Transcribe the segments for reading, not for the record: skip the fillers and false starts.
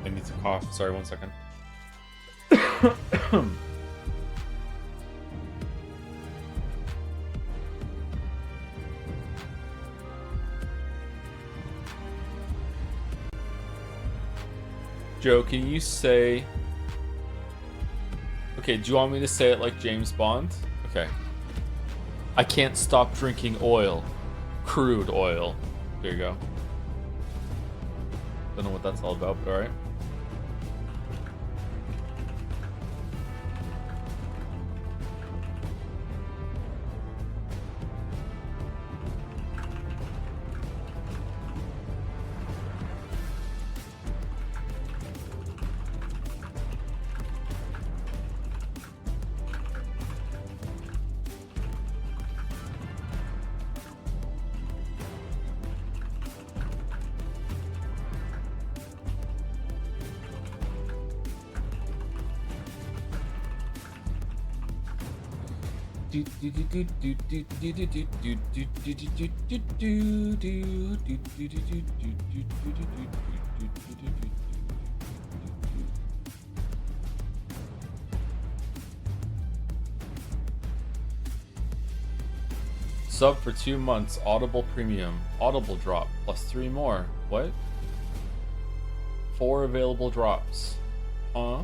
I need to cough. Sorry, 1 second. Joe, can you say... Okay, do you want me to say it like James Bond? Okay. I can't stop drinking oil. Crude oil. There you go. Don't know what that's all about, but alright. Sub for 2 months, Audible Premium, Audible drop, plus 3 more. What? 4 available drops. Huh?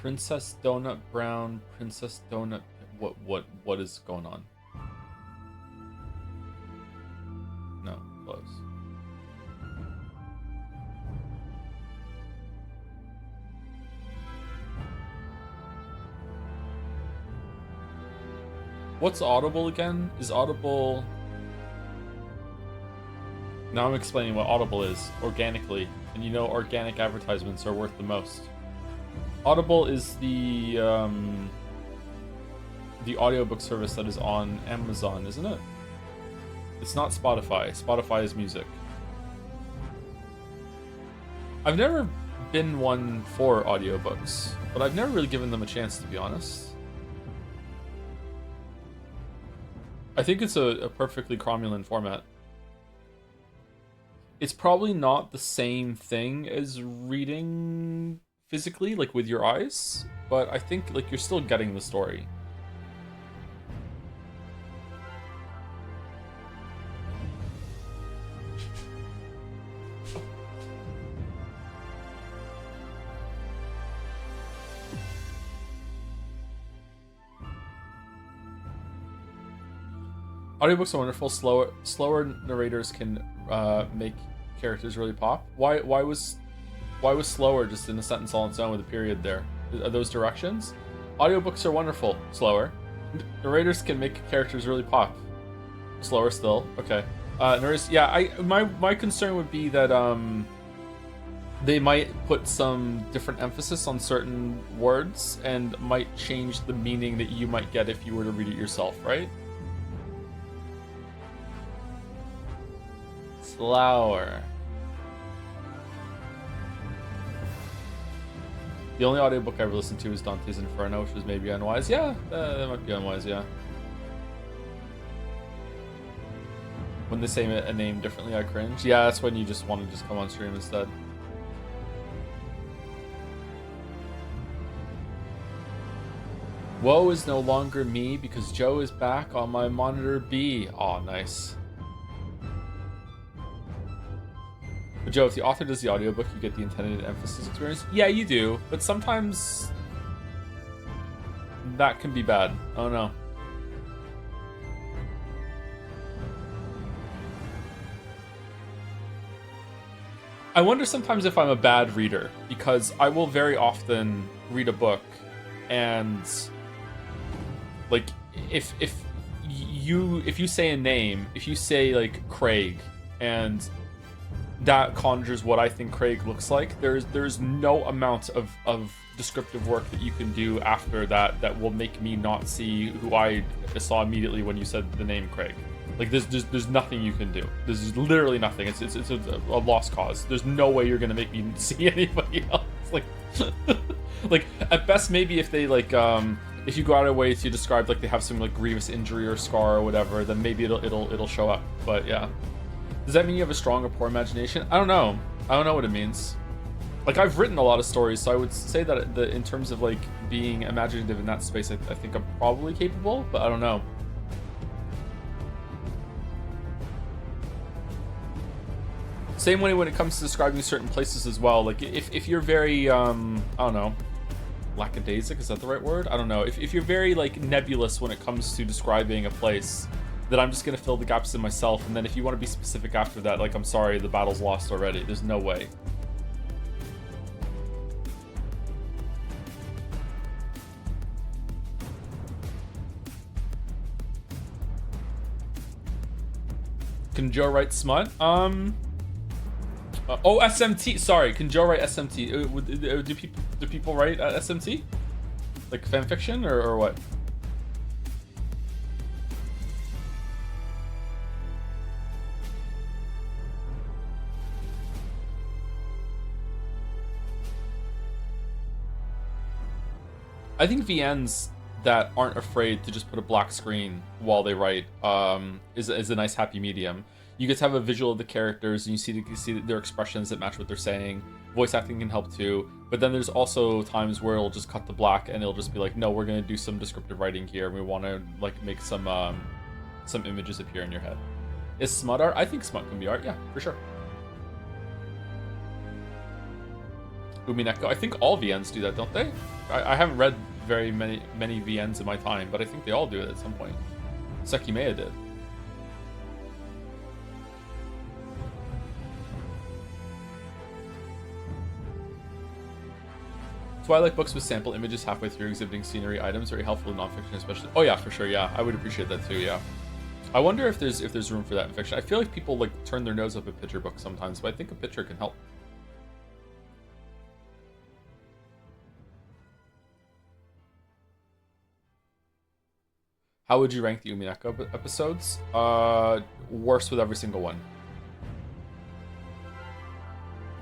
Princess Donut Brown, Princess Donut... What is going on? No, close. What's Audible again? Is Audible... Now I'm explaining what Audible is, organically. And you know organic advertisements are worth the most. Audible is the audiobook service that is on Amazon, isn't it? It's not Spotify. Spotify is music. I've never been one for audiobooks, but I've never really given them a chance, to be honest. I think it's a perfectly cromulent format. It's probably not the same thing as reading physically, like with your eyes, but I think like you're still getting the story. Audiobooks are wonderful. Slower narrators can make characters really pop. Why was slower just in a sentence all on its own with a period there? Are those directions? Audiobooks are wonderful. Slower. Narrators can make characters really pop. Slower still. Okay. Narrators, yeah, my concern would be that they might put some different emphasis on certain words and might change the meaning that you might get if you were to read it yourself, right? Slower. The only audiobook I ever listened to was Dante's Inferno, which was maybe unwise. Yeah, that might be unwise, yeah. When they say a name differently, I cringe. Yeah, that's when you just want to just come on stream instead. Woe is no longer me because Joe is back on my monitor B. Aw, nice. But Joe, if the author does the audiobook, you get the intended emphasis experience. Yeah, you do, but sometimes that can be bad. Oh no. I wonder sometimes if I'm a bad reader, because I will very often read a book and like if you say a name, if you say like Craig and that conjures what I think Craig looks like, there's no amount of descriptive work that you can do after that will make me not see who I saw immediately when you said the name Craig. Like there's nothing you can do. There's literally nothing. It's a lost cause. There's no way you're gonna make me see anybody else. Like like at best maybe if they like if you go out of your way to describe like they have some like grievous injury or scar or whatever, then maybe it'll show up. But yeah, does that mean you have a strong or poor imagination? I don't know. I don't know what it means. Like, I've written a lot of stories, so I would say that in terms of like being imaginative in that space, I think I'm probably capable, but I don't know. Same way when it comes to describing certain places as well. Like, if you're very I don't know, lackadaisic, is that the right word? I don't know. If you're very like nebulous when it comes to describing a place, then I'm just gonna fill the gaps in myself. And then if you want to be specific after that, like, I'm sorry, the battle's lost already. There's no way. Can Joe write smut? Oh, SMT. Sorry, can Joe write SMT? Do people write SMT? Like fan fiction or what? I think VNs that aren't afraid to just put a black screen while they write is a nice happy medium. You get to have a visual of the characters, and you see their expressions that match what they're saying. Voice acting can help too, but then there's also times where it'll just cut the black and it'll just be like, no, we're gonna do some descriptive writing here, and we want to like make some images appear in your head. Is smut art? I think smut can be art, yeah, for sure. Umineko, I think all VNs do that, don't they? I haven't read very many VNs in my time, but I think they all do it at some point. Sekimea did. That's why I like books with sample images halfway through, exhibiting scenery items. Very helpful in nonfiction, especially. Oh yeah, for sure. Yeah, I would appreciate that too. Yeah. I wonder if there's room for that in fiction. I feel like people like turn their nose up at picture books sometimes, but I think a picture can help. How would you rank the Umineko episodes? Worst with every single one.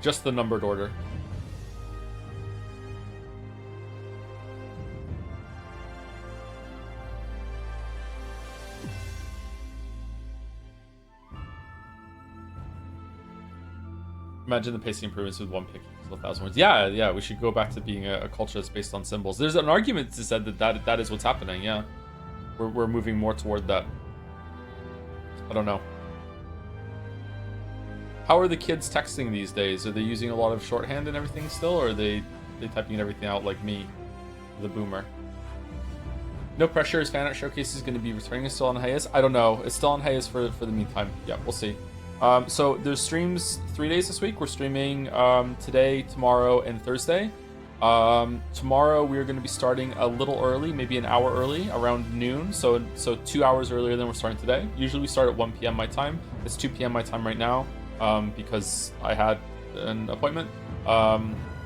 Just the numbered order. Imagine the pacing improvements with one pick equals 1,000 words. Yeah, we should go back to being a culture that's based on symbols. There's an argument to say that is what's happening, yeah. We're moving more toward that. I don't know. How are the kids texting these days? Are they using a lot of shorthand and everything still, or are they typing everything out like me, the boomer? No pressure. Is Fan Art Showcase is going to be returning? It's still on hiatus? I don't know. It's still on hiatus for the meantime. Yeah, we'll see. So there's streams 3 days this week. We're streaming today, tomorrow, and Thursday. Tomorrow we're going to be starting a little early, maybe an hour early, around noon. So 2 hours earlier than we're starting today. Usually we start at 1 p.m. my time. It's 2 p.m. my time right now because I had an appointment.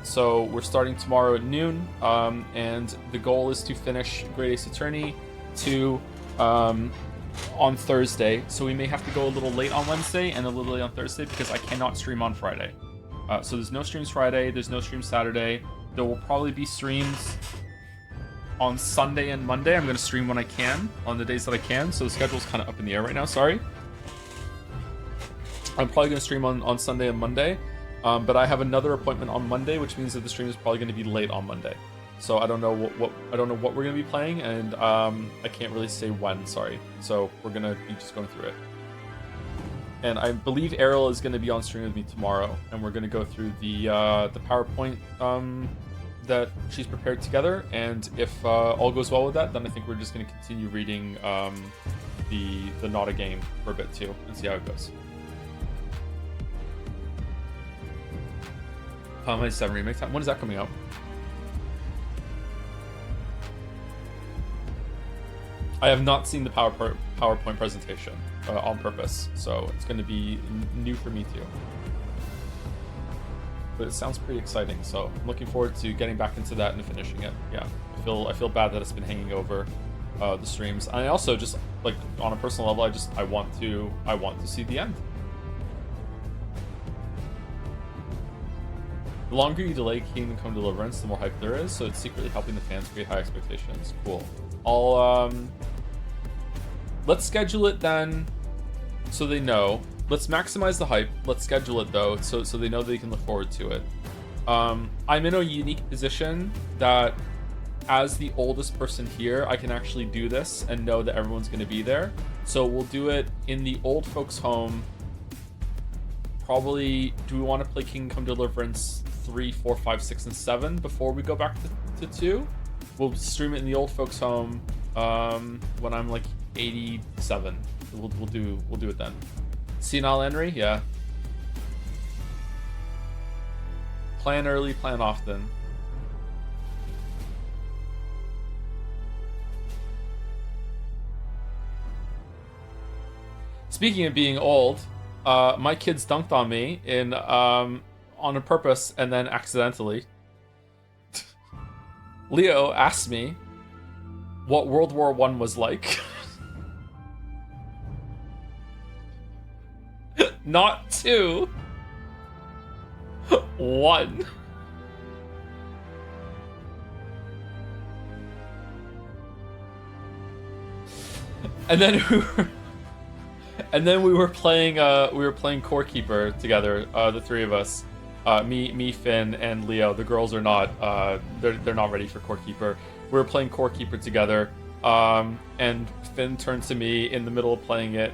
So we're starting tomorrow at noon, and the goal is to finish Great Ace Attorney 2 on Thursday. So we may have to go a little late on Wednesday and a little late on Thursday because I cannot stream on Friday. So there's no streams Friday, there's no stream Saturday. There will probably be streams on Sunday and Monday. I'm going to stream when I can, on the days that I can. So the schedule's kind of up in the air right now, sorry. I'm probably going to stream on Sunday and Monday. But I have another appointment on Monday, which means that the stream is probably going to be late on Monday. So I don't know what we're going to be playing, and I can't really say when, sorry. So we're going to be just going through it. And I believe Errol is going to be on stream with me tomorrow, and we're going to go through the PowerPoint that she's prepared together. And if all goes well with that, then I think we're just going to continue reading the Not a Game for a bit too, and see how it goes. Final Fantasy VII Remake time. When is that coming out? I have not seen the PowerPoint presentation on purpose, so it's going to be new for me too. But it sounds pretty exciting, so I'm looking forward to getting back into that and finishing it. Yeah, I feel bad that it's been hanging over the streams. And I also just, like, on a personal level, I want to see the end. The longer you delay Kingdom Come Deliverance, the more hype there is, so it's secretly helping the fans create high expectations. Cool. I'll, let's schedule it then so they know. Let's maximize the hype. Let's schedule it though, so they know they can look forward to it. I'm in a unique position that as the oldest person here, I can actually do this and know that everyone's going to be there. So we'll do it in the old folks' home. Probably, do we want to play Kingdom Come Deliverance 3, 4, 5, 6, and 7 before we go back to 2? We'll stream it in the old folks' home when I'm like 87. We'll do it then. Senile Henry, yeah. Plan early, plan often. Speaking of being old, my kids dunked on me in on a purpose and then accidentally. Leo asked me what World War I was like. Not 2. 1. And then we were playing Core Keeper together, the three of us. Me, Finn, and Leo. The girls are not they're not ready for Core Keeper. We were playing Core Keeper together. And Finn turned to me in the middle of playing it,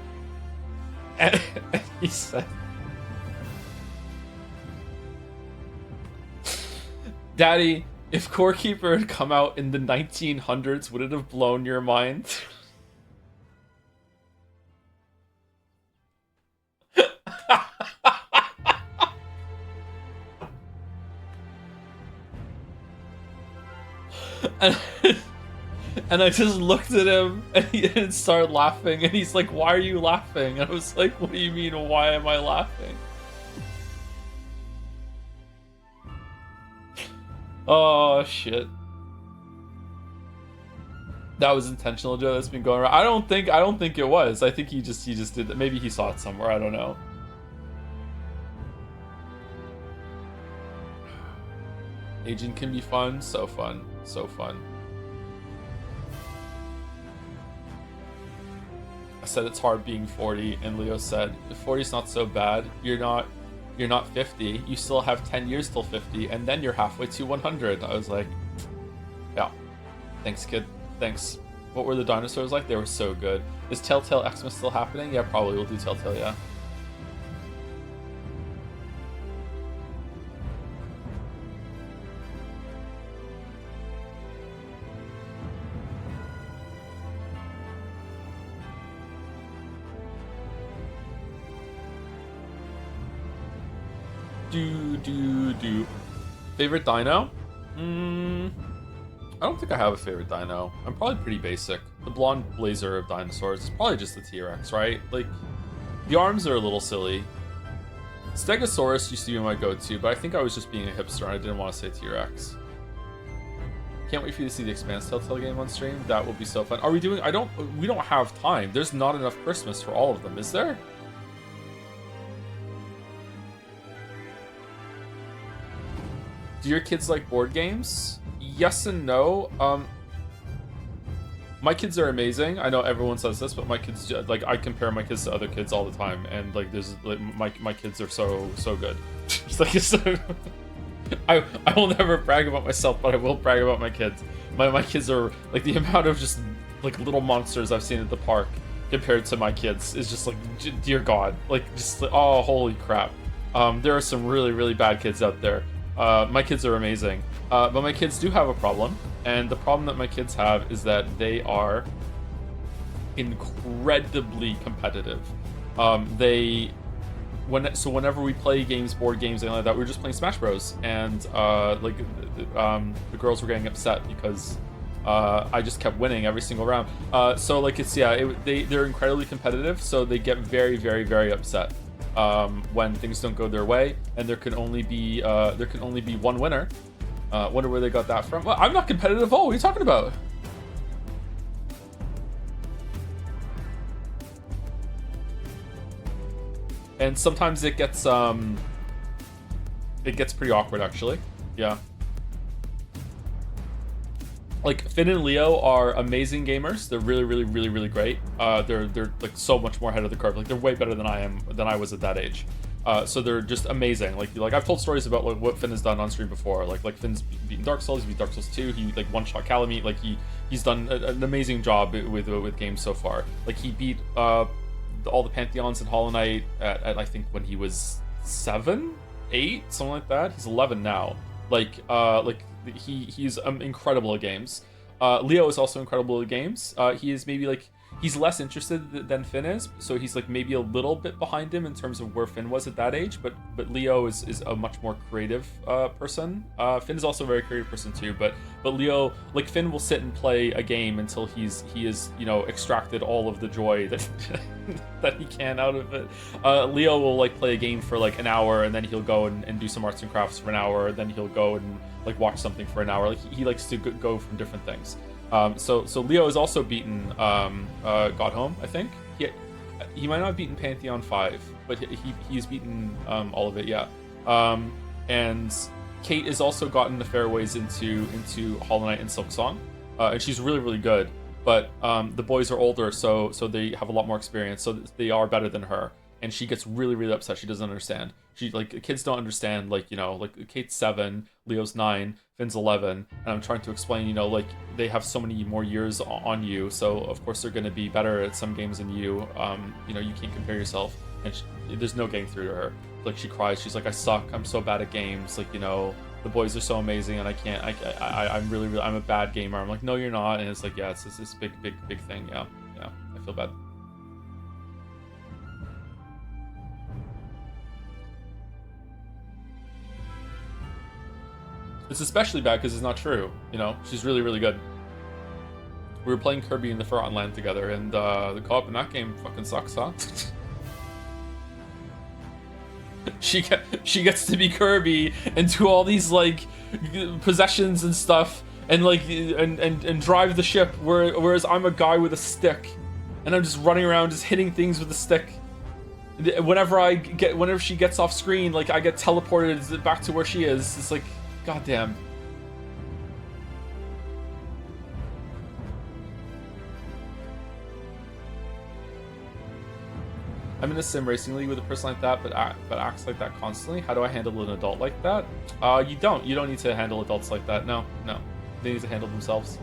and he said, "Daddy, if Core Keeper had come out in the 1900s, would it have blown your mind?" And I just looked at him and he started laughing, and he's like, "Why are you laughing?" And I was like, "What do you mean, why am I laughing?" Oh shit. That was intentional, Joe. That's been going around. I don't think it was. I think he just did that. Maybe he saw it somewhere. I don't know. Aging can be fun. So fun. So fun. I said it's hard being 40, and Leo said 40's not so bad. You're not 50. You still have 10 years till 50, and then you're halfway to 100. I was like, yeah. Thanks, kid. Thanks. What were the dinosaurs like? They were so good. Is Telltale Xmas still happening? Yeah, probably. We'll do Telltale, yeah. Do. Favorite dino? I don't think I have a favorite dino. I'm probably pretty basic. The blonde blazer of dinosaurs is probably just the T-Rex, right? Like, the arms are a little silly. Stegosaurus used to be my go-to, but I think I was just being a hipster and I didn't want to say T-Rex. Can't wait for you to see the Expanse Telltale game on stream. That will be so fun. Are we doing... We don't have time. There's not enough Christmas for all of them, is there? Do your kids like board games? Yes and no. My kids are amazing. I know everyone says this, but my kids, like, I compare my kids to other kids all the time, and like, there's like, my kids are so good. It's like, I will never brag about myself, but I will brag about my kids. My kids are like, the amount of just like little monsters I've seen at the park compared to my kids is just like, dear God, like, just oh, holy crap. There are some really bad kids out there. My kids are amazing, but my kids do have a problem, and the problem that my kids have is that they are incredibly competitive. Whenever we play games, board games, and like that, we were just playing Smash Bros, and the girls were getting upset because I just kept winning every single round. So like, it's, yeah, they're incredibly competitive, so they get very upset when things don't go their way, and there can only be one winner. Wonder where they got that from. Well, I'm not competitive at all. What are you talking about? And sometimes it gets It gets pretty awkward, actually. Yeah. Like, Finn and Leo are amazing gamers. They're really, really, really, really great. They're like so much more ahead of the curve. Like, they're way better than I was at that age. So they're just amazing. Like I've told stories about like what Finn has done on stream before. Like Finn's beaten Dark Souls, he's beat Dark Souls 2. He like one-shot Calamite. Like he's done an amazing job with games so far. Like he beat all the Pantheons in Hollow Knight at I think when he was 7, 8, something like that. He's 11 now. Like he's incredible at games. Leo is also incredible at games. He is maybe like he's less interested than Finn is, so he's like maybe a little bit behind him in terms of where Finn was at that age. But Leo is a much more creative person. Finn is also a very creative person too. But Leo, like Finn, will sit and play a game until he is extracted all of the joy that that he can out of it. Leo will like play a game for like an hour, and then he'll go and do some arts and crafts for an hour. Then he'll go and like watch something for an hour. Like he likes to go from different things. So Leo has also beaten God Home, I think. He might not have beaten Pantheon 5, but he's beaten all of it, yeah. And Kate has also gotten the fairways into Hollow Knight and Silksong, and she's really, really good. But the boys are older, so they have a lot more experience, so they are better than her. And she gets really, really upset. She doesn't understand. Kids don't understand, like Kate's 7, Leo's 9, Finn's 11, and I'm trying to explain, like they have so many more years on you, so of course they're going to be better at some games than you. You can't compare yourself, and there's no getting through to her. Like she cries. She's like, I suck. I'm so bad at games. Like the boys are so amazing, and I can't. I'm really, really. I'm a bad gamer. I'm like, no, you're not. And it's like, yeah, it's this big thing. Yeah. I feel bad. It's especially bad because it's not true. She's really, really good. We were playing Kirby in the Forgotten Land together, and the co-op in that game fucking sucks, huh? She gets to be Kirby and do all these like possessions and stuff, and like and drive the ship. Whereas I'm a guy with a stick, and I'm just running around just hitting things with a stick. Whenever she gets off screen, like I get teleported back to where she is. It's like, goddamn. I'm in a sim racing league with a person like that, but acts like that constantly. How do I handle an adult like that? You don't need to handle adults like that. No. They need to handle themselves.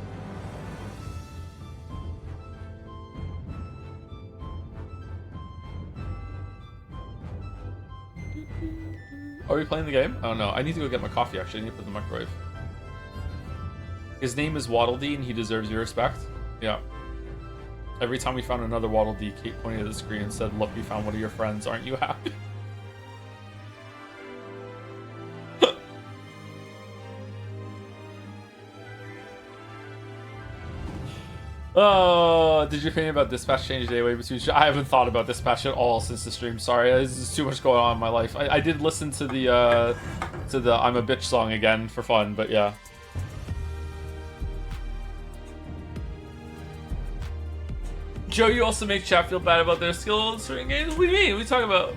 Are we playing the game? I don't know. I need to go get my coffee, actually. I need to put it in the microwave. His name is Waddle Dee, and he deserves your respect. Yeah. Every time we found another Waddle Dee, Kate pointed at the screen and said, look, we found one of your friends. Aren't you happy? Oh, did your opinion about Dispatch change day way between? I haven't thought about Dispatch at all since the stream. Sorry, there's just too much going on in my life. I did listen to the I'm a Bitch song again for fun, but yeah. Joe, you also make chat feel bad about their skill in certain games? What do you mean? What are you talking about?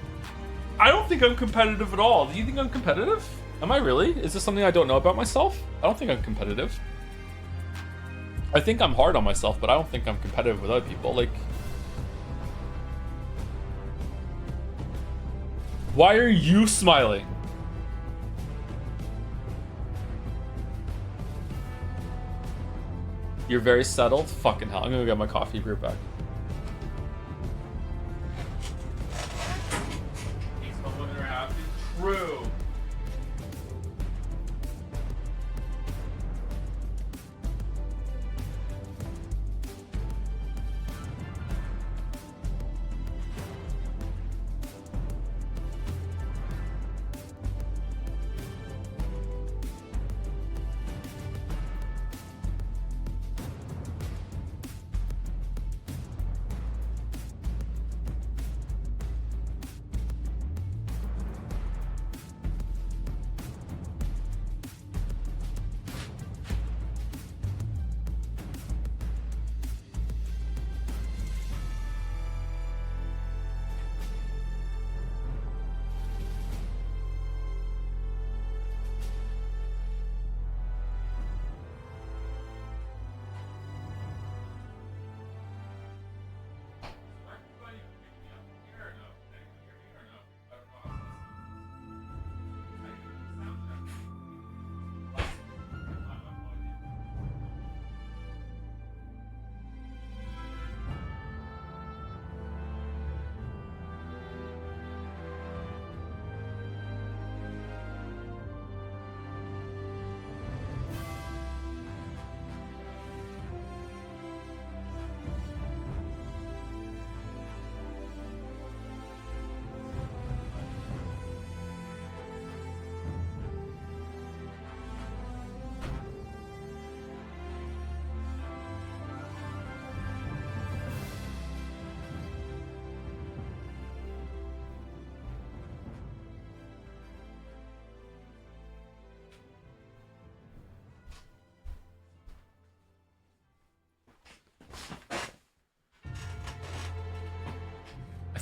I don't think I'm competitive at all. Do you think I'm competitive? Am I really? Is this something I don't know about myself? I don't think I'm competitive. I think I'm hard on myself, but I don't think I'm competitive with other people. Like, why are you smiling? You're very settled? Fucking hell. I'm gonna go get my coffee. Be right back. Women are happy. True.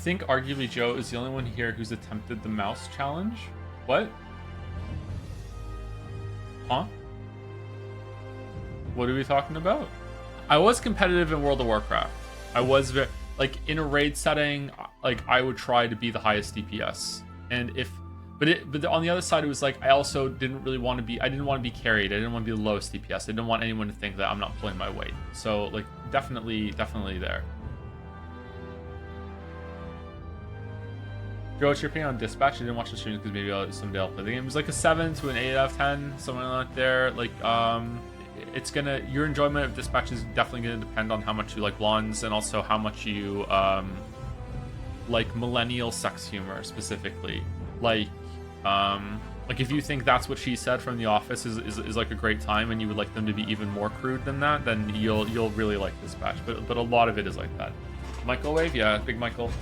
think arguably Joe is the only one here who's attempted the mouse challenge. What? Huh? What are we talking about? I was competitive in World of Warcraft. I was very, like, in a raid setting, like, I would try to be the highest DPS. And if, but on the other side, it was like, I also didn't really want to be, I didn't want to be carried. I didn't want to be the lowest DPS. I didn't want anyone to think that I'm not pulling my weight. So, like, definitely there. Joe, what's your opinion on Dispatch? I didn't watch the stream because maybe someday I'll play the game. It was like a 7 to an 8 out of 10, somewhere like there. Like, it's gonna, your enjoyment of Dispatch is definitely gonna depend on how much you like blondes and also how much you like millennial sex humor specifically. Like if you think That's What She Said from The Office is like a great time and you would like them to be even more crude than that, then you'll really like Dispatch. But a lot of it is like that. Microwave, yeah, big Michael.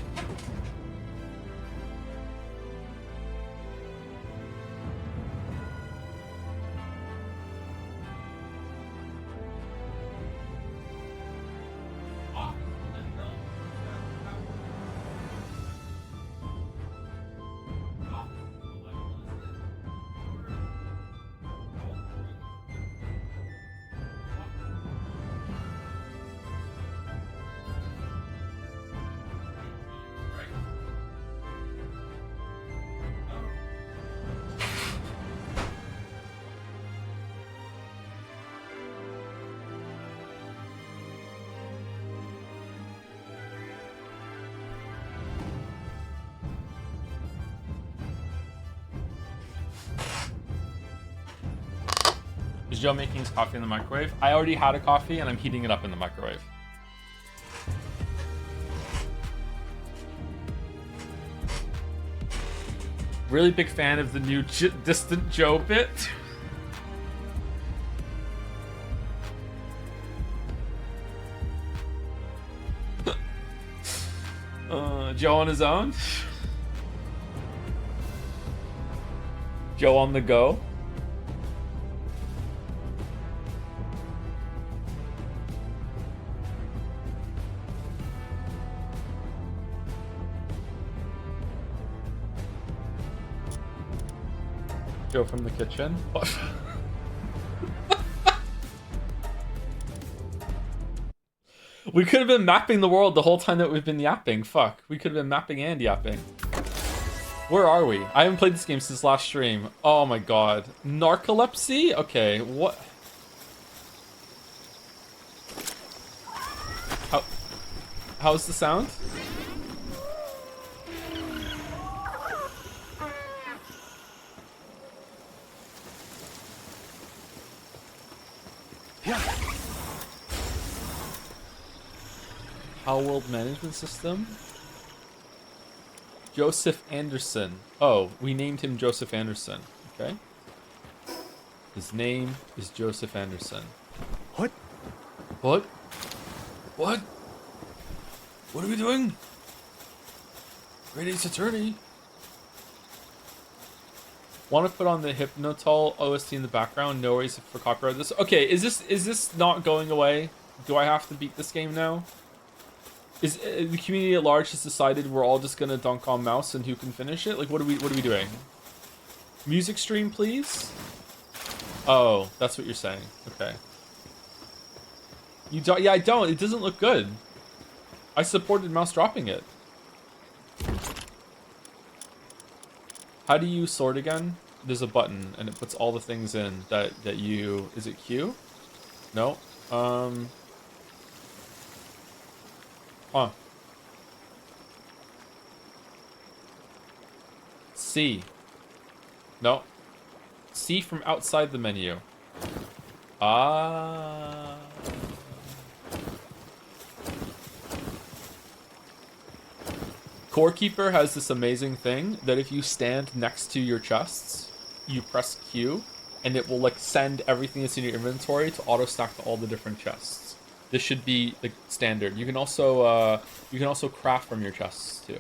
Is Joe making his coffee in the microwave? I already had a coffee and I'm heating it up in the microwave. Really big fan of the new Distant Joe bit. Joe on his own. Joe on the go. Joe from the kitchen. We could have been mapping the world the whole time that we've been yapping. Fuck. We could have been mapping and yapping. Where are we? I haven't played this game since last stream. Oh my god. Narcolepsy? Okay, what? How's the sound? Palworld management system. Joseph Anderson. Oh, we named him Joseph Anderson. Okay. His name is Joseph Anderson. What? What? What? What are we doing? Great Ace Attorney. Want to put on the Hypnotol OST in the background? No worries for copyright. This okay? Is this not going away? Do I have to beat this game now? Is the community at large has decided we're all just gonna dunk on mouse and who can finish it? Like, what are we doing? Music stream, please. Oh, that's what you're saying. Okay. You don't? Yeah, I don't. It doesn't look good. I supported mouse dropping it. How do you sort again? There's a button and it puts all the things in that you. Is it Q? No. Huh. C. No. C from outside the menu. Ah. Core Keeper has this amazing thing that if you stand next to your chests, you press Q, and it will like send everything that's in your inventory to auto stack to all the different chests. This should be like standard. You can also craft from your chests too.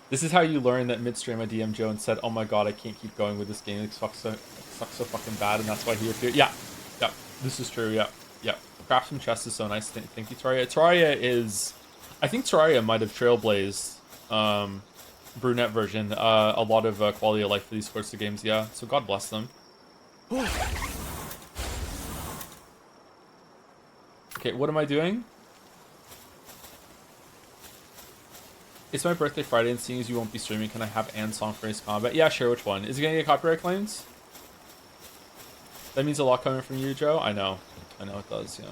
This is how you learn that midstream I DM Joe and said, "Oh my god, I can't keep going with this game. It sucks sucks so fucking bad, and that's why he appeared. Yeah, yeah, this is true. Yeah, yeah. Craftsman chest is so nice. Thank you, Terraria. Terraria is, I think Terraria might have trailblazed brunette version a lot of quality of life for these sorts of games. Yeah, so God bless them. Okay, what am I doing? It's my birthday Friday, and seeing as you won't be streaming, can I have Anne's song for Ace Combat? Yeah, sure, which one? Is it gonna get copyright claims? That means a lot coming from you, Joe. I know it does, yeah.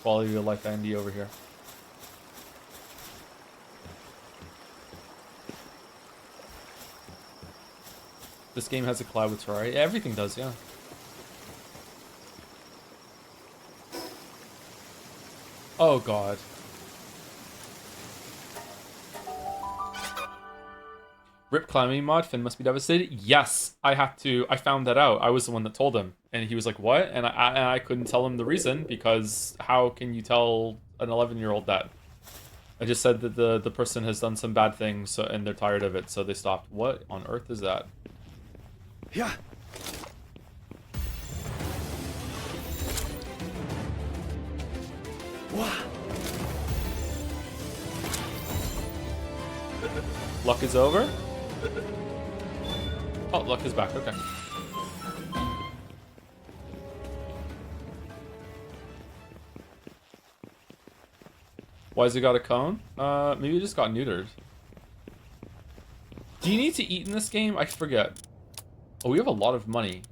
Quality of life Andy over here. This game has a collab with Terraria. Yeah, everything does, yeah. Oh god. Rip climbing mod, Finn must be devastated. Yes, I found that out. I was the one that told him. And he was like, what? And I couldn't tell him the reason, because how can you tell an 11-year-old that? I just said that the person has done some bad things, so, and they're tired of it, so they stopped. What on earth is that? Yeah. Luck is over? Oh, luck is back. Okay. Why has he got a cone? Maybe he just got neutered. Do you need to eat in this game? I forget. Oh, we have a lot of money.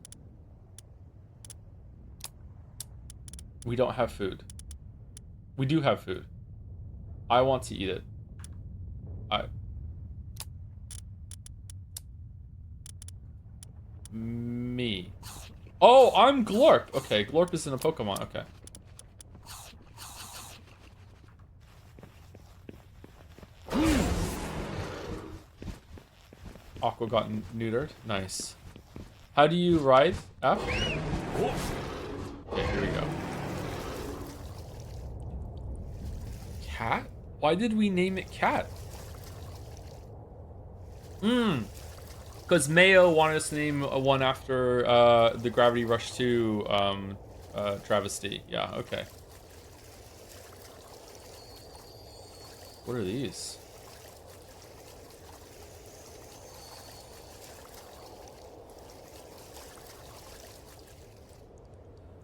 We don't have food. We do have food. I want to eat it. Me. Oh, I'm Glorp. Okay, Glorp isn't a Pokemon. Okay. Aqua got neutered. Nice. How do you ride? F? Okay, here we go. Cat? Why did we name it Cat? Because Mayo wanted us to name one after the Gravity Rush 2 travesty. Yeah, okay. What are these?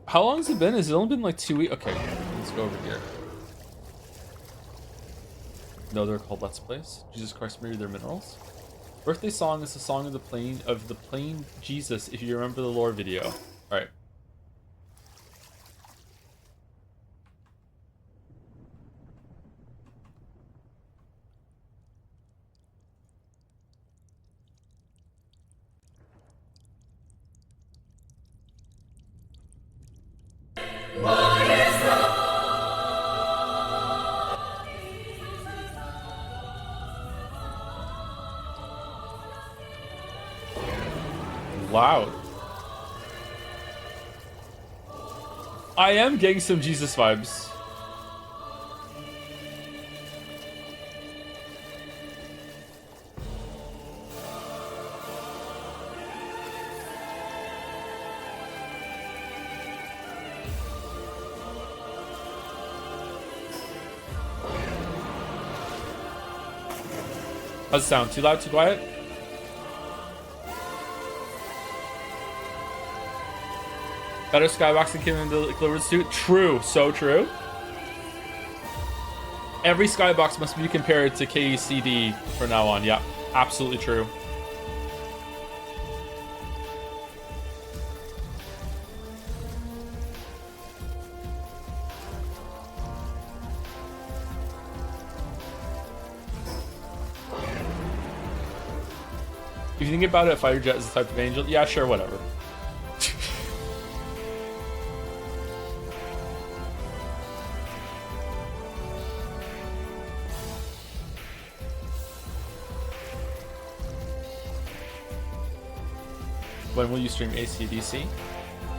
How long has it been? Has it only been like 2 weeks? Okay, let's go over here. No, they're called Let's Plays. Jesus Christ, maybe they're minerals. Birthday song is the song of the plain Jesus, if you remember the lore video. Alright. Loud. I am getting some Jesus vibes. How's it sound? Too loud, too quiet? Better skybox than killing the Clifford suit? True, so true. Every skybox must be compared to KCD from now on. Yeah, absolutely true. If you think about it, Fighter Jet is the type of angel. Yeah, sure, whatever. When will you stream AC/DC?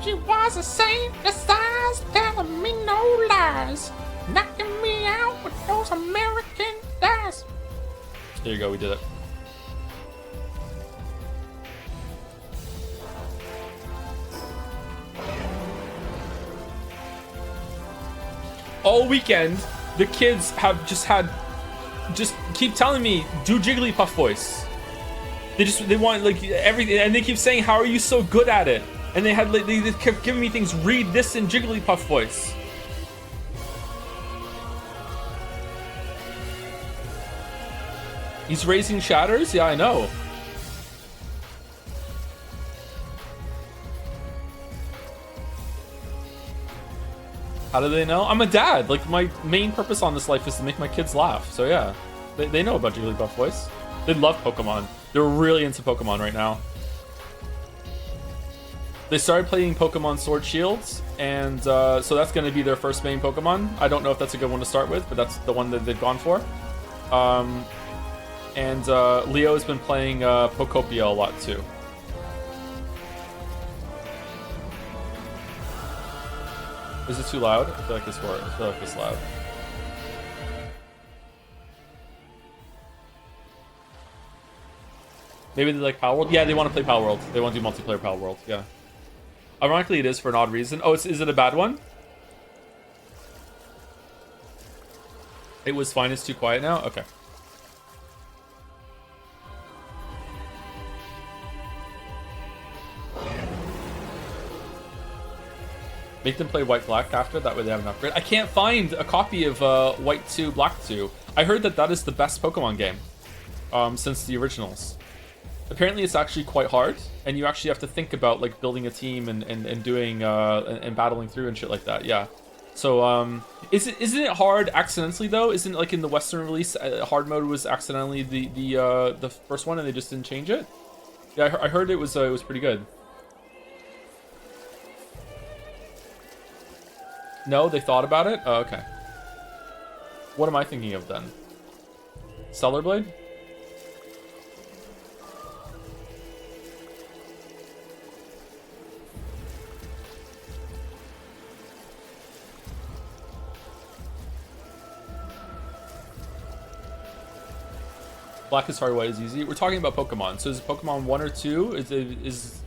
She was a saint, the stars telling me no lies, knocking me out with those American dice. There you go, we did it. all weekend, the kids have just keep telling me, do Jigglypuff voice. They want like everything, and they keep saying, how are you so good at it? And they kept giving me things, read this in Jigglypuff voice. He's raising shatters? Yeah, I know. How do they know? I'm a dad. Like, my main purpose on this life is to make my kids laugh. So yeah, they know about Jigglypuff voice. They love Pokemon. They're really into Pokemon right now. They started playing Pokemon Sword Shields, and so that's going to be their first main Pokemon. I don't know if that's a good one to start with, but that's the one that they've gone for. And Leo has been playing Pokopia a lot too. Is it too loud? I feel like it's loud. Maybe they like Palworld? Yeah, they want to play Palworld. They want to do multiplayer Palworld, yeah. Ironically, it is for an odd reason. Oh, is it a bad one? It was fine, it's too quiet now? Okay. Make them play White Black after, that way they have an upgrade. I can't find a copy of White 2, Black 2. I heard that that is the best Pokemon game since the originals. Apparently it's actually quite hard, and you actually have to think about like building a team and doing and battling through and shit like that. Yeah. So isn't it hard accidentally though? Isn't it like in the Western release, hard mode was accidentally the first one and they just didn't change it? Yeah, I heard it was pretty good. No, they thought about it? Oh, okay. What am I thinking of then? Stellar Blade? Black is hard, white is easy. We're talking about Pokemon. So is it Pokemon 1 or 2? Is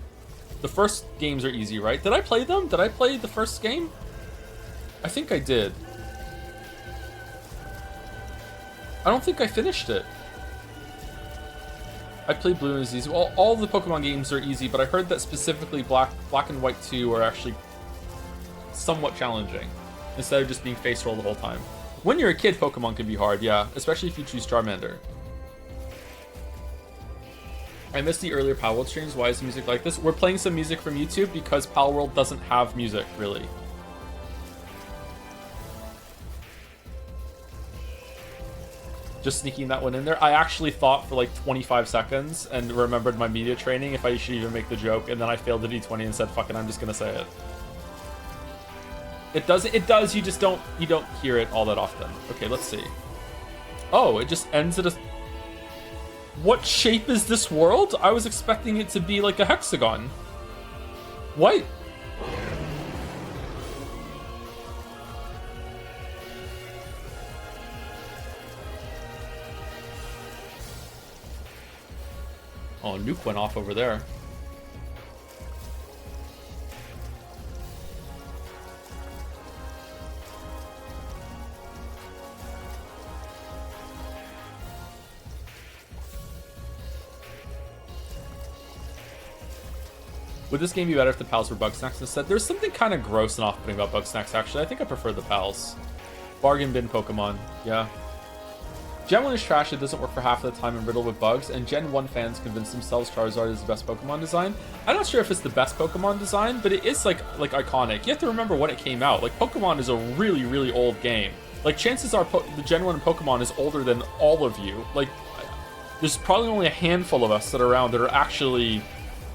the first games are easy, right? Did I play them? Did I play the first game? I think I did. I don't think I finished it. I played Blue and it's easy. Well, all the Pokemon games are easy, but I heard that specifically Black and White 2 are actually somewhat challenging, instead of just being face roll the whole time. When you're a kid, Pokemon can be hard, yeah, especially if you choose Charmander. I missed the earlier Palworld streams. Why is the music like this? We're playing some music from YouTube because Palworld doesn't have music, really. Just sneaking that one in there. I actually thought for like 25 seconds and remembered my media training if I should even make the joke, and then I failed the D20 and said, fuck it, I'm just gonna say it. It does, you just don't hear it all that often. Okay, let's see. Oh, it just ends at a... What shape is this world? I was expecting it to be like a hexagon. What? Oh, nuke went off over there. Would this game be better if the pals were bug snacks instead? There's something kind of gross and off-putting about bug snacks, actually. I think I prefer the pals. Bargain bin Pokemon, yeah. Gen 1 is trash, it doesn't work for half of the time and riddled with bugs, and Gen 1 fans convince themselves Charizard is the best Pokemon design. I'm not sure if it's the best Pokemon design, but it is like iconic. You have to remember when it came out. Like, Pokemon is a really, really old game. Like, chances are the Gen 1 Pokemon is older than all of you. Like, there's probably only a handful of us that are around that are actually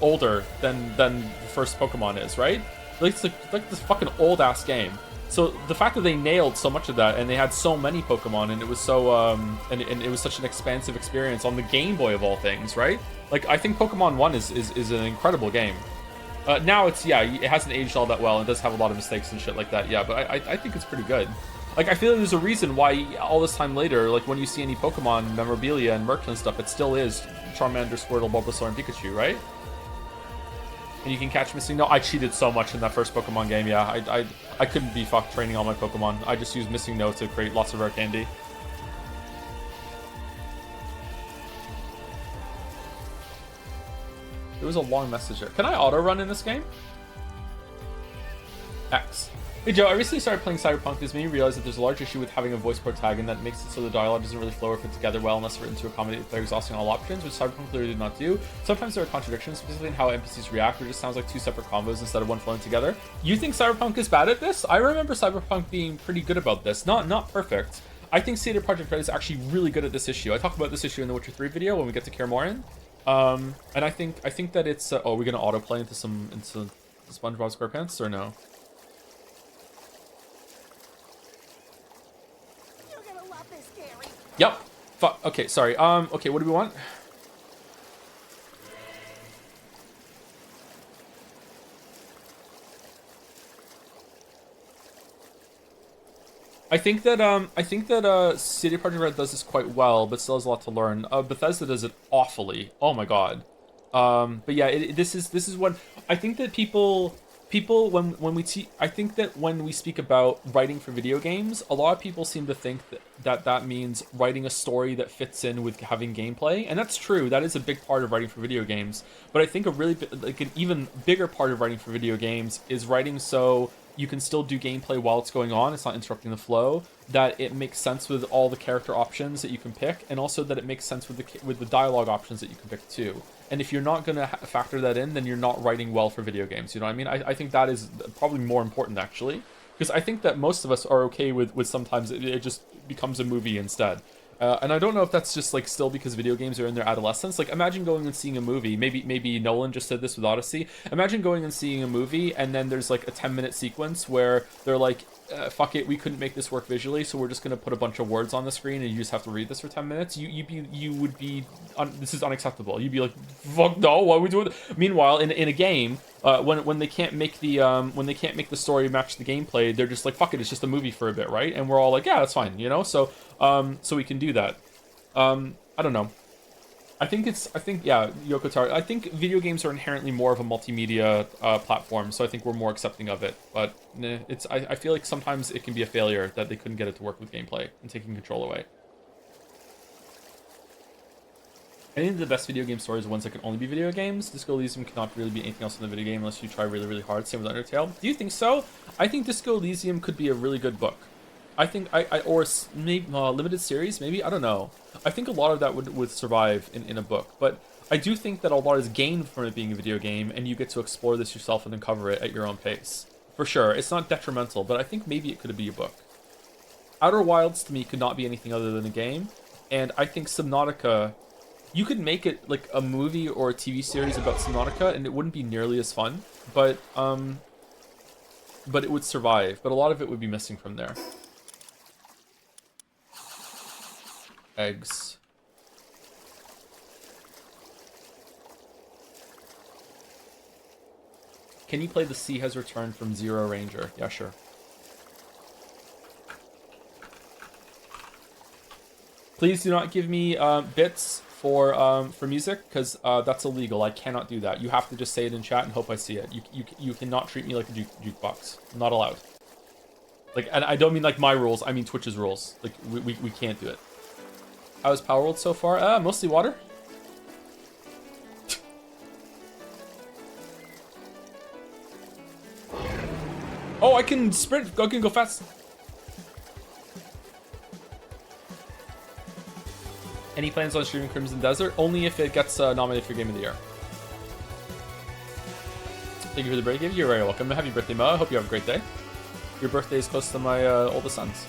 older than the first Pokemon is, right? Like, it's like this fucking old-ass game. So the fact that they nailed so much of that, and they had so many Pokemon, and it was so and it was such an expansive experience on the Game Boy of all things, right? Like, I think Pokemon 1 is an incredible game. Now it's, yeah, it hasn't aged all that well. It does have a lot of mistakes and shit like that, yeah, but I think it's pretty good. Like, I feel like there's a reason why all this time later, like, when you see any Pokemon memorabilia and merch and stuff, it still is Charmander, Squirtle, Bulbasaur, and Pikachu, right? And you can catch missing note. I cheated so much in that first Pokemon game. Yeah, I couldn't be fucked training all my Pokemon. I just used missing note to create lots of rare candy. There was a long message there. Can I auto run in this game? X. Hey Joe, I recently started playing Cyberpunk. This made me realize that there's a large issue with having a voice protagonist that makes it so the dialogue doesn't really flow or fit together well unless written to accommodate the player exhausting all options, which Cyberpunk clearly did not do. Sometimes there are contradictions, specifically in how NPCs react, or it just sounds like two separate combos instead of one flowing together. You think Cyberpunk is bad at this? I remember Cyberpunk being pretty good about this. Not perfect. I think CD Projekt Red is actually really good at this issue. I talked about this issue in the Witcher 3 video when we get to Kaer Morhen. And I think that it's oh, are we gonna autoplay into SpongeBob SquarePants or no? Yep. Fuck. Okay, sorry. Okay, what do we want? I think that CD Projekt Red does this quite well, but still has a lot to learn. Bethesda does it awfully. Oh my god. But yeah, this is when I think that people I think that when we speak about writing for video games, a lot of people seem to think that means writing a story that fits in with having gameplay, and that's true. That is a big part of writing for video games. But I think an even bigger part of writing for video games is writing so you can still do gameplay while it's going on. It's not interrupting the flow. That it makes sense with all the character options that you can pick, and also that it makes sense with the dialogue options that you can pick too. And if you're not going to factor that in, then you're not writing well for video games. You know what I mean? I think that is probably more important, actually. Because I think that most of us are okay with sometimes it just becomes a movie instead. And I don't know if that's just like still because video games are in their adolescence. Like imagine going and seeing a movie. Maybe Nolan just did this with Odyssey. Imagine going and seeing a movie and then there's like a 10-minute sequence where they're like, fuck it, we couldn't make this work visually, so we're just gonna put a bunch of words on the screen and you just have to read this for 10 minutes. You would be this is unacceptable. You'd be like, fuck no, why are we doing this? Meanwhile, in a game, when they can't make the story match the gameplay, they're just like, fuck it, it's just a movie for a bit, right? And we're all like, yeah, that's fine, you know. So we can do that. I don't know. I think yeah, Yoko Taro. I think video games are inherently more of a multimedia platform, so I think we're more accepting of it. But I feel like sometimes it can be a failure that they couldn't get it to work with gameplay and taking control away. I think the best video game stories are ones that can only be video games. Disco Elysium cannot really be anything else in the video game unless you try really, really hard. Same with Undertale. Do you think so? I think Disco Elysium could be a really good book. I think or maybe limited series, maybe, I don't know. I think a lot of that would survive in a book, but I do think that a lot is gained from it being a video game, and you get to explore this yourself and uncover it at your own pace. For sure, it's not detrimental, but I think maybe it could be a book. Outer Wilds to me could not be anything other than a game, and I think Subnautica, you could make it like a movie or a TV series about Subnautica, and it wouldn't be nearly as fun, but it would survive. But a lot of it would be missing from there. Eggs. Can you play The Sea Has Returned from Zero Ranger? Yeah, sure. Please do not give me bits for music, because that's illegal. I cannot do that. You have to just say it in chat and hope I see it. You cannot treat me like a jukebox. Not allowed. Like, and I don't mean like my rules. I mean Twitch's rules. Like we can't do it. How's Palworld so far? Mostly water. Oh, I can sprint. I can go fast. Any plans on streaming Crimson Desert? Only if it gets nominated for Game of the Year. Thank you for the birthday gift. You're very welcome. Happy birthday, Mo. I hope you have a great day. Your birthday is close to my oldest son's.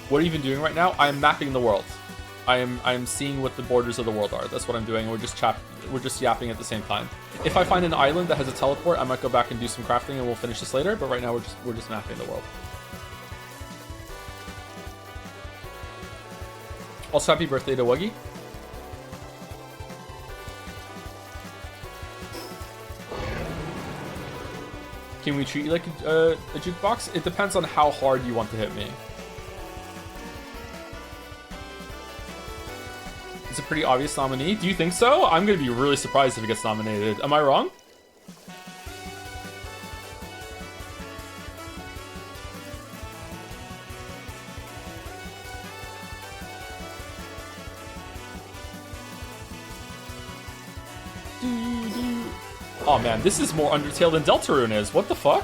What are you even doing right now? I am mapping the world. I am seeing what the borders of the world are. That's what I'm doing. We're just yapping at the same time. If I find an island that has a teleport, I might go back and do some crafting, and we'll finish this later. But right now, we're just mapping the world. Also, happy birthday to Wuggy. Can we treat you like a jukebox? It depends on how hard you want to hit me. Is it pretty obvious nominee. Do you think so? I'm gonna be really surprised if it gets nominated. Am I wrong? Oh man, this is more Undertale than Deltarune is. What the fuck?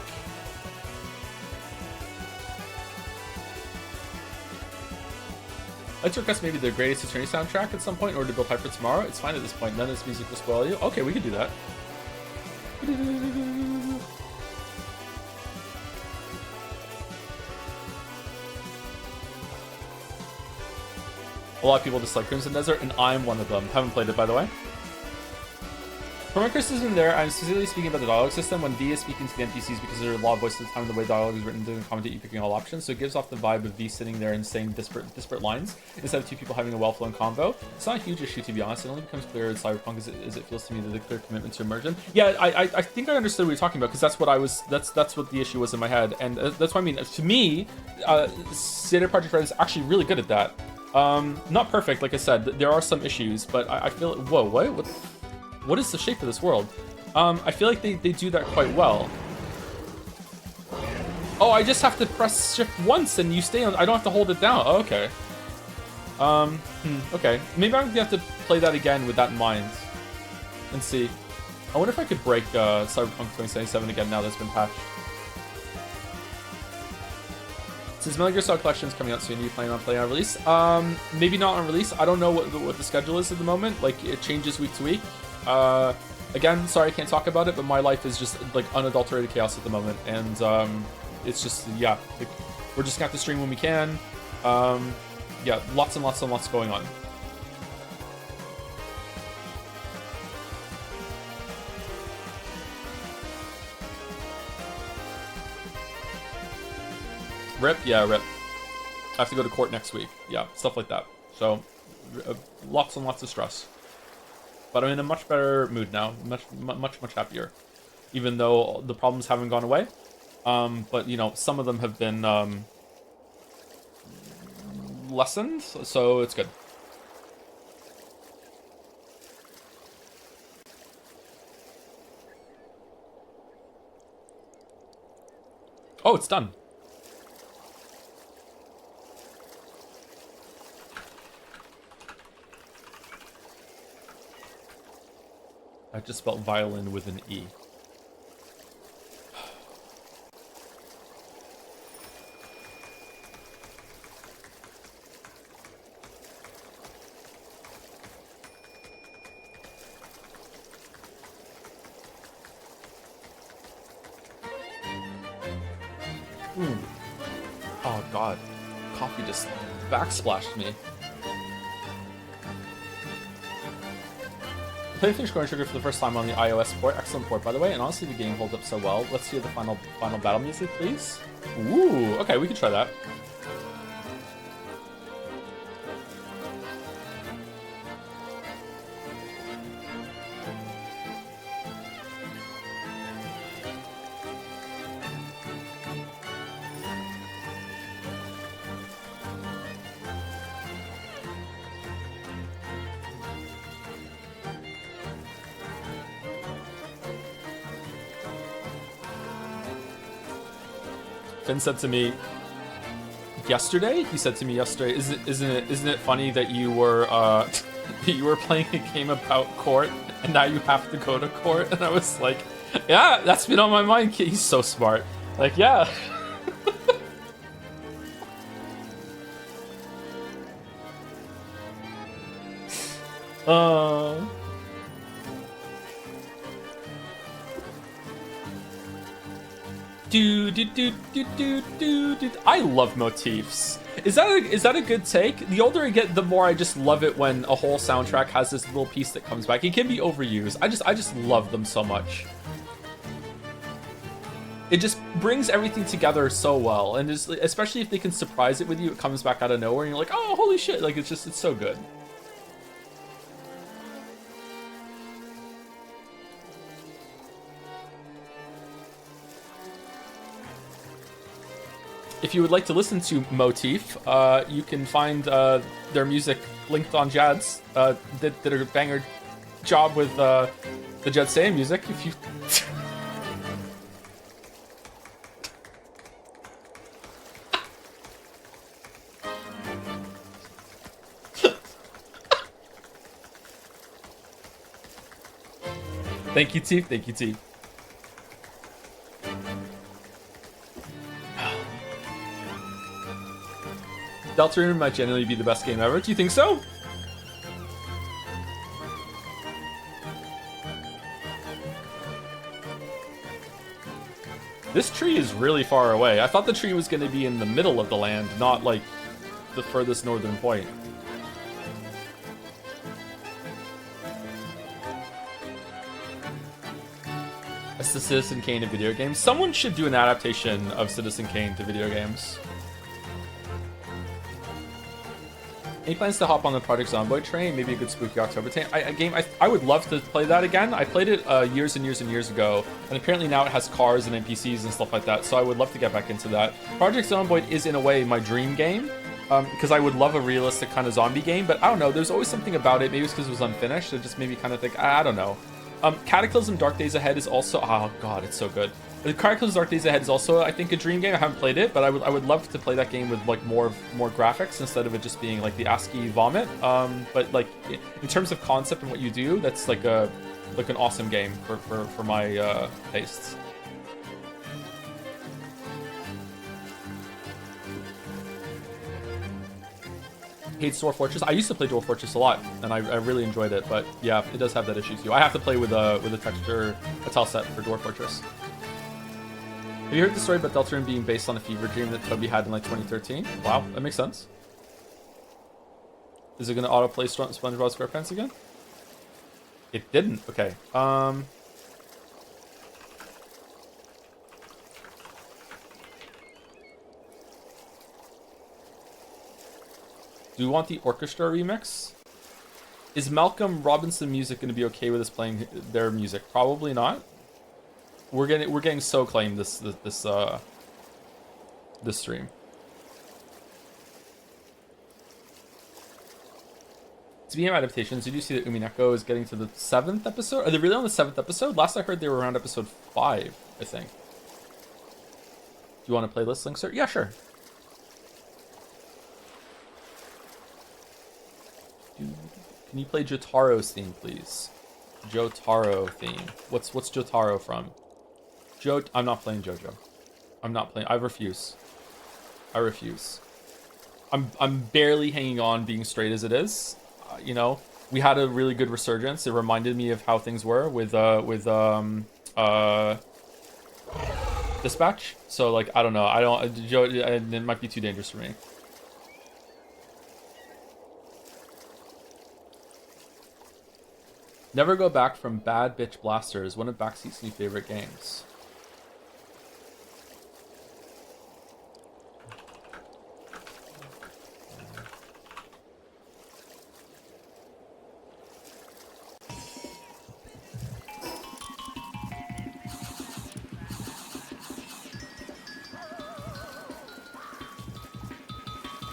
Let's request maybe the Greatest Attorney soundtrack at some point in order to build hype for tomorrow. It's fine at this point. None of this music will spoil you. Okay, we could do that. A lot of people dislike Crimson Desert, and I'm one of them. Haven't played it, by the way. For my criticism there, I'm specifically speaking about the dialogue system. When V is speaking to the NPCs, because there are a lot of voices at the time, the way dialogue is written doesn't accommodate you picking all options, so it gives off the vibe of V sitting there and saying disparate lines instead of two people having a well-flowing convo. It's not a huge issue, to be honest. It only becomes clearer in Cyberpunk as it feels to me that the clear commitment to immersion. Yeah, I think I understood what you're talking about, because that's what I was. That's what the issue was in my head, and that's what I mean. To me, CD Projekt Red is actually really good at that. Not perfect, like I said. There are some issues, but I feel. Whoa, what is the shape of this world? I feel like they do that quite well. Oh, I just have to press shift once and you stay on. I don't have to hold it down. Oh, okay. Okay. Maybe I'm gonna have to play that again with that in mind and see. I wonder if I could break Cyberpunk 2077 again now that's been patched. Since Metal Gear Solid Collection is coming out soon, are you planning on playing on release? Maybe not on release. I don't know what the schedule is at the moment. Like, it changes week to week. Again, sorry I can't talk about it, but my life is just like unadulterated chaos at the moment, and it's just, yeah, like, we're just gonna have to stream when we can. Yeah, lots and lots and lots going on. Rip? Yeah, rip. I have to go to court next week. Yeah, stuff like that. So, lots and lots of stress. But I'm in a much better mood now, much happier, even though the problems haven't gone away. But you know, some of them have been lessened, so it's good. Oh, it's done. I just spelled violin with an E. Oh god, coffee just backsplashed me. Playing through Chrono Trigger for the first time on the iOS port. Excellent port, by the way, and honestly, the game holds up so well. Let's hear the final battle music, please. Ooh, okay, we can try that. Finn said to me yesterday. He said to me yesterday, "Isn't it funny that you were you were playing a game about court and now you have to go to court?" And I was like, "Yeah, that's been on my mind." He's so smart. Like, yeah. I love motifs. Is that a good take? The older I get, the more I just love it when a whole soundtrack has this little piece that comes back. It can be overused. I just love them so much. It just brings everything together so well, and just, especially if they can surprise it with you, it comes back out of nowhere, and you're like, oh, holy shit! Like, it's so good. if you would like to listen to Motif, you can find their music linked on Jad's. Did a banger job with the Jad Say music. If you Thank you, Teef. Thank you, Teef. Deltarune might genuinely be the best game ever. Do you think so? This tree is really far away. I thought the tree was going to be in the middle of the land, not like the furthest northern point. That's the Citizen Kane to video games. Someone should do an adaptation of Citizen Kane to video games. Any plans to hop on the Project Zomboid train? Maybe a good spooky October game. I would love to play that again. I played it years and years and years ago, and apparently now it has cars and NPCs and stuff like that, so I would love to get back into that. Project Zomboid is, in a way, my dream game, because I would love a realistic kind of zombie game, but I don't know, there's always something about it. Maybe it's because it was unfinished. It just made me kind of think, I don't know. Cataclysm Dark Days Ahead is also... Oh, God, it's so good. Cataclysm Dark Days Ahead is also, I think, a dream game. I haven't played it, but I would love to play that game with, like, more graphics instead of it just being, like, the ASCII vomit. But, like, in terms of concept and what you do, that's, like, an awesome game for my tastes. Hates Dwarf Fortress. I used to play Dwarf Fortress a lot, and I really enjoyed it. But yeah, it does have that issue too. I have to play with a texture, a tile set for Dwarf Fortress. Have you heard the story about Deltarune being based on a fever dream that Toby had in like 2013? Wow, that makes sense. Is it going to autoplay SpongeBob SquarePants again? It didn't. Okay. Do we want the orchestra remix? Is Malcolm Robinson Music going to be okay with us playing their music? Probably not. We're getting so claimed this stream. Speaking of adaptations, did you see that Umineko is getting to the 7th episode? Are they really on the 7th episode? Last I heard they were around episode 5, I think. Do you want to play List Link, sir? Yeah, sure. Can you play Jotaro's theme, please? Jotaro theme. What's Jotaro from? I'm not playing JoJo. I'm not playing. I refuse. I refuse. I'm barely hanging on, being straight as it is. You know, we had a really good resurgence. It reminded me of how things were with Dispatch. So like, I don't know. It might be too dangerous for me. Never Go Back from Bad Bitch Blaster is one of Backseat's new favorite games.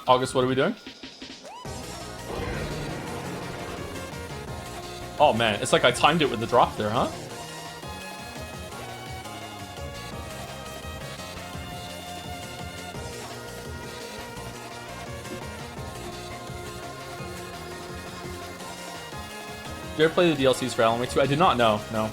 August, what are we doing? Oh man, it's like I timed it with the drop there, huh? Did you ever play the DLCs for Alan Wake 2? I did not know, no.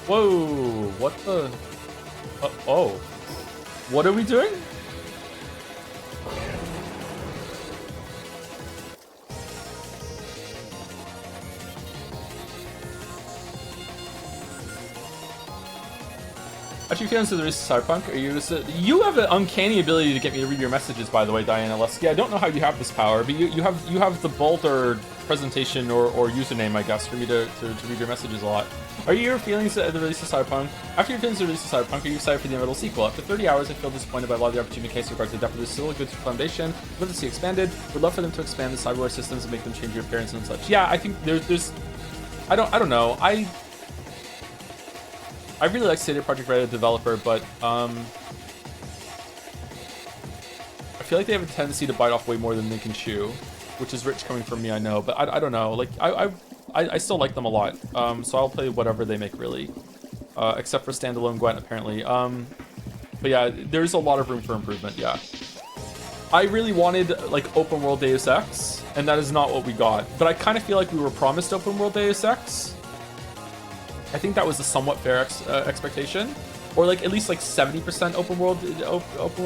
Whoa, what the? Oh. What are we doing? Actually, feelings of the recent Cyberpunk? Are you have an uncanny ability to get me to read your messages, by the way, Diana Lusky. I don't know how you have this power, but you have the Boulder presentation or username, I guess, for me to read your messages a lot. Are your feelings at the release of Cyberpunk? After your feelings of the release of Cyberpunk, are you excited for the inevitable sequel? After 30 hours, I feel disappointed by a lot of the opportunity case regards to the depth of this still a good foundation. Would love to see expanded. Would love for them to expand the cyberware systems and make them change your appearance and such. Yeah, I think there's I don't know. I really like CD Projekt Red, developer, but I feel like they have a tendency to bite off way more than they can chew, which is rich coming from me, I know. But I don't know. Like I still like them a lot. So I'll play whatever they make, really, except for standalone Gwent, apparently. But yeah, there's a lot of room for improvement. Yeah, I really wanted like open world Deus Ex, and that is not what we got. But I kind of feel like we were promised open world Deus Ex. I think that was a somewhat fair expectation, or like at least like 70% open world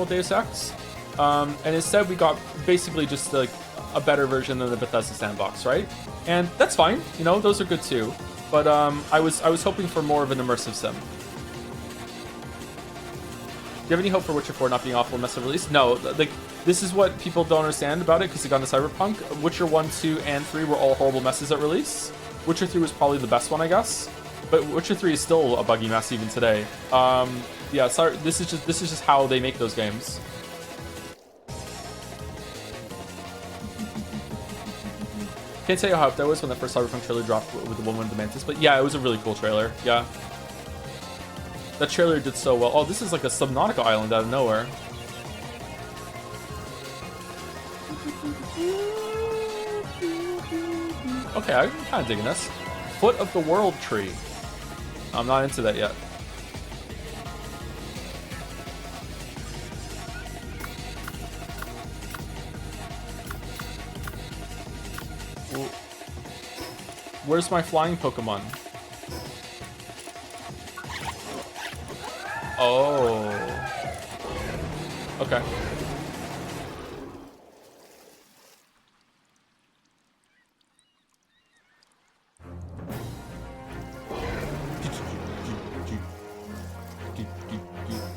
Deus Ex. And instead we got basically just like a better version than the Bethesda sandbox, right? And that's fine, you know, those are good too. But I was hoping for more of an immersive sim. Do you have any hope for Witcher 4 not being awful mess of release? No, like this is what people don't understand about it because they got into Cyberpunk. Witcher 1, 2, and 3 were all horrible messes at release. Witcher 3 was probably the best one, I guess. But Witcher 3 is still a buggy mess even today. Yeah, sorry, this is just how they make those games. Can't tell you how hyped I was when that first Cyberpunk trailer dropped with the woman with the mantis, but yeah, it was a really cool trailer. Yeah, that trailer did so well. Oh, this is like a Subnautica island out of nowhere. Okay, I'm kind of digging this. Foot of the World tree. I'm not into that yet. Where's my flying Pokemon? Oh. Okay.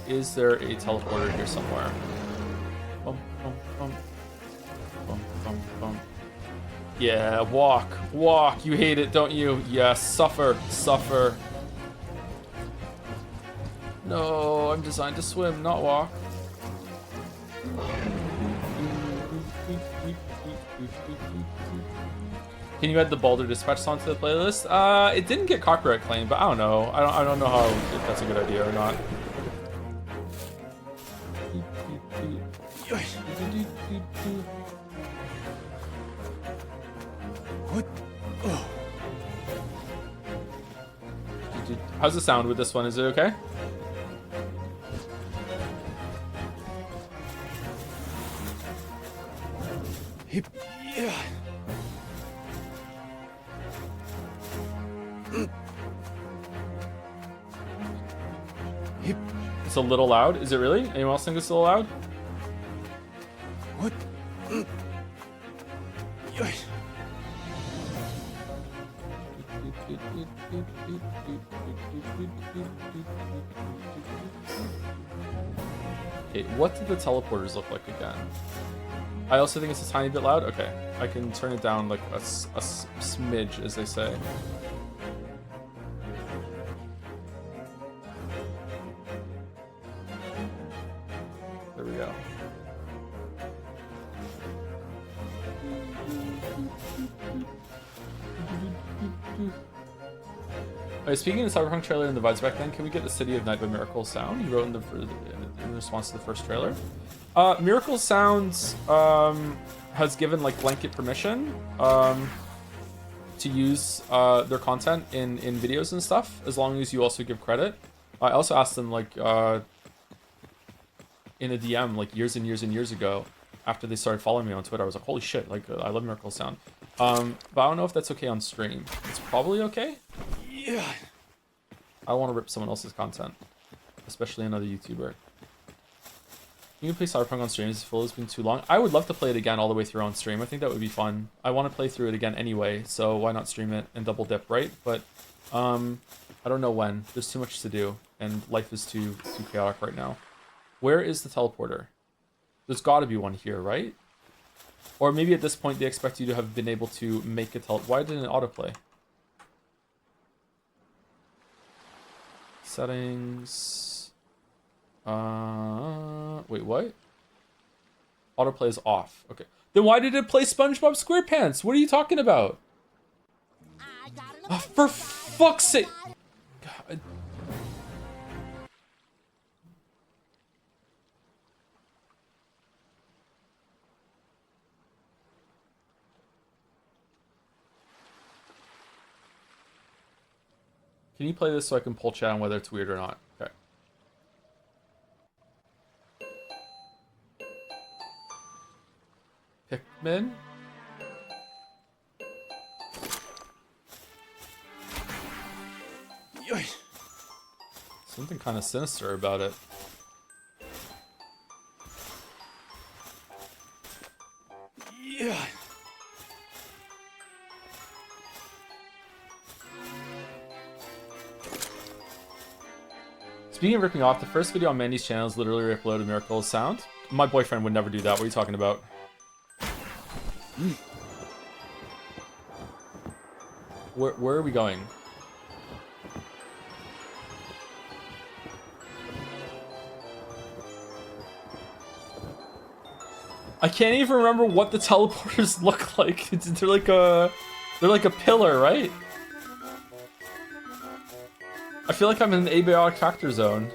Is there a teleporter here somewhere? Bum, bum, bum. Bum, bum, bum. Yeah, walk, walk. You hate it, don't you? Yes, suffer, suffer. No, I'm designed to swim, not walk. Can you add the Baldur Dispatch song to the playlist? It didn't get copyright claim, but I don't know. I don't know how if that's a good idea or not. What? Oh. How's the sound with this one? Is it okay? Yeah. It's a little loud. Is it really? Anyone else think it's a little loud? What? Okay, what do the teleporters look like again? I also think it's a tiny bit loud. Okay, I can turn it down like a smidge, as they say. There we go. Alright, speaking of the Cyberpunk trailer and the vibes back then, can we get the City of Night by Miracle Sound? You wrote in response to the first trailer. Miracle Sounds has given like blanket permission to use their content in videos and stuff, as long as you also give credit. I also asked them like in a DM like years and years and years ago, after they started following me on Twitter. I was like, holy shit, like I love Miracle Sound. But I don't know if that's okay on stream. It's probably okay. Yeah. I don't want to rip someone else's content, especially another YouTuber. You can play Cyberpunk on stream. This full has been too long. I would love to play it again all the way through on stream. I think that would be fun. I want to play through it again anyway, so why not stream it and double dip, right? But I don't know when. There's too much to do, and life is too chaotic right now. Where is the teleporter? There's got to be one here, right? Or maybe at this point they expect you to have been able to make a Why didn't it autoplay? Settings. Wait, what? Autoplay is off. Okay. Then why did it play SpongeBob SquarePants? What are you talking about? Oh, for fuck's sake! God. Can you play this so I can pull chat on whether it's weird or not? Okay. Pikmin? Something kind of sinister about it. Yeah. Speaking of ripping off, the first video on Mandy's channel is literally uploaded Miracle's sound. My boyfriend would never do that. What are you talking about? Where are we going? I can't even remember what the teleporters look like. They're like a pillar, right? I feel like I'm in an abiotic factor zone.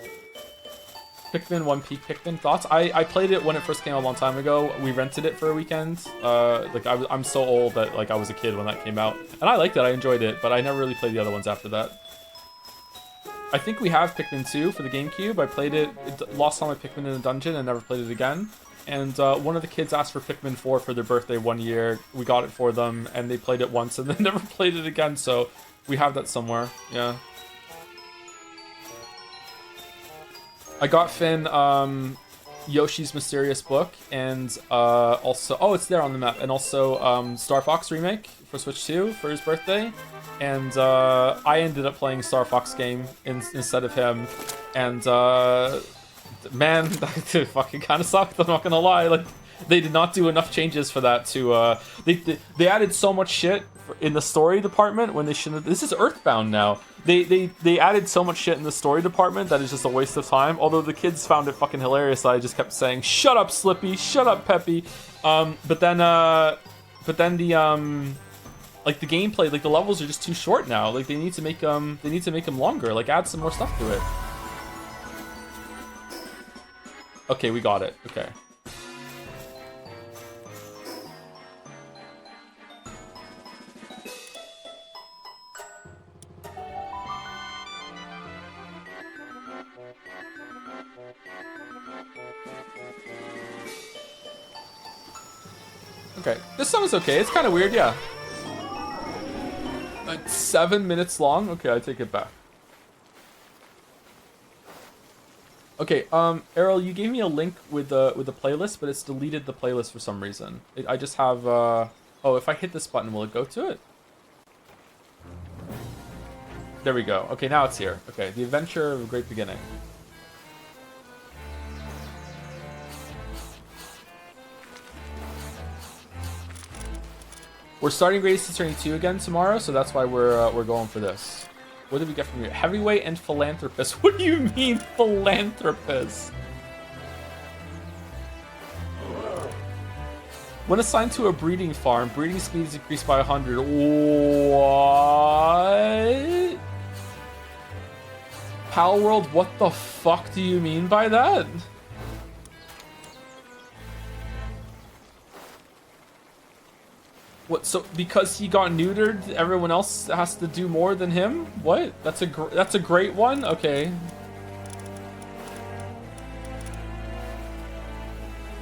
Pikmin 1 peak Pikmin thoughts. I played it when it first came out a long time ago. We rented it for a weekend. I'm so old that like I was a kid when that came out, and I liked it. I enjoyed it, but I never really played the other ones after that. I think we have Pikmin 2 for the GameCube. I played it, lost all my Pikmin in a dungeon, and never played it again. And one of the kids asked for Pikmin 4 for their birthday one year. We got it for them, and they played it once, and then never played it again. So we have that somewhere. Yeah. I got Finn Yoshi's Mysterious Book, and also... Oh, it's there on the map. And also Star Fox Remake for Switch 2 for his birthday. And I ended up playing Star Fox game instead of him. And man, that fucking kind of sucked, I'm not gonna lie. Like, they did not do enough changes for that to... They added so much shit in the story department when they shouldn't have... This is Earthbound now. They added so much shit in the story department that is just a waste of time. Although the kids found it fucking hilarious. I just kept saying, "Shut up, Slippy! Shut up, Peppy!" But then the like the gameplay, like the levels are just too short now. Like they need to make them longer. Like add some more stuff to it. Okay, we got it. Okay. Okay, this song is okay. It's kind of weird, yeah. Like 7 minutes long. Okay, I take it back. Okay, Errol, you gave me a link with the playlist, but it's deleted the playlist for some reason. I just have oh, if I hit this button, will it go to it? There we go. Okay, now it's here. Okay, The Adventure of a Great Beginning. We're starting Greatest Attorney 2 again tomorrow, so that's why we're going for this. What did we get from here? Heavyweight and Philanthropist. What do you mean, Philanthropist? When assigned to a breeding farm, breeding speed is increased by 100. What? Palworld, what the fuck do you mean by that? What, so because he got neutered, everyone else has to do more than him? What? That's a great one? Okay.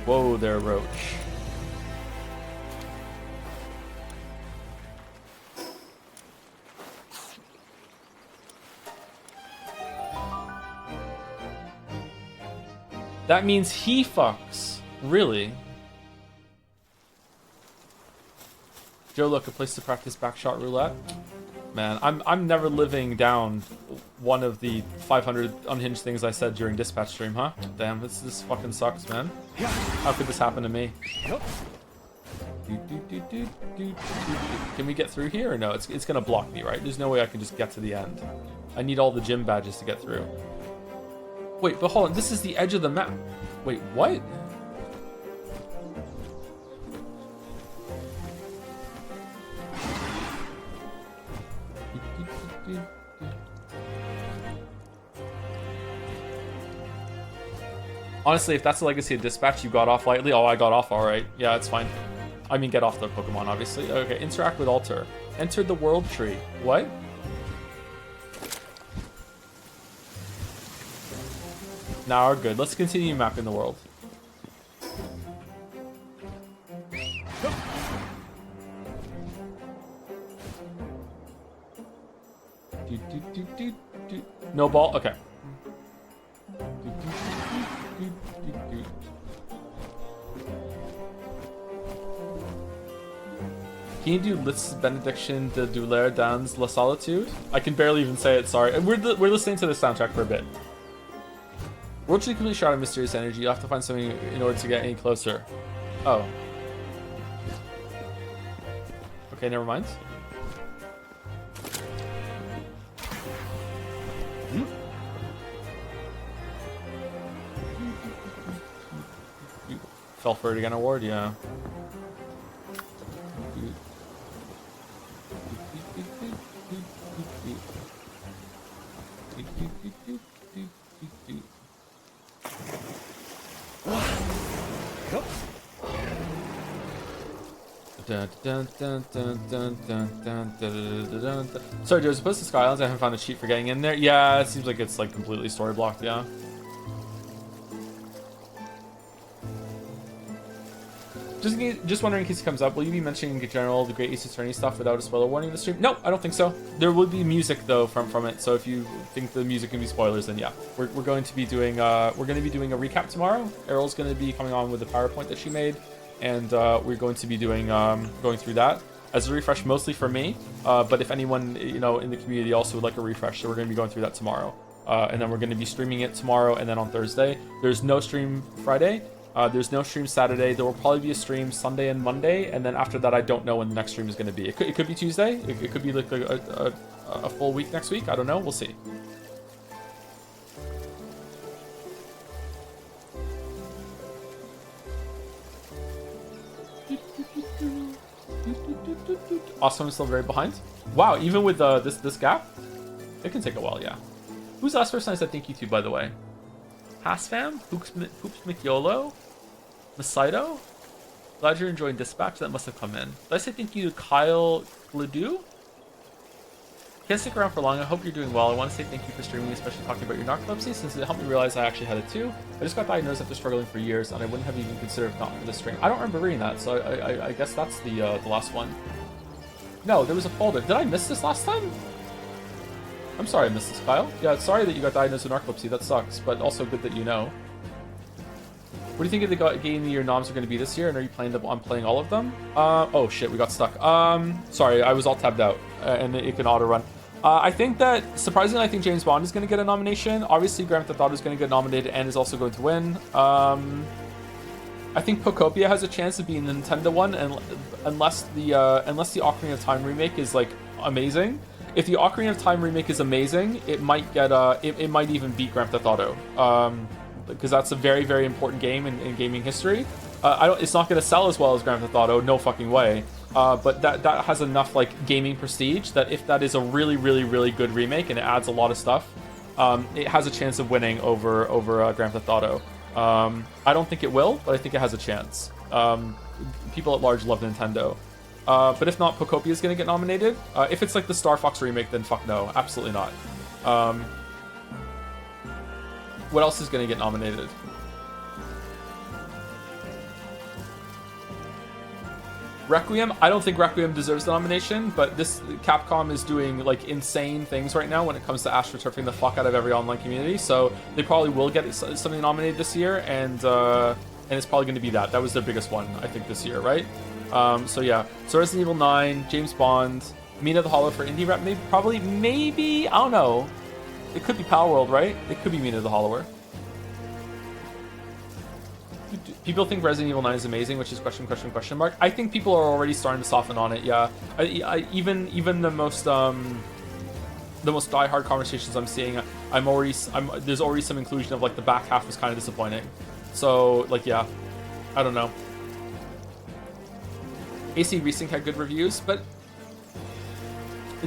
Whoa there, Roach. That means he fucks. Really? Joe, look, a place to practice backshot roulette. Man, I'm never living down one of the 500 unhinged things I said during dispatch stream, huh? Damn, this fucking sucks, man. How could this happen to me? Can we get through here or no? It's gonna block me, right? There's no way I can just get to the end. I need all the gym badges to get through. Wait, but hold on. This is the edge of the map. Wait, what? Honestly, if that's the Legacy of Dispatch, you got off lightly. Oh, I got off all right. Yeah, it's fine. I mean, get off the Pokemon, obviously. Okay, interact with Alter. Enter the world tree. What? Now we're good. Let's continue mapping the world. No ball? Okay. Can you do Litz's Benediction de Douleur dans la Solitude? I can barely even say it, sorry. We're listening to the soundtrack for a bit. World Tree completely shrouded in mysterious energy. You'll have to find something in order to get any closer. Oh. Okay, never mind. You fell for it again award, yeah. Sorry, Joe, as opposed to Skylands, I haven't found a cheat for getting in there. Yeah, it seems like it's like completely story blocked, yeah. Just wondering in case it comes up, will you be mentioning in general the Great Ace Attorney stuff without a spoiler warning in the stream? No, I don't think so. There will be music though from it, so if you think the music can be spoilers, then yeah. We're going to be doing a recap tomorrow. Errol's going to be coming on with the PowerPoint that she made, and we're going to be doing going through that as a refresh, mostly for me. But if anyone in the community also would like a refresh, so we're going to be going through that tomorrow, and then we're going to be streaming it tomorrow, and then on Thursday. There's no stream Friday. There's no stream Saturday. There will probably be a stream Sunday and Monday, and then after that, I don't know when the next stream is going to be. It could be Tuesday. It could be like a full week next week. I don't know. We'll see. Awesome, is still very behind. Wow, even with this gap, it can take a while. Yeah. Who's the last person I said thank you to, by the way? Hasfam, Hoops McYolo, Masaido. Glad you're enjoying Dispatch. That must have come in. Did I say thank you to Kyle Gledu? Can't stick around for long. I hope you're doing well. I want to say thank you for streaming, especially talking about your narcolepsy, since it helped me realize I actually had it too. I just got diagnosed after struggling for years, and I wouldn't have even considered if not for this stream. I don't remember reading that, so I guess that's the last one. No, there was a folder. Did I miss this last time? I'm sorry I missed this, Kyle. Yeah, sorry that you got diagnosed with narcolepsy. That sucks, but also good that you know. What do you think of the game your noms are going to be this year, and are you planning on playing all of them? Oh shit, we got stuck. Sorry, I was all tabbed out, and it can auto-run. I think that, surprisingly, I think James Bond is going to get a nomination. Obviously, Grand Theft Auto is going to get nominated and is also going to win. I think Pocopia has a chance of being the Nintendo one, and unless the Ocarina of Time remake is like amazing. If the Ocarina of Time remake is amazing, it might get it might even beat Grand Theft Auto, because that's a very, very important game in gaming history. It's not going to sell as well as Grand Theft Auto, no fucking way. But that has enough like gaming prestige that if that is a really, really, really good remake and it adds a lot of stuff, it has a chance of winning over Grand Theft Auto. I don't think it will, but I think it has a chance. People at large love Nintendo. But if not, Pocopia is going to get nominated. If it's like the Star Fox remake, then fuck no, absolutely not. What else is going to get nominated? Requiem? I don't think Requiem deserves the nomination, but this Capcom is doing like insane things right now when it comes to astroturfing the fuck out of every online community, so they probably will get something nominated this year, and it's probably going to be that. That was their biggest one, I think, this year, right? So yeah, so Resident Evil 9, James Bond, Mina the Hollow for indie rep, maybe, I don't know. It could be Palworld, right? It could be Mina the Hollower. People think Resident Evil 9 is amazing, which is question mark. I think people are already starting to soften on it. Yeah, even the most diehard conversations I'm seeing, there's already some inclusion of like the back half was kind of disappointing. So like, yeah, I don't know. AC Resync had good reviews, but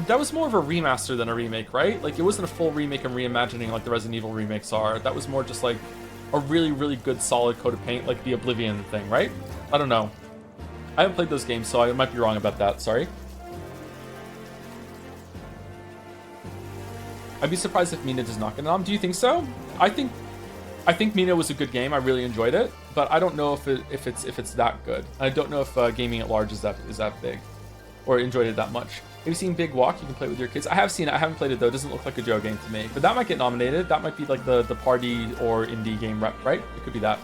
that was more of a remaster than a remake, right? Like, it wasn't a full remake and reimagining like the Resident Evil remakes are. That was more just like a really, really good solid coat of paint, like the Oblivion thing, right? I don't know. I haven't played those games, so I might be wrong about that. Sorry. I'd be surprised if Mina does not get on. Do you think so? I think Mina was a good game. I really enjoyed it, but I don't know if it's that good. I don't know if gaming at large is that big, or enjoyed it that much. Have you seen Big Walk? You can play it with your kids. I have seen it. I haven't played it though. It doesn't look like a Joe game to me, but that might get nominated. That might be like the party or indie game rep, right? It could be that.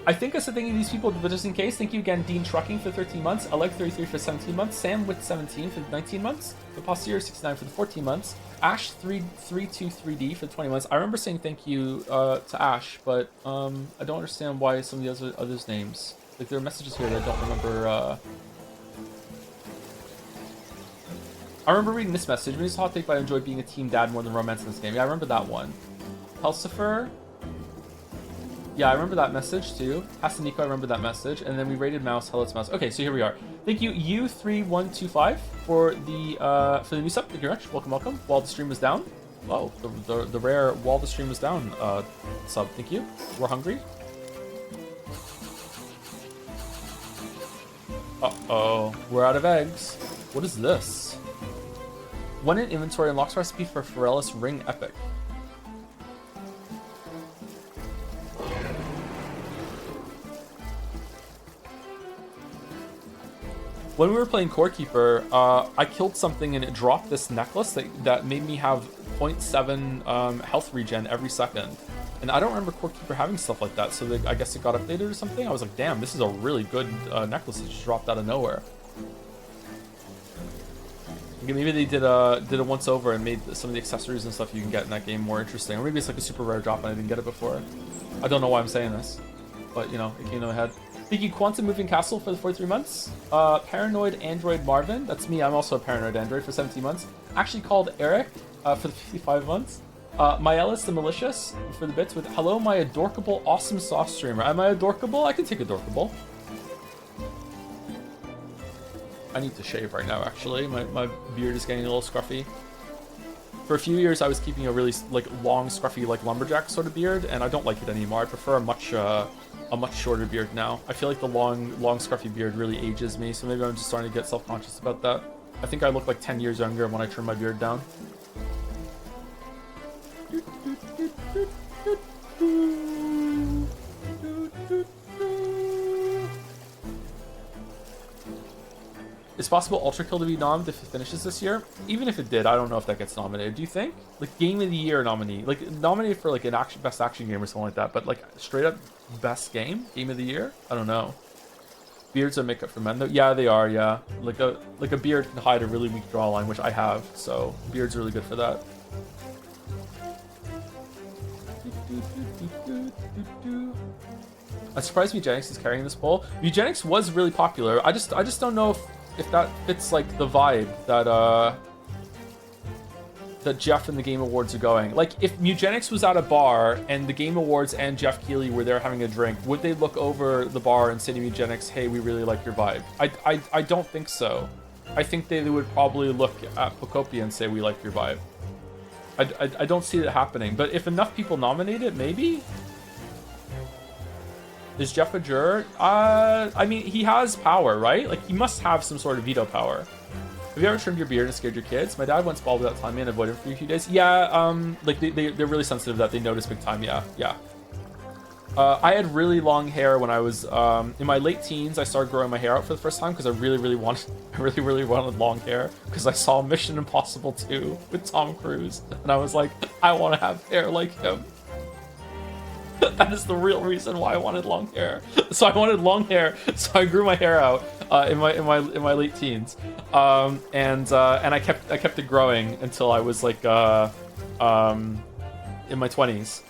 I think I said thank you to these people, but just in case, thank you again, Dean Trucking for 13 months, Alec33 for 17 months, Sam with 17 for 19 months, the Posterior 69 for the 14 months, Ash323D for 20 months. I remember saying thank you to Ash, but I don't understand why some of the others' names. Like, there are messages here that I don't remember. I remember reading this message. When it's a hot take, but I enjoy being a team dad more than romance in this game. Yeah, I remember that one. Pelsifer. Yeah, I remember that message too. Hasaniko, I remember that message. And then we rated Mouse. Hello, it's Mouse. Okay, so here we are. Thank you, U3125, for the new sub. Thank you very much. Welcome, welcome. While the stream was down. Whoa, the rare while the stream was down sub. Thank you. We're hungry. Uh-oh. We're out of eggs. What is this? One in inventory unlocks recipe for Pharrellus Ring Epic. When we were playing Core Keeper, I killed something and it dropped this necklace that made me have 0.7 health regen every second. And I don't remember Core Keeper having stuff like that, so I guess it got updated or something. I was like, damn, this is a really good necklace that just dropped out of nowhere. Okay, maybe they did a once over and made some of the accessories and stuff you can get in that game more interesting. Or maybe it's like a super rare drop and I didn't get it before. I don't know why I'm saying this, but you know, it came to my head. Thank you, Quantum Moving Castle, for the 43 months. Paranoid Android Marvin, that's me, I'm also a Paranoid Android, for 17 months. Actually called Eric for the 55 months. Myelis the Malicious for the bits with hello, my adorkable, awesome sauce streamer. Am I adorkable? I can take adorkable. I need to shave right now, actually. My beard is getting a little scruffy. For a few years, I was keeping a really long, scruffy, lumberjack sort of beard, and I don't like it anymore. I prefer a much shorter beard now. I feel like the long, scruffy beard really ages me, so maybe I'm just starting to get self-conscious about that. I think I look like 10 years younger when I trim my beard down. It's possible Ultra Kill to be nominated if it finishes this year. Even if it did, I don't know if that gets nominated. Do you think? Like, Game of the Year nominee. Like, nominated for, like, an best action game or something like that. But, like, straight up best game? Game of the Year? I don't know. Beards are makeup for men, though. Yeah, they are, yeah. Like a beard can hide a really weak jawline, which I have. So, beard's really good for that. I'm surprised Eugenics is carrying this poll. Eugenics was really popular. I just don't know if that fits like the vibe that Jeff and the Game Awards are going. Like, if Eugenics was at a bar and the Game Awards and Jeff Keighley were there having a drink, would they look over the bar and say to Eugenics, hey, we really like your vibe? I don't think so. I think they would probably look at Pocopia and say, we like your vibe. I don't see it happening, but if enough people nominate it, maybe? Is Jeff a juror? I mean, he has power, right? Like, he must have some sort of veto power. Have you ever trimmed your beard and scared your kids? My dad once bald without telling me and avoided him for a few days. Yeah, like, they're really sensitive to that. They notice big time, yeah. I had really long hair when I was, in my late teens. I started growing my hair out for the first time because I really wanted long hair because I saw Mission Impossible 2 with Tom Cruise. And I was like, I want to have hair like him. That is the real reason why I wanted long hair. So I wanted long hair, so I grew my hair out. in my late teens, and I kept it growing until I was like in my 20s,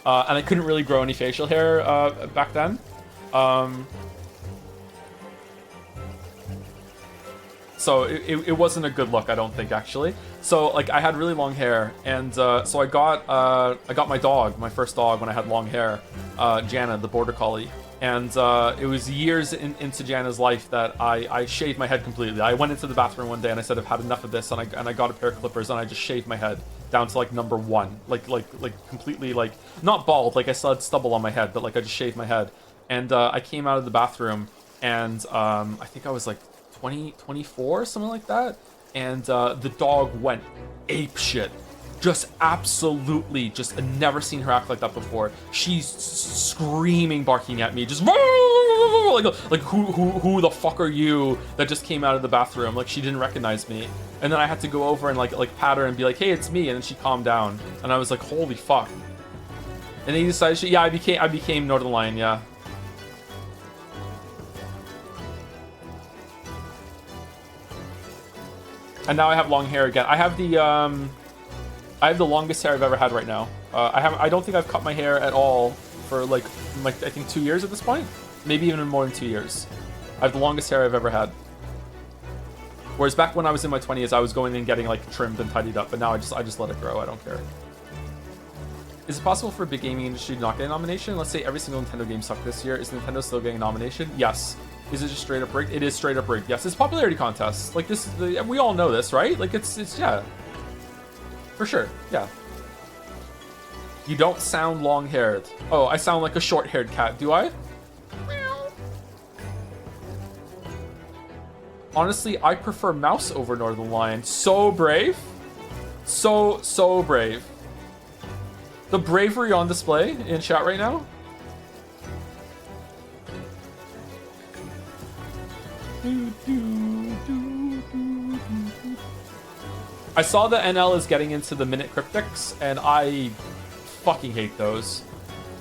and I couldn't really grow any facial hair back then. So it wasn't a good look, I don't think, actually. So like I had really long hair, and so I got my dog, my first dog, when I had long hair, Jana, the border collie. And it was years into Jana's life that I shaved my head completely. I went into the bathroom one day and I said I've had enough of this, and I got a pair of clippers and I just shaved my head down to like number 1, like completely, like not bald, like I still had stubble on my head, but like I just shaved my head. And I came out of the bathroom, and I think I was like 24, something like that, and the dog went ape shit. Just absolutely, just never seen her act like that before. She's screaming, barking at me, just like who the fuck are you that just came out of the bathroom? Like she didn't recognize me, and then I had to go over and like pat her and be like, hey, it's me, and then she calmed down, and I was like, holy fuck. And then he decided, I became Northern Lion, yeah. And now I have long hair again. I have the longest hair I've ever had right now. I don't think I've cut my hair at all for like I think 2 years at this point, maybe even more than 2 years. I have the longest hair I've ever had. Whereas back when I was in my 20s, I was going and getting like trimmed and tidied up, but now I just let it grow. I don't care. Is it possible for a big gaming industry to not get a nomination? Let's say every single Nintendo game sucked this year. Is Nintendo still getting a nomination? Yes. Is it just straight up rigged? It is straight up rigged. Yes, it's popularity contests. Like this, we all know this, right? Like it's yeah. For sure, yeah. You don't sound long-haired. Oh, I sound like a short-haired cat, do I? Meow. Honestly, I prefer Mouse over Northern Lion. So brave. So brave. The bravery on display in chat right now. I saw that NL is getting into the minute cryptics, and I fucking hate those.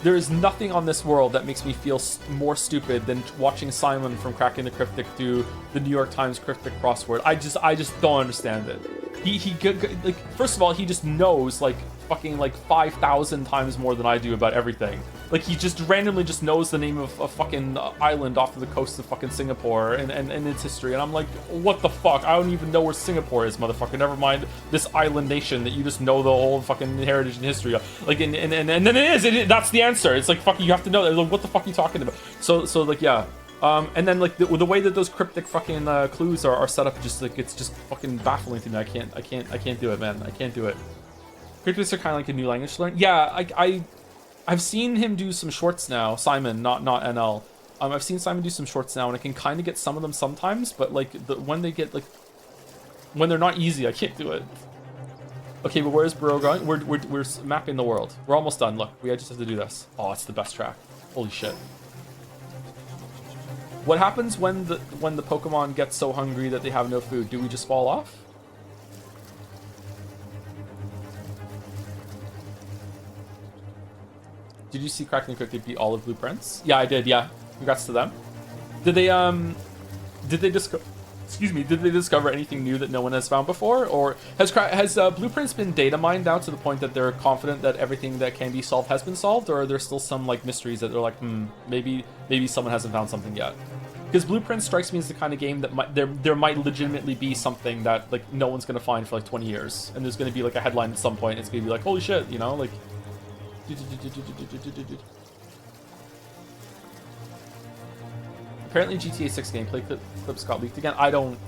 There is nothing on this world that makes me feel more stupid than watching Simon from Cracking the Cryptic do the New York Times cryptic crossword. I just don't understand it. He like, first of all, he just knows like fucking like 5,000 times more than I do about everything. Like he just randomly just knows the name of a fucking island off of the coast of fucking Singapore and its history, and I'm like, what the fuck? I don't even know where Singapore is, motherfucker. Never mind this island nation that you just know the whole fucking heritage and history of. Like and then it is that's the answer. It's like fucking you have to know that. Like, what the fuck are you talking about? So like yeah. And then like the way that those cryptic fucking clues are set up, just like it's just fucking baffling to me. I can't do it, man. I can't do it. Cryptics are kind of like a new language to learn. Yeah, I've seen him do some shorts now. Simon, not NL. I've seen Simon do some shorts now, and I can kind of get some of them sometimes. But like when they get like when they're not easy, I can't do it. Okay, but where's Bro going? We're mapping the world. We're almost done. Look, we just have to do this. Oh, it's the best track. Holy shit. What happens when the Pokemon get so hungry that they have no food? Do we just fall off? Did you see Cracking the Cryptic beat all of Blueprints? Yeah, I did. Yeah, congrats to them. Did they discover anything new that no one has found before, or has Blueprints been data mined out to the point that they're confident that everything that can be solved has been solved, or are there still some like mysteries that they're like, maybe someone hasn't found something yet? Because Blueprints strikes me as the kind of game that there might legitimately be something that like no one's gonna find for like 20 years, and there's gonna be like a headline at some point. It's gonna be like, holy shit, you know, like. Apparently GTA 6 gameplay clips got leaked again. I don't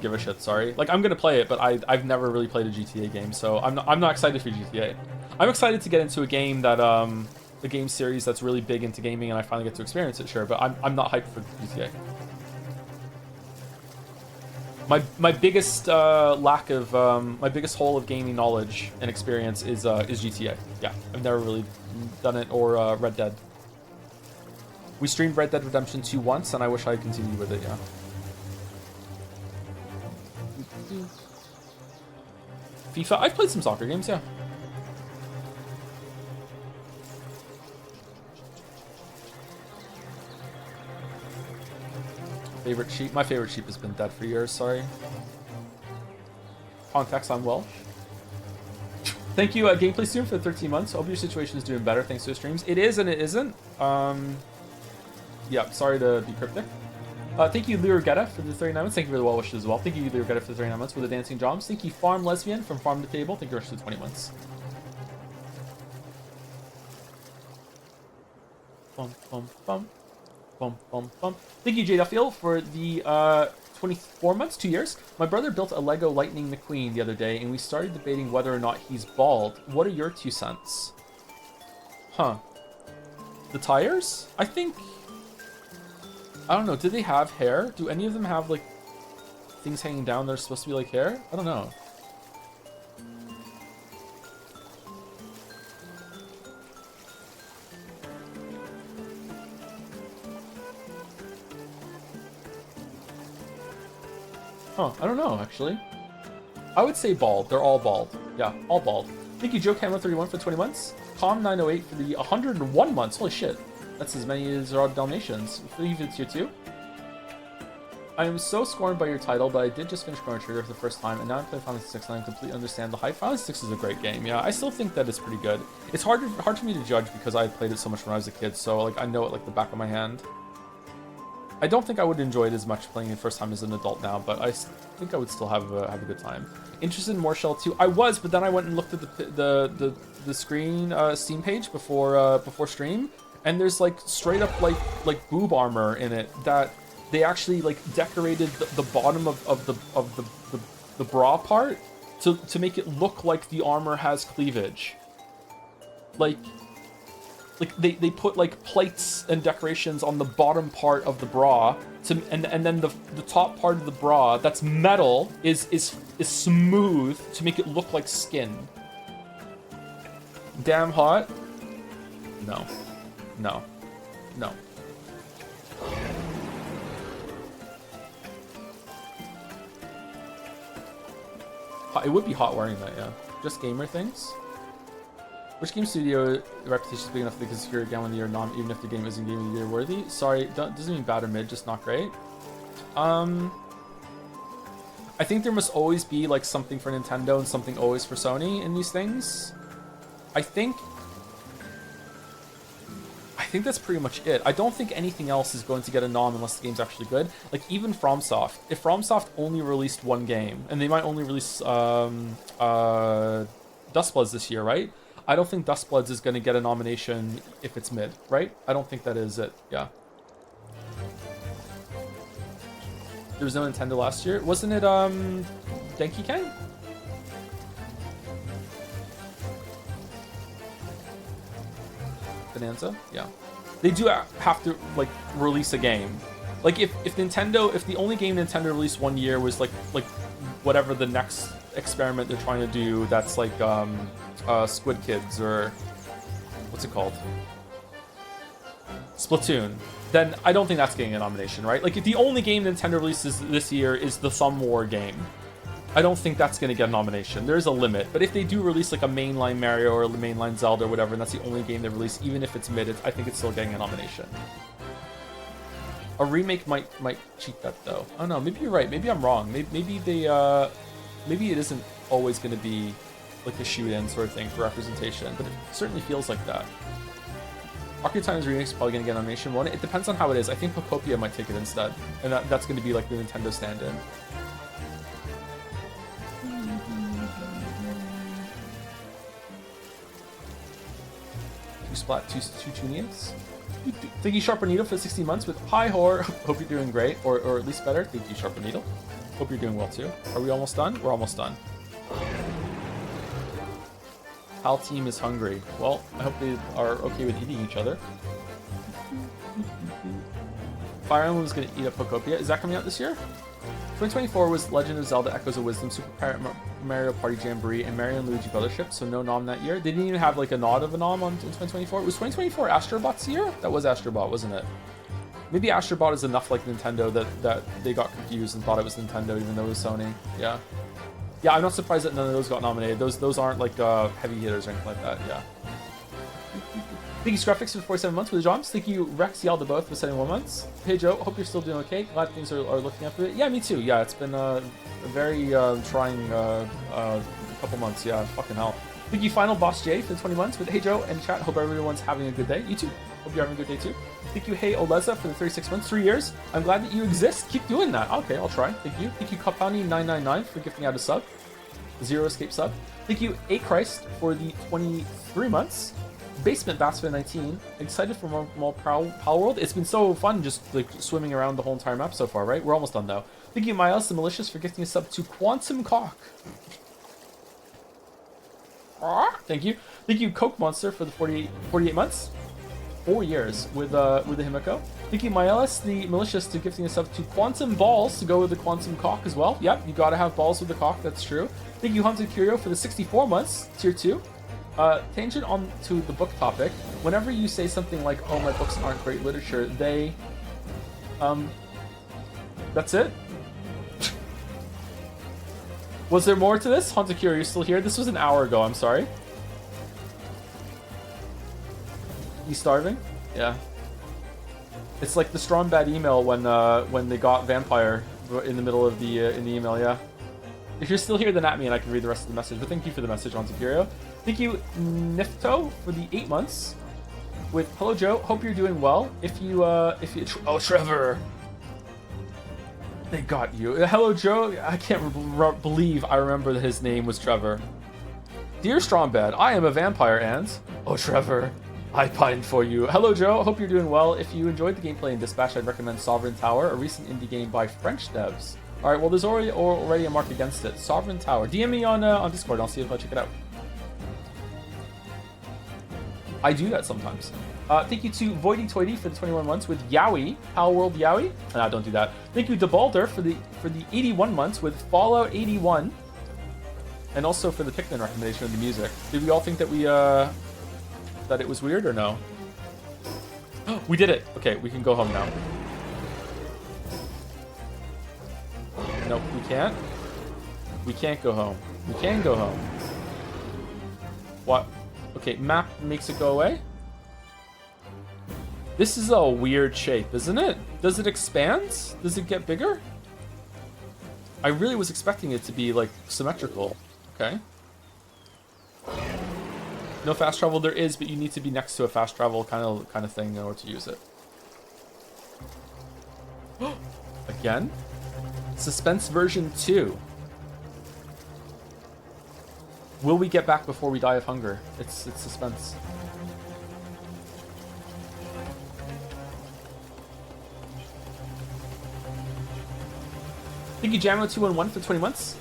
give a shit, sorry. Like, I'm gonna play it, but I've never really played a GTA game, so I'm not excited for GTA. I'm excited to get into a game that a game series that's really big into gaming and I finally get to experience it, sure, but I'm not hyped for GTA. My biggest lack of my biggest hole of gaming knowledge and experience is GTA. Yeah, I've never really done it, or Red Dead. We streamed Red Dead Redemption 2 once, and I wish I had continued with it. Yeah. FIFA. I've played some soccer games. Yeah. Favorite sheep? My favorite sheep has been dead for years, sorry. Context, I'm Welsh. Thank you, Gameplay Student, for the 13 months. Hope your situation is doing better thanks to the streams. It is and it isn't. Yeah, sorry to be cryptic. Thank you, Lirugetta, for the 39 months. Thank you for the well wishes as well. Thank you, Lirugetta, for the 39 months with the dancing jobs. Thank you, Farm Lesbian from Farm to Table. Thank you for the 20 months. Bum, bum, bum. Bum, bum, bum. Thank you, Jade Duffield, for the 24 months, 2 years. My brother built a Lego Lightning McQueen the other day, and we started debating whether or not he's bald. What are your 2 cents? Huh. The tires? I think... I don't know. Do they have hair? Do any of them have, like, things hanging down that are supposed to be like hair? I don't know. Huh, I don't know, actually. I would say bald. They're all bald. Yeah, all bald. Thank you, Joe Camera31 for 20 months. Calm908 for the 101 months. Holy shit. That's as many as our Dalmatians. I believe it's here too. I am so scorned by your title, but I did just finish Chrono Trigger for the first time, and now I'm playing Final Fantasy VI, and I completely understand the hype. Final Fantasy VI is a great game, yeah. I still think that it's pretty good. It's hard for me to judge because I played it so much when I was a kid, so like I know it like the back of my hand. I don't think I would enjoy it as much playing it the first time as an adult now, but I think I would still have a good time. Interested in more Shell 2? I was, but then I went and looked at the screen Steam page before stream, and there's like straight up like boob armor in it that they actually like decorated the bottom of the bra part to make it look like the armor has cleavage. Like they put like plates and decorations on the bottom part of the bra and then the top part of the bra that's metal is smooth to make it look like skin. Damn hot? No. No. No. It would be hot wearing that, yeah. Just gamer things. Which game studio reputation is big enough that they can secure a Game of the Year nom even if the game isn't Game of the Year worthy? Sorry, doesn't mean bad or mid, just not great. I think there must always be like something for Nintendo and something always for Sony in these things. I think that's pretty much it. I don't think anything else is going to get a nom unless the game's actually good. Like even FromSoft. If FromSoft only released one game, and they might only release Dustbloods this year, right? I don't think Dustbloods is going to get a nomination if it's mid, right? I don't think that is it, yeah. There was no Nintendo last year. Wasn't it, Denki Kang? Bonanza? Yeah. They do have to, like, release a game. Like, if the only game Nintendo released one year was, like whatever the next experiment they're trying to do that's, like, Squid Kids, or what's it called? Splatoon. Then I don't think that's getting a nomination, right? Like, if the only game Nintendo releases this year is the Thumb War game, I don't think that's going to get a nomination. There's a limit. But if they do release, like, a mainline Mario or a mainline Zelda or whatever, and that's the only game they release, even if it's mid, I think it's still getting a nomination. A remake might cheat that, though. I don't know. Maybe you're right. Maybe I'm wrong. Maybe they, maybe it isn't always going to be like a shoot-in sort of thing for representation, but it certainly feels like that. Ocarina of Time's remake is probably going to get a nomination, won't it? It depends on how it is. I think Pocopia might take it instead, and that's going to be like the Nintendo stand-in. Two Splat, two Tunians. Thank you, Sharper Needle, for 16 months with Hi Hor. Hope you're doing great, or at least better. Thank you, Sharper Needle. Hope you're doing well too. Are we almost done? We're almost done. Hal team is hungry. Well, I hope they are okay with eating each other. Fire Emblem is going to eat up Pocopia. Is that coming out this year? 2024 was Legend of Zelda Echoes of Wisdom, Super Mario Party Jamboree, and Mario and Luigi Brothership, so no nom that year. They didn't even have like a nod of a nom in 2024. Was 2024 Astrobot's year? That was Astrobot, wasn't it? Maybe Astrobot is enough like Nintendo that they got confused and thought it was Nintendo even though it was Sony. Yeah. Yeah, I'm not surprised that none of those got nominated. Those aren't like heavy hitters or anything like that, yeah. Thank you, Scruffix, for 47 months with the jobs. Thank you, Rex Yalda both for 71 months. Hey, Joe, hope you're still doing okay. Glad things are looking up a bit. Yeah, me too. Yeah, it's been a very trying couple months. Yeah, fucking hell. Thank you, Final Boss J, for the 20 months with Hey, Joe and chat. Hope everyone's having a good day. You too. Hope you're having a good day too. Thank you, Hey Oleza, for the 36 months, 3 years. I'm glad that you exist. Keep doing that. Okay, I'll try. Thank you. Thank you, Kapani999, for gifting out a sub. Zero Escape sub. Thank you, A Christ, for the 23 months. Basement Bats for 19. Excited for more Palworld. It's been so fun just like swimming around the whole entire map so far, right? We're almost done though. Thank you, Miles the Malicious, for gifting a sub to Quantum Cock. Thank you. Thank you, Coke Monster, for the 48 months. 4 years with the Himiko. Thank you, Miles the Malicious, to gifting a sub to Quantum Balls to go with the Quantum Cock as well. Yep, you gotta have balls with the cock, that's true. Thank you, Haunted Curio, for the 64 months, tier 2. Tangent on to the book topic. Whenever you say something like, oh, my books aren't great literature, they... That's it? Was there more to this? Haunted Curio, you're still here? This was an hour ago, I'm sorry. You starving? Yeah. It's like the strong bad email when they got Vampire in the middle of the in the email, yeah. If you're still here, then at me and I can read the rest of the message. But thank you for the message, Haunted Curio. Thank you, Nifto, for the 8 months. With hello, Joe. Hope you're doing well. If you oh, Trevor. They got you. Hello, Joe. I can't believe I remember that his name was Trevor. Dear Strongbad, I am a vampire and... Oh, Trevor. I pined for you. Hello, Joe. Hope you're doing well. If you enjoyed the gameplay in Dispatch, I'd recommend Sovereign Tower, a recent indie game by French devs. All right, well, there's already a mark against it. Sovereign Tower. DM me on Discord. I'll see if I check it out. I do that sometimes. Thank you to Voidy Toity for the 21 months with Yowie, Palworld Yowie. Nah, don't do that. Thank you to Balder for the 81 months with Fallout 81, and also for the Pikmin recommendation of the music. Did we all think that we that it was weird or no? We did it. Okay, we can go home now. Nope, we can't. We can't go home. We can go home. What? Okay, map makes it go away. This is a weird shape, isn't it? Does it expand? Does it get bigger? I really was expecting it to be like symmetrical. Okay. No fast travel there is, but you need to be next to a fast travel kind of thing in order to use it. Again? Suspense version 2. Will we get back before we die of hunger? It's suspense. Thank you, Jamo211, for 20 months.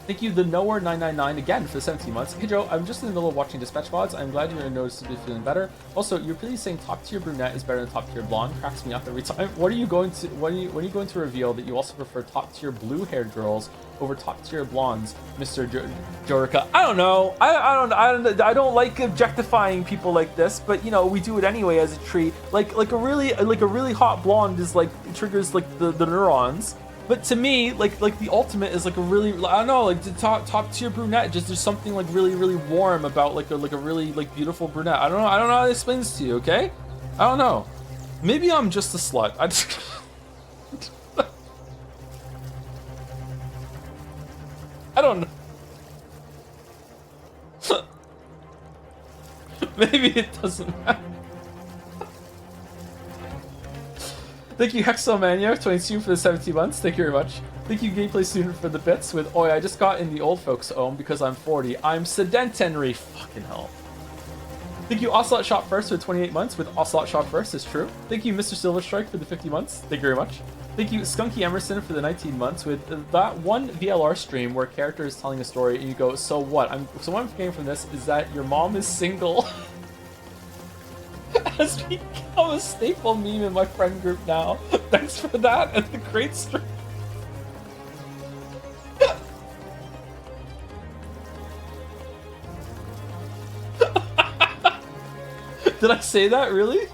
Thank you, the Nowhere999, again for 17 months. Hey Joe, I'm just in the middle of watching Dispatch VODs. I'm glad you're noticeably feeling better. Also, you're really saying top tier brunette is better than top tier blonde. Cracks me up every time. What are you going to reveal that you also prefer top tier blue haired girls over top tier blondes, Mr. Jorica? I don't know. I don't like objectifying people like this, but you know we do it anyway as a treat. Like a really hot blonde is like triggers like the neurons. But to me, like the ultimate is like a really, I don't know, like the top tier brunette. Just there's something like really warm about like a really like beautiful brunette. I don't know how to explain this to you. Okay, I don't know. Maybe I'm just a slut. I just I don't know. Maybe it doesn't matter. Thank you, Hexomania, 22 for the 17 months. Thank you very much. Thank you, Gameplay Student, for the bits with, oh, I just got in the old folks' home because I'm 40. I'm sedentary. Fucking hell. Thank you, Ocelot Shot First, for 28 months with Ocelot Shot First. It's true. Thank you, Mr. Silverstrike, for the 50 months. Thank you very much. Thank you, Skunky Emerson, for the 19 months with that one VLR stream where a character is telling a story and you go, so what? So what I'm getting from this is that your mom is single. Has become a staple meme in my friend group now. Thanks for that and the great stream. Did I say that really?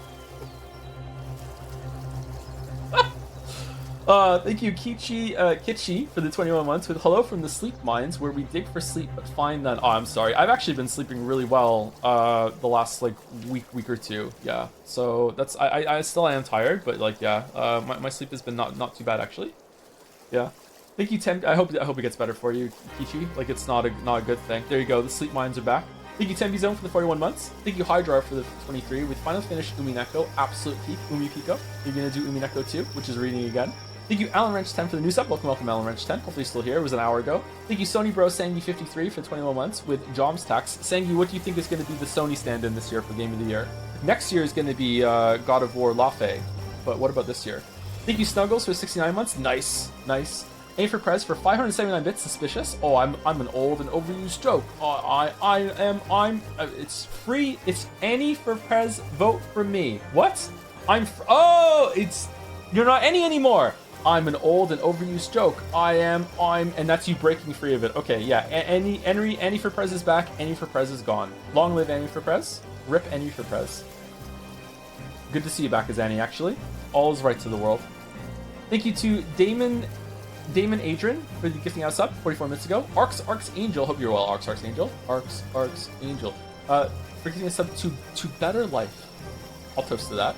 Thank you, Kichi, for the 21 months with hello from the sleep mines where we dig for sleep but find none. Oh, I'm sorry. I've actually been sleeping really well the last like week or two. Yeah. So that's I still am tired, but like yeah, my sleep has been not too bad actually. Yeah. Thank you, Tem. I hope it gets better for you, Kichi. Like it's not a good thing. There you go. The sleep mines are back. Thank you, Tembi Zone, for the 41 months. Thank you, Hydra, for the 23. With final finish, Umineko, absolute peak, Umi Pico. You're gonna do Umineko too, which is reading again. Thank you, Alan Wrench 10 for the new sub. Welcome, Alan Wrench 10. Hopefully you're still here. It was an hour ago. Thank you, Sony Bro Sangy 53 for 21 months with Joms Tax. Sangy, what do you think is going to be the Sony stand-in this year for Game of the Year? Next year is going to be God of War Lafe, but what about this year? Thank you, Snuggles, for 69 months. Nice, nice. A for Prez for 579 bits. Suspicious. Oh, I'm an old and overused joke. It's free. It's any for Prez. Vote for me. What? You're not any anymore. I'm an old and overused joke. And that's you breaking free of it. Okay, yeah. Any for Prez is back. Any for Prez is gone. Long live Any for Prez. Rip Any for Prez. Good to see you back as Annie, actually. All is right to the world. Thank you to Damon Adrian for the gifting us up 44 minutes ago. Arx Angel, hope you're well. Arx Angel. Arx Angel. For gifting us up to better life. I'll toast to that.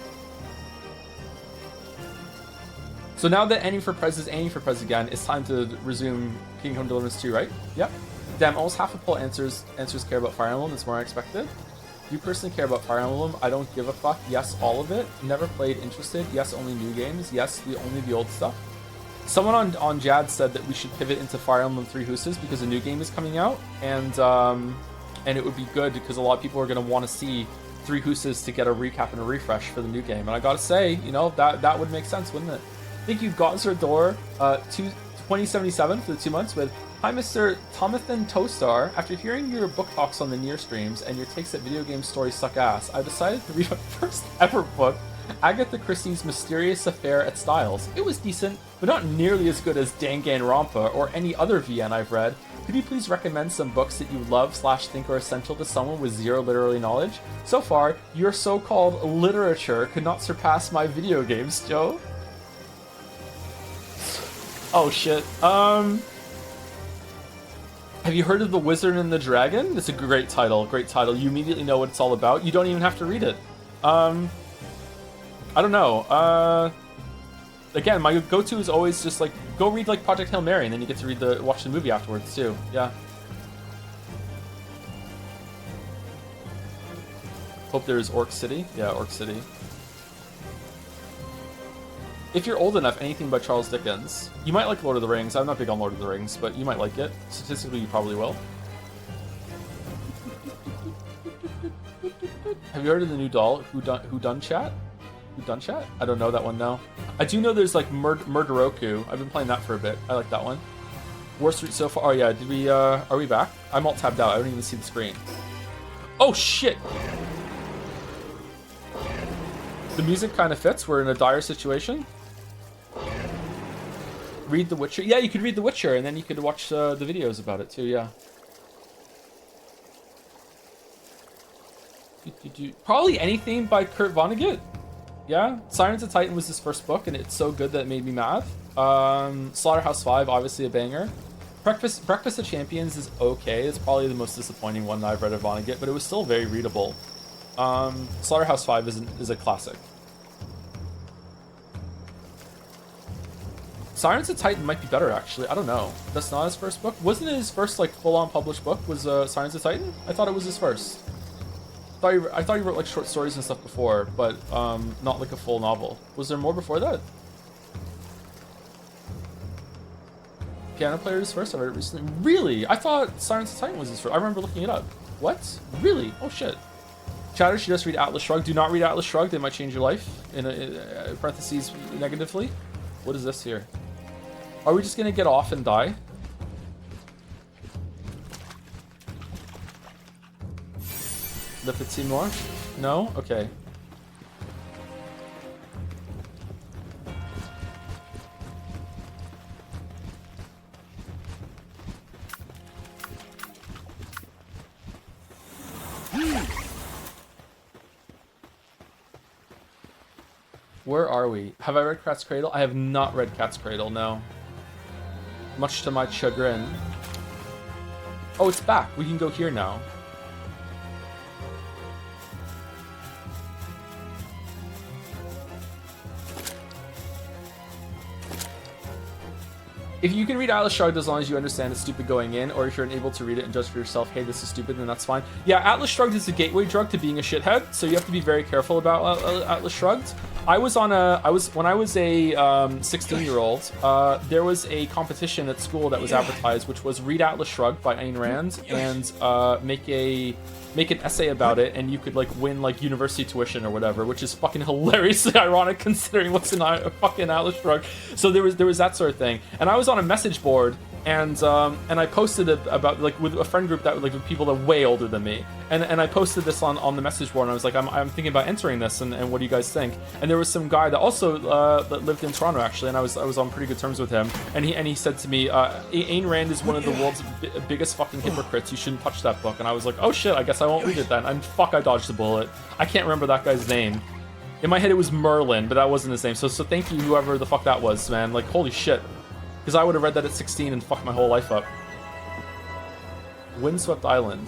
So now that Any for Prez is Any for Prez again, it's time to resume Kingdom Deliverance 2, right? Yep. Damn, almost half of poll answers care about Fire Emblem. It's more unexpected. Do you personally care about Fire Emblem? I don't give a fuck. Yes, all of it. Never played, interested. Yes, only new games. Yes, only the old stuff. Someone on Jad said that we should pivot into Fire Emblem 3 Houses because a new game is coming out, and it would be good because a lot of people are going to want to see 3 Houses to get a recap and a refresh for the new game. And I gotta say, you know, that would make sense, wouldn't it? Thank you, Gotzer Door, 2077 for the 2 months with hi, Mr. Tomathan Toastar. After hearing your book talks on the near streams and your takes that video game stories suck ass, I decided to read my first ever book, Agatha Christie's Mysterious Affair at Styles. It was decent, but not nearly as good as Danganronpa or any other VN I've read. Could you please recommend some books that you love/think are essential to someone with zero literary knowledge? So far, your so-called literature could not surpass my video games, Joe. Oh shit. Have you heard of The Wizard and the Dragon? It's a great title. Great title. You immediately know what it's all about. You don't even have to read it. I don't know. Again, my go-to is always just like go read like Project Hail Mary, and then you get to watch the movie afterwards too. Yeah. Hope there's Orc City. Yeah, Orc City. If you're old enough, anything by Charles Dickens. You might like Lord of the Rings. I'm not big on Lord of the Rings, but you might like it. Statistically, you probably will. Have you heard of the new doll, Who Done Chat? Who Done Chat? I don't know that one, no. I do know there's like Murderoku. I've been playing that for a bit. I like that one. War Street so far. Oh yeah, did we, are we back? I'm alt tabbed out. I don't even see the screen. Oh shit! The music kind of fits. We're in a dire situation. Read The Witcher. Yeah, you could read The Witcher, and then you could watch the videos about it too, yeah. Probably anything by Kurt Vonnegut. Yeah, Sirens of Titan was his first book, and it's so good that it made me mad. Slaughterhouse 5, obviously a banger. Breakfast of Champions is okay. It's probably the most disappointing one that I've read of Vonnegut, but it was still very readable. Slaughterhouse 5 is a classic. Sirens of Titan might be better, actually. I don't know. That's not his first book? Wasn't it his first, like, full-on published book was Sirens of Titan? I thought it was his first. I thought he wrote, like, short stories and stuff before, but not, like, a full novel. Was there more before that? Piano Player is first? I read it recently. Really? I thought Sirens of Titan was his first. I remember looking it up. What? Really? Oh, shit. Chatter, should just read Atlas Shrugged. Do not read Atlas Shrugged. It might change your life. In parentheses, negatively. What is this here? Are we just gonna get off and die? Le Petit Mort? No? Okay. Where are we? Have I read Cat's Cradle? I have not read Cat's Cradle, no. Much to my chagrin. Oh, it's back. We can go here now. If you can read Atlas Shrugged as long as you understand it's stupid going in, or if you're unable to read it and judge for yourself, hey, this is stupid, then that's fine. Yeah, Atlas Shrugged is a gateway drug to being a shithead, so you have to be very careful about Atlas Shrugged. When I was a 16-year-old, there was a competition at school that was advertised, which was read Atlas Shrugged by Ayn Rand and make an essay about it, and you could like win like university tuition or whatever, which is fucking hilariously ironic considering what's in a fucking Atlas Shrugged. So there was that sort of thing, and I was on a message board, and I posted it about like with a friend group that like with people that are way older than me, and I posted this on the message board, and I was like, I'm thinking about entering this, and what do you guys think? And there was some guy that also that lived in Toronto actually, and I was on pretty good terms with him, and he said to me, Ayn Rand is one of the world's biggest fucking hypocrites. You shouldn't touch that book. And I was like, oh shit, I guess I won't read it then. And fuck, I dodged the bullet. I can't remember that guy's name. In my head it was Merlin, but that wasn't his name. So thank you, whoever the fuck that was, man. Like, holy shit. Because I would have read that at 16 and fucked my whole life up. Windswept Island.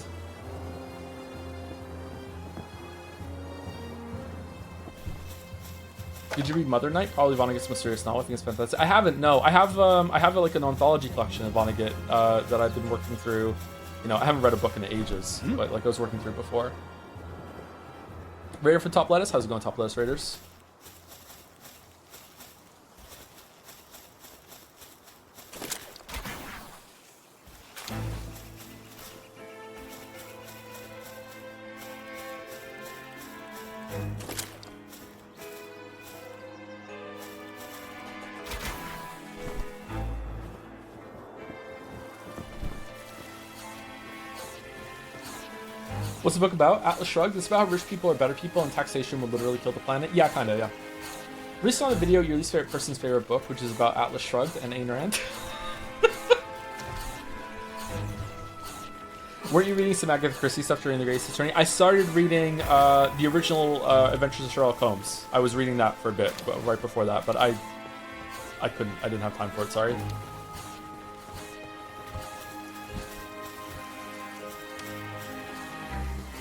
Did you read Mother Night? Probably Vonnegut's mysterious novel. I think it's fantastic. I haven't. No, I have like an anthology collection of Vonnegut that I've been working through. You know, I haven't read a book in ages, but like I was working through before. Raider for Top Lettuce. How's it going, Top Lettuce Raiders? What's the book about? Atlas Shrugged. It's about how rich people are better people and taxation will literally kill the planet. Yeah, kind of, yeah. Recently on the video, your least favorite person's favorite book, which is about Atlas Shrugged and Ayn Rand. Weren't you reading some Agatha Christie stuff during the Greatest Attorney? I started reading the original Adventures of Sherlock Holmes. I was reading that for a bit, right before that, but I couldn't. I didn't have time for it, sorry.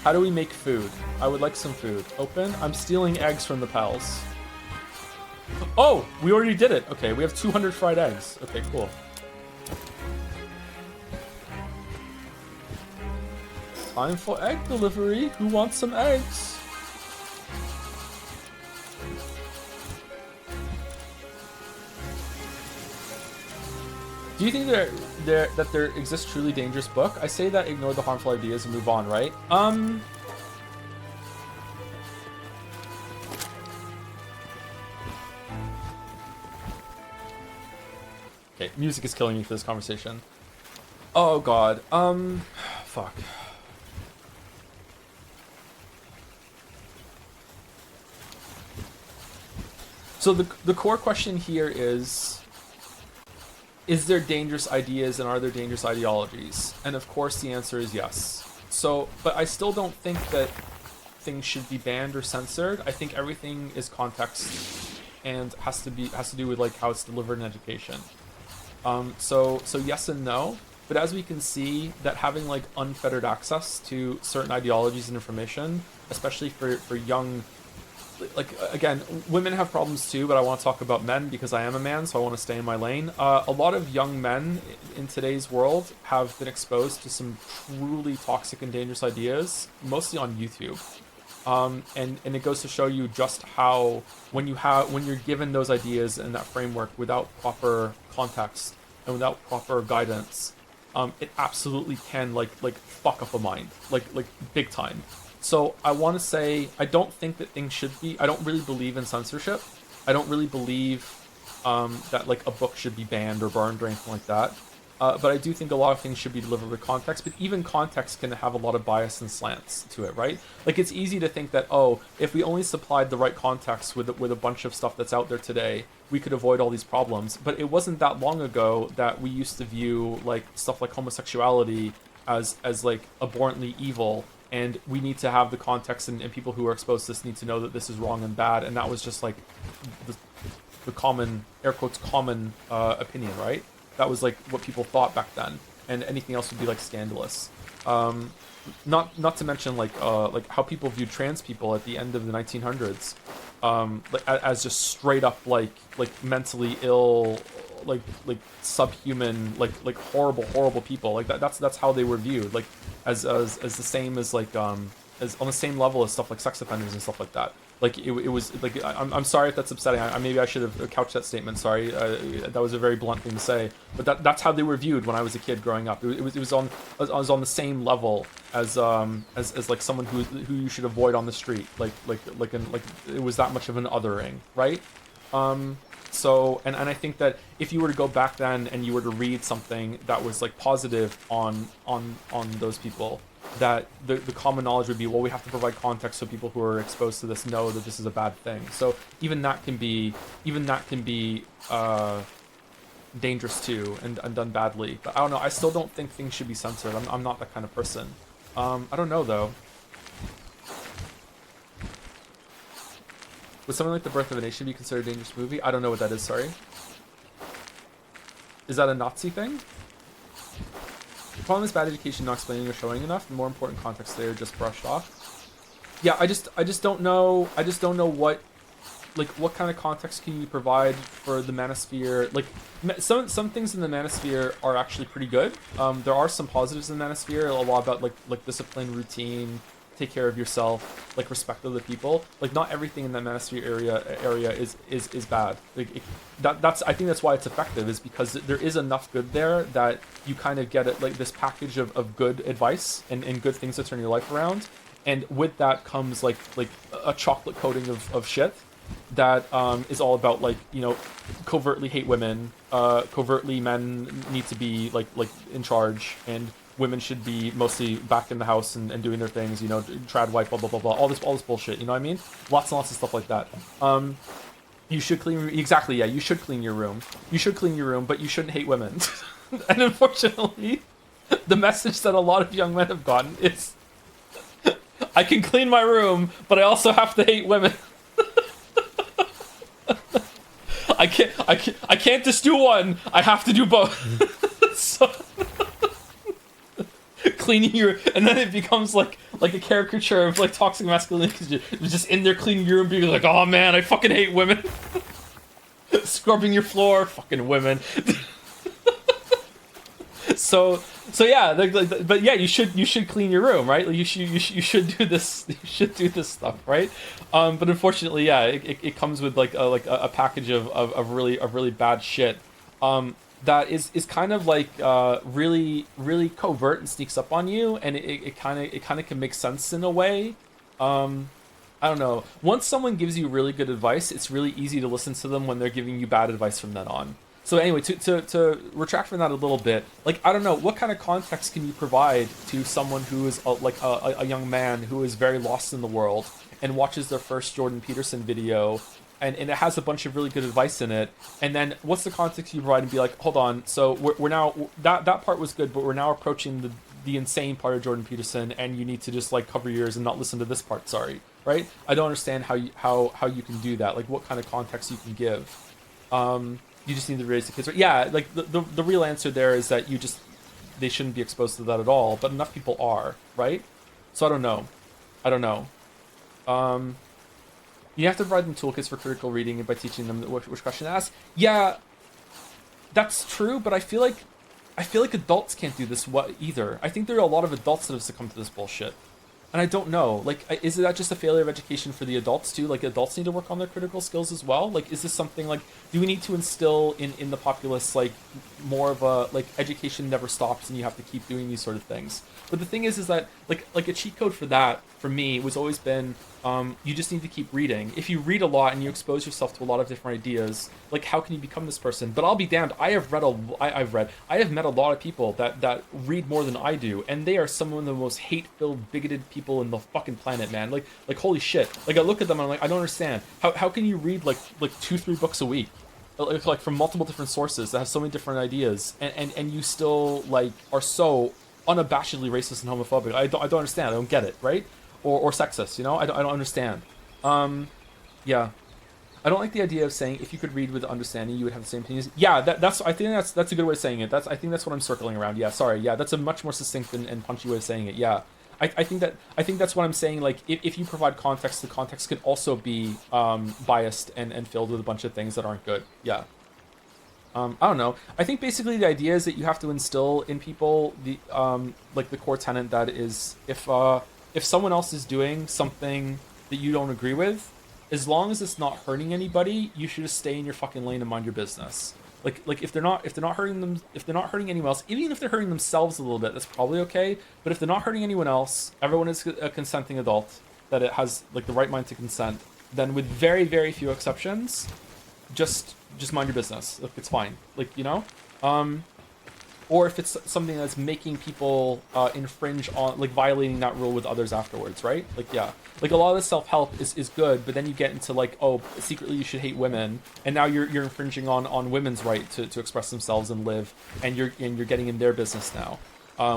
How do we make food? I would like some food. Open. I'm stealing eggs from the pals. Oh, we already did it. Okay, we have 200 fried eggs. Okay, cool. Time for egg delivery. Who wants some eggs? Do you think that there exists truly dangerous book? I say that ignore the harmful ideas and move on, right? Okay, music is killing me for this conversation. Oh god. Fuck. So the core question here is there dangerous ideas and are there dangerous ideologies? And of course the answer is yes. So, but I still don't think that things should be banned or censored. I think everything is context and has to do with like how it's delivered in education. So yes and no. But as we can see, that having like unfettered access to certain ideologies and information, especially for young, like again, women have problems too, but I want to talk about men because I am a man, so I want to stay in my lane. A lot of young men in today's world have been exposed to some truly toxic and dangerous ideas, mostly on YouTube. And it goes to show you just how when you're given those ideas and that framework without proper context and without proper guidance, it absolutely can like fuck up a mind, like big time. So I want to say, I don't think that things should be, I don't really believe in censorship. I don't really believe that like a book should be banned or burned or anything like that. But I do think a lot of things should be delivered with context, but even context can have a lot of bias and slants to it, right? Like it's easy to think that, oh, if we only supplied the right context with a bunch of stuff that's out there today, we could avoid all these problems. But it wasn't that long ago that we used to view like stuff like homosexuality as like abhorrently evil. and we need to have the context, and people who are exposed to this need to know that this is wrong and bad. And that was just like the common, air quotes, common opinion, right? That was like what people thought back then, and anything else would be like scandalous. Not to mention like how people viewed trans people at the end of the 1900s, like as just straight up like mentally ill, like subhuman, like horrible people. Like that's how they were viewed, like as the same as like as on the same level as stuff like sex offenders and stuff like that. Like it was like I'm sorry if that's upsetting. Maybe I should have couched that statement. Sorry, that was a very blunt thing to say. But that's how they were viewed when I was a kid growing up. It was on the same level as like someone who you should avoid on the street. Like it was that much of an othering, right? So and I think that if you were to go back then and you were to read something that was like positive on those people, that the common knowledge would be, well, we have to provide context so people who are exposed to this know that this is a bad thing. So even that can be dangerous too, and done badly. But I don't know. I still don't think things should be censored. I'm not that kind of person. I don't know though. Would something like The Birth of a Nation be considered a dangerous movie? I don't know what that is. Sorry. Is that a Nazi thing? The problem is bad education, not explaining or showing enough. The more important context there, just brushed off. Yeah, I just don't know. I just don't know what kind of context can you provide for the manosphere. Like some things in the manosphere are actually pretty good. There are some positives in the manosphere. A lot about like discipline, routine, take care of yourself, like respect other people. Like not everything in the manosphere area is bad. Like that's I think that's why it's effective, is because there is enough good there that you kind of get it, like this package of good advice and good things to turn your life around. And with that comes like a chocolate coating of shit that is all about like, you know, covertly hate women, covertly men need to be like in charge, and women should be mostly back in the house and doing their things, you know, trad wife, blah blah blah blah, all this bullshit, you know what I mean? Lots and lots of stuff like that. You should clean, exactly, yeah, you should clean your room. You should clean your room, but you shouldn't hate women. And unfortunately, the message that a lot of young men have gotten is, I can clean my room, but I also have to hate women. I can't just do one. I have to do both. So cleaning your, and then it becomes like a caricature of like toxic masculinity, because you're just in there cleaning your room, being like, oh man, I fucking hate women. Scrubbing your floor, fucking women. So yeah, but yeah, you should clean your room, right? Like you should do this, stuff, right? But unfortunately, yeah, it comes with like a package of really bad shit. That is kind of like really covert and sneaks up on you, and it kind of can make sense in a way. I don't know. Once someone gives you really good advice, it's really easy to listen to them when they're giving you bad advice from then on. So anyway, to retract from that a little bit, like, I don't know, what kind of context can you provide to someone who is a young man who is very lost in the world and watches their first Jordan Peterson video, and it has a bunch of really good advice in it, and then what's the context you provide, and be like, hold on, so we're now, that part was good, but we're now approaching the insane part of Jordan Peterson, and you need to just like cover your ears and not listen to this part, sorry, right? I don't understand how you can do that, like what kind of context you can give. You just need to raise the kids. Yeah, like the real answer there is that they shouldn't be exposed to that at all, but enough people are, right? So I don't know. You have to provide them toolkits for critical reading and by teaching them which question to ask. Yeah, that's true, but I feel like adults can't do this either. I think there are a lot of adults that have succumbed to this bullshit. And I don't know, like, is that just a failure of education for the adults too? Like, adults need to work on their critical skills as well? Like, is this something, like, do we need to instill in the populace, like, more of a, like, education never stops and you have to keep doing these sort of things? But the thing is that, like a cheat code for that, for me, was always been, you just need to keep reading. If you read a lot and you expose yourself to a lot of different ideas, like, how can you become this person? But I'll be damned, I have met a lot of people that read more than I do, and they are some of the most hate-filled, bigoted people in the fucking planet, man. Like holy shit. Like, I look at them and I'm like, I don't understand. How can you read like 2-3 books a week? Like from multiple different sources that have so many different ideas, and you still like are so unabashedly racist and homophobic. I don't understand. I don't get it, right? Or sexist, you know? I don't understand. Yeah. I don't like the idea of saying if you could read with understanding, you would have the same opinions. Yeah, that's. I think that's a good way of saying it. I think that's what I'm circling around. Yeah, sorry. Yeah, that's a much more succinct and punchy way of saying it. Yeah, I think that's what I'm saying. Like, if you provide context, the context could also be biased and filled with a bunch of things that aren't good. Yeah. I don't know. I think basically the idea is that you have to instill in people the like the core tenet that is if someone else is doing something that you don't agree with, as long as it's not hurting anybody, you should just stay in your fucking lane and mind your business. Like if they're not hurting them, if they're not hurting anyone else, even if they're hurting themselves a little bit, that's probably okay. But if they're not hurting anyone else, everyone is a consenting adult that it has like the right mind to consent. Then with very very few exceptions, just mind your business. Like, it's fine. Like, you know, or if it's something that's making people infringe on, like, violating that rule with others afterwards, right? Like, yeah, like a lot of the self-help is good, but then you get into like, oh, secretly you should hate women, and now you're infringing on women's right to express themselves and live, and you're getting in their business now,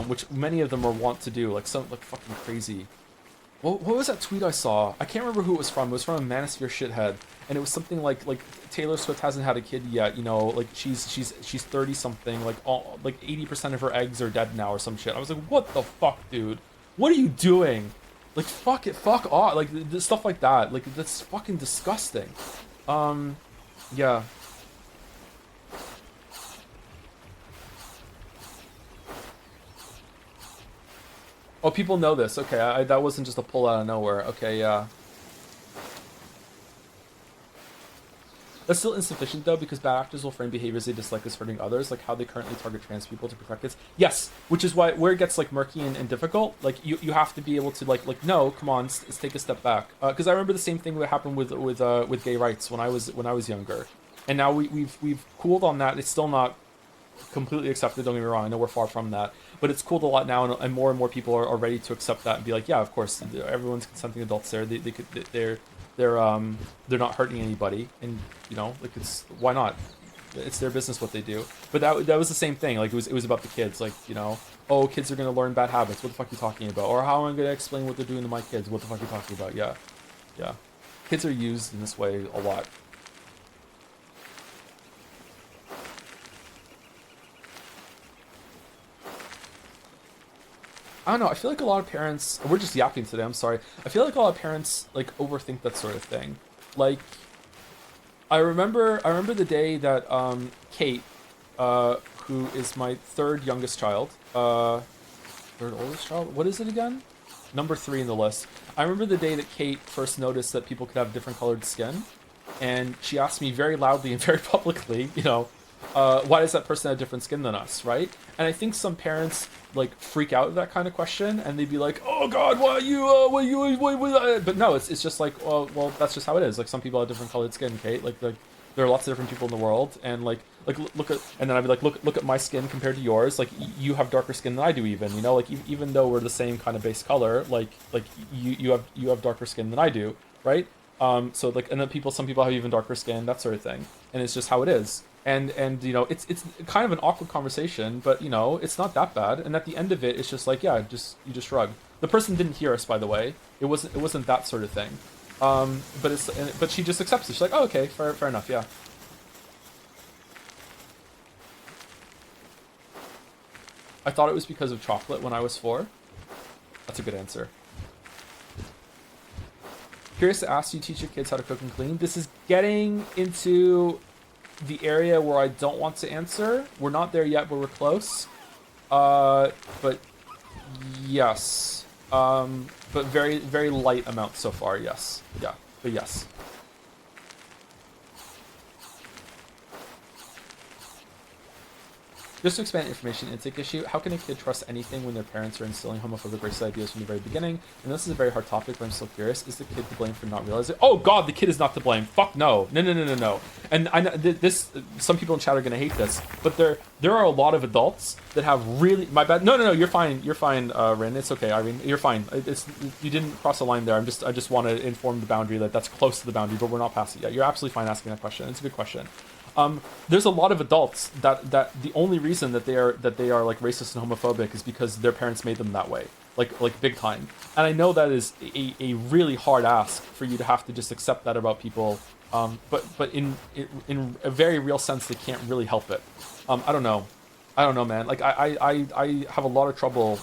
which many of them are wont to do, like some like fucking crazy. What was that tweet I saw? I can't remember who it was from. It was from a Manosphere shithead, and it was something like Taylor Swift hasn't had a kid yet. You know, like she's 30 something. Like 80% of her eggs are dead now or some shit. I was like, what the fuck, dude? What are you doing? Like, fuck it, fuck off. Like stuff like that. Like, that's fucking disgusting. Yeah. Oh, people know this. Okay, that wasn't just a pull out of nowhere. Okay, yeah. That's still insufficient though, because bad actors will frame behaviors they dislike as hurting others, like how they currently target trans people to protect kids. Yes, which is why where it gets like murky and difficult. Like you have to be able to like no, come on, let's take a step back. Because I remember the same thing that happened with gay rights when I was younger, and now we've cooled on that. It's still not completely accepted. Don't get me wrong. I know we're far from that, but it's cooled a lot now, and more people are ready to accept that and be like, yeah, of course, everyone's consenting adults there. They could they're not hurting anybody, and you know, like, it's why not? It's their business what they do. But that was the same thing. Like, it was about the kids. Like, you know, oh, kids are gonna learn bad habits. What the fuck are you talking about? Or how am I gonna explain what they're doing to my kids? What the fuck are you talking about? Yeah, yeah. Kids are used in this way a lot. I don't know. I feel like a lot of parents. We're just yapping today. I'm sorry. I feel like a lot of parents like overthink that sort of thing. Like, I remember the day that Kate, who is my third youngest child, third oldest child. What is it again? Number 3 in the list. I remember the day that Kate first noticed that people could have different colored skin, and she asked me very loudly and very publicly, you know, why does that person have different skin than us, right? And I think some parents like freak out at that kind of question, and they'd be like, "Oh God, why you, But no, it's just like, well, that's just how it is. Like, some people have different colored skin, Kate. Like there are lots of different people in the world, and like look at, and then I'd be like, look at my skin compared to yours. Like, you have darker skin than I do, even, you know, like even though we're the same kind of base color, like you have darker skin than I do, right? So like, and then some people have even darker skin, that sort of thing, and it's just how it is. And you know, it's kind of an awkward conversation, but you know, it's not that bad. And at the end of it, it's just like, yeah, you just shrug. The person didn't hear us, by the way. It wasn't that sort of thing. But she just accepts it. She's like, oh, okay, fair enough, yeah. I thought it was because of chocolate when I was 4. That's a good answer. Curious to ask, you teach your kids how to cook and clean? This is getting into the area where I don't want to answer. We're not there yet, but we're close. But yes. But very, very light amount so far, yes. Yeah, but yes. Just to expand information intake issue, how can a kid trust anything when their parents are instilling homophobic racist ideas from the very beginning? And this is a very hard topic, but I'm still curious. Is the kid to blame for not realizing? Oh God, the kid is not to blame. Fuck no. No. And I know this. Some people in chat are gonna hate this, but there are a lot of adults that have really. My bad. No. You're fine. You're fine, Rin. It's okay, Irene. You're fine. You didn't cross a line there. I just want to inform the boundary that that's close to the boundary, but we're not past it yet. You're absolutely fine asking that question. It's a good question. There's a lot of adults that the only reason that they are like racist and homophobic is because their parents made them that way, like big time. And I know that is a really hard ask for you to have to just accept that about people. But in a very real sense, they can't really help it. I don't know. I don't know, man. Like I have a lot of trouble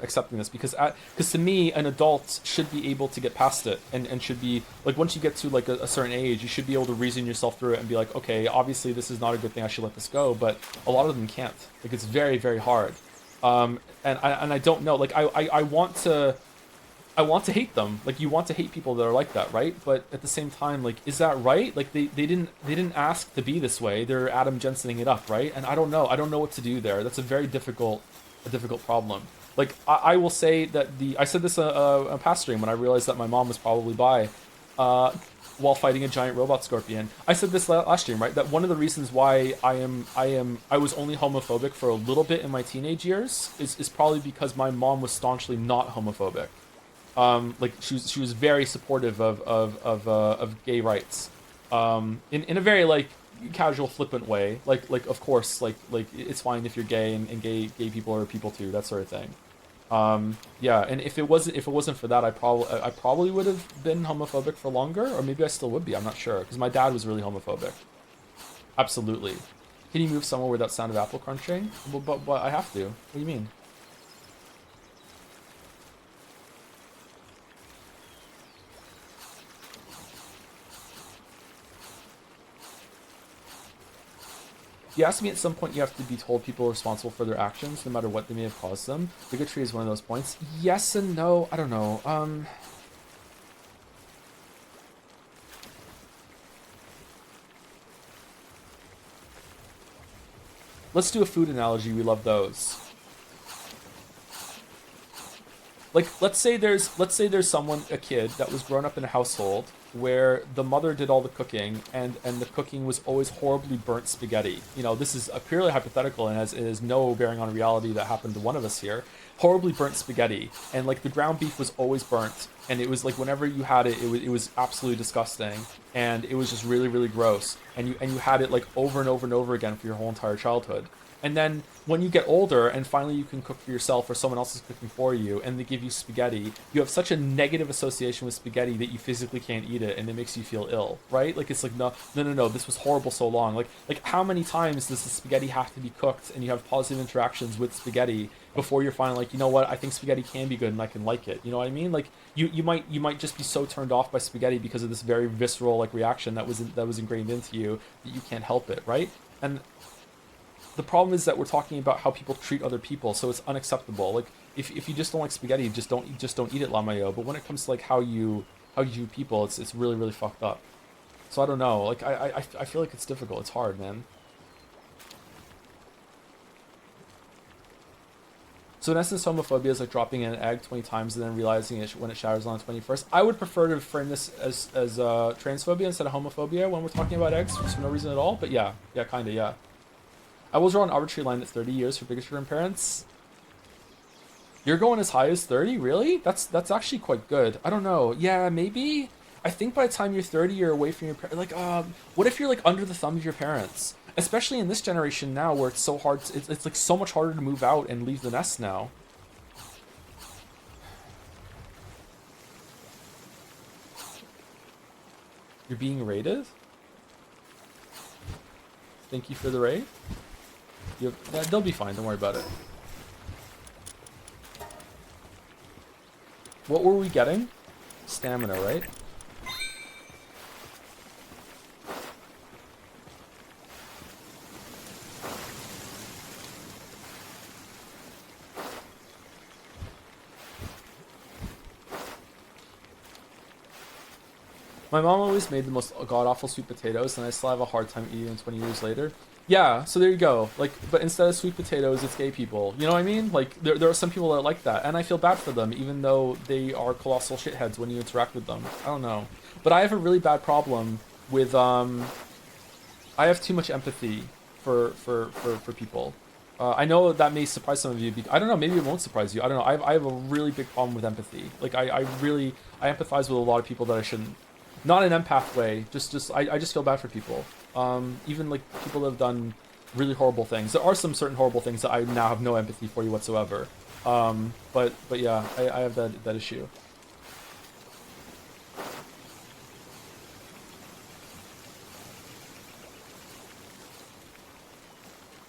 accepting this because to me, an adult should be able to get past it and should be like once you get to like a certain age, you should be able to reason yourself through it and be like, okay, obviously this is not a good thing. I should let this go. But a lot of them can't. Like it's very very hard. And I don't know. Like I want to hate them. Like you want to hate people that are like that, right? But at the same time, like, is that right? Like they didn't ask to be this way. They're Adam Jensening it up, right? And I don't know. I don't know what to do there. That's a very difficult problem. Like I will say that I said this a past stream when I realized that my mom was probably bi, while fighting a giant robot scorpion. I said this last stream, right? That one of the reasons why I was only homophobic for a little bit in my teenage years is probably because my mom was staunchly not homophobic. Like she was very supportive of gay rights, in a very like casual flippant way, like of course like it's fine if you're gay and gay people are people too, that sort of thing. Yeah, and if it wasn't for that, I probably would have been homophobic for longer, or maybe I still would be. I'm not sure because my dad was really homophobic. Absolutely. Can you move somewhere without sound of apple crunching? Well, but I have to. What do you mean? You asked me at some point you have to be told people are responsible for their actions, no matter what they may have caused them. Bigotry is one of those points. Yes and no. I don't know. Let's do a food analogy. We love those. Like, let's say there's someone, a kid that was grown up in a household where the mother did all the cooking and the cooking was always horribly burnt spaghetti. You know, this is a purely hypothetical and has no bearing on reality that happened to one of us here. Horribly burnt spaghetti, and like the ground beef was always burnt, and it was like whenever you had it, it was absolutely disgusting, and it was just really really gross, and you had it like over and over and over again for your whole entire childhood. And then when you get older and finally you can cook for yourself or someone else is cooking for you and they give you spaghetti, you have such a negative association with spaghetti that you physically can't eat it and it makes you feel ill, right? Like it's like, no, this was horrible so long. Like how many times does the spaghetti have to be cooked and you have positive interactions with spaghetti before you're finally like, you know what, I think spaghetti can be good and I can like it. You know what I mean? Like you might just be so turned off by spaghetti because of this very visceral like reaction that was ingrained into you that you can't help it, right? And the problem is that we're talking about how people treat other people, so it's unacceptable. Like if you just don't like spaghetti, just don't eat it, Lamayo. But when it comes to like how you view people, it's really really fucked up. So I don't know. Like I feel like it's difficult. It's hard, man. So in essence, homophobia is like dropping an egg 20 times and then realizing it when it shatters on the 21st. I would prefer to frame this as transphobia instead of homophobia when we're talking about eggs for no reason at all. But yeah, kind of, yeah. I will draw an arbitrary line at 30 years for bigotry from parents. You're going as high as 30? Really? That's actually quite good. I don't know. Yeah, maybe. I think by the time you're 30, you're away from your parents. Like, what if you're like under the thumb of your parents? Especially in this generation now, where it's so hard. It's like so much harder to move out and leave the nest now. You're being raided? Thank you for the raid. They'll be fine, don't worry about it. What were we getting? Stamina, right? My mom always made the most god-awful sweet potatoes, and I still have a hard time eating them 20 years later. Yeah, so there you go. Like, but instead of sweet potatoes, it's gay people. You know what I mean? Like, there are some people that are like that, and I feel bad for them, even though they are colossal shitheads when you interact with them. I don't know. But I have a really bad problem with, I have too much empathy for people. I know that may surprise some of you. I don't know, maybe it won't surprise you. I don't know. I have a really big problem with empathy. Like, I empathize with a lot of people that I shouldn't. Not an empath way, I just feel bad for people. Even like people that have done really horrible things. There are some certain horrible things that I now have no empathy for you whatsoever. But yeah, I have that issue.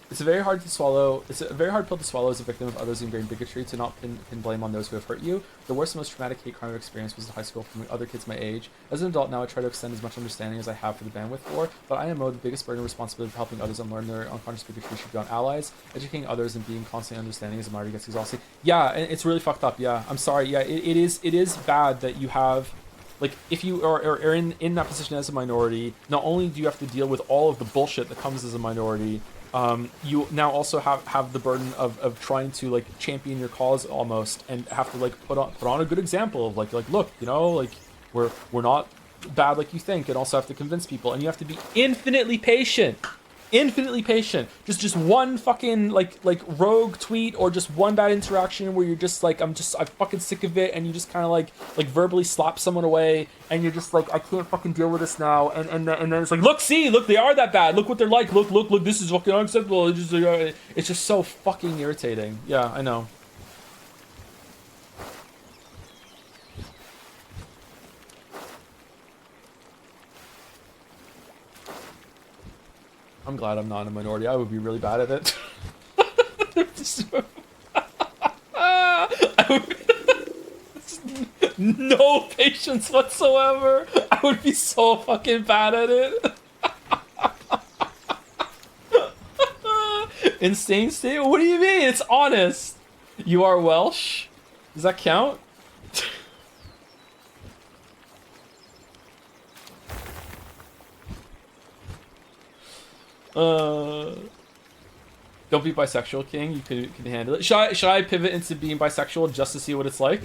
It's a very hard to swallow. It's a very hard pill to swallow as a victim of others' ingrained bigotry to not pin blame on those who have hurt you. The worst and most traumatic hate crime experience was in high school from other kids my age. As an adult now, I try to extend as much understanding as I have for the bandwidth for, but IMO, the biggest burden and responsibility of helping others unlearn their unconscious bigotry should be on allies. Educating others and being constantly understanding as a minority gets exhausting. Yeah, it's really fucked up. Yeah, I'm sorry. Yeah, it is bad that you have... Like, if you are in that position as a minority, not only do you have to deal with all of the bullshit that comes as a minority, you now also have the burden of trying to like champion your cause almost, and have to like put on a good example of like look, you know, like we're not bad like you think, and also have to convince people, and you have to be infinitely patient. Just one fucking like rogue tweet or just one bad interaction where you're just like I'm fucking sick of it, and you just kind of like verbally slap someone away, and you're just like I can't fucking deal with this now, and then it's like look they are that bad, look what they're like, look this is fucking unacceptable. It's just so fucking irritating. Yeah, I know. I'm glad I'm not in a minority. I would be really bad at it. No patience whatsoever. I would be so fucking bad at it. Insane state? What do you mean? It's honest. You are Welsh? Does that count? Don't be bisexual, King. You can handle it. Should I pivot into being bisexual just to see what it's like?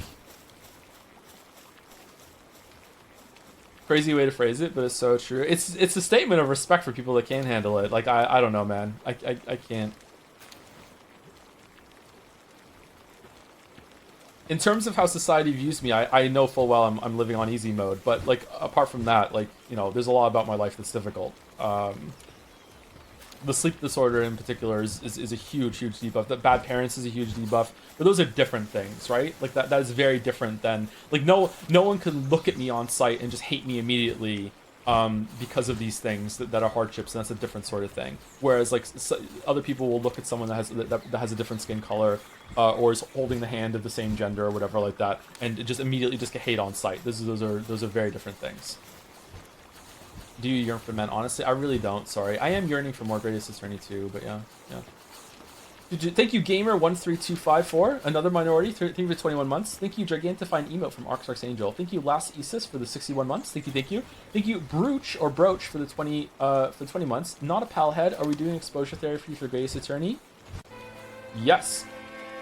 Crazy way to phrase it, but it's so true. It's a statement of respect for people that can handle it. Like I don't know, man. I can't. In terms of how society views me, I know full well I'm living on easy mode. But like apart from that, like, you know, there's a lot about my life that's difficult. The sleep disorder in particular is a huge debuff. That bad parents is a huge debuff. But those are different things, right? Like that is very different than like no one can look at me on site and just hate me immediately because of these things that are hardships, and that's a different sort of thing. Whereas like other people will look at someone that has a different skin color or is holding the hand of the same gender or whatever like that, and just immediately just get hate on site. Those are very different things. Do you yearn for men? Honestly, I really don't. Sorry, I am yearning for more Greatest Attorney too, but yeah. Thank you, Gamer13254, another minority. Thank you for 21 months. Thank you, Gigantifying Emote from Arxarx Angel. Thank you, Last Isis for the 61 months. Thank you. Thank you, Brooch for the 20 months. Not a Palhead. Are we doing exposure therapy for Greatest Attorney? Yes.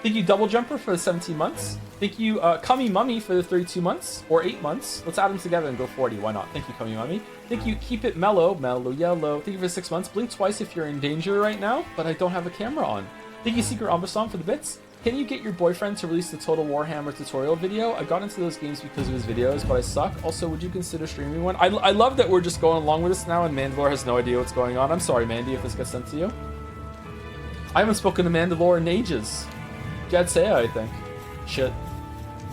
Thank you, Double Jumper for the 17 months. Thank you, Kami Mummy for the 32 months, or 8 months. Let's add them together and go 40. Why not? Thank you, Kami Mummy. Thank you, Keep It Mellow Yellow. Thank you for 6 months. Blink twice if you're in danger right now, but I don't have a camera on. Thank you, Secret Ambassador for the bits. Can you get your boyfriend to release the Total Warhammer tutorial video? I got into those games because of his videos, but I suck. Also, would you consider streaming one? I love that we're just going along with this now, and Mandalore has no idea what's going on. I'm sorry, Mandy, if this gets sent to you. I haven't spoken to Mandalore in ages. Jad Saya, I think. Shit.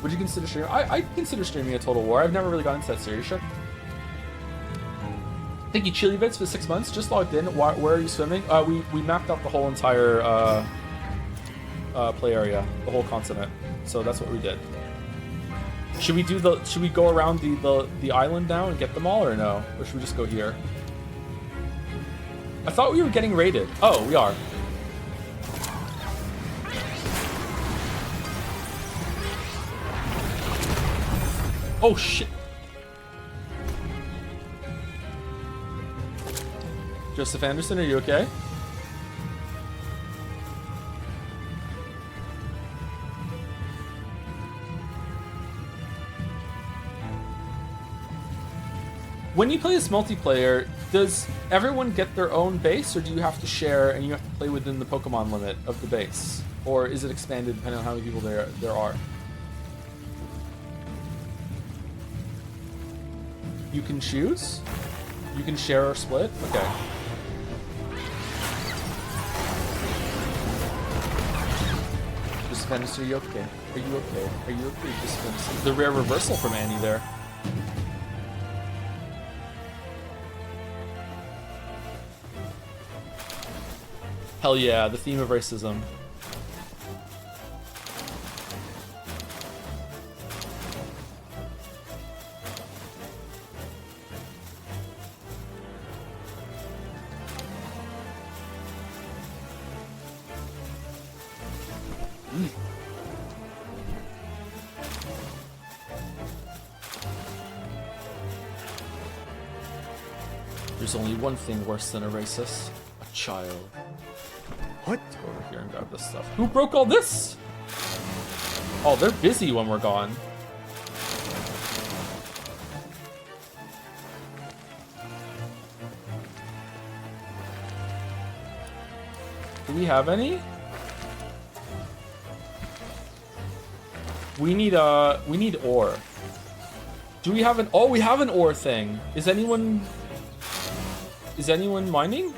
Would you consider streaming? I'd consider streaming a Total War. I've never really got into that series. Shit. Thank you, Chili Bits, for 6 months. Just logged in. Where are you swimming? We mapped out the whole entire play area, the whole continent. So that's what we did. Should we go around the island now and get them all, or no? Or should we just go here? I thought we were getting raided. Oh, we are. Oh shit. Joseph Anderson, are you okay? When you play this multiplayer, does everyone get their own base, or do you have to share and you have to play within the Pokemon limit of the base? Or is it expanded depending on how many people there are? You can choose? You can share or split? Okay. Venice, are you okay? Are you okay? Are you okay? Just Venice. The rare reversal from Annie there. Hell yeah, the theme of racism. There's only one thing worse than a racist. A child. What? Let's go over here and grab this stuff. Who broke all this? Oh, they're busy when we're gone. Do we have any? We need ore. Do we have an... Oh, we have an ore thing. Is anyone mining?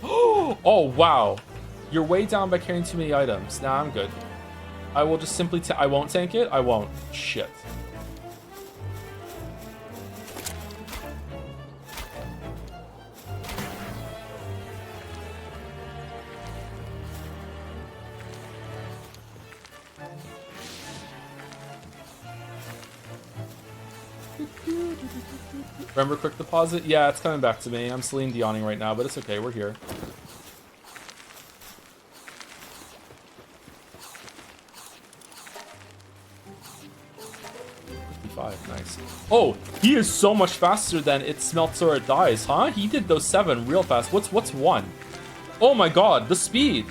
Oh, wow. You're way down by carrying too many items. Nah, I'm good. I will just simply... I won't tank it? I won't. Shit. Remember quick deposit? Yeah, it's coming back to me. I'm Celine Dioning right now, but it's okay. We're here. Nice. Oh, he is so much faster than it smelts or it dies, huh? He did those 7 real fast. What's 1? Oh my god, the speed.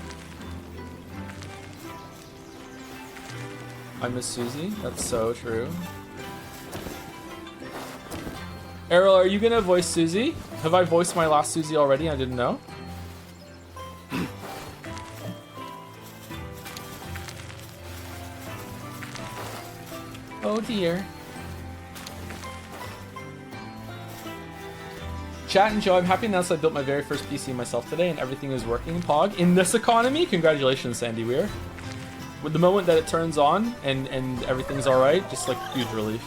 I miss Susie. That's so true. Errol, are you gonna voice Susie? Have I voiced my last Susie already? I didn't know. Oh dear. Chat and Joe, I'm happy to announce I built my very first PC myself today and everything is working. Pog, in this economy, congratulations, Sandy Weir. With the moment that it turns on and everything's alright, just like huge relief.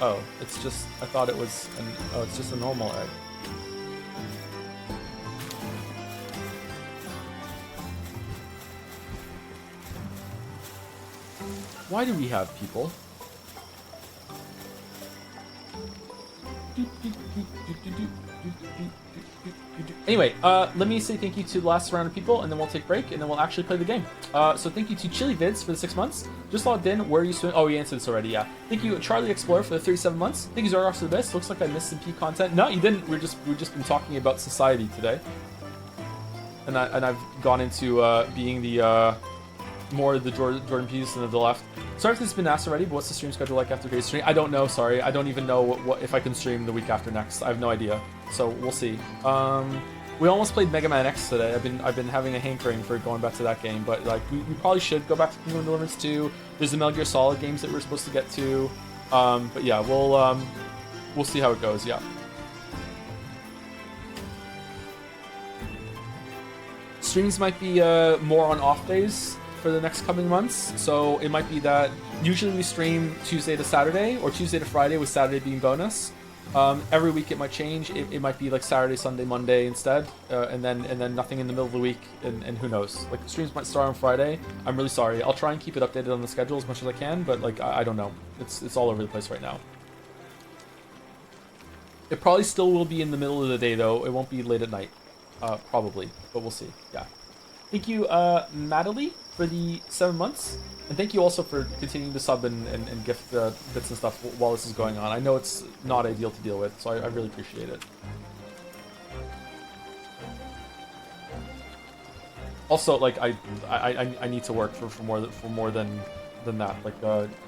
Oh, it's just, I thought it was, oh, it's just a normal egg. Why do we have people? Anyway, let me say thank you to the last round of people, and then we'll take a break, and then we'll actually play the game. So thank you to Chili Vids for the 6 months. Just logged in. Where are you swimming? Oh, you answered this already, yeah. Thank you, Charlie Explorer, for the 37 months. Thank you, Zorgox, for the best. Looks like I missed some key content. No, you didn't. We've just been talking about society today. And I've gone into being the more the Jordan Peterson of the left. Sorry if this has been asked already, but what's the stream schedule like after today's stream? I don't know, sorry. I don't even know what if I can stream the week after next. I have no idea. So we'll see. We almost played Mega Man X today. I've been having a hankering for going back to that game, but like we probably should go back to Kingdom Deliverance 2. There's the Metal Gear Solid games that we're supposed to get to. But yeah, we'll see how it goes, yeah. Streams might be more on off days for the next coming months, so it might be that usually we stream Tuesday to Saturday or Tuesday to Friday, with Saturday being bonus. Every week it might change. It might be like Saturday, Sunday, Monday instead, and then nothing in the middle of the week, and who knows, like streams might start on Friday. I'm really sorry. I'll try and keep it updated on the schedule as much as I can, but like I don't know, it's all over the place right now. It probably still will be in the middle of the day though. It won't be late at night, probably, but we'll see. Yeah. Thank you, Natalie, for the 7 months. And thank you also for continuing to sub and gift bits and stuff while this is going on. I know it's not ideal to deal with, so I really appreciate it. Also, like, I need to work for more than that. Like,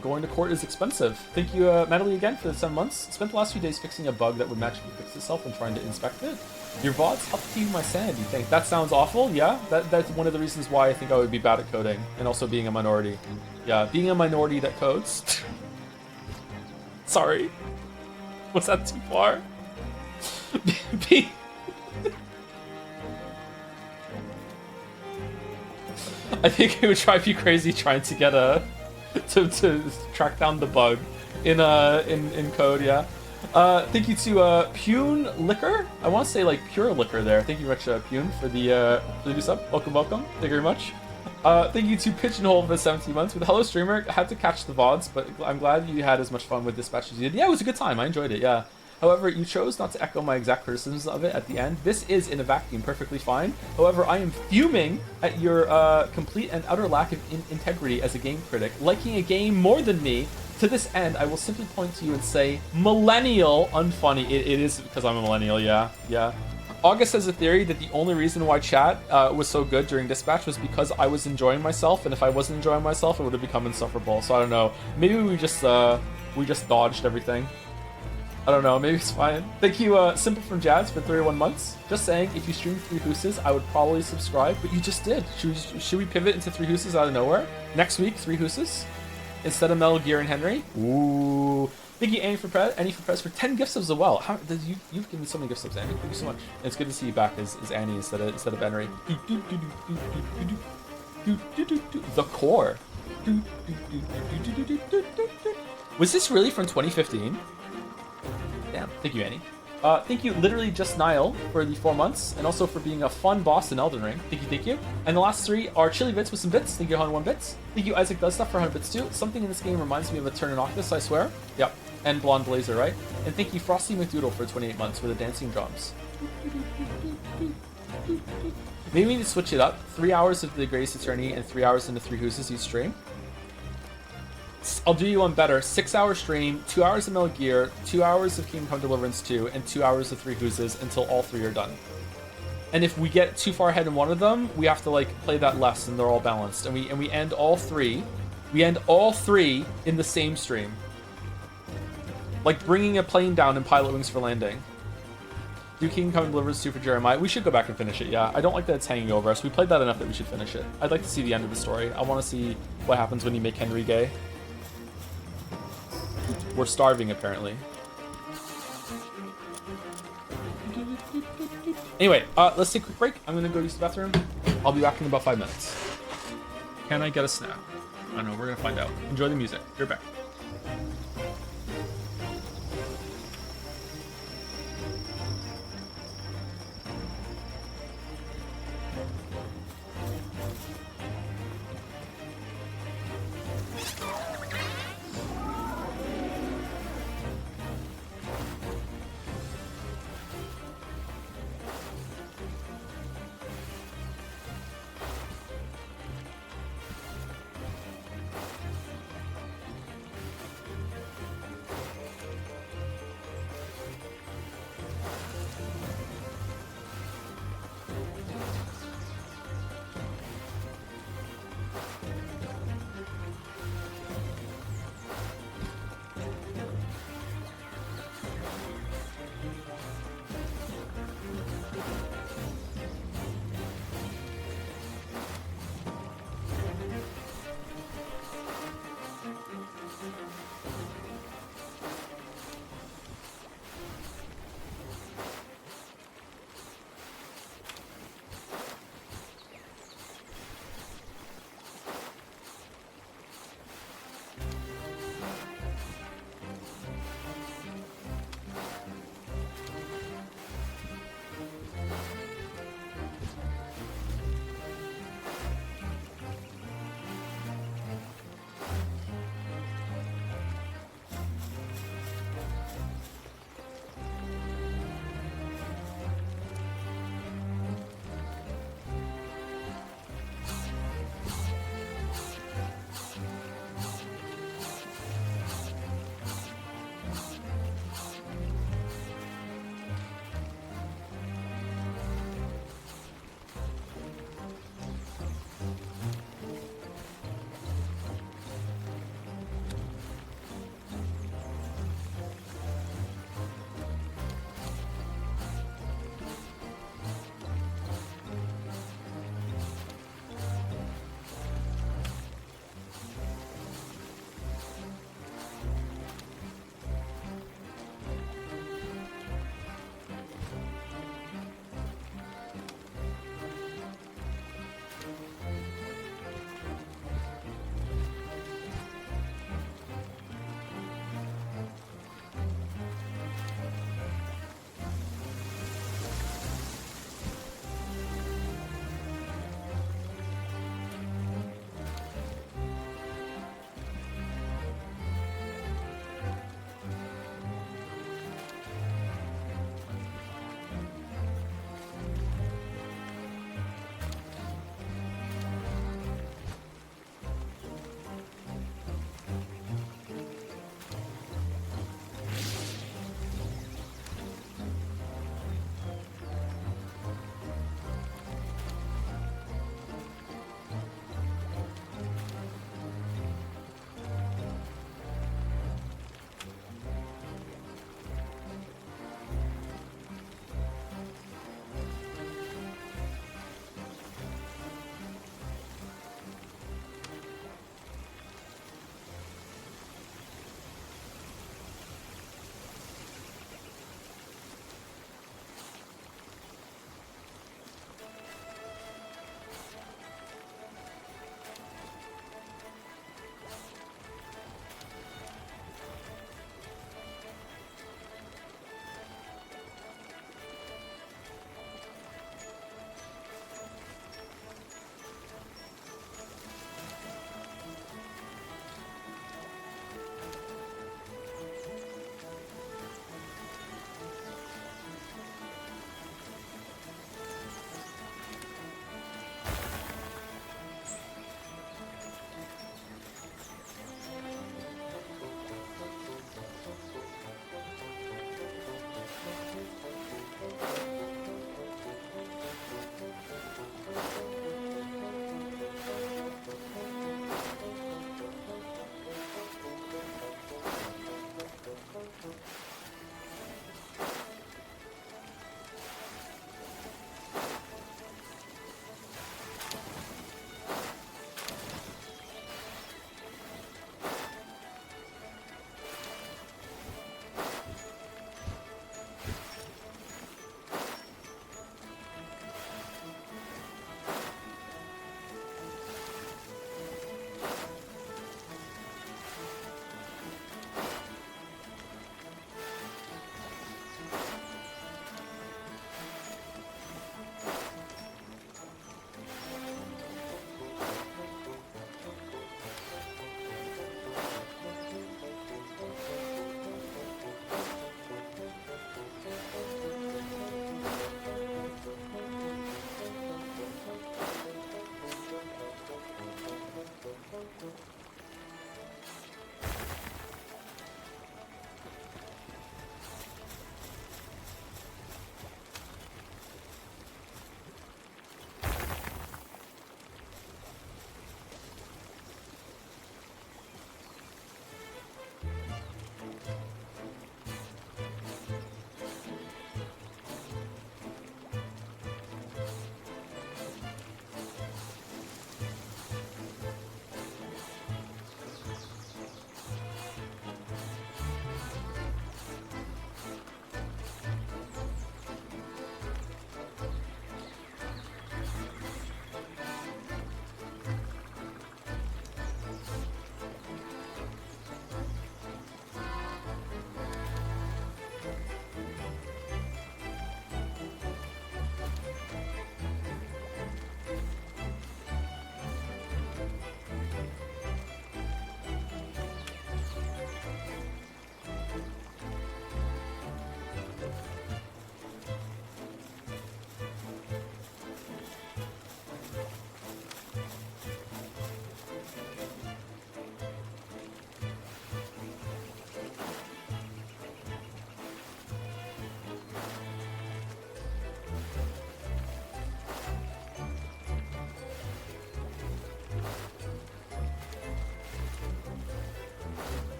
going to court is expensive. Thank you, Natalie, again, for the 7 months. Spent the last few days fixing a bug that would magically fix itself and trying to inspect it. Your VODs help keep my sanity. Thanks. That sounds awful. Yeah, that's one of the reasons why I think I would be bad at coding, and also being a minority. Yeah, being a minority that codes. Sorry, was that too far? I think it would drive you crazy trying to get to track down the bug in code. Yeah. Thank you to Pune Liquor. I want to say like Pure Liquor there. Thank you very much, Pune, for the new sub. Welcome. Thank you very much. Thank you to Pigeonhole for the 17 months. With Hello Streamer, I had to catch the VODs, but I'm glad you had as much fun with Dispatch as you did. Yeah, it was a good time. I enjoyed it, yeah. However, you chose not to echo my exact criticisms of it at the end. This is, in a vacuum, perfectly fine. However, I am fuming at your complete and utter lack of integrity as a game critic. Liking a game more than me, to this end, I will simply point to you and say, millennial unfunny. It is because I'm a millennial, yeah. August has a theory that the only reason why chat was so good during Dispatch was because I was enjoying myself, and if I wasn't enjoying myself, it would have become insufferable. So I don't know. Maybe we just dodged everything. I don't know. Maybe it's fine. Thank you, Simple from Jazz, for 31 months. Just saying, if you stream 3 Hooses, I would probably subscribe, but you just did. Should we pivot into 3 Hooses out of nowhere? Next week, 3 Hooses? Instead of Metal Gear and Henry? Ooh. Thank you, Annie for Prez for 10 gift subs as well. You've given me so many gift subs, Annie. Thank you so much. And it's good to see you back as Annie instead of Henry. The Core. Was this really from 2015? Damn. Thank you, Annie. Thank you, literally just Niall, for the 4 months, and also for being a fun boss in Elden Ring. Thank you. And the last 3 are Chili Bits with some bits. Thank you, 101 bits. Thank you, Isaac Does Stuff, for 100 bits too. Something in this game reminds me of a turn in Octus, I swear. Yep. And Blonde Blazer, right? And thank you, Frosty McDoodle, for 28 months for the dancing drums. Maybe we need to switch it up. 3 hours of The Greatest Attorney and 3 hours into 3 Hooses each stream. I'll do you one better. 6-hour stream, 2 hours of Metal Gear, 2 hours of Kingdom Come Deliverance 2, and 2 hours of 3 Hooses until all 3 are done. And if we get too far ahead in one of them, we have to like play that less, and they're all balanced. And we end all 3. We end all 3 in the same stream. Like bringing a plane down in Pilot Wings for landing. Do Kingdom Come Deliverance 2 for Jeremiah. We should go back and finish it, yeah. I don't like that it's hanging over us. We played that enough that we should finish it. I'd like to see the end of the story. I want to see what happens when you make Henry gay. We're starving, apparently. Anyway, let's take a quick break. I'm gonna go use the bathroom. I'll be back in about 5 minutes. Can I get a snack? I don't know, we're gonna find out. Enjoy the music. You're back.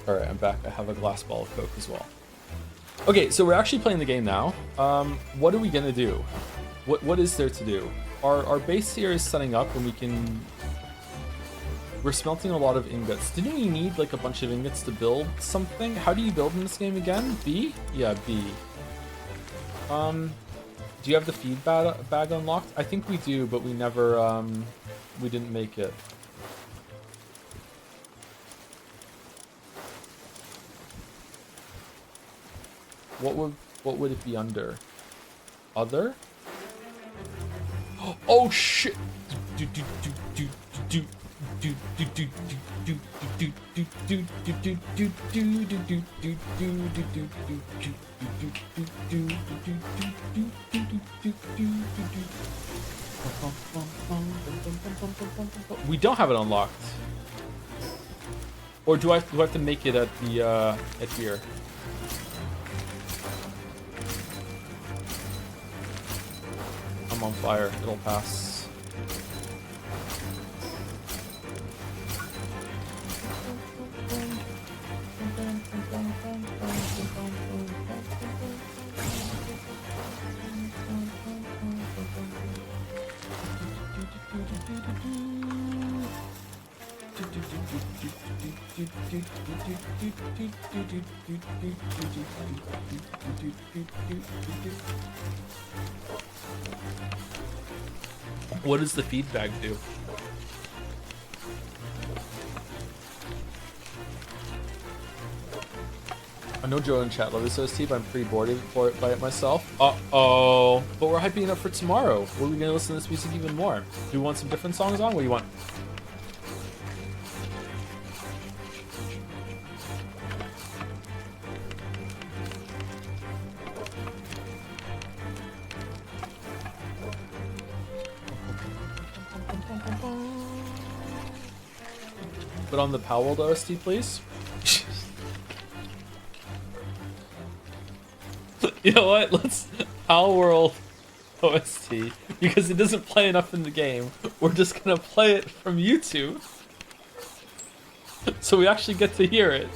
Alright, I'm back. I have a glass ball of Coke as well. Okay, so we're actually playing the game now. What are we gonna do? What is there to do? Our base here is setting up and we can... We're smelting a lot of ingots. Didn't we need like a bunch of ingots to build something? How do you build in this game again? B? Yeah, B. Do you have the feed bag unlocked? I think we do, but we never, we didn't make it. What would it be under? Other? Oh shit! We don't have it unlocked. Or do I have to make it at the at here? I'm on fire. It'll pass. What does the feedback do? I know Joe in chat love this OST, but I'm pretty bored by it myself. Uh-oh. But we're hyping it up for tomorrow. We're gonna listen to this music even more. Do you want some different songs on? What do you want? Put on the Palworld OST, please. You know what? Let's Palworld OST, because it doesn't play enough in the game. We're just gonna play it from YouTube, so we actually get to hear it.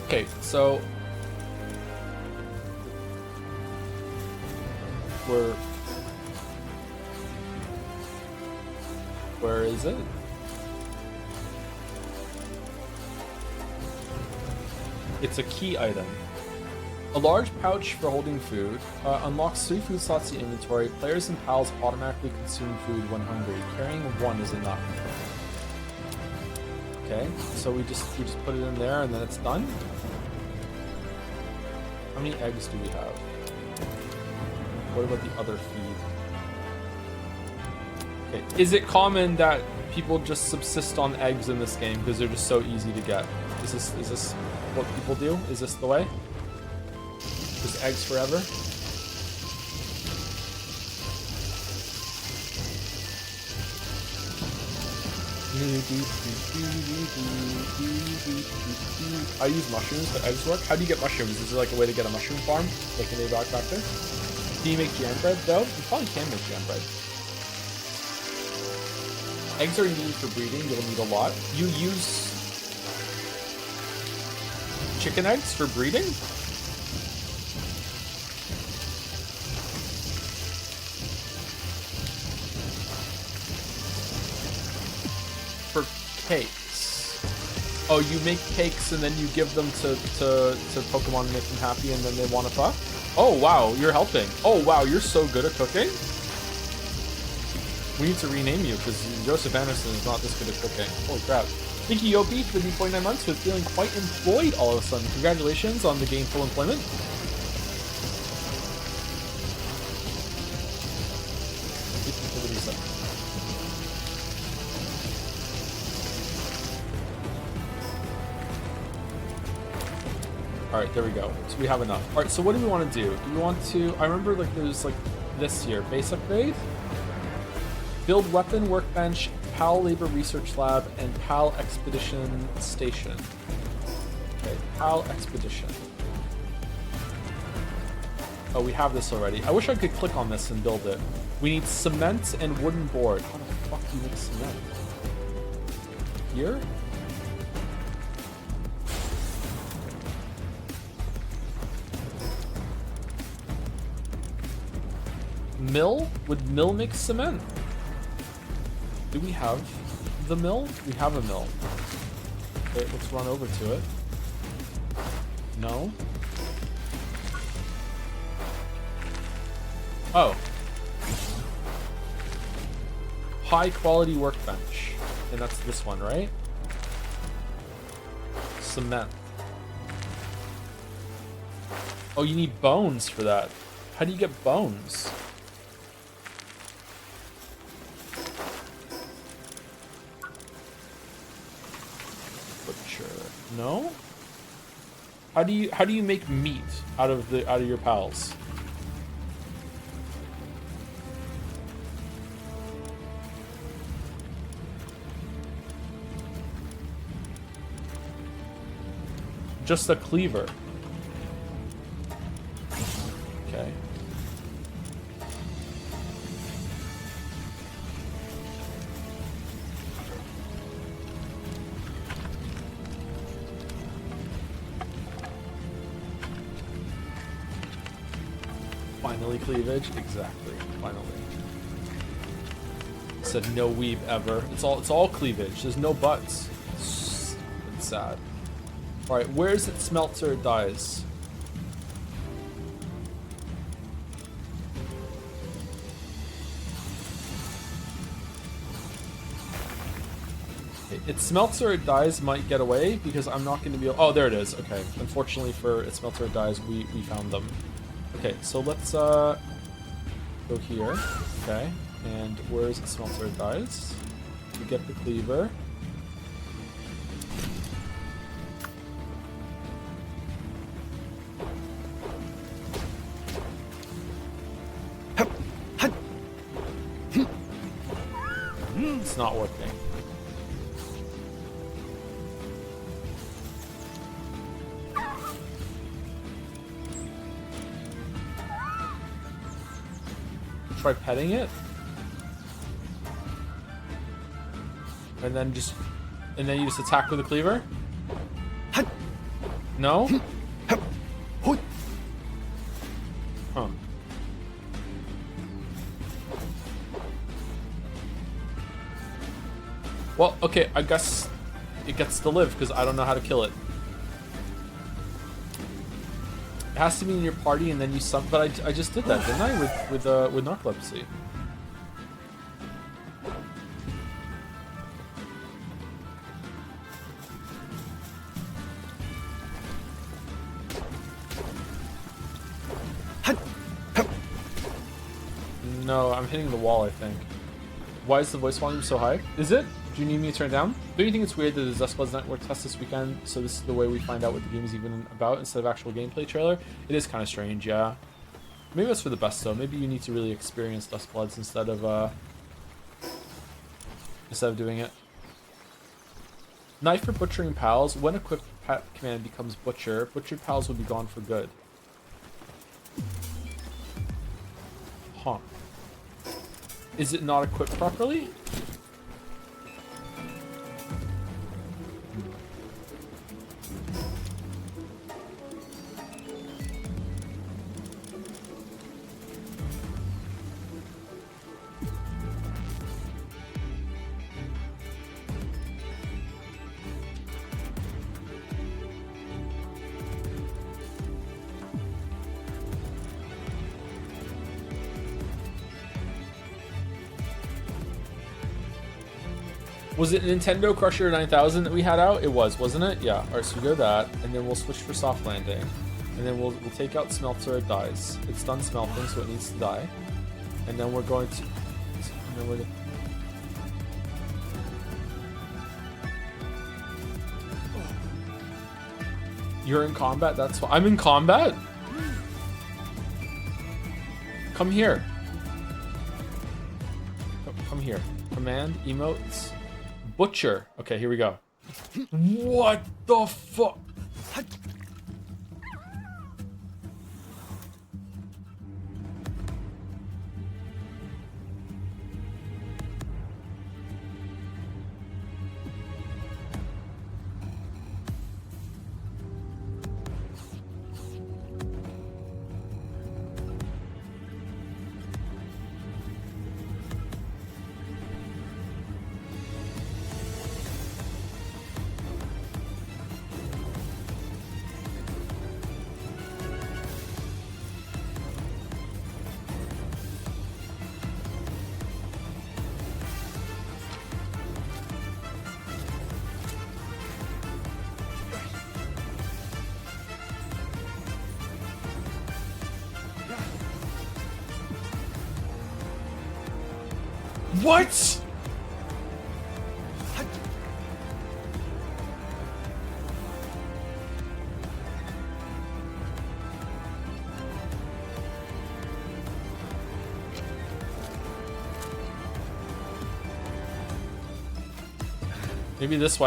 Okay, so where is it? It's a key item. A large pouch for holding food unlocks 3 food slots in inventory. Players and pals automatically consume food when hungry. Carrying 1 is enough. Okay, so we just put it in there and then it's done. How many eggs do we have? What about the other feed? Okay, is it common that people just subsist on eggs in this game because they're just so easy to get? Is this what people do? Is this the way? Just eggs forever? I use mushrooms, but eggs work. How do you get mushrooms? Is there like a way to get a mushroom farm? Like in a rock factor? Can you make jam bread though? You probably can make jam bread. Eggs are needed for breeding. You'll need a lot. You use chicken eggs for breeding? For cakes. Oh, you make cakes and then you give them to Pokemon and make them happy and then they want to fuck? Oh wow, you're helping. Oh wow, you're so good at cooking. We need to rename you because Joseph Anderson is not this good at cooking. Holy crap. Thank you, Yopi, for the 49 months with feeling quite employed all of a sudden. Congratulations on the gainful employment. All right, there we go. So we have enough. All right, so what do we want to do? Do we want to... I remember like there's like this here. Base upgrade. Build weapon workbench, PAL labor research lab, and PAL expedition station. Okay, PAL expedition. Oh, we have this already. I wish I could click on this and build it. We need cement and wooden board. How the fuck do you make cement? Here? Mill? Would mill make cement? Do we have the mill? We have a mill. Okay, let's run over to it. No? Oh. High quality workbench. And that's this one, right? Cement. Oh, you need bones for that. How do you get bones? Butcher. No? How do you make meat out of your pals? Just a cleaver. Okay. Finally cleavage? Exactly. Finally. Said no weave ever. It's all cleavage. There's no butts. It's sad. Alright, where is it smelts or it dies? It smelts or it dies might get away because I'm not going to be able... Oh, there it is. Okay. Unfortunately for it smelts or it dies, we found them. Okay, so let's go here. Okay. And where is it smelts or it dies? We get the cleaver. It's not working. Try petting it. And then you just attack with a cleaver? No? Huh. Well, okay, I guess it gets to live because I don't know how to kill it. It has to be in your party and then you summon. But I just did that, didn't I? With narcolepsy. No, I'm hitting the wall, I think. Why is the voice volume so high? Is it? Do you need me to turn it down? Don't you think it's weird that the Dustbloods Network test this weekend, so this is the way we find out what the game is even about instead of actual gameplay trailer? It is kind of strange, yeah. Maybe that's for the best, though. Maybe you need to really experience Dustbloods instead of doing it. Knife for butchering pals. When equipped pet command becomes butcher, butchered pals will be gone for good. Huh. Is it not equipped properly? Was it Nintendo Crusher 9000 that we had out? It was, wasn't it? Yeah. Alright, so we go that, and then we'll switch for soft landing. And then we'll take out smelter, it dies. It's done smelting, so it needs to die. And then we're going to... And then we're going to You're in combat? That's why. I'm in combat? Come here. Come here. Command, emotes, butcher. Okay, here we go. What the fuck? What? Maybe this is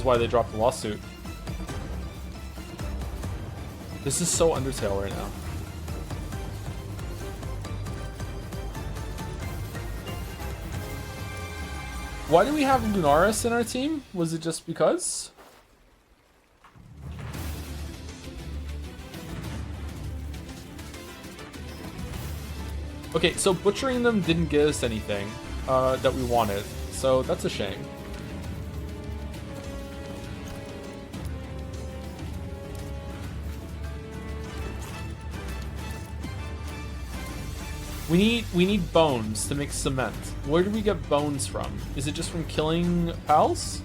why they dropped the lawsuit. This is so Undertale right now. Why do we have Lunaris in our team? Was it just because? Okay, so butchering them didn't get us anything that we wanted, so that's a shame. We need bones to make cement. Where do we get bones from? Is it just from killing pals?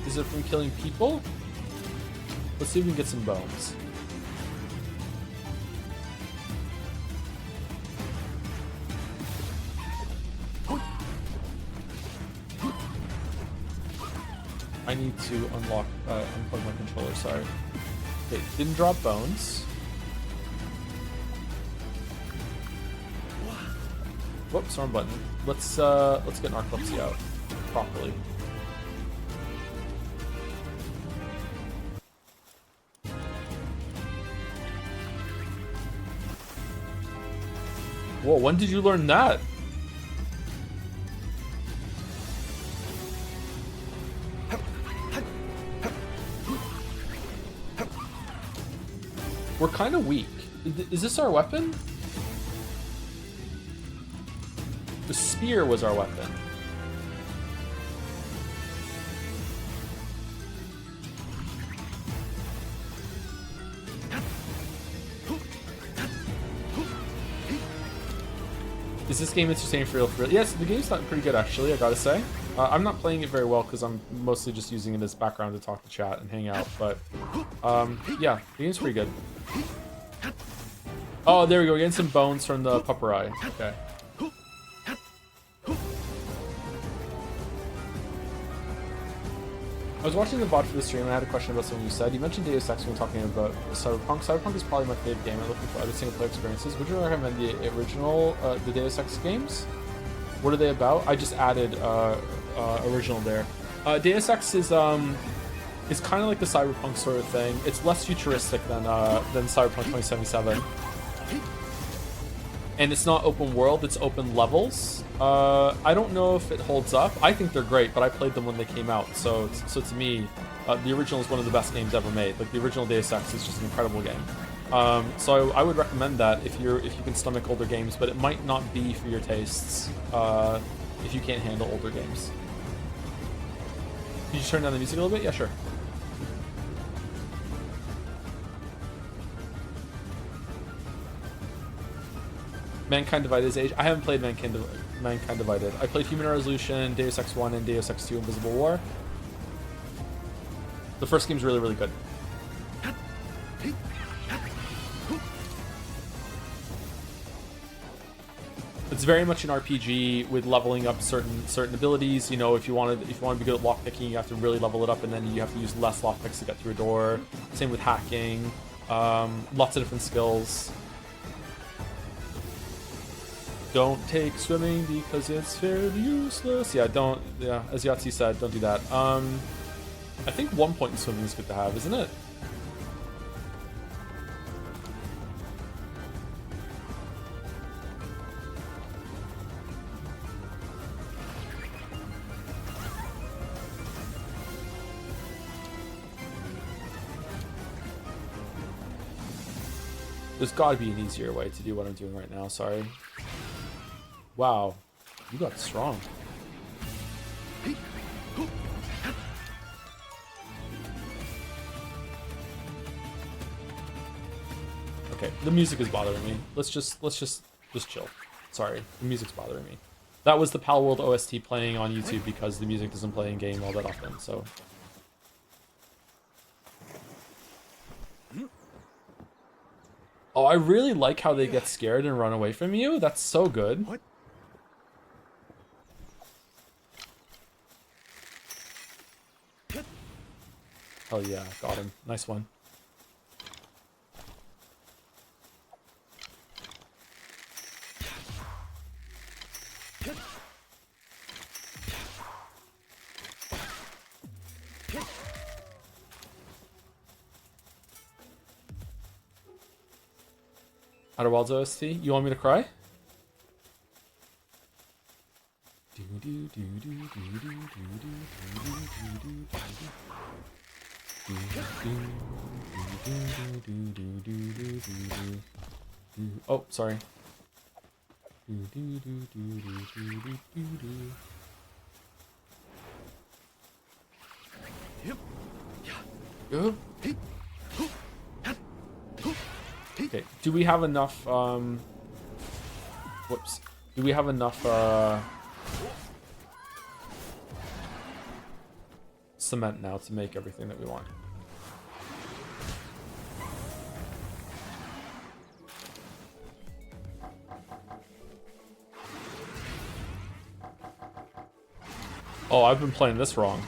Is it from killing people? Let's see if we can get some bones. I need to unplug my controller, sorry. Okay, didn't drop bones. Whoops, wrong button. Let's get narcolepsy out properly. Whoa, when did you learn that? We're kind of weak. Is this our weapon? The spear was our weapon. Is this game entertaining for real? Yes, the game's not pretty good actually, I gotta say. I'm not playing it very well because I'm mostly just using it as background to talk to chat and hang out, but yeah, the game's pretty good. Oh, there we go, we're getting some bones from the pupperai. Okay. I was watching the VOD for the stream and I had a question about something you said. You mentioned Deus Ex when we were talking about Cyberpunk. Cyberpunk is probably my favorite game. I'm looking for other single-player experiences. Would you recommend the original, the Deus Ex games? What are they about? I just added original there. Deus Ex is kind of like the Cyberpunk sort of thing. It's less futuristic than Cyberpunk 2077. And it's not open world, it's open levels. I don't know if it holds up. I think they're great, but I played them when they came out. So to me, the original is one of the best games ever made. Like the original Deus Ex is just an incredible game. So I would recommend that if you can stomach older games, but it might not be for your tastes if you can't handle older games. Can you turn down the music a little bit? Yeah, sure. Mankind Divided is age. I haven't played Mankind Divided. I played Human Resolution, Deus Ex 1, and Deus Ex 2 Invisible War. The first game's really, really good. It's very much an RPG with leveling up certain abilities. You know, if you want to be good at lockpicking, you have to really level it up, and then you have to use less lockpicks to get through a door. Same with hacking. Lots of different skills. Don't take swimming because it's fairly useless. Yeah, don't. Yeah, as Yahtzee said, don't do that. I think 1 point in swimming is good to have, isn't it? There's gotta be an easier way to do what I'm doing right now, sorry. Wow, you got strong. Okay, the music is bothering me. Let's just chill. Sorry, the music's bothering me. That was the Palworld OST playing on YouTube because the music doesn't play in game all that often, so. Oh, I really like how they get scared and run away from you. That's so good. What? Hell yeah, got him. Nice one. Outer Wilds OST? You want me to cry? Oh, sorry. Okay, do we have enough, whoops. Do we have enough, cement now to make everything that we want? Oh, I've been playing this wrong.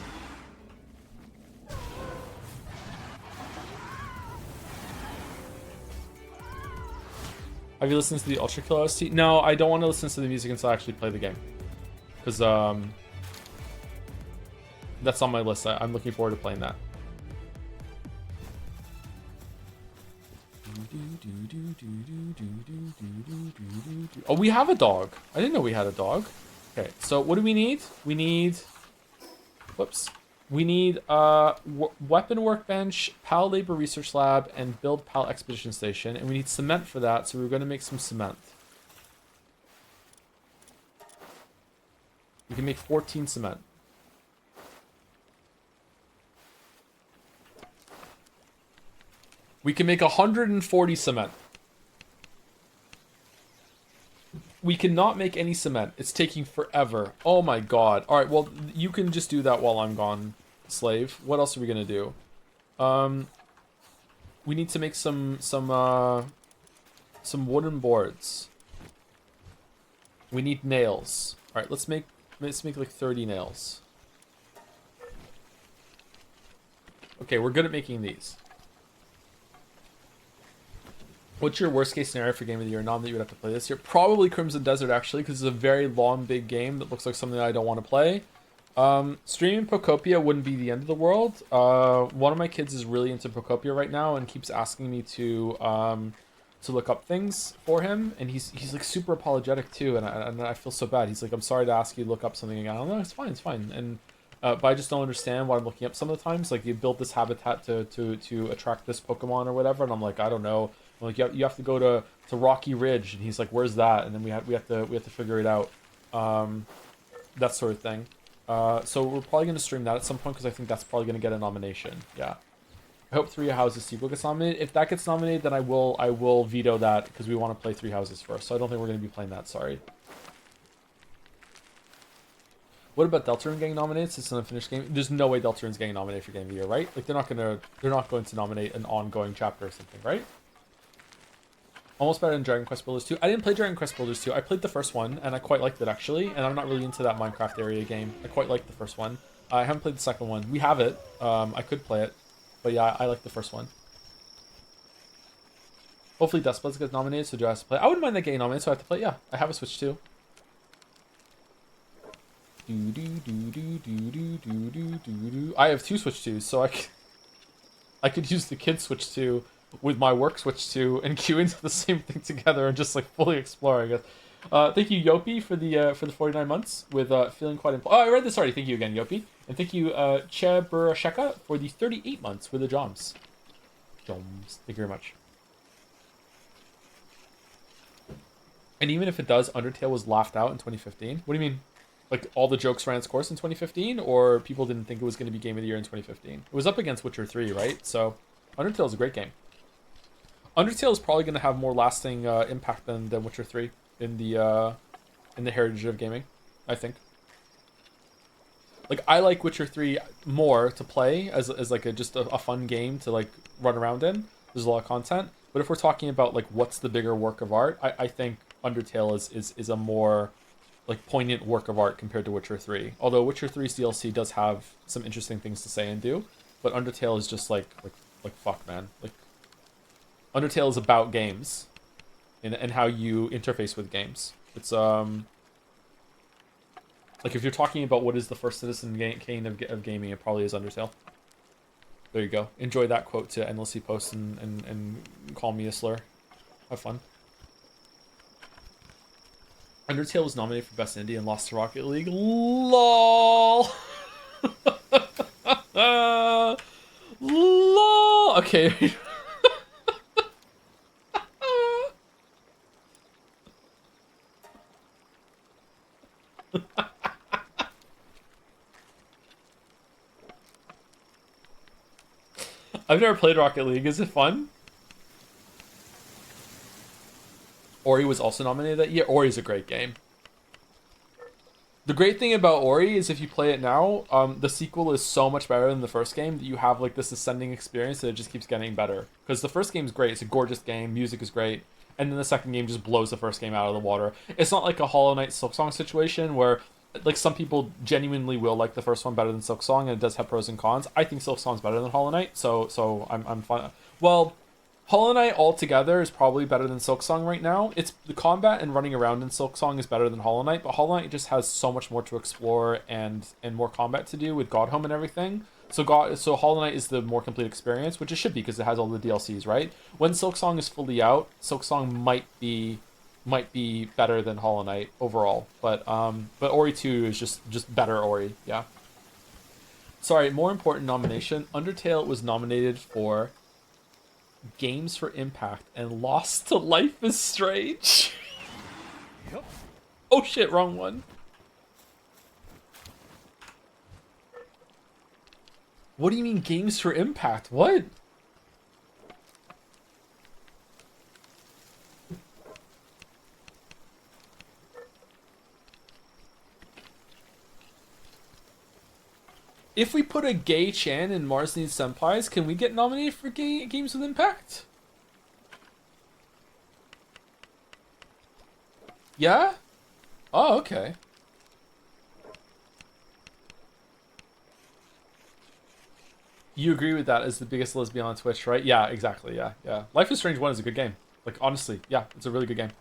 Have you listened to the Ultra Kill OST? No, I don't want to listen to the music until I actually play the game. Because, that's on my list. I'm looking forward to playing that. Oh, we have a dog. I didn't know we had a dog. Okay, so what do we need? We need... Whoops. We need weapon workbench, PAL labor research lab, and build PAL expedition station. And we need cement for that, so we're going to make some cement. We can make 14 cement. We can make 140 cement. We cannot make any cement. It's taking forever. Oh my god. Alright, well, you can just do that while I'm gone, slave. What else are we gonna do? We need to make some wooden boards. We need nails. Alright, let's make like 30 nails. Okay, we're good at making these. What's your worst case scenario for game of the year? Not that you would have to play this year. Probably Crimson Desert, actually, because it's a very long, big game that looks like something that I don't want to play. Streaming Procopia wouldn't be the end of the world. One of my kids is really into Procopia right now and keeps asking me to look up things for him. And he's like super apologetic too, and I feel so bad. He's like, I'm sorry to ask you to look up something again. I'm like, it's fine. And but I just don't understand why I'm looking up some of the times. Like, you build this habitat to attract this Pokemon or whatever, and I'm like, I don't know. I'm like, you have to go to Rocky Ridge, and he's like, where's that? And then we have to figure it out. That sort of thing. So we're probably gonna stream that at some point because I think that's probably gonna get a nomination. Yeah. I hope Three Houses sequel gets nominated. If that gets nominated, then I will veto that because we want to play Three Houses first. So I don't think we're gonna be playing that. Sorry. What about Deltarune getting nominated since it's an unfinished game? There's no way Deltarune's getting nominated for Game of the Year, right? Like, they're not going to nominate an ongoing chapter or something, right? Almost better than Dragon Quest Builders 2. I didn't play Dragon Quest Builders 2. I played the first one, and I quite liked it, actually. And I'm not really into that Minecraft area game. I quite liked the first one. I haven't played the second one. We have it. I could play it. But yeah, I like the first one. Hopefully Dustbloods gets nominated, so do I have to play? I wouldn't mind that getting nominated, so I have to play. Yeah, I have a Switch too. I have 2 Switch 2s, so I could use the kid Switch 2 with my work Switch 2 and queue into the same thing together and just like fully explore, I guess. Thank you, Yopi, for the 49 months with feeling quite. Oh, I read this already. Thank you again, Yopi, and thank you, Cheburasheka, for the 38 months with the Joms. Joms, thank you very much. And even if it does, Undertale was laughed out in 2015. What do you mean? Like, all the jokes ran its course in 2015, or people didn't think it was going to be Game of the Year in 2015? It was up against Witcher 3, right? So, Undertale is a great game. Undertale is probably going to have more lasting impact than Witcher 3 in the heritage of gaming, I think. Like, I like Witcher 3 more to play as like just a fun game to like run around in. There's a lot of content. But if we're talking about like what's the bigger work of art, I think Undertale is a more like poignant work of art compared to Witcher 3. Although Witcher 3's DLC does have some interesting things to say and do, but Undertale is just like fuck, man. Like, Undertale is about games and how you interface with games. It's like, if you're talking about what is the first Citizen Kane of gaming, it probably is Undertale. There you go. Enjoy that quote to endlessly post and call me a slur. Have fun. Undertale was nominated for Best Indie and lost to Rocket League. LOL! LOL! Okay. I've never played Rocket League. Is it fun? Ori was also nominated that year. Ori's a great game. The great thing about Ori is if you play it now, the sequel is so much better than the first game that you have like this ascending experience that it just keeps getting better. Because the first game's great. It's a gorgeous game. Music is great. And then the second game just blows the first game out of the water. It's not like a Hollow Knight Silksong situation where like some people genuinely will like the first one better than Silksong, and it does have pros and cons. I think Silksong's better than Hollow Knight, so I'm fine. Well, Hollow Knight altogether is probably better than Silksong right now. It's the combat and running around in Silksong is better than Hollow Knight, but Hollow Knight just has so much more to explore and more combat to do with Godhome and everything. So Hollow Knight is the more complete experience, which it should be because it has all the DLCs, right? When Silksong is fully out, Silksong might be better than Hollow Knight overall, but Ori 2 is just better Ori, yeah. Sorry, more important nomination. Undertale was nominated for Games for Impact and lost to Life is Strange. Yep. Oh shit, wrong one. What do you mean Games for Impact? What? If we put a gay Chan in Mars Needs Senpais, can we get nominated for Games with Impact? Yeah? Oh, okay. You agree with that as the biggest lesbian on Twitch, right? Yeah, exactly, yeah. Life is Strange 1 is a good game. Like, honestly, yeah, it's a really good game.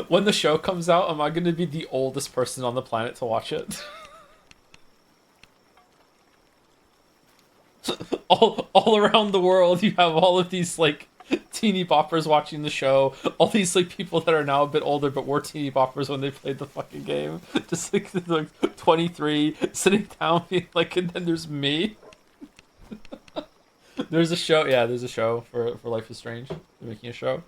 When the show comes out, am I going to be the oldest person on the planet to watch it? all around the world, you have all of these, like, teeny boppers watching the show. All these, like, people that are now a bit older but were teeny boppers when they played the fucking game. Just, like 23, sitting down, being like, and then there's me. There's a show, yeah, there's a show for Life is Strange. They're making a show.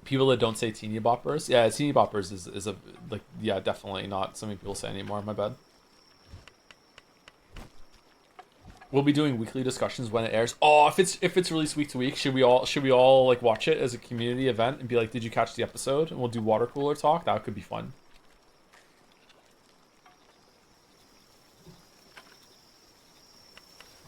People that don't say teeny boppers, yeah, teeny boppers is a like, yeah, definitely not something people say anymore. My bad. We'll be doing weekly discussions when it airs. Oh, if it's released week to week, should we all like watch it as a community event and be like, did you catch the episode? And we'll do water cooler talk. That could be fun.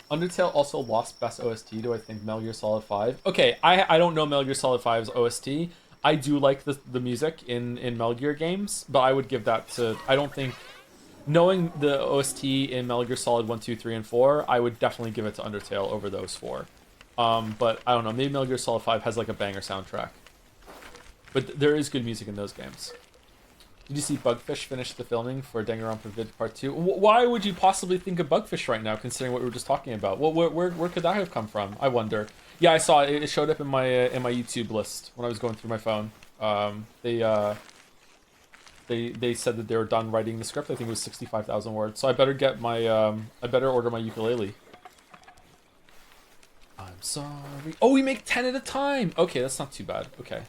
Undertale also lost best OST to I think Metal Gear Solid 5. Okay, I don't know Metal Gear Solid 5's OST. I do like the music in Metal Gear games, but I would give that to, I don't think, knowing the OST in Metal Gear Solid 1, 2, 3, and 4, I would definitely give it to Undertale over those four. But I don't know, maybe Metal Gear Solid 5 has like a banger soundtrack. But there is good music in those games. Did you see Bugfish finish the filming for Danganronpa Vid Part 2? Why would you possibly think of Bugfish right now, considering what we were just talking about? Where could that have come from? I wonder. Yeah, I saw it. It showed up in my YouTube list when I was going through my phone. They said that they were done writing the script. I think it was 65,000 words. So I better get my I better order my ukulele. I'm sorry. Oh, we make 10 at a time. Okay, that's not too bad. Okay.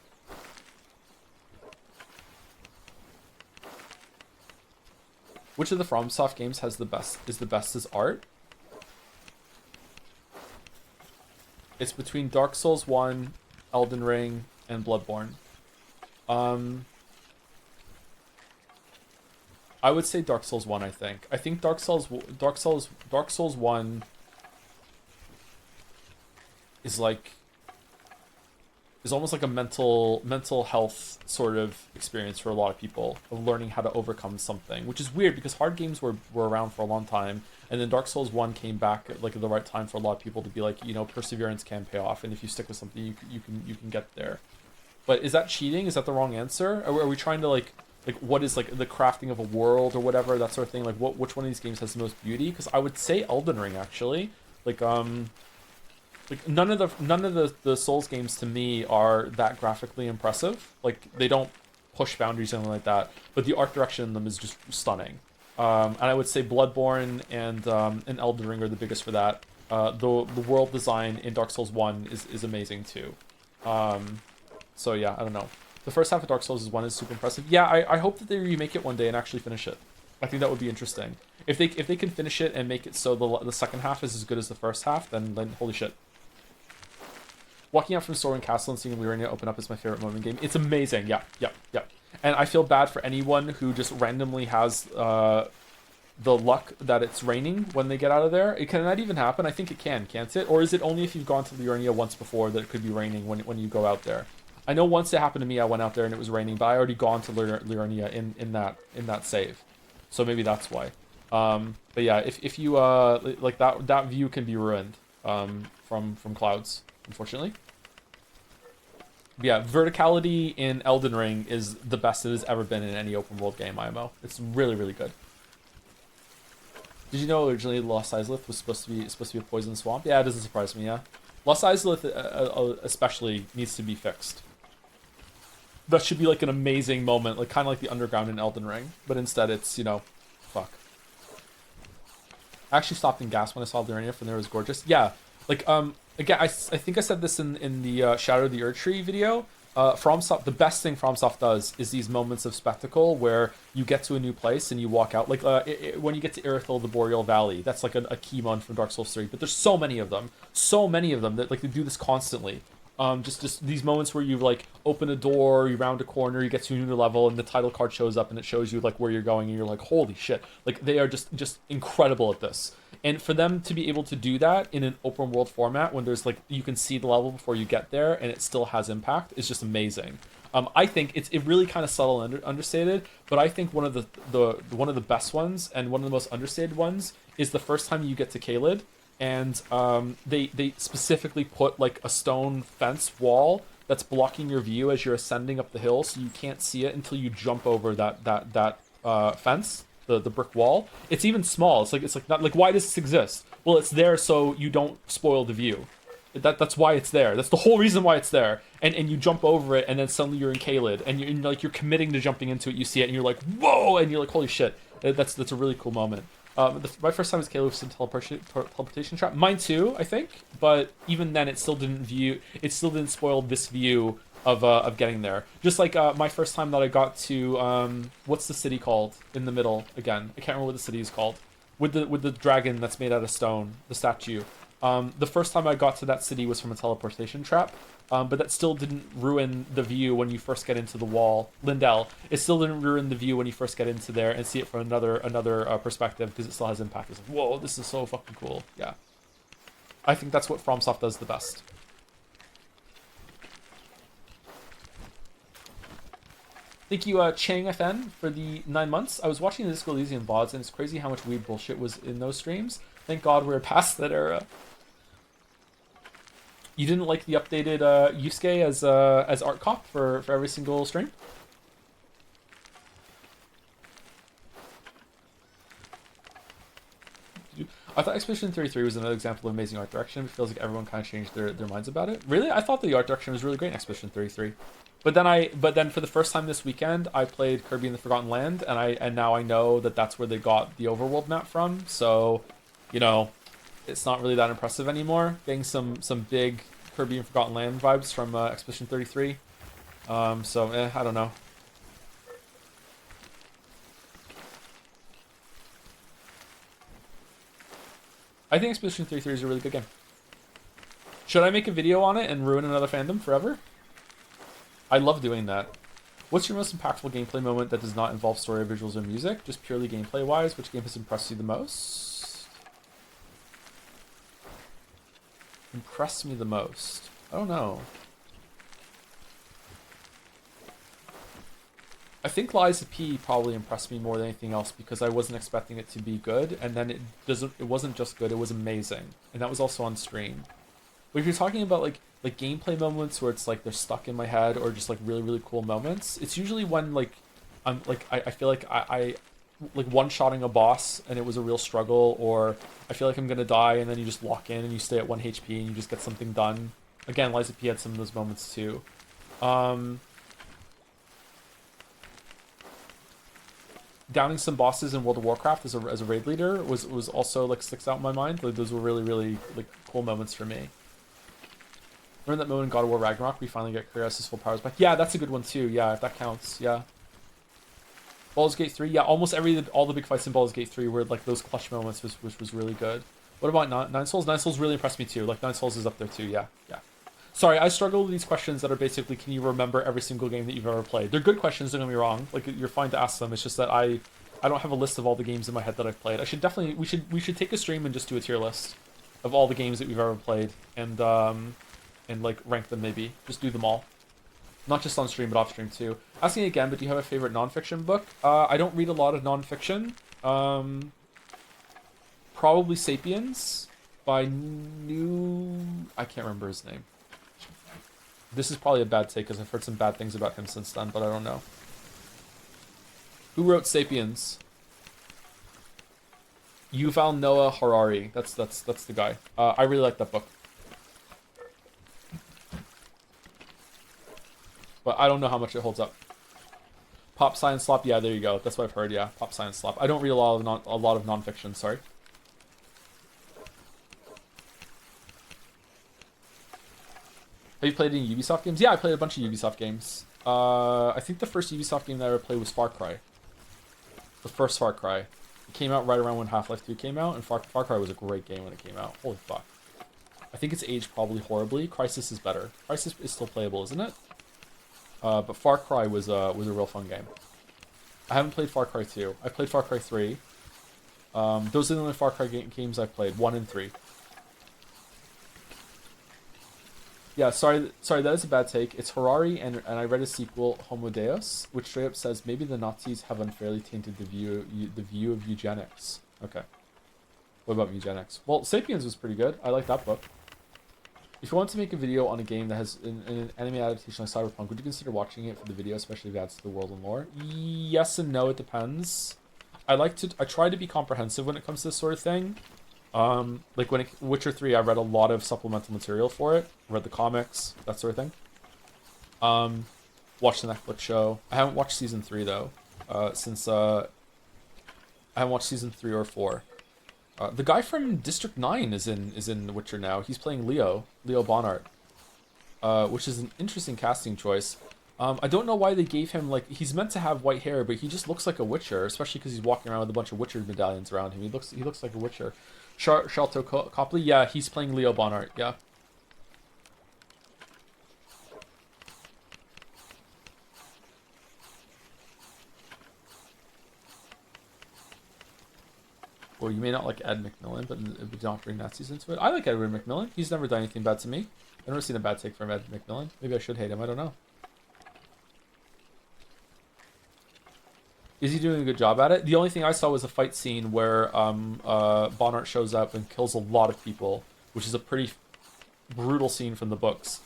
Which of the FromSoft games has the best as art? It's between Dark Souls 1, Elden Ring, and Bloodborne. I would say Dark Souls 1, I think. I think Dark Souls 1 is like is almost like a mental health sort of experience for a lot of people of learning how to overcome something, which is weird because hard games were around for a long time, and then Dark Souls 1 came back at like at the right time for a lot of people to be like, you know, perseverance can pay off, and if you stick with something, you can get there. But is that cheating? Is that the wrong answer? Are we trying to like what is like the crafting of a world or whatever, that sort of thing? Like which one of these games has the most beauty? Because I would say Elden Ring actually. Like none of the Souls games to me are that graphically impressive. Like they don't push boundaries or anything like that, but the art direction in them is just stunning. And I would say Bloodborne and Elden Ring are the biggest for that. The world design in Dark Souls 1 is amazing too. So yeah, I don't know. The first half of Dark Souls 1 is super impressive. Yeah, I hope that they remake it one day and actually finish it. I think that would be interesting. If they can finish it and make it so the second half is as good as the first half, then holy shit. Walking out from Soaring Castle and seeing Liurnia open up is my favorite moment in the game. It's amazing. Yeah. And I feel bad for anyone who just randomly has the luck that it's raining when they get out of there. Can that even happen? I think it can, can't it? Or is it only if you've gone to Liurnia once before that it could be raining when you go out there? I know once it happened to me, I went out there and it was raining, but I already gone to Liurnia in that save. So maybe that's why. But yeah, if you like that view can be ruined from clouds, unfortunately. But yeah, verticality in Elden Ring is the best it has ever been in any open world game IMO. It's really, really good. Did you know originally Lost Izalith was supposed to be a poison swamp? Yeah, it doesn't surprise me. Yeah, Lost Izalith especially needs to be fixed. That should be like an amazing moment, like kind of like the underground in Elden Ring, but instead it's, you know, fuck. I actually stopped in gas when I saw Liurnia from there. It was gorgeous. Yeah, like again, I think I said this in the Shadow of the Erdtree video. FromSoft, the best thing FromSoft does is these moments of spectacle where you get to a new place and you walk out. Like when you get to Irithyll, the Boreal Valley, that's like a key moment from Dark Souls 3. But there's so many of them that like they do this constantly. Just these moments where you like open a door, you round a corner, you get to a new level, and the title card shows up and it shows you like where you're going, and you're like, holy shit! Like they are just incredible at this. And for them to be able to do that in an open world format, when there's like you can see the level before you get there, and it still has impact, is just amazing. I think it really kind of subtle and understated, but I think one of the best ones and one of the most understated ones is the first time you get to Caelid. And they specifically put like a stone fence wall that's blocking your view as you're ascending up the hill, so you can't see it until you jump over that fence, the brick wall. It's even small. It's like not like, why does this exist? Well, it's there so you don't spoil the view. That's why it's there. That's the whole reason why it's there. And you jump over it, and then suddenly you're in Caelid, and you're committing to jumping into it. You see it, and you're like, whoa, and you're like, holy shit. That's a really cool moment. My first time was Caelid was in teleportation trap. Mine too, I think. But even then, it still didn't spoil this view of getting there. Just like my first time that I got to what's the city called in the middle again? I can't remember what the city is called. with the dragon that's made out of stone, the statue. The first time I got to that city was from a teleportation trap, but that still didn't ruin the view when you first get into the wall. Lindell, it still didn't ruin the view when you first get into there and see it from another perspective, because it still has impact. It's like, whoa, this is so fucking cool. Yeah, I think that's what FromSoft does the best. Thank you, Chang FN, for the 9 months. I was watching the Disco Elysium VODs, and it's crazy how much weird bullshit was in those streams. Thank God we're past that era. You didn't like the updated Yusuke as art cop for every single stream? I thought Expedition 33 was another example of amazing art direction. It feels like everyone kind of changed their minds about it. Really? I thought the art direction was really great in Expedition 33. But then for the first time this weekend, I played Kirby and the Forgotten Land, and now I know that that's where they got the overworld map from. So, you know, it's not really that impressive anymore. Getting some big Kirby and Forgotten Land vibes from Expedition 33. I don't know. I think Expedition 33 is a really good game. Should I make a video on it and ruin another fandom forever? I love doing that. What's your most impactful gameplay moment that does not involve story, visuals, or music? Just purely gameplay-wise, which game has impressed you the most? Impressed me the most? I don't know. I think Lies of P probably impressed me more than anything else, because I wasn't expecting it to be good, and then it wasn't just good, it was amazing. And that was also on stream. But if you're talking about like gameplay moments where it's like they're stuck in my head, or just like really, really cool moments, it's usually when I feel like I like one-shotting a boss and it was a real struggle, or I feel like I'm gonna die and then you just lock in and you stay at 1 HP and you just get something done. Again, Lies of P had some of those moments too. Downing some bosses in World of Warcraft as a raid leader was also like sticks out in my mind. Like those were really, really like cool moments for me. Remember that moment in God of War Ragnarok we finally get Kratos' full powers back? Yeah, that's a good one too. Yeah, if that counts. Yeah. Baldur's Gate 3. Yeah, almost all the big fights in Baldur's Gate 3 were like those clutch moments, which was really good. What about Nine Souls? Nine Souls really impressed me too. Like Nine Souls is up there too. Yeah, yeah. Sorry, I struggle with these questions that are basically, can you remember every single game that you've ever played? They're good questions, don't get me wrong. Like, you're fine to ask them. It's just that I don't have a list of all the games in my head that I've played. We should take a stream and just do a tier list of all the games that we've ever played, and like rank them maybe. Just do them all. Not just on stream, but off stream too. Asking again, but do you have a favorite nonfiction book? I don't read a lot of nonfiction. Probably Sapiens by I can't remember his name. This is probably a bad take because I've heard some bad things about him since then, but I don't know. Who wrote Sapiens? Yuval Noah Harari. That's the guy. I really like that book. But I don't know how much it holds up. Pop Science Slop. Yeah, there you go. That's what I've heard. Yeah, Pop Science Slop. I don't read a lot of nonfiction. Sorry. Have you played any Ubisoft games? Yeah, I played a bunch of Ubisoft games. I think the first Ubisoft game that I ever played was Far Cry. The first Far Cry. It came out right around when Half-Life 2 came out, and Far Cry was a great game when it came out. Holy fuck. I think it's aged probably horribly. Crysis is better. Crysis is still playable, isn't it? But Far Cry was a real fun game. I haven't played Far Cry 2. I played Far Cry 3. Those are the only Far Cry games I've played. 1 and 3. Yeah, sorry, that is a bad take. It's Harari, and I read a sequel, Homo Deus, which straight up says maybe the Nazis have unfairly tainted the view of eugenics. Okay. What about eugenics? Well, Sapiens was pretty good. I like that book. If you want to make a video on a game that has an anime adaptation like Cyberpunk, would you consider watching it for the video, especially if it adds to the world and lore? Yes and no, it depends. I try to be comprehensive when it comes to this sort of thing. Like Witcher 3, I read a lot of supplemental material for it. Read the comics, that sort of thing. Watched the Netflix show. I haven't watched season 3 though, since I haven't watched season 3 or 4. The guy from District 9 is in The Witcher now. He's playing Leo Bonnart, which is an interesting casting choice. I don't know why they gave him, like, he's meant to have white hair, but he just looks like a Witcher, especially because he's walking around with a bunch of Witcher medallions around him. He looks like a Witcher. Sharlto Copley, yeah, he's playing Leo Bonnart, yeah. Well, you may not like Ed McMillan, but don't bring Nazis into it. I like Edward McMillan. He's never done anything bad to me. I've never seen a bad take from Ed McMillan. Maybe I should hate him. I don't know. Is he doing a good job at it? The only thing I saw was a fight scene where Bonnart shows up and kills a lot of people, which is a pretty brutal scene from the books.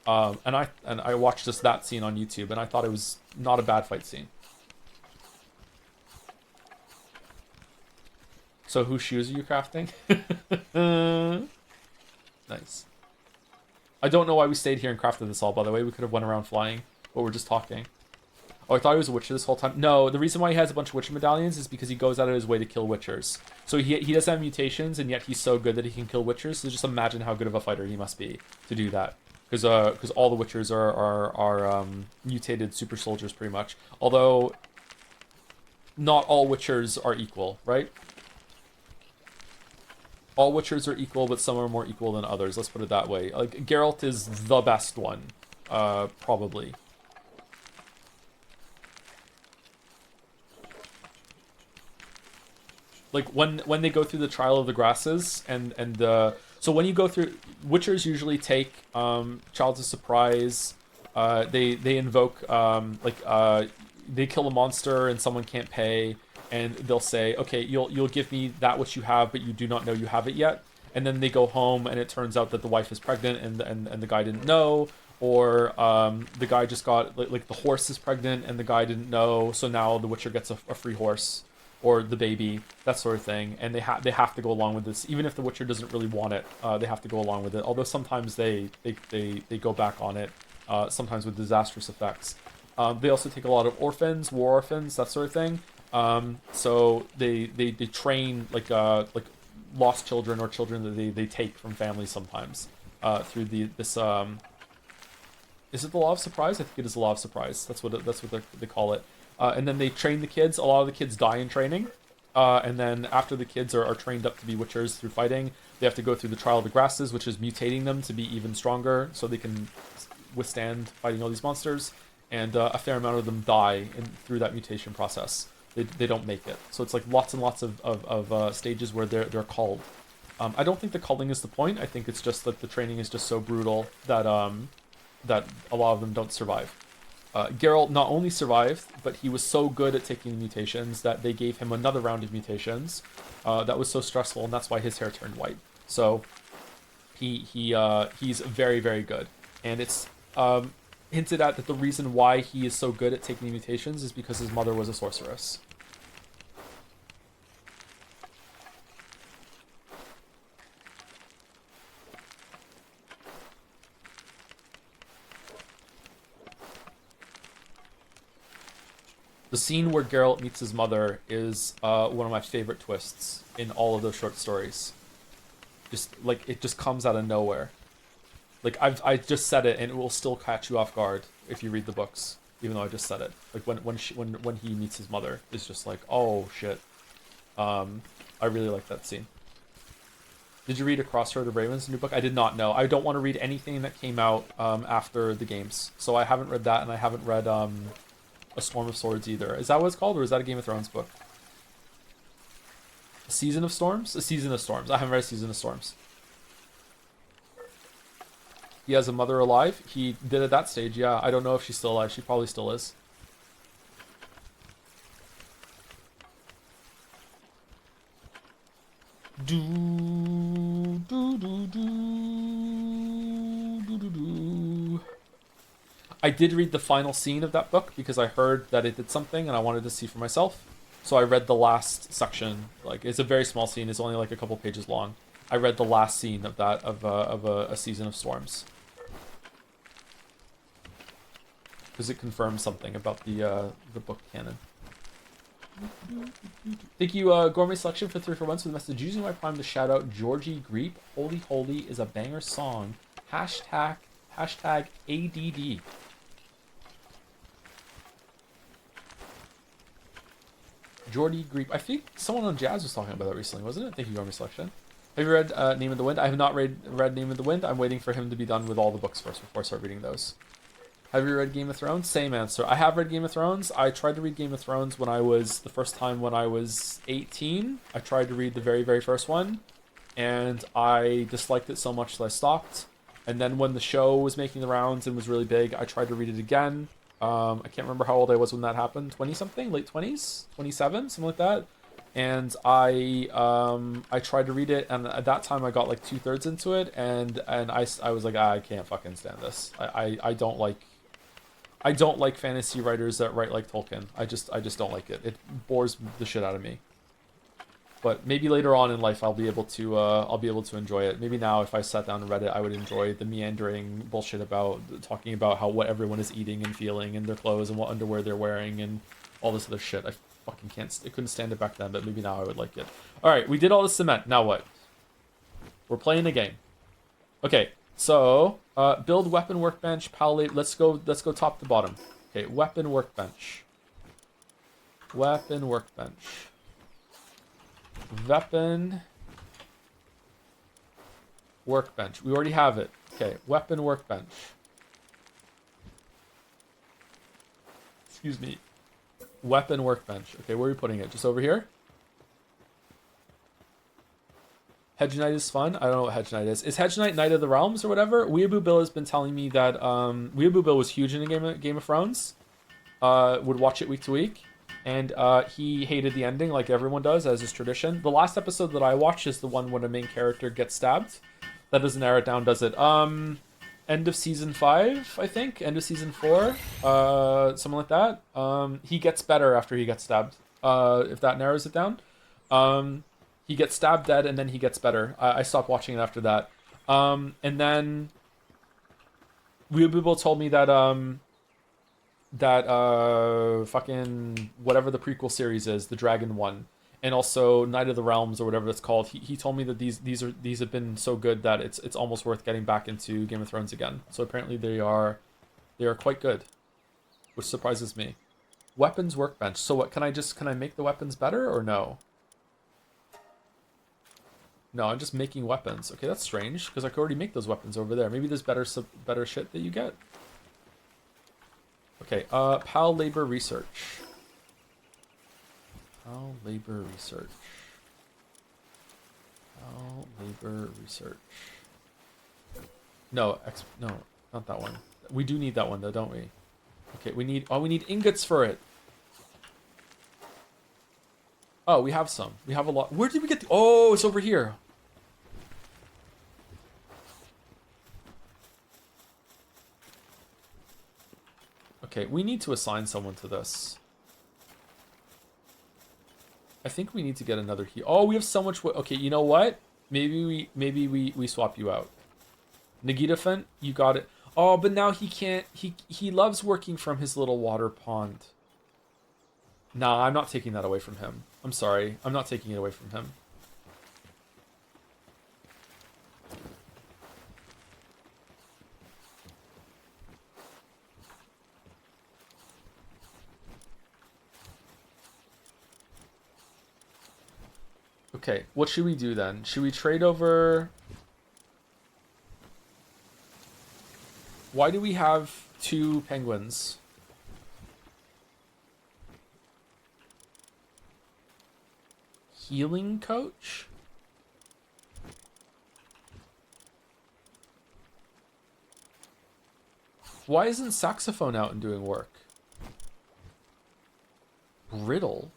And I watched just that scene on YouTube, and I thought it was not a bad fight scene. So whose shoes are you crafting? Nice. I don't know why we stayed here and crafted this all, by the way. We could have went around flying, but we're just talking. Oh, I thought he was a Witcher this whole time. No, the reason why he has a bunch of Witcher medallions is because he goes out of his way to kill Witchers. So he does have mutations, and yet he's so good that he can kill Witchers. So just imagine how good of a fighter he must be to do that. Because all the Witchers are mutated super soldiers, pretty much. Although, not all Witchers are equal, right? All Witchers are equal, but some are more equal than others. Let's put it that way. Like, Geralt is the best one, probably. Like, when they go through the Trial of the Grasses, so when you go through... Witchers usually take Childs of Surprise, they invoke, they kill a monster and someone can't pay, and they'll say, okay, you'll give me that which you have, but you do not know you have it yet. And then they go home, and it turns out that the wife is pregnant, and the guy didn't know, or the guy just got, like the horse is pregnant, and the guy didn't know, so now the Witcher gets a free horse, or the baby, that sort of thing, and they have to go along with this, even if the Witcher doesn't really want it. They have to go along with it, although sometimes they go back on it, sometimes with disastrous effects. They also take a lot of orphans, war orphans, that sort of thing. So they train like lost children or children that they take from families sometimes through this. Is it the Law of Surprise? I think it is the Law of Surprise. That's what they call it. And then they train the kids. A lot of the kids die in training. And then after the kids are trained up to be Witchers through fighting, they have to go through the Trial of the Grasses, which is mutating them to be even stronger so they can withstand fighting all these monsters. And a fair amount of them die through that mutation process. They don't make it. So it's like lots and lots of stages where they're called. I don't think the culling is the point. I think it's just that the training is just so brutal that that a lot of them don't survive. Geralt not only survived, but he was so good at taking mutations that they gave him another round of mutations that was so stressful, and that's why his hair turned white. So he's very, very good. And it's hinted at that the reason why he is so good at taking mutations is because his mother was a sorceress. The scene where Geralt meets his mother is one of my favorite twists in all of those short stories. Just like it just comes out of nowhere. Like I just said it, and it will still catch you off guard if you read the books, even though I just said it. Like when he meets his mother, it's just like, oh shit. I really like that scene. Did you read Across Herd of Ravens, the new book? I did not know. I don't want to read anything that came out after the games, so I haven't read that, and I haven't read A Storm of Swords either. Is that what it's called, or is that a Game of Thrones book? A Season of Storms? A Season of Storms. I haven't read A Season of Storms. He has a mother alive. He did at that stage, yeah. I don't know if she's still alive. She probably still is. I did read the final scene of that book because I heard that it did something and I wanted to see for myself. So I read the last section. Like, it's a very small scene. It's only like a couple pages long. I read the last scene of that of a Season of Storms because it confirms something about the book canon. Thank you, Gourmet Selection, for 3 for 1 for the message. Using my Prime to shout out Georgie Greep. Holy Holy is a banger song. Hashtag ADD. Jordy Greep. I think someone on Jazz was talking about that recently, wasn't it? Thank you, Gormy Selection. Have you read Name of the Wind? I have not read Name of the Wind. I'm waiting for him to be done with all the books first before I start reading those. Have you read Game of Thrones? Same answer. I have read Game of Thrones. I tried to read Game of Thrones when I was, the first time when I was 18. I tried to read the very, very first one, and I disliked it so much that I stopped. And then when the show was making the rounds and was really big, I tried to read it again. I can't remember how old I was when that happened. 20-something? Late 20s? 27? Something like that. And I tried to read it, and at that time I got like 2/3 into it, and I was like, I can't fucking stand this. I don't like fantasy writers that write like Tolkien. I just don't like it. It bores the shit out of me. But maybe later on in life I'll be able to enjoy it. Maybe now if I sat down and read it, I would enjoy the meandering bullshit about talking about how what everyone is eating and feeling and their clothes and what underwear they're wearing and all this other shit. I fucking couldn't stand it back then, but maybe now I would like it. All right, we did all the cement. Now what? We're playing a game. Okay, so build weapon workbench. Let's go top to bottom. Okay, weapon workbench. Weapon workbench. Weapon workbench. We already have it. Okay, weapon workbench. Excuse me. Weapon workbench. Okay, where are we putting it? Just over here? Hedge Knight is fun. I don't know what Hedge Knight is. Is Hedge Knight Knight of the Realms or whatever? Weeaboo Bill has been telling me that Weeaboo Bill was huge in the Game of Thrones. Would watch it week to week. And he hated the ending like everyone does, as is tradition. The last episode that I watched is the one where the main character gets stabbed. That doesn't narrow it down, does it? End of season 5, I think. End of season 4. Something like that. He gets better after he gets stabbed. If that narrows it down. He gets stabbed dead and then he gets better. I stopped watching it after that. And then Weeaboo told me that fucking whatever the prequel series is, the Dragon one, and also Knight of the Realms or whatever that's called. He told me that these have been so good that it's almost worth getting back into Game of Thrones again. So apparently they are quite good, which surprises me. Weapons workbench. So what can I make the weapons better or no? No, I'm just making weapons. Okay, that's strange because I could already make those weapons over there. Maybe there's better shit that you get. Okay, PAL labor research. PAL labor research. PAL labor research. No, not that one. We do need that one though, don't we? Okay, we need ingots for it. Oh, we have some. We have a lot. Where did we get oh, it's over here. Okay, we need to assign someone to this. I think we need to get another here. Oh, we have so much. Okay, you know what? Maybe we swap you out. Nagita Fent, you got it. Oh, but now he can't. He loves working from his little water pond. Nah, I'm not taking that away from him. I'm sorry. I'm not taking it away from him. Okay, what should we do then? Should we trade over... Why do we have 2 penguins? Healing coach? Why isn't saxophone out and doing work? Riddle?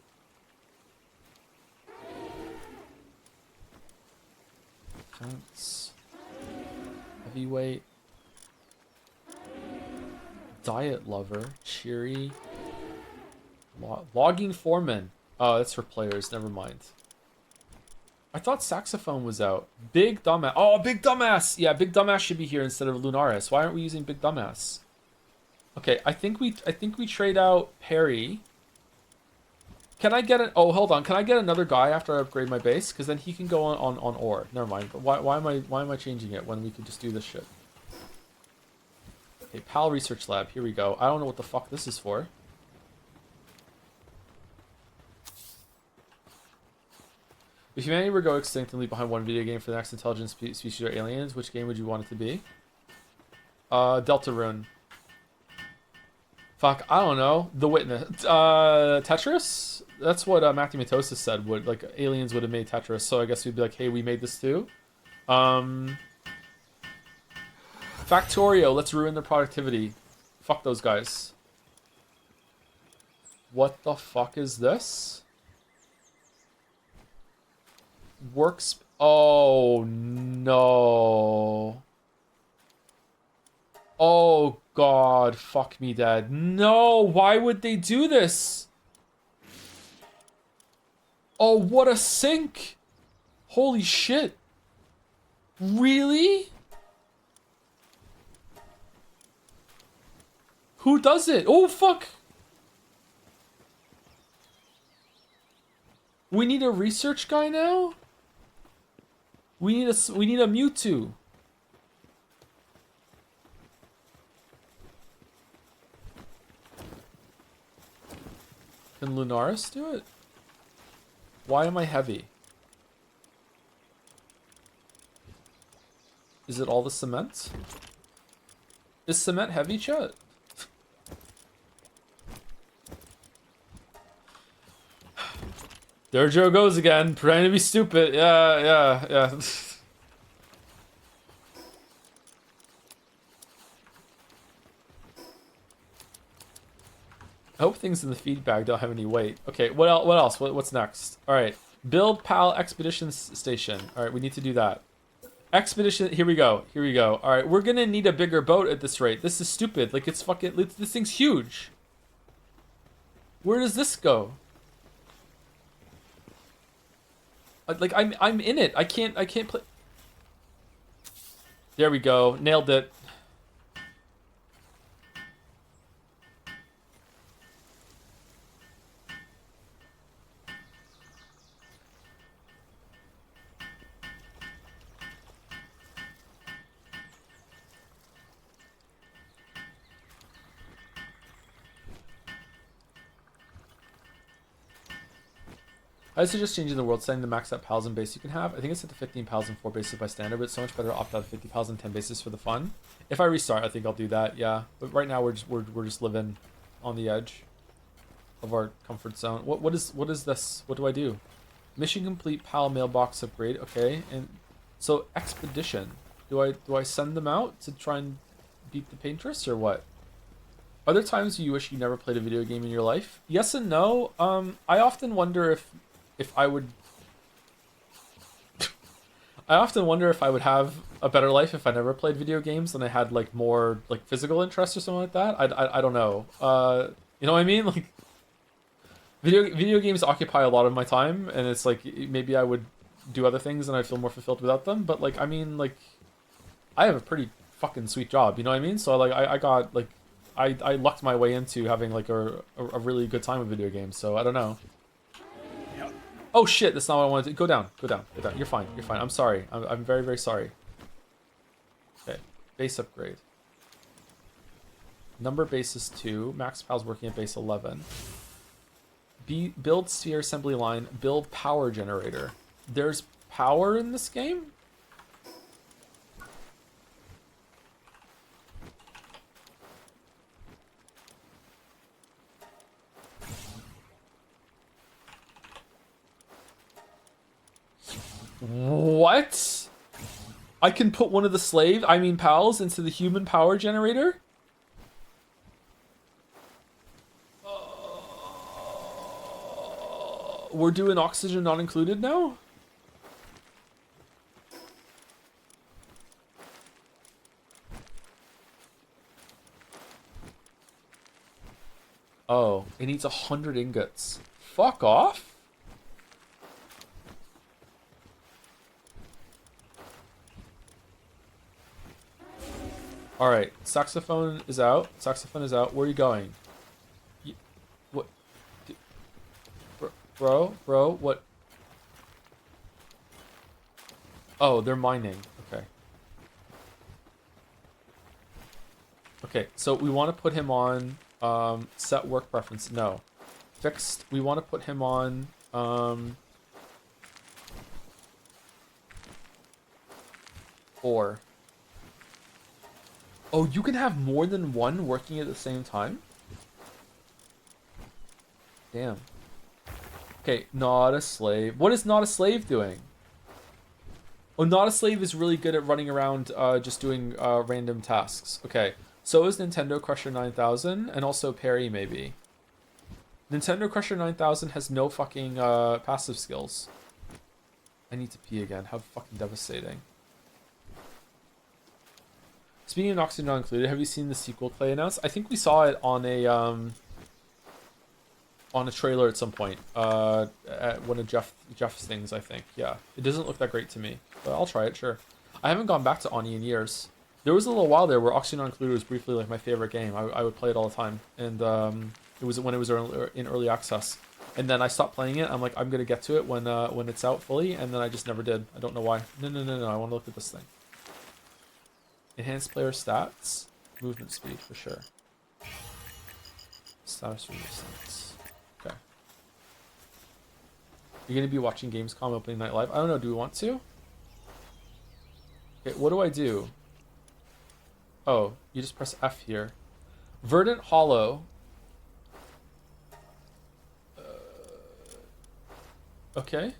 Defense. Heavyweight. Diet lover. Cheery. Logging foreman. Oh, that's for players. Never mind. I thought saxophone was out. Big dumbass. Oh, big dumbass. Yeah, big dumbass should be here instead of Lunaris. Why aren't we using big dumbass? Okay, I think we trade out Perry. Can I get an... Oh, hold on. Can I get another guy after I upgrade my base? Because then he can go on ore. Never mind. But why am I changing it when we could just do this shit? Okay, PAL Research Lab. Here we go. I don't know what the fuck this is for. If humanity were to go extinct and leave behind one video game for the next intelligent species or aliens, which game would you want it to be? Deltarune. Fuck, I don't know. The Witness. Tetris? That's what Matthew Matosis said. Would like aliens would have made Tetris, so I guess we'd be like, hey, we made this too. Factorio, let's ruin their productivity. Fuck those guys. What the fuck is this? Works. Oh no. Oh god, fuck me dead. No, why would they do this? Oh, what a sink. Holy shit. Really? Who does it? Oh fuck. We need a research guy now? We need a Mewtwo. Can Lunaris do it? Why am I heavy? Is it all the cement? Is cement heavy, chat? There Joe goes again, trying to be stupid. Yeah. I hope things in the feed bag don't have any weight. Okay, what else? What's next? All right, build PAL Expedition Station. All right, we need to do that. Expedition. Here we go. All right, we're gonna need a bigger boat at this rate. This is stupid. Like it's fucking. This thing's huge. Where does this go? Like I'm in it. I can't play. There we go. Nailed it. I suggest changing the world setting to max out pals and base you can have. I think it's set to 15 pals and 4 bases by standard, but it's so much better to opt out of 50 pals and 10 bases for the fun. If I restart, I think I'll do that, yeah. But right now we're just living on the edge of our comfort zone. What is this? What do I do? Mission complete, pal mailbox upgrade. Okay, and so expedition. Do I send them out to try and beat the paintress or what? Are there times you wish you never played a video game in your life? Yes and no. I often wonder if I would I often wonder if I would have a better life if I never played video games and I had like more like physical interests or something like that. I don't know. You know what I mean? Like video games occupy a lot of my time, and it's like maybe I would do other things and I feel more fulfilled without them. But like I mean, like I have a pretty fucking sweet job. You know what I mean? So like I got like I lucked my way into having like a really good time with video games. So I don't know. Oh shit, that's not what I wanted to do. Go down. You're fine. I'm sorry. I'm very, very sorry. Okay, base upgrade. Number base is 2. Max Pal's working at base 11. Build sphere assembly line. Build power generator. There's power in this game? What? I can put one of the pals into the human power generator? We're doing oxygen not included now? Oh, it needs 100 ingots. Fuck off. All right, saxophone is out. Where are you going? What? Bro, what? Oh, they're mining. Okay, so we want to put him on set work preference. No. Fixed. We want to put him on 4. Oh, you can have more than one working at the same time? Damn. Okay, not a slave. What is not a slave doing? Oh, not a slave is really good at running around just doing random tasks. Okay, so is Nintendo Crusher 9000 and also Perry maybe. Nintendo Crusher 9000 has no fucking passive skills. I need to pee again. How fucking devastating. Speaking of Oxygen Not Included, have you seen the sequel Clay announced? I think we saw it on a trailer at some point. At one of Jeff's things, I think. Yeah, it doesn't look that great to me, but I'll try it. Sure. I haven't gone back to Oni in years. There was a little while there where Oxygen Not Included was briefly like my favorite game. I would play it all the time, and it was when it was in early access. And then I stopped playing it. I'm like, I'm gonna get to it when it's out fully, and then I just never did. I don't know why. No. I want to look at this thing. Enhanced player stats, movement speed for sure. Status resistance. Okay. You're gonna be watching Gamescom opening night live. I don't know. Do we want to? Okay. What do I do? Oh, you just press F here. Verdant Hollow. Okay.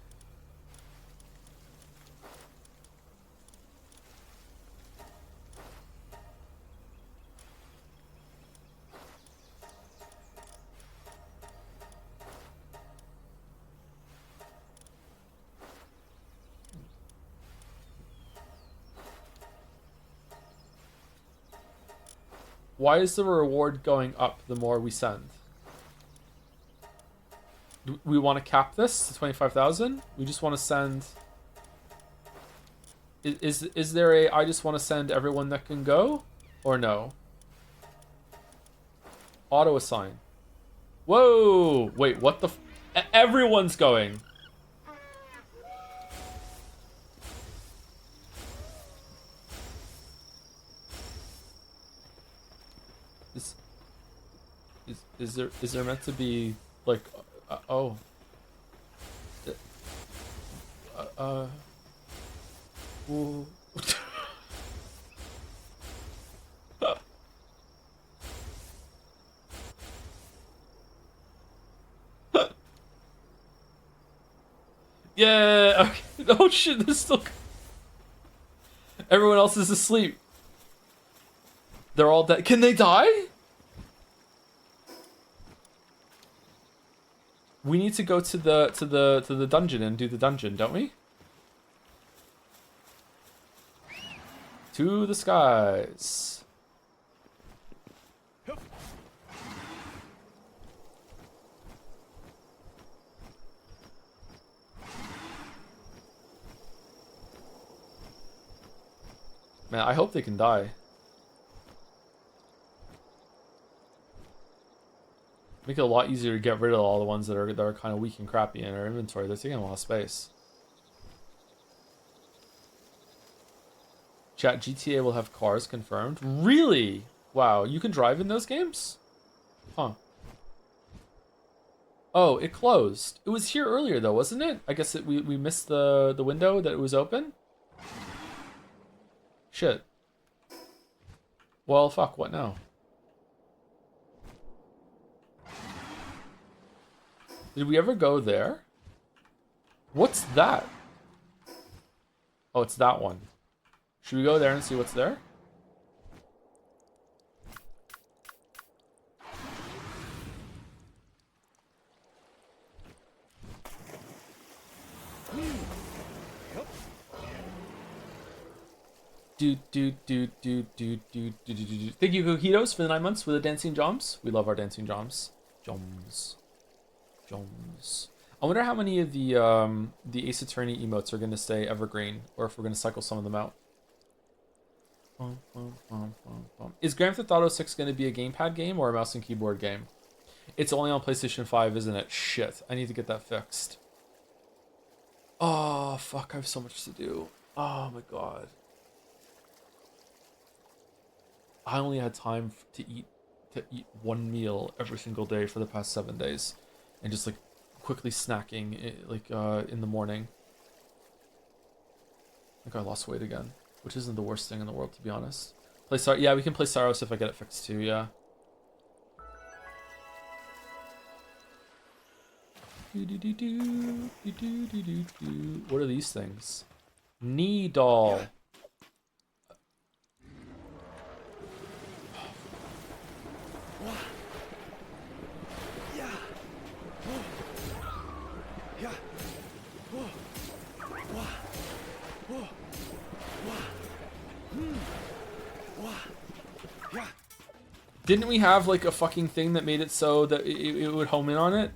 Why is the reward going up the more we send? Do we want to cap this to 25,000? We just want to send... Is there a I just want to send everyone that can go? Or no? Auto assign. Whoa! Wait, what the... Everyone's going! Is there meant to be like oh ooh. Yeah, okay. Oh shit, there's still everyone else is asleep. They're all dead. Can they die? We need to go to the dungeon and do the dungeon, don't we? To the skies. Man, I hope they can die. Make it a lot easier to get rid of all the ones that are kind of weak and crappy in our inventory. They're taking a lot of space. Chat, GTA will have cars confirmed. Really? Wow, you can drive in those games? Huh. Oh, it closed. It was here earlier though, wasn't it? I guess we missed the window that it was open. Shit. Well, fuck, what now? Did we ever go there? What's that? Oh, it's that one. Should we go there and see what's there? Thank you, Coquitos, for the 9 months for the dancing joms. We love our dancing joms. Joms. I wonder how many of the Ace Attorney emotes are gonna stay evergreen, or if we're gonna cycle some of them out. Is Grand Theft Auto 6 gonna be a gamepad game or a mouse and keyboard game? It's only on PlayStation 5, isn't it? Shit, I need to get that fixed. Oh fuck, I have so much to do. Oh my god. I only had time to eat one meal every single day for the past 7 days, and just like quickly snacking like in the morning. I think I lost weight again. which isn't the worst thing in the world, to be honest. Play Sar. Yeah, we can play Saros if I get it fixed too. Yeah. What are these things? Needle. Didn't we have like a fucking thing that made it so that it would home in on it?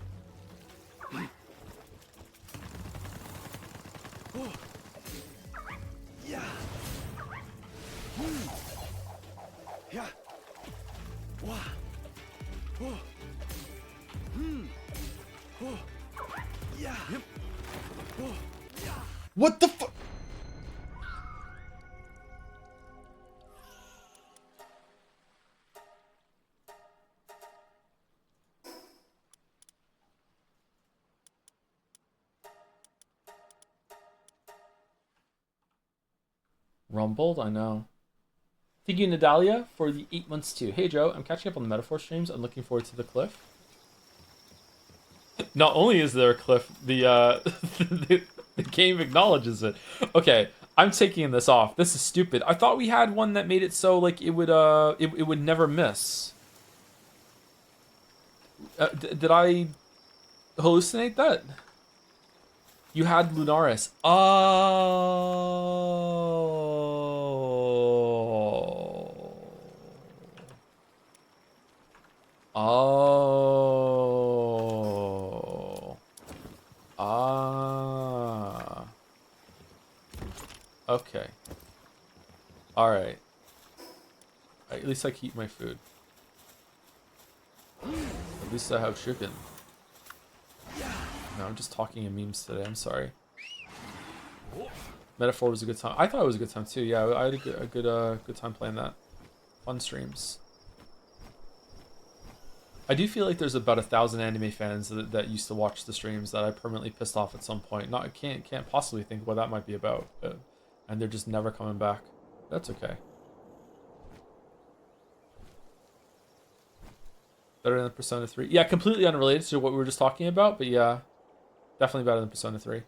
What the fuck? Rumbled, I know. Thank you, Nadalia, for the 8 months too. Hey, Joe, I'm catching up on the Metaphor streams. I'm looking forward to the cliff. Not only is there a cliff, the the game acknowledges it. Okay, I'm taking this off. This is stupid. I thought we had one that made it so like it would never miss. Did I hallucinate that? You had Lunaris. Oh. Oh. Ah. Okay. Alright. At least I keep my food. At least I have chicken. No, I'm just talking in memes today. I'm sorry. Metaphor was a good time. I thought it was a good time too. Yeah, I had a good time playing that. Fun streams. I do feel like there's about 1,000 anime fans that used to watch the streams that I permanently pissed off at some point. Not can't possibly think what that might be about, and they're just never coming back. That's okay. Better than Persona 3. Yeah, completely unrelated to what we were just talking about, but yeah, definitely better than Persona 3.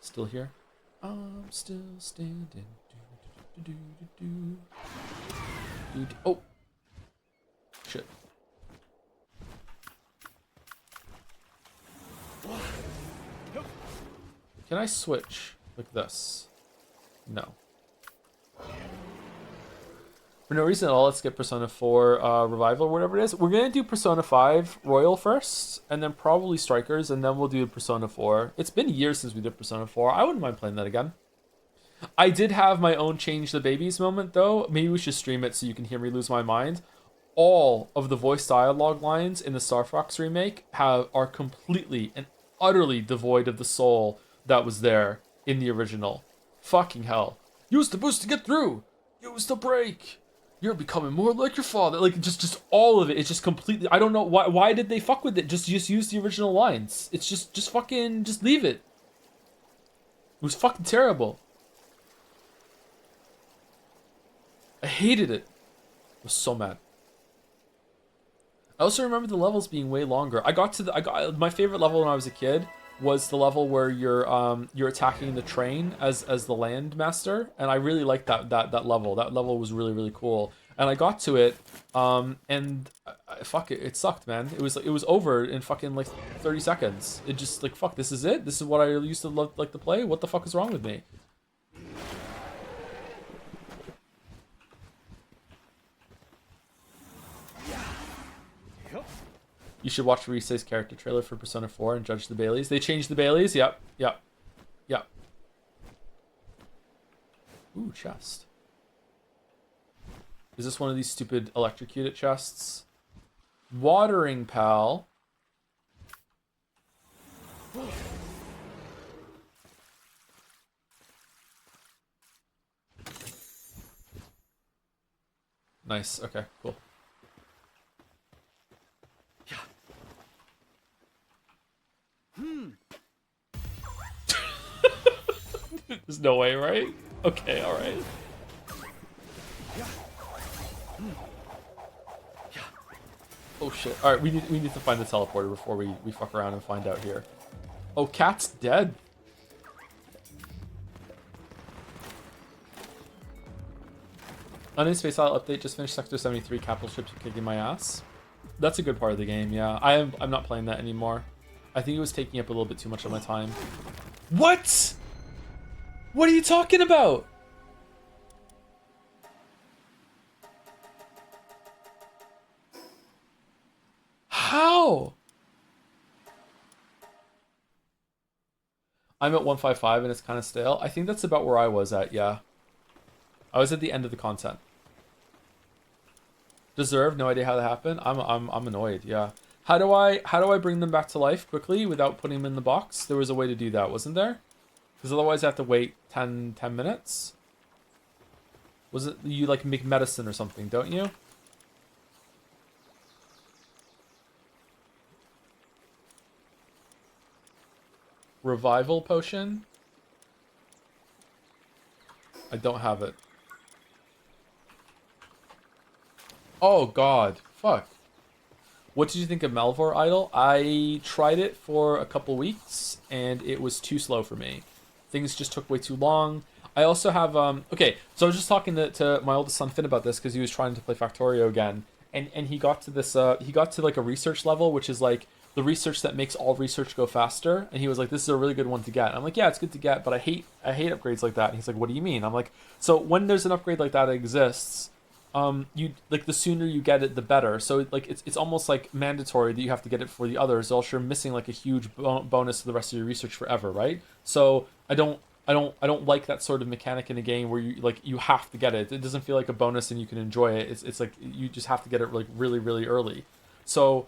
Still here? I'm still standing. Oh! Shit. Can I switch like this? No. For no reason at all, let's get Persona 4 Revival or whatever it is. We're going to do Persona 5 Royal first, and then probably Strikers, and then we'll do Persona 4. It's been years since we did Persona 4. I wouldn't mind playing that again. I did have my own change the babies moment, though. Maybe we should stream it so you can hear me lose my mind. All of the voice dialogue lines in the Star Fox remake are completely and utterly devoid of the soul that was there in the original. Fucking hell. Use the boost to get through! Use the brake! You're becoming more like your father. Like, just all of it. It's just completely... I don't know. Why did they fuck with it? Just use the original lines. It's just fucking... Just leave it. It was fucking terrible. I hated it. I was so mad. I also remember the levels being way longer. My favorite level when I was a kid was the level where you're attacking the train as the land master, and I really liked that level. That level was really, really cool. And I got to it, and fuck it, it sucked, man. It was over in fucking like 30 seconds. It just like, fuck, this is it. This is what I used to like to play. What the fuck is wrong with me? You should watch Rise's character trailer for Persona 4 and judge the Baileys. They changed the Baileys? Yep. Ooh, chest. Is this one of these stupid electrocuted chests? Watering pal. Nice, okay, cool. There's no way, right? Okay, all right. Oh shit! All right, we need to find the teleporter before we fuck around and find out here. Oh, Cat's dead. Onion Space Isle update. Just finished Sector 73. Capital ships are kicking my ass. That's a good part of the game. Yeah, I'm not playing that anymore. I think it was taking up a little bit too much of my time. What? What are you talking about? How? I'm at 155 and it's kind of stale. I think that's about where I was at, yeah. I was at the end of the content. Deserved, no idea how that happened. I'm annoyed, yeah. How do I bring them back to life quickly without putting them in the box? There was a way to do that, wasn't there? Because otherwise I have to wait 10 minutes. Was it you like make medicine or something, don't you? Revival potion? I don't have it. Oh god, fuck. What did you think of Malvor Idol? I tried it for a couple weeks and it was too slow for me. Things just took way too long. I also have okay, so I was just talking to my oldest son Finn about this because he was trying to play Factorio again, and he got to this he got to like a research level, which is like the research that makes all research go faster, and he was like, this is a really good one to get. And I'm like, yeah, it's good to get, but I hate upgrades like that. And he's like, what do you mean? I'm like, so when there's an upgrade like that exists, you like the sooner you get it the better, so like it's almost like mandatory that you have to get it for the others, else you're missing like a huge bonus to the rest of your research forever, right? So I don't like that sort of mechanic in a game where you like you have to get it. It doesn't feel like a bonus and you can enjoy it. It's like you just have to get it like really early. So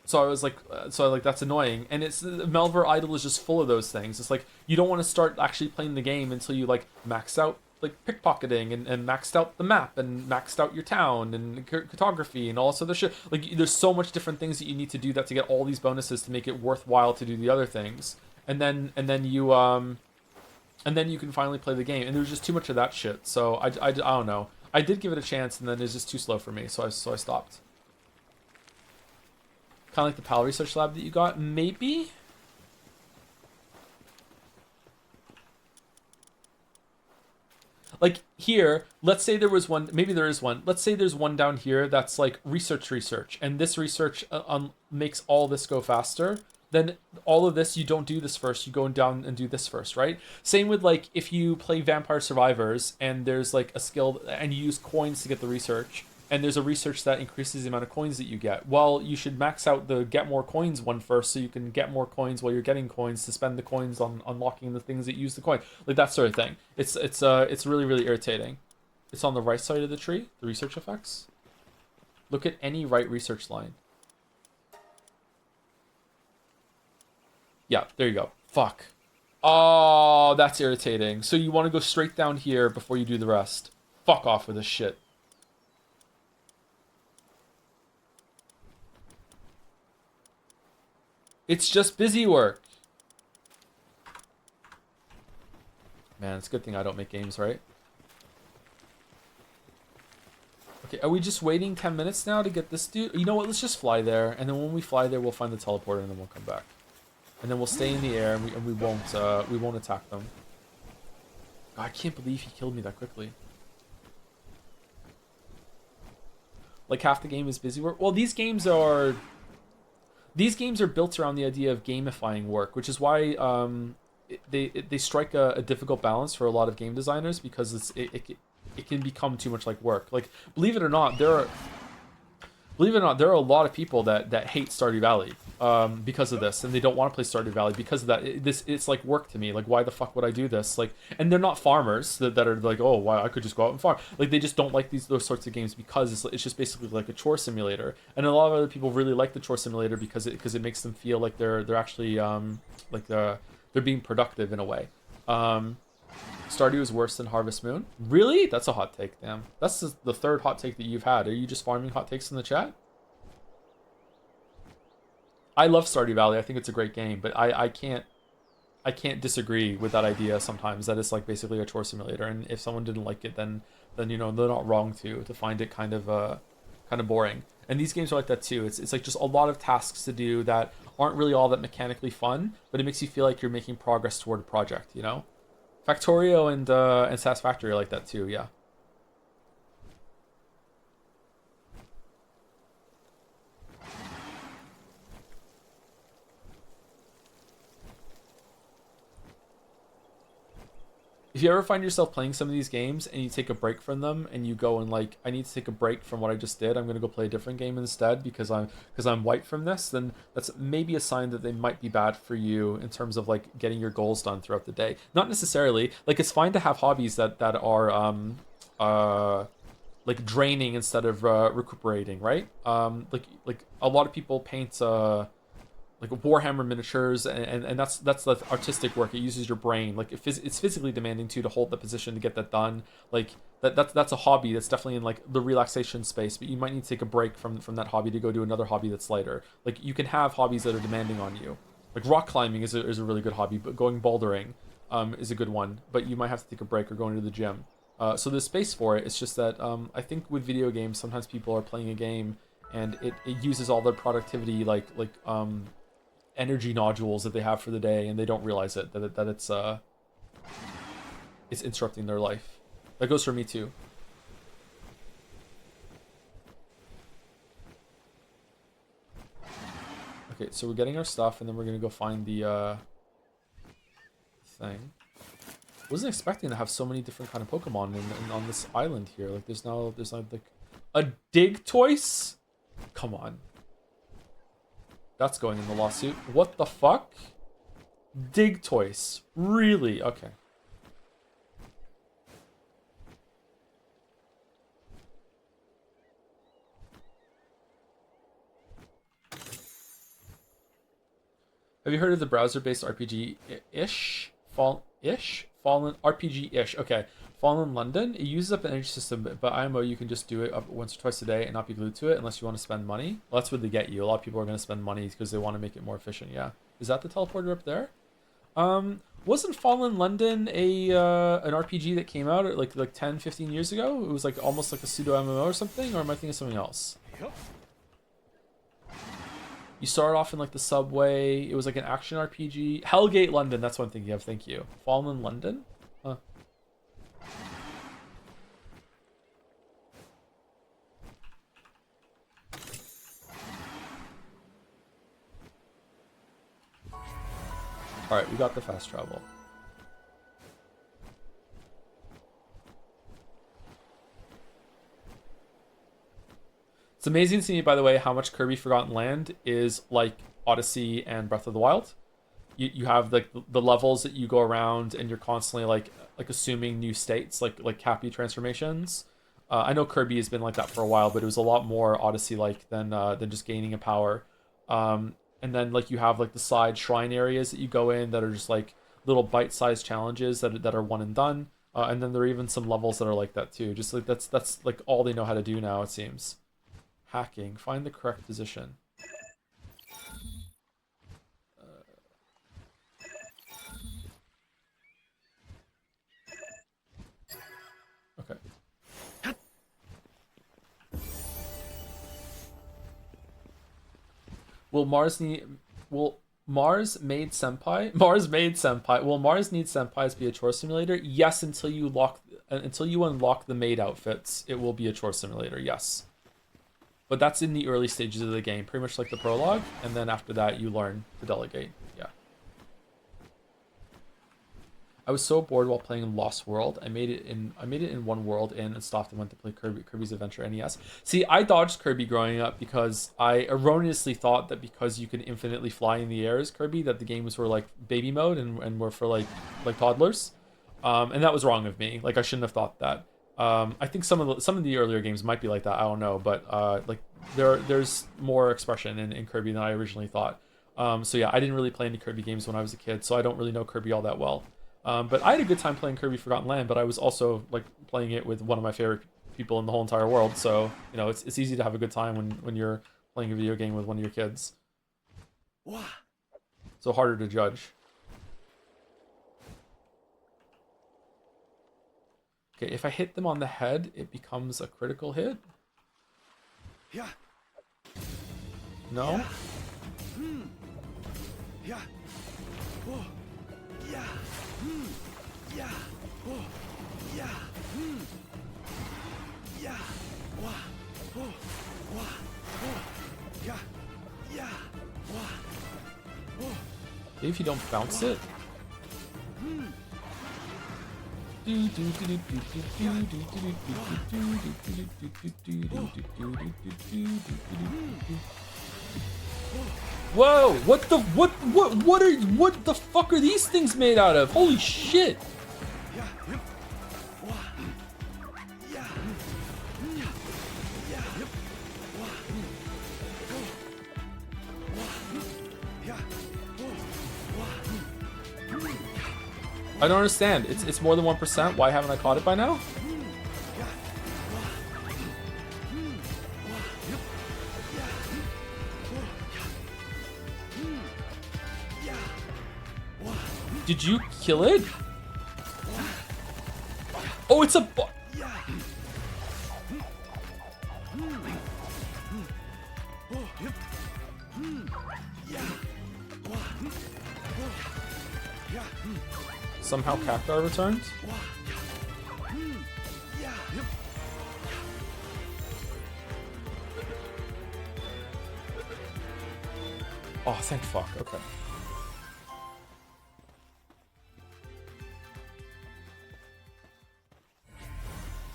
so I was like, that's annoying. And it's Malvor Idol is just full of those things. It's like you don't want to start actually playing the game until you like max out like pickpocketing and maxed out the map and maxed out your town and cartography and all this other shit. Like there's so much different things that you need to do that to get all these bonuses to make it worthwhile to do the other things. And then you can finally play the game. And there's just too much of that shit. So I don't know. I did give it a chance and then it's just too slow for me. So I stopped. Kind of like the PAL research lab that you got, maybe. Like here, let's say there was one, maybe there is one. Let's say there's one down here that's like research, and this research makes all this go faster. Then all of this, you don't do this first, you go down and do this first, right? Same with like if you play Vampire Survivors and there's like a skill and you use coins to get the research, and there's a research that increases the amount of coins that you get. Well, you should max out the get more coins one first so you can get more coins while you're getting coins to spend the coins on unlocking the things that use the coin. Like that sort of thing. It's really irritating. It's on the right side of the tree, the research effects. Look at any right research line. Yeah, there you go. Fuck. Oh, that's irritating. So you want to go straight down here before you do the rest. Fuck off with this shit. It's just busy work. Man, it's a good thing I don't make games, right? Okay, are we just waiting 10 minutes now to get this dude? You know what, let's just fly there, and then when we fly there, we'll find the teleporter, and then we'll come back. And then we'll stay in the air, and we won't attack them. God, I can't believe he killed me that quickly. Like half the game is busy work. Well, these games are built around the idea of gamifying work, which is why they strike a difficult balance for a lot of game designers, because it can become too much like work. Like believe it or not, there are a lot of people that hate Stardew Valley because of this, and they don't want to play Stardew Valley because of that. It's like work to me. Like, why the fuck would I do this? Like, and they're not farmers that are like, oh, why I could just go out and farm. Like, they just don't like those sorts of games because it's just basically like a chore simulator. And a lot of other people really like the chore simulator because it makes them feel like they're actually they're being productive in a way. Stardew is worse than Harvest Moon. Really? That's a hot take, damn. That's the third hot take that you've had. Are you just farming hot takes in the chat? I love Stardew Valley. I think it's a great game, but I can't I can't disagree with that idea sometimes, that it's like basically a chore simulator, and if someone didn't like it, then you know they're not wrong to find it kind of boring. And these games are like that too. It's like just a lot of tasks to do that aren't really all that mechanically fun, but it makes you feel like you're making progress toward a project, you know? Factorio and Satisfactory are like that too, yeah. If you ever find yourself playing some of these games and you take a break from them and you go and like, I need to take a break from what I just did, I'm gonna go play a different game instead because I'm wiped from this, then that's maybe a sign that they might be bad for you in terms of like getting your goals done throughout the day. Not necessarily. Like it's fine to have hobbies that are uh like draining instead of recuperating, right? Like a lot of people paint like Warhammer miniatures, and that's the artistic work. It uses your brain. Like it's physically demanding too to hold the position to get that done. Like that's a hobby that's definitely in like the relaxation space. But you might need to take a break from that hobby to go do another hobby that's lighter. Like you can have hobbies that are demanding on you. Like rock climbing is a really good hobby, but going bouldering is a good one. But you might have to take a break or go into the gym. So there's space for it. It's just that I think with video games, sometimes people are playing a game and it uses all their productivity like energy nodules that they have for the day, and they don't realize that it's interrupting their life. That goes for me too. Okay, so we're getting our stuff, and then we're gonna go find the thing. Wasn't expecting to have so many different kind of Pokemon on this island here. Like there's now like a Digtoise. Come on. That's going in the lawsuit. What the fuck? Digtoise. Really? Okay. Have you heard of the browser-based RPG-ish? Fallen RPG-ish. Okay. Fallen London. It uses up an energy system, but IMO you can just do it up once or twice a day and not be glued to it unless you want to spend money. Well, that's what they get you. A lot of people are going to spend money because they want to make it more efficient. Yeah. Is that the teleporter up there? Wasn't Fallen London a an RPG that came out like 10, 15 years ago? It was like almost like a pseudo MMO or something, or am I thinking of something else? You start off in like the subway. It was like an action RPG. Hellgate London, that's what I'm thinking of. Thank you. Fallen London? Huh. Alright, we got the fast travel. It's amazing to me, by the way, how much Kirby Forgotten Land is like Odyssey and Breath of the Wild. You have like the levels that you go around, and you're constantly like assuming new states, like Cappy transformations. I know Kirby has been like that for a while, but it was a lot more Odyssey like than just gaining a power. And then like you have like the side shrine areas that you go in that are just like little bite-sized challenges that are one and done. And then there are even some levels that are like that too. Just like that's like all they know how to do now, it seems. Hacking. Find the correct position. Okay. Will Mars need? Will Mars made senpai? Mars made senpai. Will Mars need senpais be a chore simulator? Yes, until you unlock the maid outfits, it will be a chore simulator. Yes. But that's in the early stages of the game, pretty much like the prologue, and then after that you learn to delegate. Yeah. I was so bored while playing Lost World. I made it in one world and stopped and went to play Kirby's Adventure NES. See, I dodged Kirby growing up because I erroneously thought that because you can infinitely fly in the air as Kirby, that the game was for like baby mode and were for like toddlers. And that was wrong of me. Like I shouldn't have thought that. I think some of the earlier games might be like that. I don't know, but like there's more expression in Kirby than I originally thought. So yeah, I didn't really play any Kirby games when I was a kid, so I don't really know Kirby all that well. But I had a good time playing Kirby Forgotten Land, but I was also like playing it with one of my favorite people in the whole entire world. So you know, it's easy to have a good time when you're playing a video game with one of your kids. So harder to judge. Okay, if I hit them on the head, it becomes a critical hit. No? Maybe if you don't bounce it. Whoa! What the fuck are these things made out of? Holy shit! I don't understand. It's more than 1%. Why haven't I caught it by now? Did you kill it? Oh, it's a... Somehow Cactar returned? Oh, thank fuck. Okay.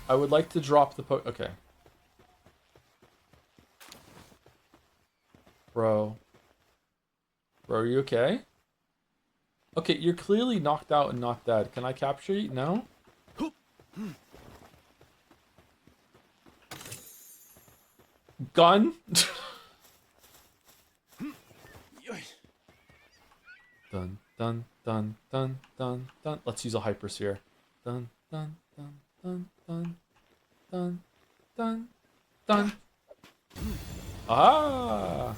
I would like to drop the okay. Bro. Bro, are you okay? Okay, you're clearly knocked out and not dead. Can I capture you? No? Gun? Dun, dun, dun, dun, dun, dun. Let's use a hypersphere. Dun, dun, dun, dun, dun, dun, dun, dun. Ah!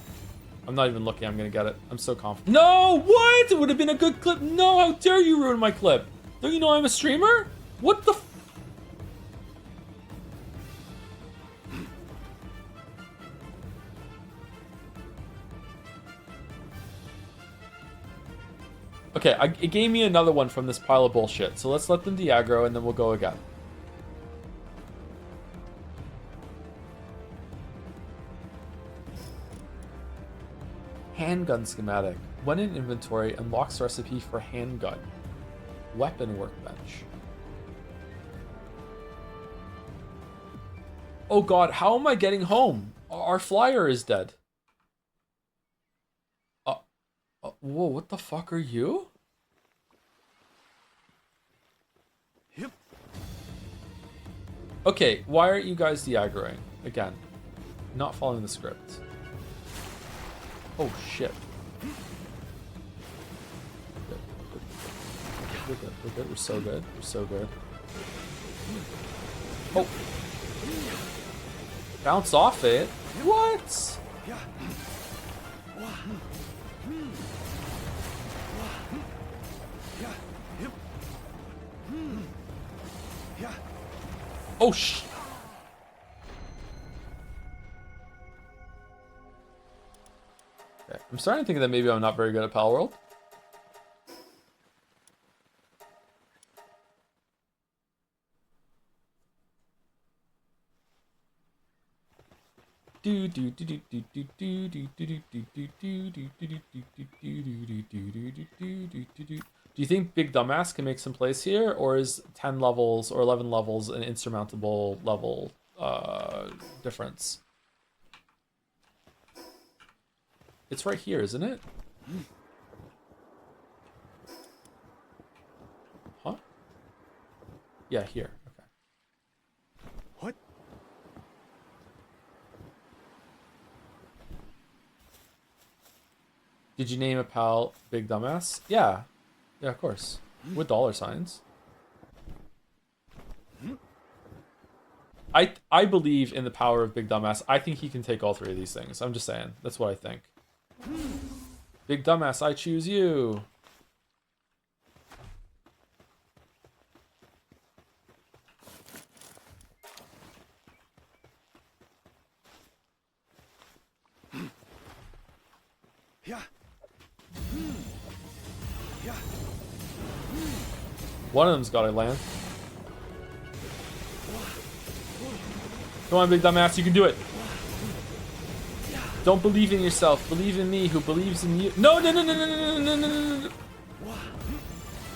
I'm not even looking. I'm gonna get it. I'm so confident. No! What? It would have been a good clip. No! How dare you ruin my clip? Don't you know I'm a streamer? What the? Okay, it gave me another one from this pile of bullshit. So let's let them de-aggro and then we'll go again. Handgun schematic. When in inventory, unlocks recipe for handgun. Weapon workbench. Oh god, how am I getting home? Our flyer is dead. Whoa, what the fuck are you? Okay, why aren't you guys de-aggroing? Again, not following the script. Oh shit. We're good. We're good. We're so good. We're so good. Oh. Bounce off it? What? Oh sh. Okay. I'm starting to think that maybe I'm not very good at Palworld. Do you think Big Dumbass can make some plays here, or is 10 levels or 11 levels an insurmountable level difference? It's right here, isn't it? Huh? Yeah, here. Okay. What? Did you name a pal Big Dumbass? Yeah. Yeah, of course. With dollar signs. I believe in the power of Big Dumbass. I think he can take all three of these things. I'm just saying. That's what I think. Big Dumbass, I choose you. Yeah. One of them's gotta land. Come on, big dumbass, you can do it. Don't believe in yourself. Believe in me, who believes in you. No, no, no, no, no, no, no, no, no, no.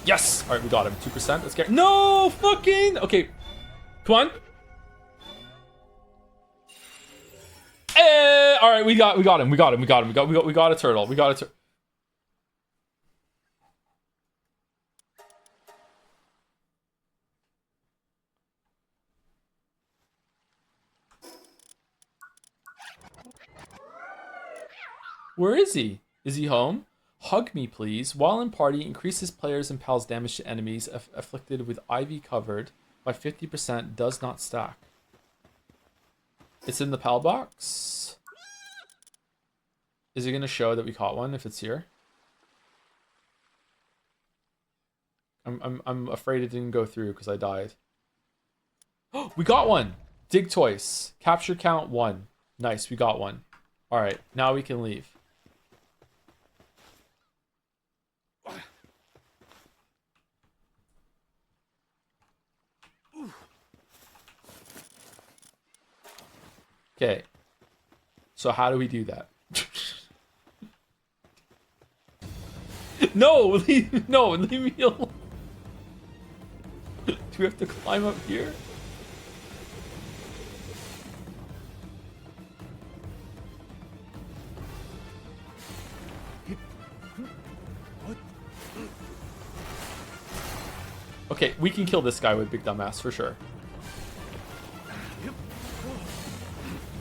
Yes. All right, we got him. 2%. Let's get. No, fucking. Okay. Come on. All right, we got him. We got a turtle. We got a turtle. Where is he? Is he home? Hug me, please. While in party, increases players and pals damage to enemies afflicted with ivy covered by 50%. Does not stack. It's in the pal box. Is it gonna show that we caught one if it's here? I'm afraid it didn't go through because I died. Oh, we got one. Dig toys. Capture count 1. Nice, we got one. All right, now we can leave. Okay. So how do we do that? No, leave me alone. Do we have to climb up here? Okay, we can kill this guy with big dumbass for sure.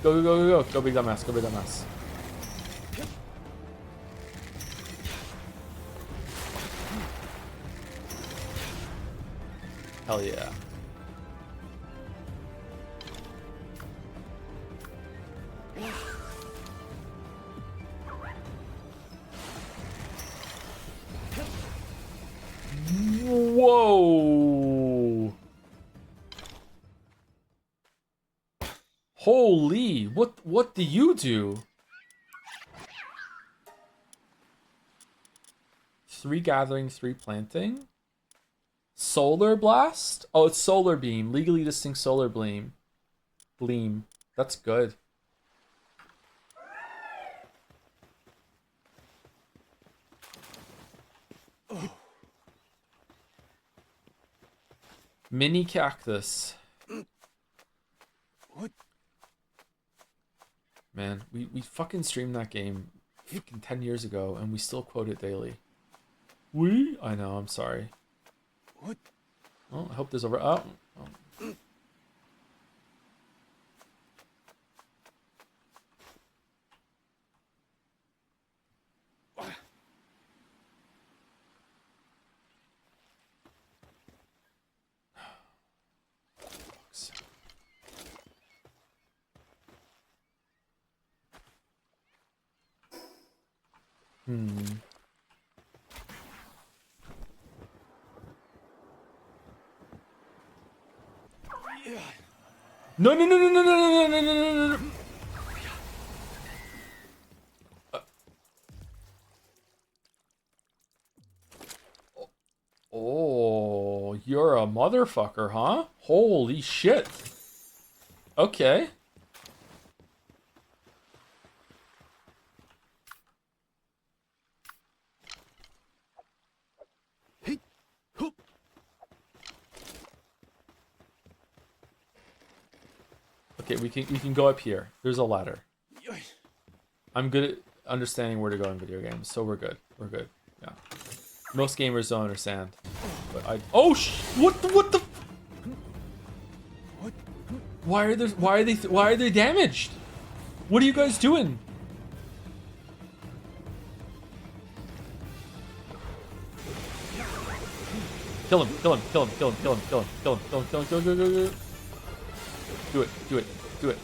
Go, go, go, go, go. Go big dumbass, go big dumbass. Hell yeah. Whoa. Holy, what do you do? 3 gathering, 3 planting. Solar blast? Oh, it's solar beam. Legally distinct solar beam. Gleam. That's good. Oh. Mini cactus. What? Man, we fucking streamed that game fucking 10 years ago and we still quote it daily. I know, I'm sorry. What? Oh, I hope there's a... Oh. No, no, no, no, no, no, no, no, no, no, no. Oh, you're a motherfucker, huh? Holy shit. Okay. Okay, we can go up here. There's a ladder. I'm good at understanding where to go in video games, so we're good. We're good. Yeah. Most gamers don't understand. But I... Oh, what the... What? Why are they damaged? What are you guys doing? Kill him, kill him, kill him, kill him, kill him, kill him, kill him, kill him, kill him, kill him, kill him, kill him. Do it, do it, do it.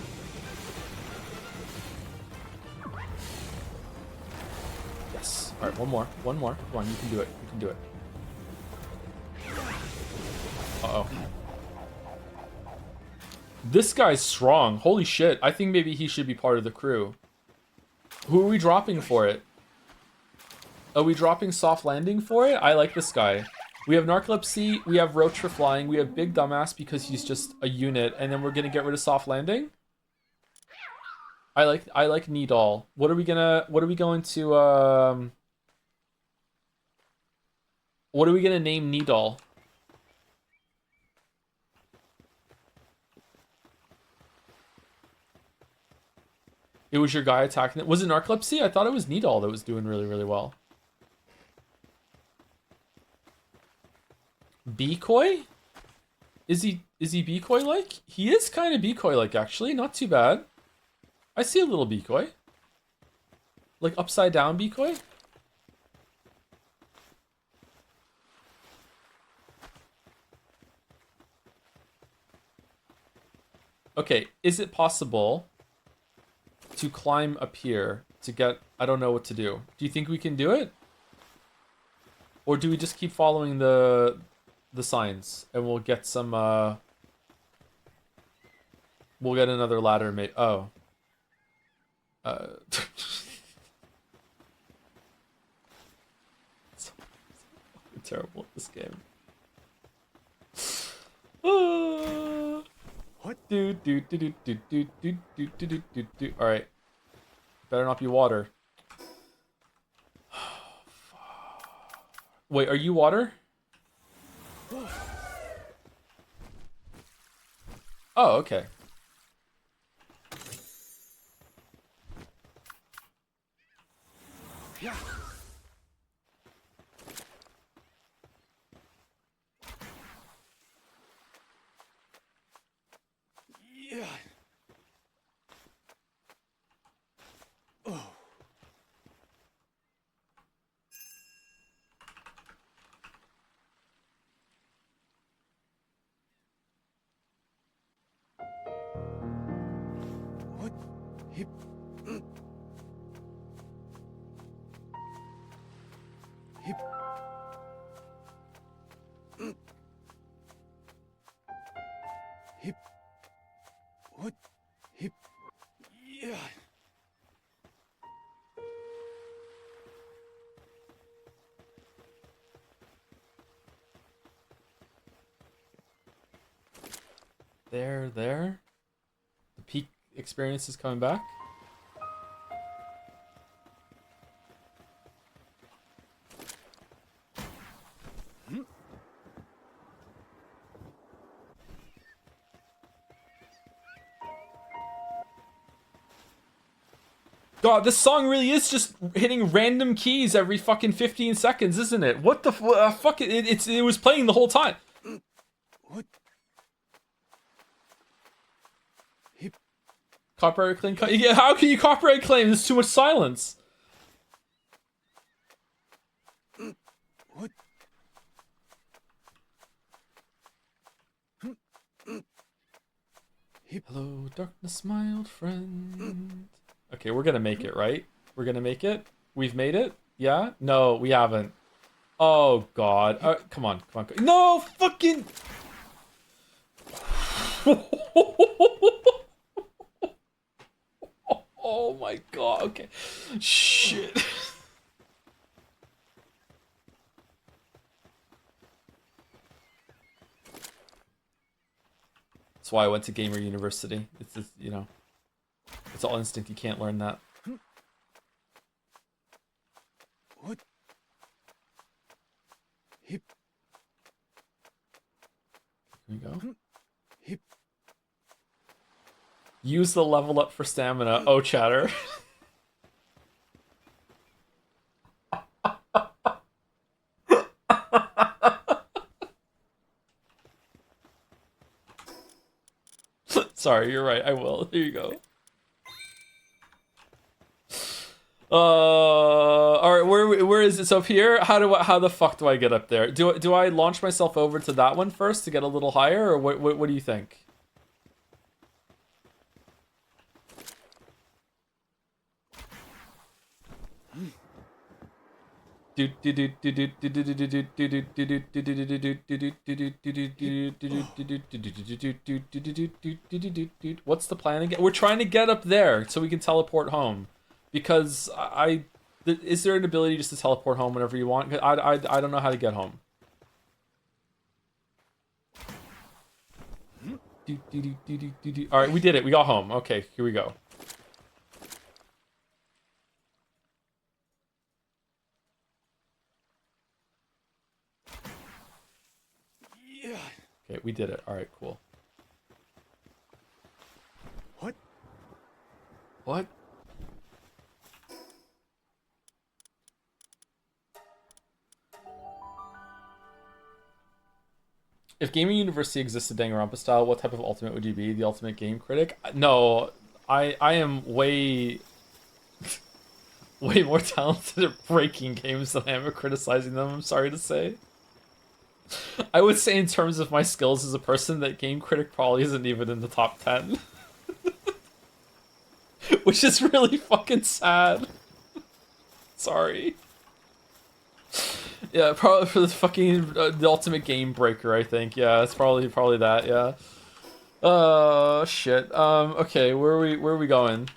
Yes. Alright, one more. One more. Come on, you can do it. You can do it. Uh-oh. This guy's strong. Holy shit. I think maybe he should be part of the crew. Who are we dropping for it? Are we dropping soft landing for it? I like this guy. We have narcolepsy, we have roach for flying, we have big dumbass because he's just a unit, and then we're gonna get rid of soft landing. I like Needall. What are we going to name Needall? It was your guy attacking it. Was it narcolepsy? I thought it was Needall that was doing really, really well. Decoy? Is he decoy like? He is kind of decoy like actually, not too bad. I see a little decoy. Like upside down decoy. Okay, is it possible to climb up here to get, I don't know what to do. Do you think we can do it? Or do we just keep following the signs and we'll get some we'll get another ladder made. Oh. So terrible at this game. What? All right. Better not be water. Wait, are you water? Oh, okay. Yeah. Yeah. Oh. What? Hip. Hip. Hip. What? Hip. Yeah. There. The peak experience is coming back. God, this song really is just hitting random keys every fucking 15 seconds, isn't it? What the fuck? It was playing the whole time. What? Hip. Copyright claim? Yeah, how can you copyright claim? There's too much silence. What? Hip. Hello, darkness, my old friend. Okay, we're gonna make it, right? We're gonna make it? We've made it? Yeah? No, we haven't. Oh, God. Come on. No, fucking... Oh, my God. Okay. Shit. That's why I went to Gamer University. It's just, you know... It's all instinct. You can't learn that. What? Hip. Here we go. Hip. Use the level up for stamina. Oh, chatter. Sorry, you're right. I will. Here you go. All right, where is it? So up here, how the fuck do I get up there? Do I launch myself over to that one first to get a little higher, or what do you think? What's the plan again? We're trying to get up there so we can teleport home. Because I Is there an ability just to teleport home whenever you want? 'Cause I don't know how to get home. All right, we did it. We got home. Okay, here we go. Yeah. Okay, we did it. All right, cool. What? What? If gaming university existed Danganronpa style, what type of ultimate would you be? The ultimate game critic? No, I am way way more talented at breaking games than I am at criticizing them, I'm sorry to say. I would say in terms of my skills as a person that game critic probably isn't even in the top 10. Which is really fucking sad. Sorry. Yeah, probably for the fucking the ultimate game breaker, I think. Yeah, it's probably that. Yeah. Shit. Okay, where are we going?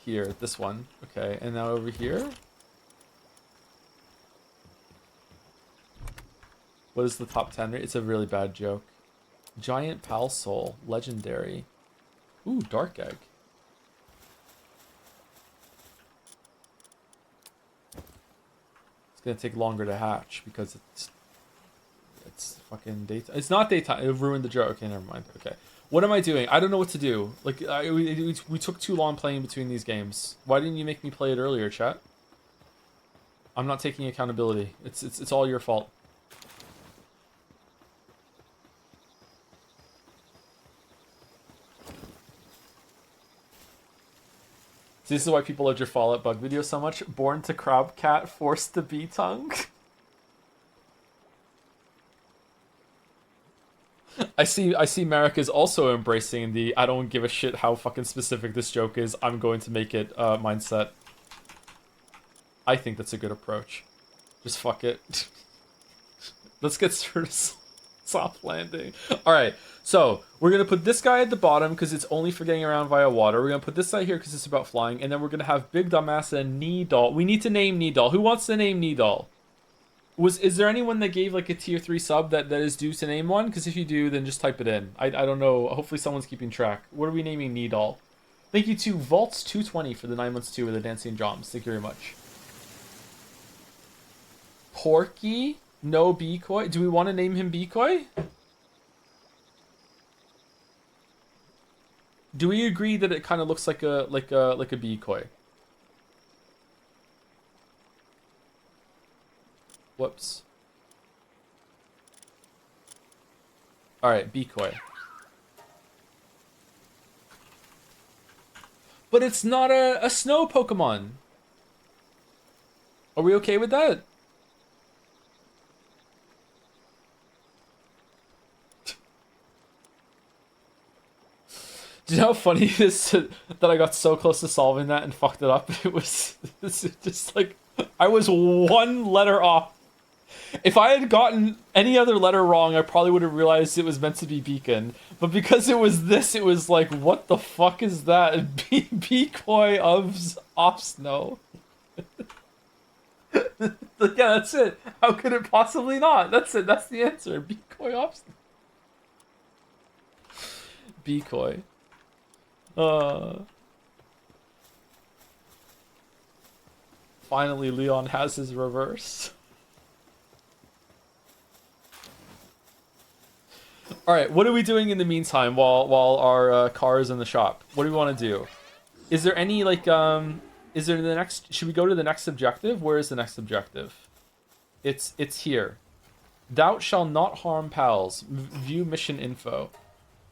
Here, this one. Okay, and now over here. What is the top 10 rate? It's a really bad joke. Giant Pal Soul, legendary. Ooh, Dark Egg. It's gonna take longer to hatch because it's fucking daytime. It's not daytime. It ruined the joke. Okay, never mind. Okay, what am I doing? I don't know what to do. Like we took too long playing between these games. Why didn't you make me play it earlier, chat? I'm not taking accountability. It's all your fault. This is why people loved your Fallout bug video so much. Born to crab cat, forced to bee tongue. I see Merrick is also embracing the I don't give a shit how fucking specific this joke is, I'm going to make it mindset. I think that's a good approach. Just fuck it. Let's get sort of soft landing. Alright, so we're going to put this guy at the bottom because it's only for getting around via water. We're going to put this guy here because it's about flying. And then we're going to have Big Dumbass and Needle. We need to name Needle. Who wants to name Needle? Is there anyone that gave like a tier 3 sub that is due to name one? Because if you do, then just type it in. I don't know. Hopefully someone's keeping track. What are we naming Needle? Thank you to Vaults220 for the 9 months too with the Dancing Joms. Thank you very much. Porky? No Beakoi? Do we want to name him Beakoi? Do we agree that it kind of looks like a Beakoi? Whoops. Alright, Beakoi. But it's not a snow Pokemon. Are we okay with that? Do you know how funny it is that I got so close to solving that and fucked it up? It was just like, I was one letter off. If I had gotten any other letter wrong, I probably would have realized it was meant to be Beacon. But because it was this, it was like, what the fuck is that? Beakoi of off snow. Yeah, that's it. How could it possibly not? That's it. That's the answer. Beakoi off snow. Beakoi. Finally, Leon has his reverse. All right, what are we doing in the meantime while our car is in the shop? What do we want to do? Is there any like is there the next? Should we go to the next objective? Where is the next objective? It's here. Thou shall not harm pals. View mission info.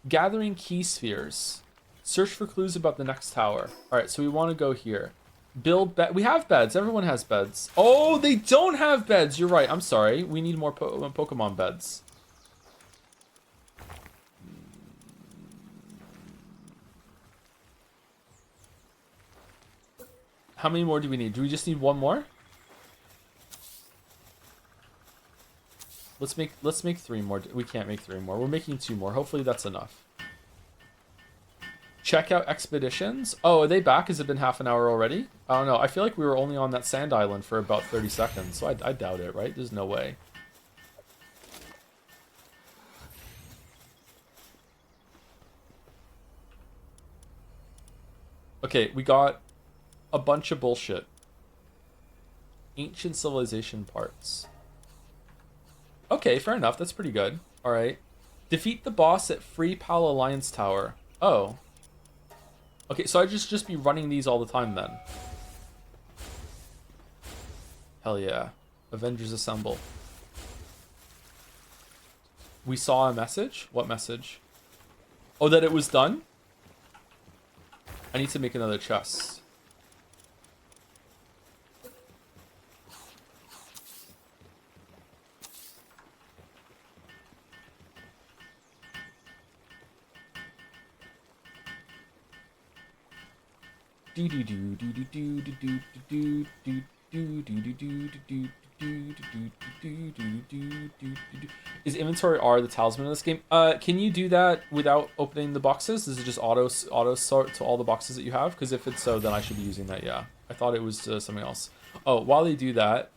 Gathering key spheres. Search for clues about the next tower. All right, so we want to go here. Build bed. We have beds. Everyone has beds. Oh, they don't have beds. You're right. I'm sorry. We need more Pokemon beds. How many more do we need? Do we just need one more? Let's make 3 more. We can't make 3 more. We're making 2 more. Hopefully that's enough. Check out expeditions. Oh, are they back? Has it been half an hour already? I don't know. I feel like we were only on that sand island for about 30 seconds, so I doubt it, right? There's no way. Okay, we got a bunch of bullshit. Ancient civilization parts. Okay, fair enough. That's pretty good. All right. Defeat the boss at Free Pal Alliance Tower. Oh. Okay, so I just be running these all the time then. Hell yeah. Avengers Assemble. We saw a message? What message? Oh, that it was done? I need to make another chest. Is inventory R the talisman in this game? Can you do that without opening the boxes? Does it just auto sort to all the boxes that you have? Because if it's so, then I should be using that. Yeah, I thought it was something else. Oh, while they do that,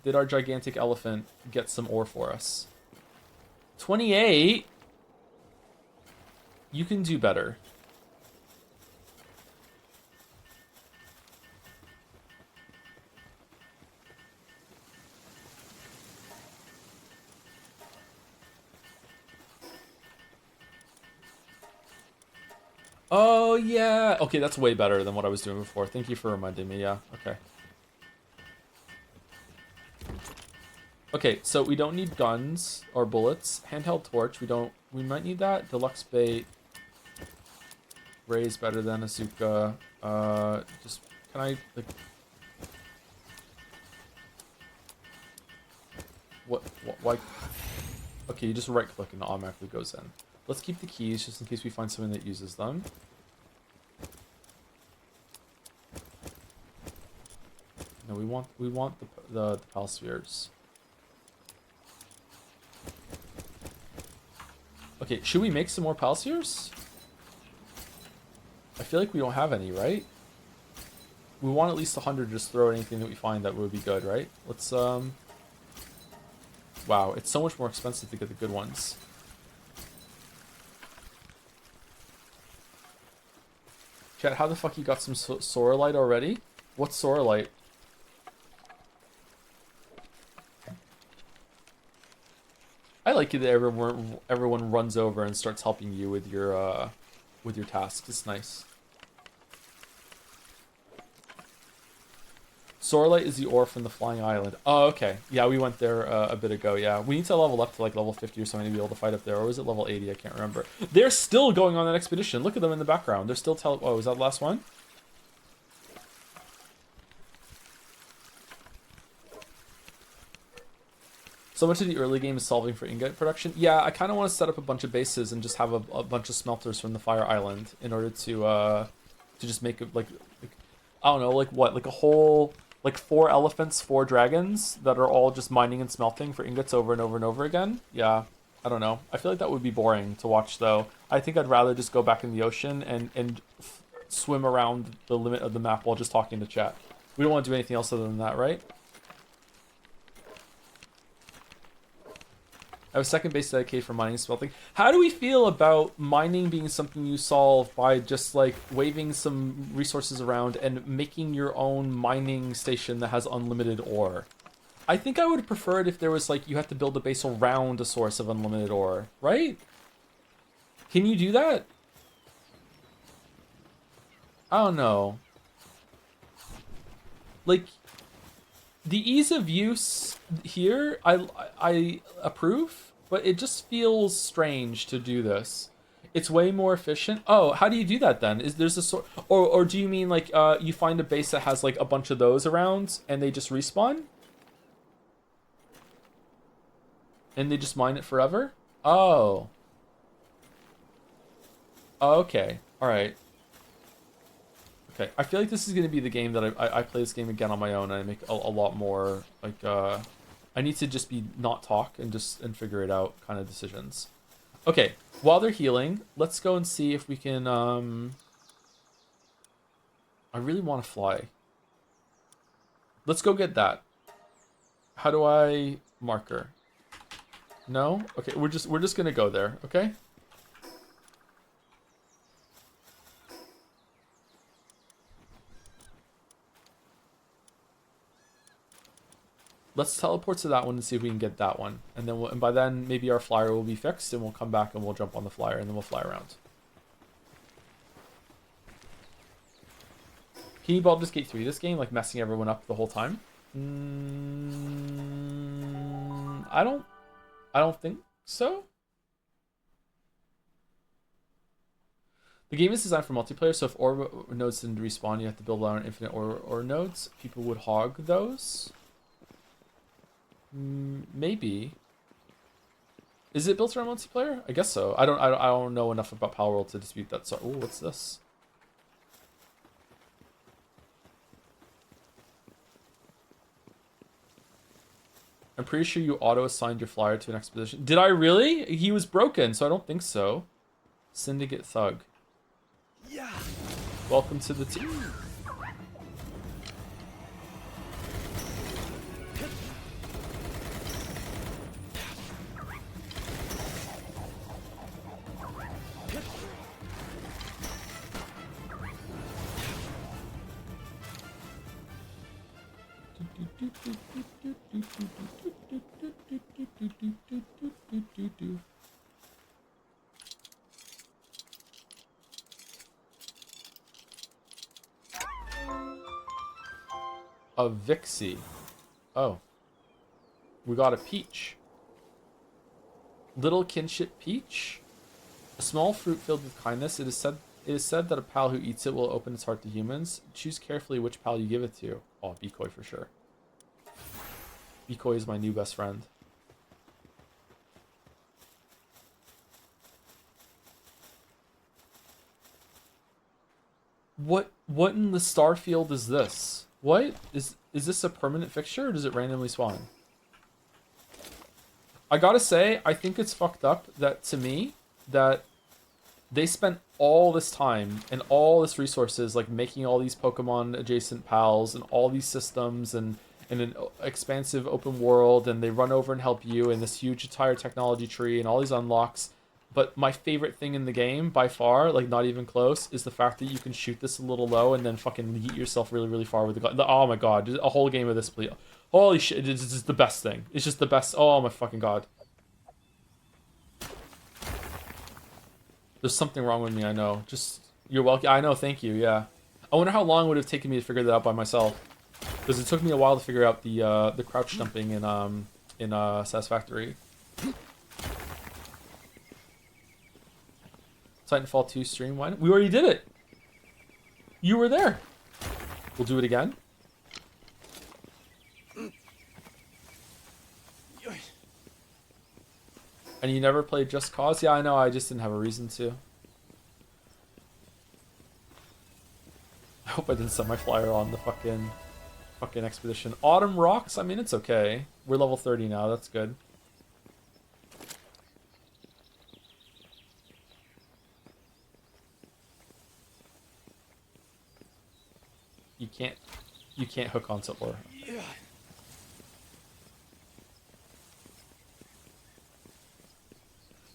did our gigantic elephant get some ore for us? 28. You can do better. Oh, yeah. Okay, that's way better than what I was doing before. Thank you for reminding me. Yeah, okay. Okay, so we don't need guns or bullets. Handheld torch, we might need that. Deluxe bait. Ray's better than Azuka. Just, can I, like... Why? Okay, you just right click and it automatically goes in. Let's keep the keys just in case we find something that uses them. No, we want the pal spheres. Okay, should we make some more pal spheres? I feel like we don't have any, right? We want at least 100 to just throw anything that we find that would be good, right? Let's wow, it's so much more expensive to get the good ones. Chat, how the fuck you got some Sorolite already? What's Sorolite? I like it that everyone runs over and starts helping you with your tasks. It's nice. Sorolite is the ore from the flying island. Oh, okay. Yeah, we went there a bit ago. Yeah, we need to level up to like level 50 or something to be able to fight up there. Or was it level 80? I can't remember. They're still going on that expedition. Look at them in the background. They're still oh, is that the last one? So much of the early game is solving for ingot production. Yeah, I kind of want to set up a bunch of bases and just have a bunch of smelters from the Fire Island in order to just make it like I don't know, like what, like a whole like 4 elephants, 4 dragons that are all just mining and smelting for ingots over and over and over again. Yeah, I don't know. I feel like that would be boring to watch though. I think I'd rather just go back in the ocean and swim around the limit of the map while just talking to chat. We don't want to do anything else other than that, right? I have a second base dedicated for mining and smelting. How do we feel about mining being something you solve by just like waving some resources around and making your own mining station that has unlimited ore? I think I would prefer it if there was like you have to build a base around a source of unlimited ore, right? Can you do that? I don't know. Like the ease of use here, I approve, but it just feels strange to do this. It's way more efficient. Oh, how do you do that then? Is there's a sort, or do you mean like you find a base that has like a bunch of those around and they just respawn? And they just mine it forever? Oh. Okay. All right. Okay, I feel like this is going to be the game that I play this game again on my own and I make a lot more, like, I need to just be not talk and figure it out kind of decisions. Okay, while they're healing, let's go and see if we can, I really want to fly. Let's go get that. How do I marker? No? Okay, we're just gonna go there, okay? Let's teleport to that one and see if we can get that one. And then and by then maybe our flyer will be fixed and we'll come back and we'll jump on the flyer and then we'll fly around. Can you Baldur's Gate 3 this game, like messing everyone up the whole time? I don't think so. The game is designed for multiplayer, so if ore nodes didn't respawn, you have to build around infinite ore nodes. People would hog those. Maybe. Is it built around multiplayer? I guess so. I don't know enough about Palworld to dispute that. So, oh, what's this? I'm pretty sure you auto-assigned your flyer to an expedition. Did I really? He was broken, so I don't think so. Syndicate Thug. Yeah. Welcome to the team. A Vixie. Oh. We got a peach. Little kinship peach. A small fruit filled with kindness. It is said that a pal who eats it will open its heart to humans. Choose carefully which pal you give it to. Oh, Decoy for sure. Decoy is my new best friend. What in the Starfield is this? What? Is this a permanent fixture or does it randomly spawn? I gotta say, I think it's fucked up that, to me, that they spent all this time and all this resources like making all these Pokemon adjacent pals and all these systems and an expansive open world, and they run over and help you in this huge entire technology tree and all these unlocks. But my favorite thing in the game, by far, like not even close, is the fact that you can shoot this a little low and then fucking yeet yourself really, really far with the gun. Oh my god, a whole game of this, please. Holy shit, it's just the best thing. It's just the best. Oh my fucking god. There's something wrong with me, I know. Just, you're welcome. I know, thank you, yeah. I wonder how long it would have taken me to figure that out by myself. Because it took me a while to figure out the crouch jumping in Satisfactory. Titanfall 2 stream one. We already did it. You were there. We'll do it again. And you never played Just Cause? Yeah, I know. I just didn't have a reason to. I hope I didn't set my flyer on the fucking expedition. Autumn rocks? I mean, it's okay. We're level 30 now. That's good. You can't hook onto ore. Yeah.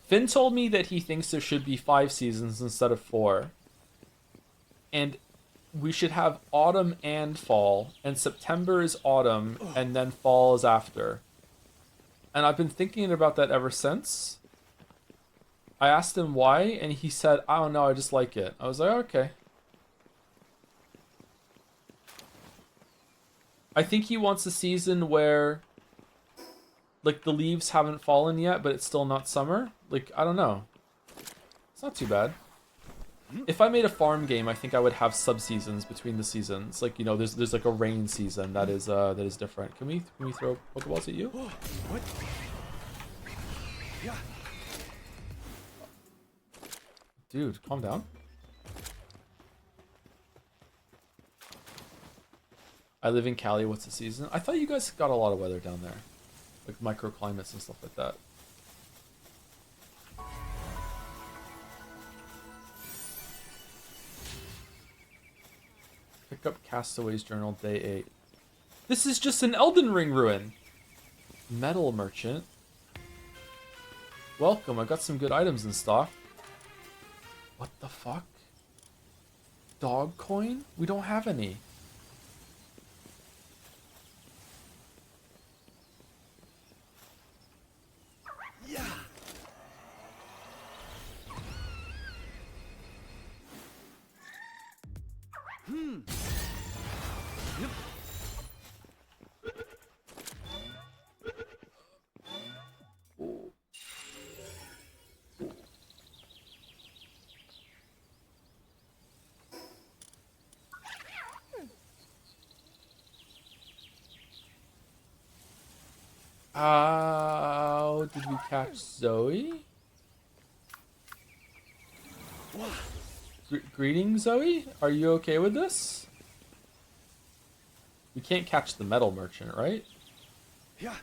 Finn told me that he thinks there should be 5 seasons instead of 4. And we should have autumn and fall. And September is autumn, and then fall is after. And I've been thinking about that ever since. I asked him why, and he said, I don't know, I just like it. I was like, okay. I think he wants a season where, like, the leaves haven't fallen yet, but it's still not summer. Like, I don't know. It's not too bad. If I made a farm game, I think I would have sub-seasons between the seasons. Like, you know, there's like a rain season that is different. Can we throw Pokeballs at you? What? Yeah. Dude, calm down. I live in Cali. What's the season? I thought you guys got a lot of weather down there. Like microclimates and stuff like that. Pick up Castaway's Journal, day 8. This is just an Elden Ring ruin. Metal Merchant. Welcome, I got some good items in stock. What the fuck? Dog coin? We don't have any. Yeah. Yep. How did we catch Zoe? Greetings, Zoe. Are you okay with this? We can't catch the metal merchant, right? Yeah.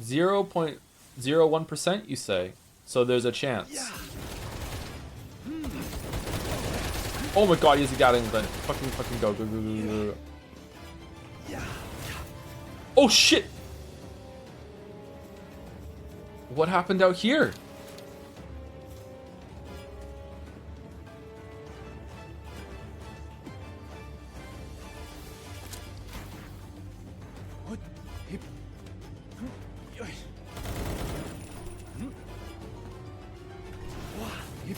0.01%, you say? So there's a chance. Yeah. Oh my god, he has a Gatling gun. Fucking go. Go. Yeah. Oh shit! What happened out here? What? Hip. Yoy. Wah. Hip.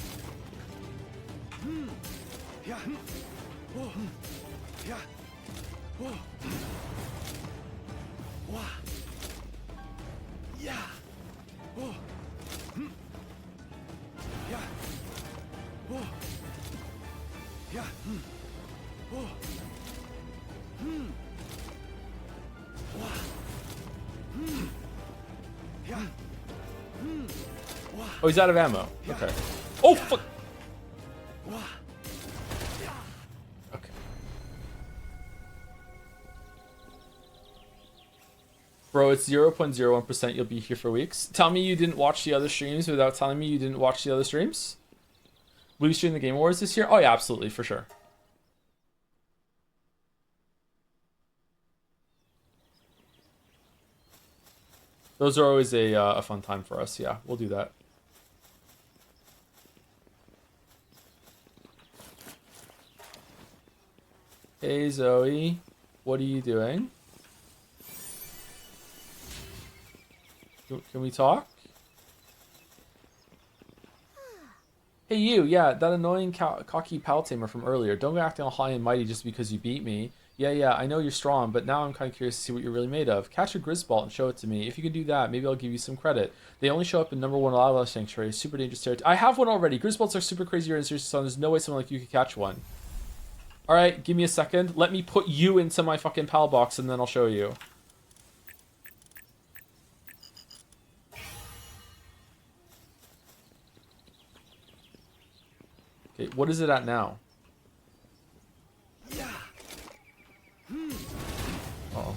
Yeah. Oh. Yeah. Oh. Wah. Yeah. Oh. Yeah. Oh. Yeah. Oh. Wah. Yeah. Wah. Oh, he's out of ammo. Okay. Oh fuck! Wah. Okay. Bro, it's 0.01%. You'll be here for weeks. Tell me you didn't watch the other streams without telling me you didn't watch the other streams? Will you stream the Game Awards this year? Oh yeah, absolutely, for sure. Those are always a fun time for us. Yeah, we'll do that. Hey Zoe, what are you doing? Can we talk? Hey you, yeah, that annoying cocky pal tamer from earlier. Don't go acting all high and mighty just because you beat me. Yeah, I know you're strong, but now I'm kind of curious to see what you're really made of. Catch a Grizzbolt and show it to me. If you can do that, maybe I'll give you some credit. They only show up in #1 Lava Sanctuary, super dangerous territory. I have one already. Grizzbolts are super crazy and seriously, so there's no way someone like you could catch one. Alright, give me a second. Let me put you into my fucking pal box and then I'll show you. Okay, what is it at now? Yeah. Uh-oh.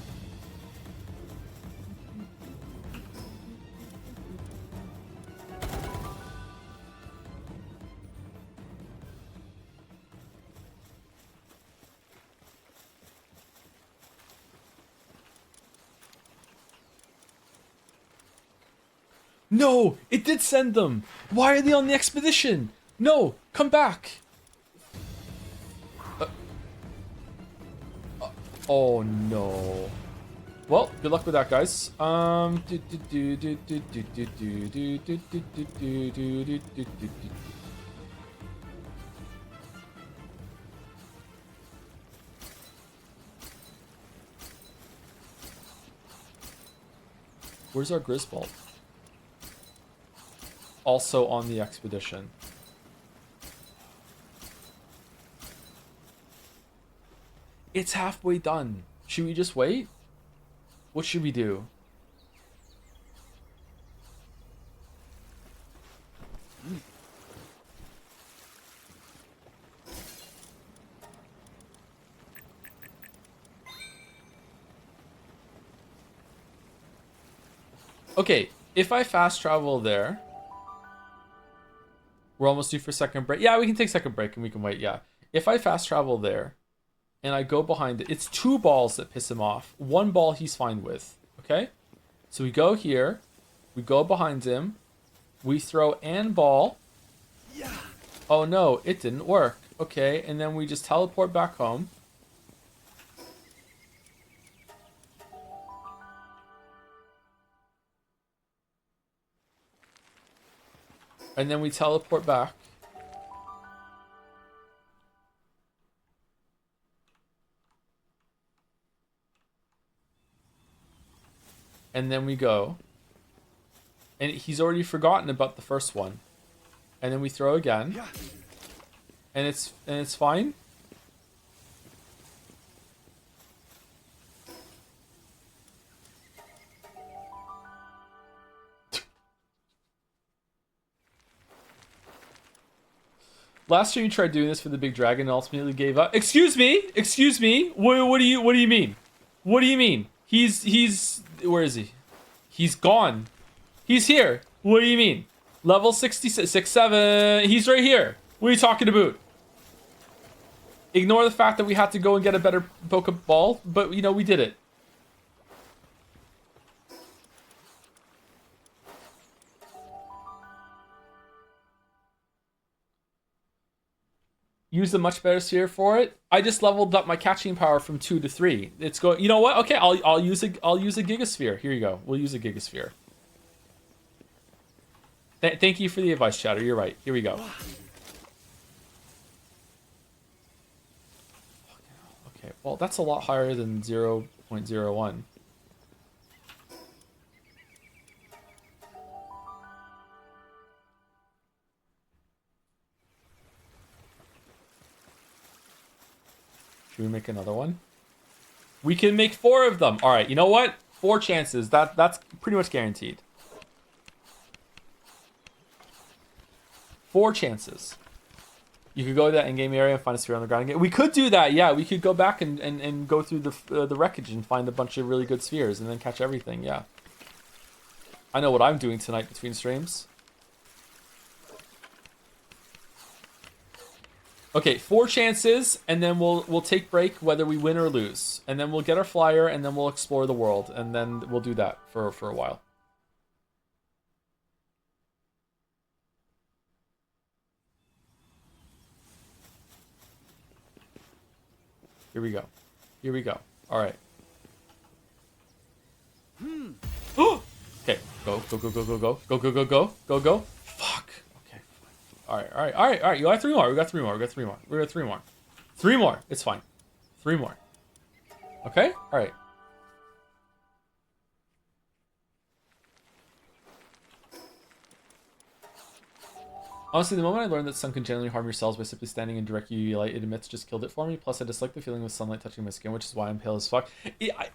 No! It did send them! Why are they on the expedition? No! Come back! Oh no. Well, good luck with that, guys. Where's our Grizzbolt? Also on the expedition. It's halfway done. Should we just wait? What should we do? Okay, if I fast travel there, we're almost due for second break. Yeah, we can take second break and we can wait, yeah. If I fast travel there, and I go behind it. It's 2 balls that piss him off. 1 ball he's fine with. Okay? So we go here. We go behind him. We throw an ball. Yeah. Oh no, it didn't work. Okay, and then we just teleport back home. And then we teleport back. And then we go. And he's already forgotten about the first one. And then we throw again. Yeah. And it's fine. Last year you tried doing this for the big dragon and ultimately gave up. Excuse me. What do you mean? What do you mean? He's where is he? He's gone. He's here. What do you mean? Level 66, 7. He's right here. What are you talking about? Ignore the fact that we had to go and get a better Pokeball, but you know we did it. Use a much better sphere for it. I just leveled up my catching power from 2 to 3. It's going. You know what? Okay, I'll use a Gigasphere. Here you go. We'll use a Gigasphere. Thank you for the advice, Chatter. You're right. Here we go. Okay. Well, that's a lot higher than 0.01. Should we make another one? We can make 4 of them. All right. You know what? 4 chances. That's pretty much guaranteed. 4 chances. You could go to that in-game area and find a sphere on the ground again. We could do that, yeah. We could go back and go through the wreckage and find a bunch of really good spheres and then catch everything, yeah. I know what I'm doing tonight between streams. Okay, 4 chances, and then we'll take break whether we win or lose. And then we'll get our flyer, and then we'll explore the world, and then we'll do that for a while. Here we go. Here we go. All right. Okay. Go. Fuck. Okay. All right. You got 3 more. We got 3 more. 3 more. It's fine. 3 more. Okay. All right. Honestly, the moment I learned that sun can generally harm your cells by simply standing in direct UV light it emits just killed it for me. Plus, I dislike the feeling of sunlight touching my skin, which is why I'm pale as fuck.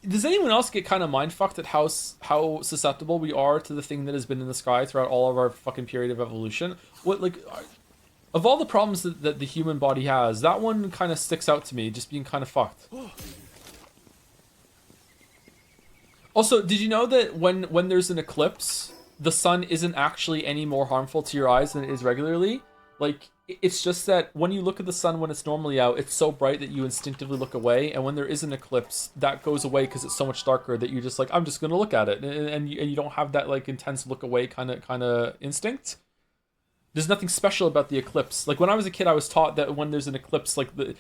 Does anyone else get kind of mind-fucked at how susceptible we are to the thing that has been in the sky throughout all of our fucking period of evolution? Of all the problems that the human body has, that one kind of sticks out to me, just being kind of fucked. Also, did you know that when there's an eclipse, the sun isn't actually any more harmful to your eyes than it is regularly? Like, it's just that when you look at the sun when it's normally out, it's so bright that you instinctively look away, and when there is an eclipse, that goes away because it's so much darker that you're just like, I'm just gonna look at it, and you don't have that like intense look away kind of instinct. There's nothing special about the eclipse. Like when I was a kid, I was taught that when there's an eclipse, like the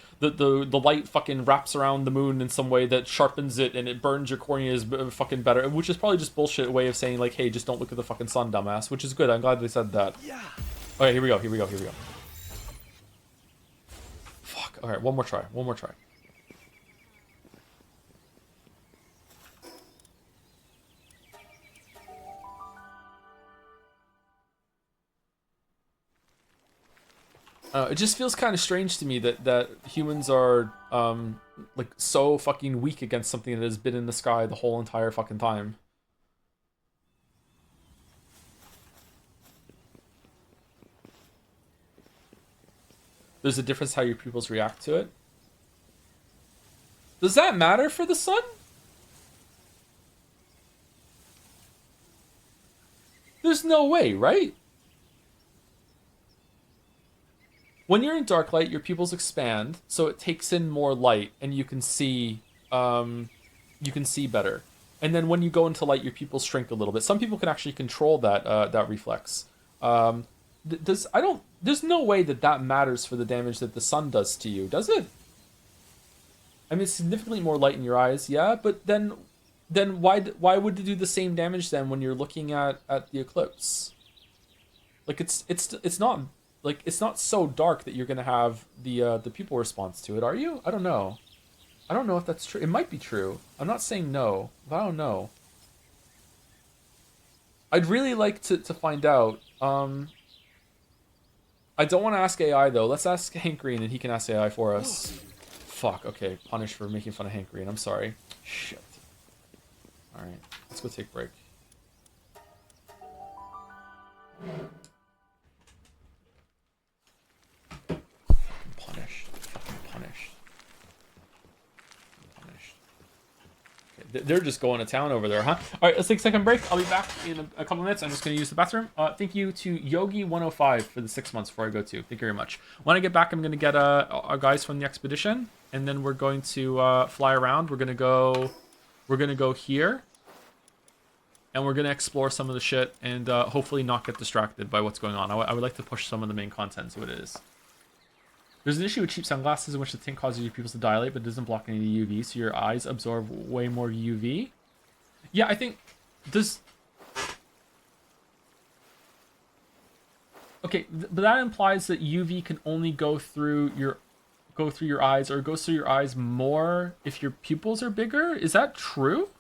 light fucking wraps around the moon in some way that sharpens it and it burns your corneas fucking better, which is probably just bullshit way of saying like, hey, just don't look at the fucking sun, dumbass. Which is good. I'm glad they said that. Yeah. Okay, here we go. Fuck. All right, one more try. It just feels kind of strange to me that humans are like so fucking weak against something that has been in the sky the whole entire fucking time. There's a difference how your pupils react to it. Does that matter for the sun? There's no way, right? when you're in dark light, your pupils expand, so it takes in more light, and you can see better. And then when you go into light, your pupils shrink a little bit. Some people can actually control that reflex. Um, does I don't. There's no way that that matters for the damage that the sun does to you, does it? I mean, it's significantly more light in your eyes, yeah. But then why would it do the same damage then when you're looking at the eclipse? Like it's not like it's not so dark that you're gonna have the pupil response to it, are you? I don't know. I don't know if that's true. It might be true. I'm not saying no, but I don't know. I'd really like to find out. I don't want to ask AI though. Let's ask Hank Green and he can ask AI for us. Fuck. Okay, punished for making fun of Hank Green. I'm sorry. Shit. All right, let's go take a break. Punished. Punished. Punished. Okay, they're just going to town over there, huh? All right, let's take a second break. I'll be back in a couple minutes. I'm just going to use the bathroom. Thank you to Yogi105 for the 6 months before I go to. Thank you very much. When I get back, I'm going to get our guys from the expedition, and then we're going to fly around. We're going to go here, and we're going to explore some of the shit and hopefully not get distracted by what's going on. I would like to push some of the main content to what it is. There's an issue with cheap sunglasses in which the tint causes your pupils to dilate, but doesn't block any UV, so your eyes absorb way more UV. Yeah, I think does. Okay, but that implies that UV can only go through your eyes, or it goes through your eyes more if your pupils are bigger. Is that true?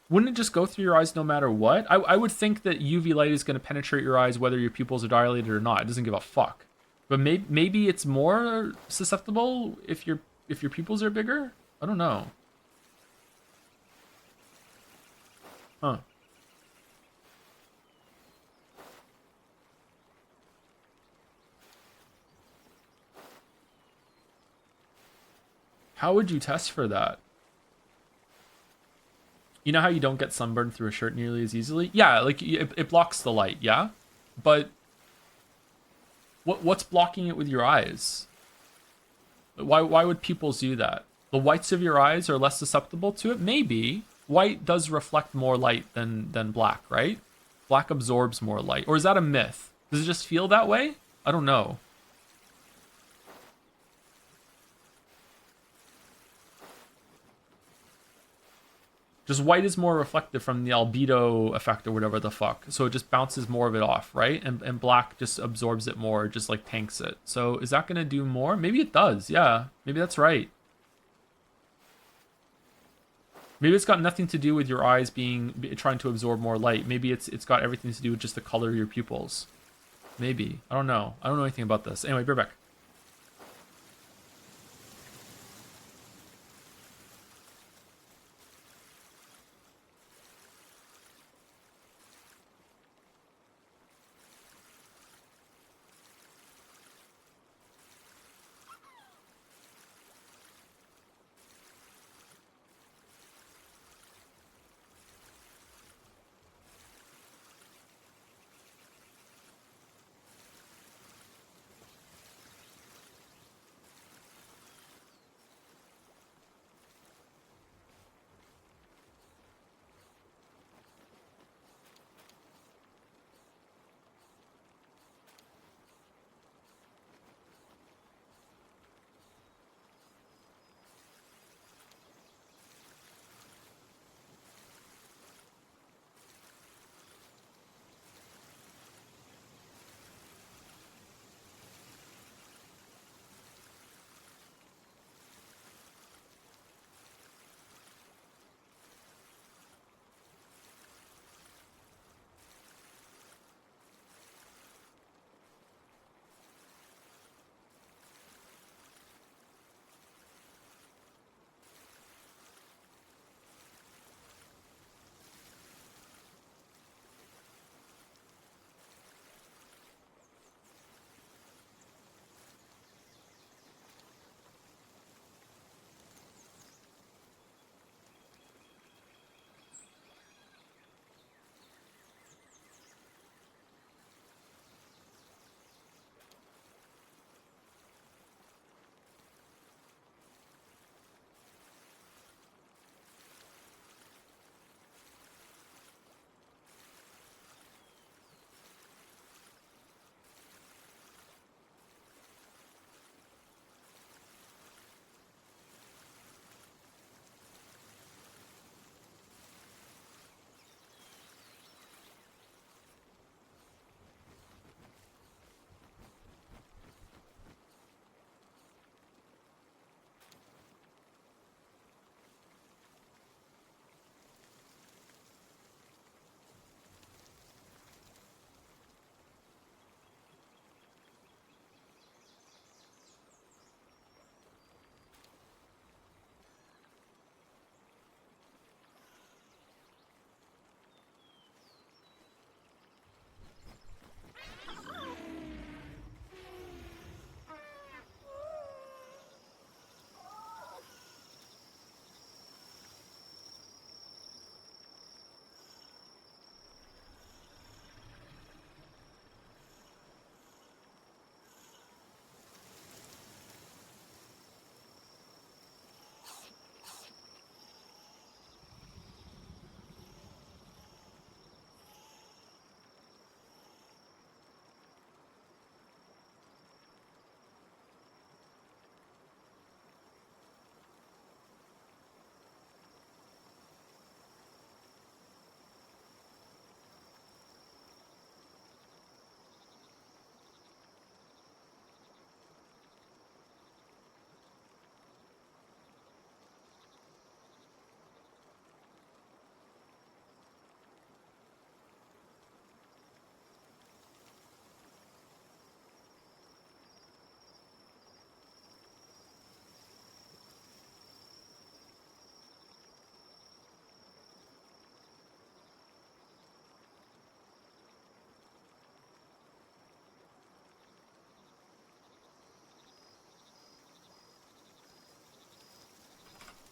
Wouldn't it just go through your eyes no matter what? I would think that UV light is going to penetrate your eyes whether your pupils are dilated or not. It doesn't give a fuck. But maybe it's more susceptible if your pupils are bigger? I don't know. Huh. How would you test for that? You know how you don't get sunburned through a shirt nearly as easily? Yeah, like it blocks the light, yeah? But what's blocking it with your eyes? Why would pupils do that? The whites of your eyes are less susceptible to it? Maybe. White does reflect more light than black, right? Black absorbs more light. Or is that a myth? Does it just feel that way? I don't know. Just white is more reflective from the albedo effect or whatever the fuck. So it just bounces more of it off, right? And black just absorbs it more, just like tanks it. So is that going to do more? Maybe it does. Yeah, maybe that's right. Maybe it's got nothing to do with your eyes trying to absorb more light. Maybe it's got everything to do with just the color of your pupils. Maybe. I don't know. I don't know anything about this. Anyway, be right back.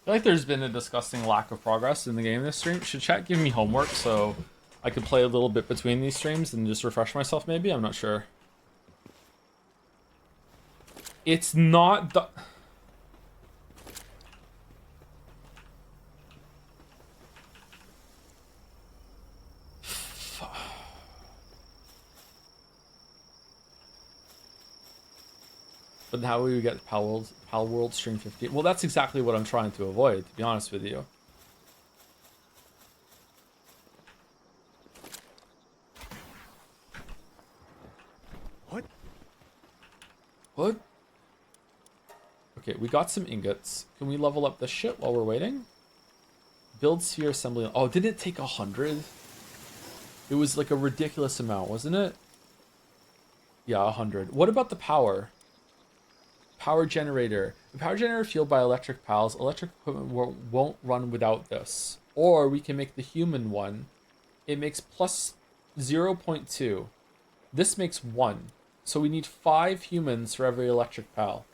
feel like there's been a disgusting lack of progress in the game this stream. Should chat give me homework so I could play a little bit between these streams and just refresh myself maybe? I'm not sure. It's not the... But how will we get Palworld stream 50? Well, that's exactly what I'm trying to avoid, to be honest with you. What? What? Okay, we got some ingots. Can we level up this shit while we're waiting? Build sphere assembly. Oh, didn't it take 100? It was like a ridiculous amount, wasn't it? Yeah, 100. What about the power? Power generator. The power generator fueled by electric pals. Electric equipment won't run without this. Or we can make the human one. It makes plus 0.2. This makes 1. So we need 5 humans for every electric pal.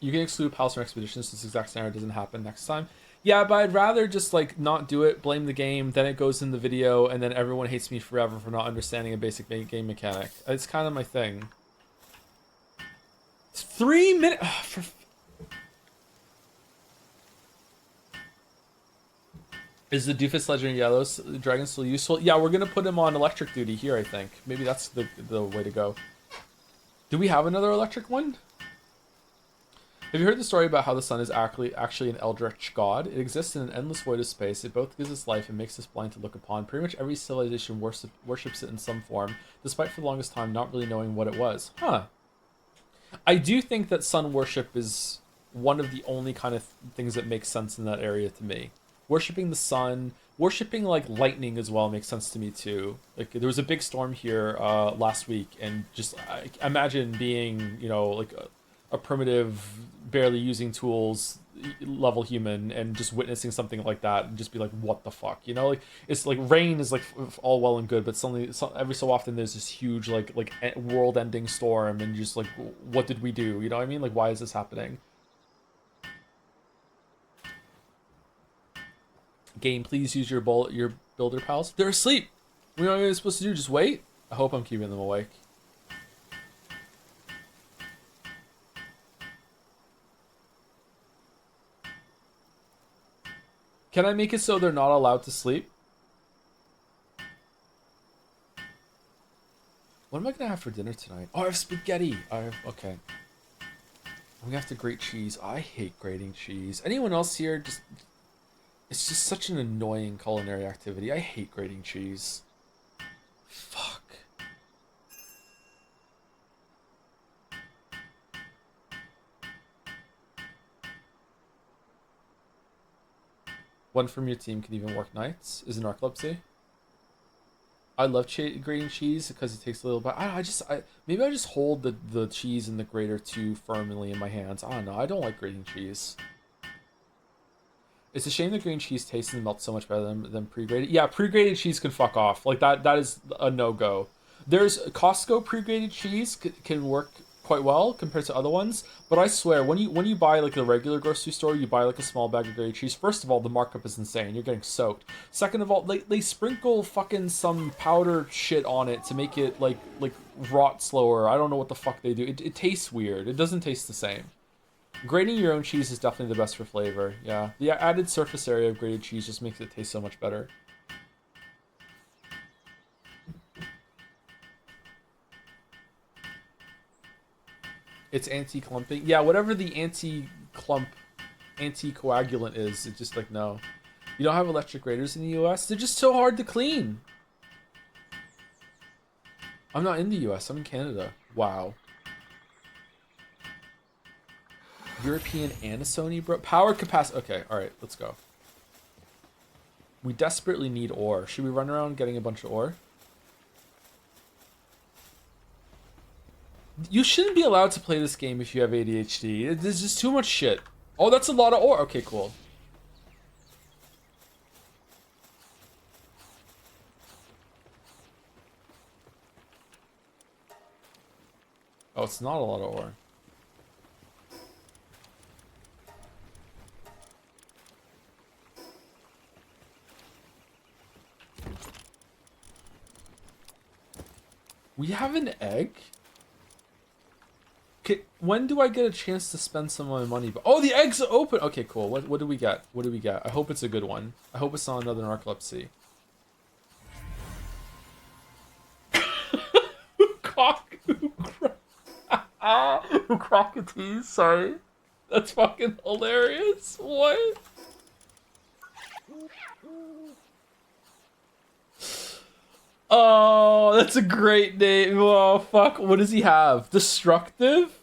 You can exclude pals from expeditions. This exact scenario doesn't happen next time. Yeah, but I'd rather just like not do it, blame the game, then it goes in the video, and then everyone hates me forever for not understanding a basic game mechanic. It's kind of my thing. 3 minutes. Is the Doofus Legend Yellow Dragon still useful? Yeah, we're gonna put him on electric duty here, I think. Maybe that's the way to go. Do we have another electric one? Have you heard the story about how the sun is actually an eldritch god? It exists in an endless void of space. It both gives us life and makes us blind to look upon. Pretty much every civilization worships it in some form, despite for the longest time not really knowing what it was. Huh. I do think that sun worship is one of the only kind of things that makes sense in that area to me. Worshipping the sun, worshipping like lightning as well makes sense to me too. Like there was a big storm here last week, and just imagine being, you know, like a primitive, barely using tools level human and just witnessing something like that and just be like, what the fuck, you know? Like it's like rain is like all well and good, but suddenly every so often there's this huge like world ending storm, and just like, what did we do, you know what I mean? Like, why is this happening? Game, please use your builder pals. They're asleep. What are you supposed to do, just wait? I hope I'm keeping them awake. Can I make it so they're not allowed to sleep? What am I gonna have for dinner tonight? Oh, I have spaghetti. Okay. I'm gonna have to grate cheese. I hate grating cheese. Anyone else here? It's just such an annoying culinary activity. I hate grating cheese. Fuck. One from your team can even work nights. Is it narcolepsy? I love grating cheese because it takes a little bit. Maybe I just hold the cheese and the grater too firmly in my hands. I don't know. I don't like grating cheese. It's a shame that green cheese tastes and melts so much better than pre-grated. Yeah, pre-grated cheese can fuck off. Like that is a no-go. There's Costco pre-grated cheese can work quite well compared to other ones, but I swear when you buy like a regular grocery store, you buy like a small bag of grated cheese. First of all, the markup is insane. You're getting soaked. Second of all, they sprinkle fucking some powder shit on it to make it like rot slower. I don't know what the fuck they do. It tastes weird. It doesn't taste the same. Grating your own cheese is definitely the best for flavor. Yeah, the added surface area of grated cheese just makes it taste so much better. It's anti-clumping. Yeah, whatever the anti-clump, anti-coagulant is, it's just like, no. You don't have electric graters in the US? They're just so hard to clean. I'm not in the US, I'm in Canada. Wow. European and a Sony, bro. Power capacity. Okay, alright, let's go. We desperately need ore. Should we run around getting a bunch of ore? You shouldn't be allowed to play this game if you have ADHD. There's just too much shit. Oh, that's a lot of ore. Okay, cool. Oh, it's not a lot of ore. We have an egg? Okay, when do I get a chance to spend some of my money? Oh, the egg's open! Okay, cool. What do we get? What do we get? I hope it's a good one. I hope it's not another narcolepsy. Crocodiles, sorry. That's fucking hilarious. What? Oh, that's a great name. Oh, fuck. What does he have? Destructive?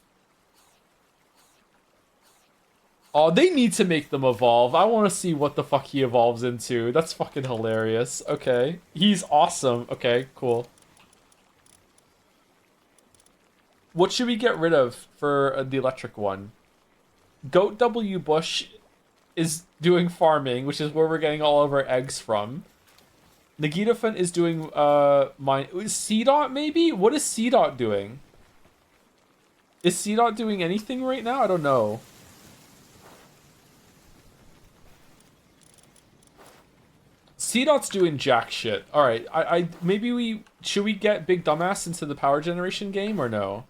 Oh, they need to make them evolve. I want to see what the fuck he evolves into. That's fucking hilarious. Okay. He's awesome. Okay, cool. What should we get rid of for the electric one? Goat W. Bush is doing farming, which is where we're getting all of our eggs from. Nagitafan is doing mine. Is C-Dot maybe? What is C-Dot doing? Is C-Dot doing anything right now? I don't know. C-Dot's doing jack shit. Alright, I maybe we should we get Big Dumbass into the power generation game or no?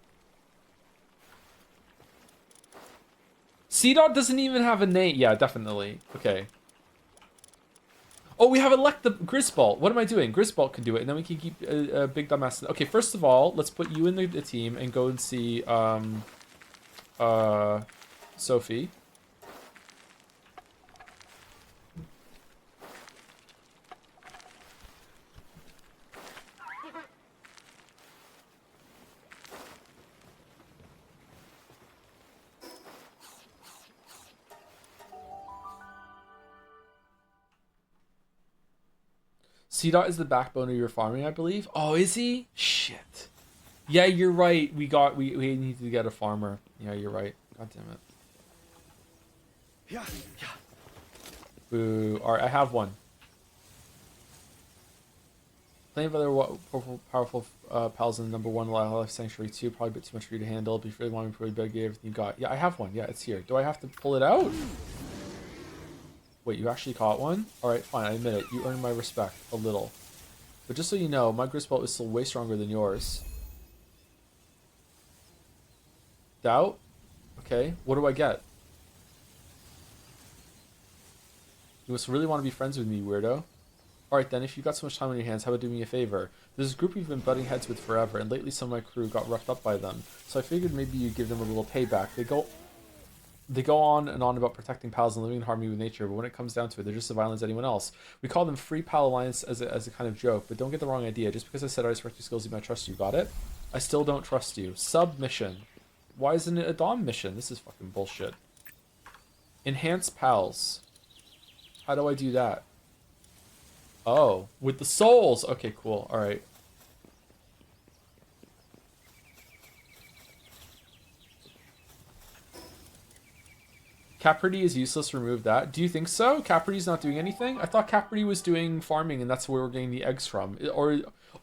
C-Dot doesn't even have a name. Yeah, definitely. Okay. Oh, we have elect the Grisbolt. What am I doing? Grisbolt can do it, and then we can keep Big Dumbass. Okay, first of all, let's put you in the team and go and see Sophie. C-Dot is the backbone of your farming, I believe. Oh, is he? Shit. Yeah, you're right. We need to get a farmer. Yeah, you're right. God damn it. Yeah. Boo. Alright, I have one. Plenty of other powerful pals in number 1 Wildlife Sanctuary 2. Probably a bit too much for you to handle. But if you really want to improve, better get everything you got. Yeah, I have one. Yeah, it's here. Do I have to pull it out? Wait, you actually caught one? Alright, fine, I admit it. You earned my respect. A little. But just so you know, my Grisbolt is still way stronger than yours. Doubt? Okay, what do I get? You must really want to be friends with me, weirdo. Alright then, if you've got so much time on your hands, how about doing me a favor? There's a group you've been butting heads with forever, and lately some of my crew got roughed up by them. So I figured maybe you'd give them a little payback. They go on and on about protecting pals and living in harmony with nature, but when it comes down to it, they're just as violent as anyone else. We call them Free Pal Alliance as a kind of joke, but don't get the wrong idea. Just because I said I respect your skills, you might trust you. Got it? I still don't trust you. Submission. Why isn't it a Dom mission? This is fucking bullshit. Enhance pals. How do I do that? Oh, with the souls. Okay, cool. All right. Capricorn is useless. Remove that. Do you think so? Capricorn's not doing anything? I thought Capricorn was doing farming, and that's where we're getting the eggs from.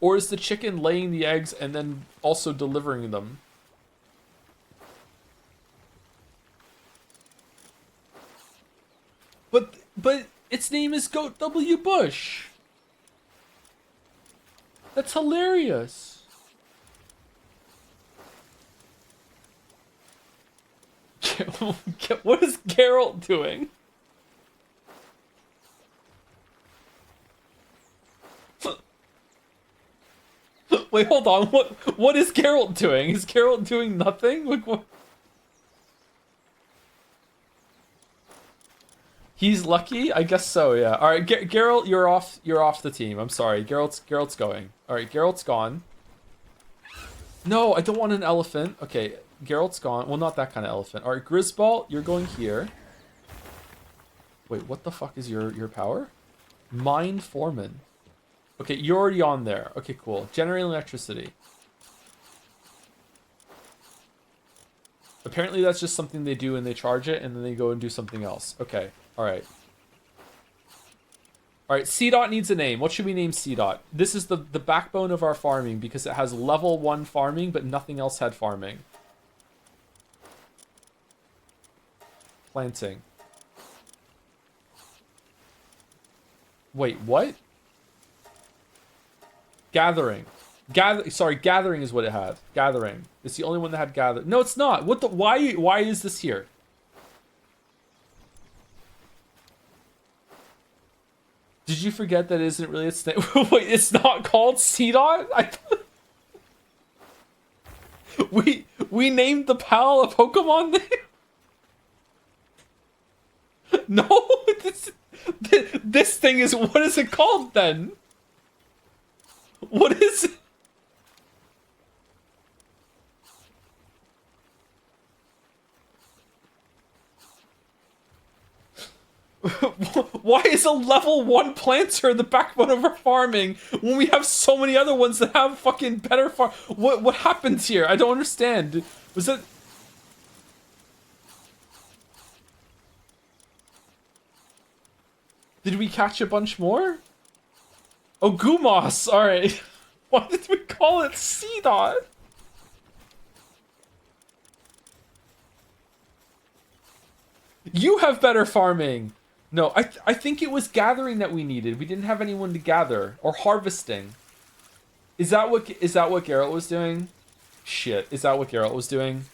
Or is the chicken laying the eggs and then also delivering them? But its name is Goat W. Bush. That's hilarious. What is Geralt doing? Wait, hold on. What is Geralt doing? Is Geralt doing nothing? Like what? He's lucky? I guess so, yeah. All right, Geralt, you're off the team. I'm sorry. Geralt's going. All right, Geralt's gone. No, I don't want an elephant. Okay, Geralt's gone. Well, not that kind of elephant. All right, Grisbolt, you're going here. Wait, what the fuck is your power? Mine Foreman. Okay, you're already on there. Okay, cool. Generating electricity. Apparently that's just something they do and they charge it and then they go and do something else. Okay, alright. Alright, C-Dot needs a name. What should we name C-Dot? This is the backbone of our farming because it has level 1 farming but nothing else had farming. Planting. Wait, what? Gathering. Gathering is what it had. Gathering. It's the only one that had gather. No, it's not. What the? Why is this here? Did you forget that it isn't really a snake? Wait, it's not called CDOT? We named the pal a Pokemon name? No, this thing is, what is it called then? What is it? Why is a level 1 planter the backbone of our farming when we have so many other ones that have fucking better farm? What happens here? I don't understand. Was that... Did we catch a bunch more? Oh, Gumas! Alright. Why did we call it CDOT? You have better farming! No, I think it was gathering that we needed. We didn't have anyone to gather. Or harvesting. Is that what Geralt was doing? Shit, is that what Geralt was doing?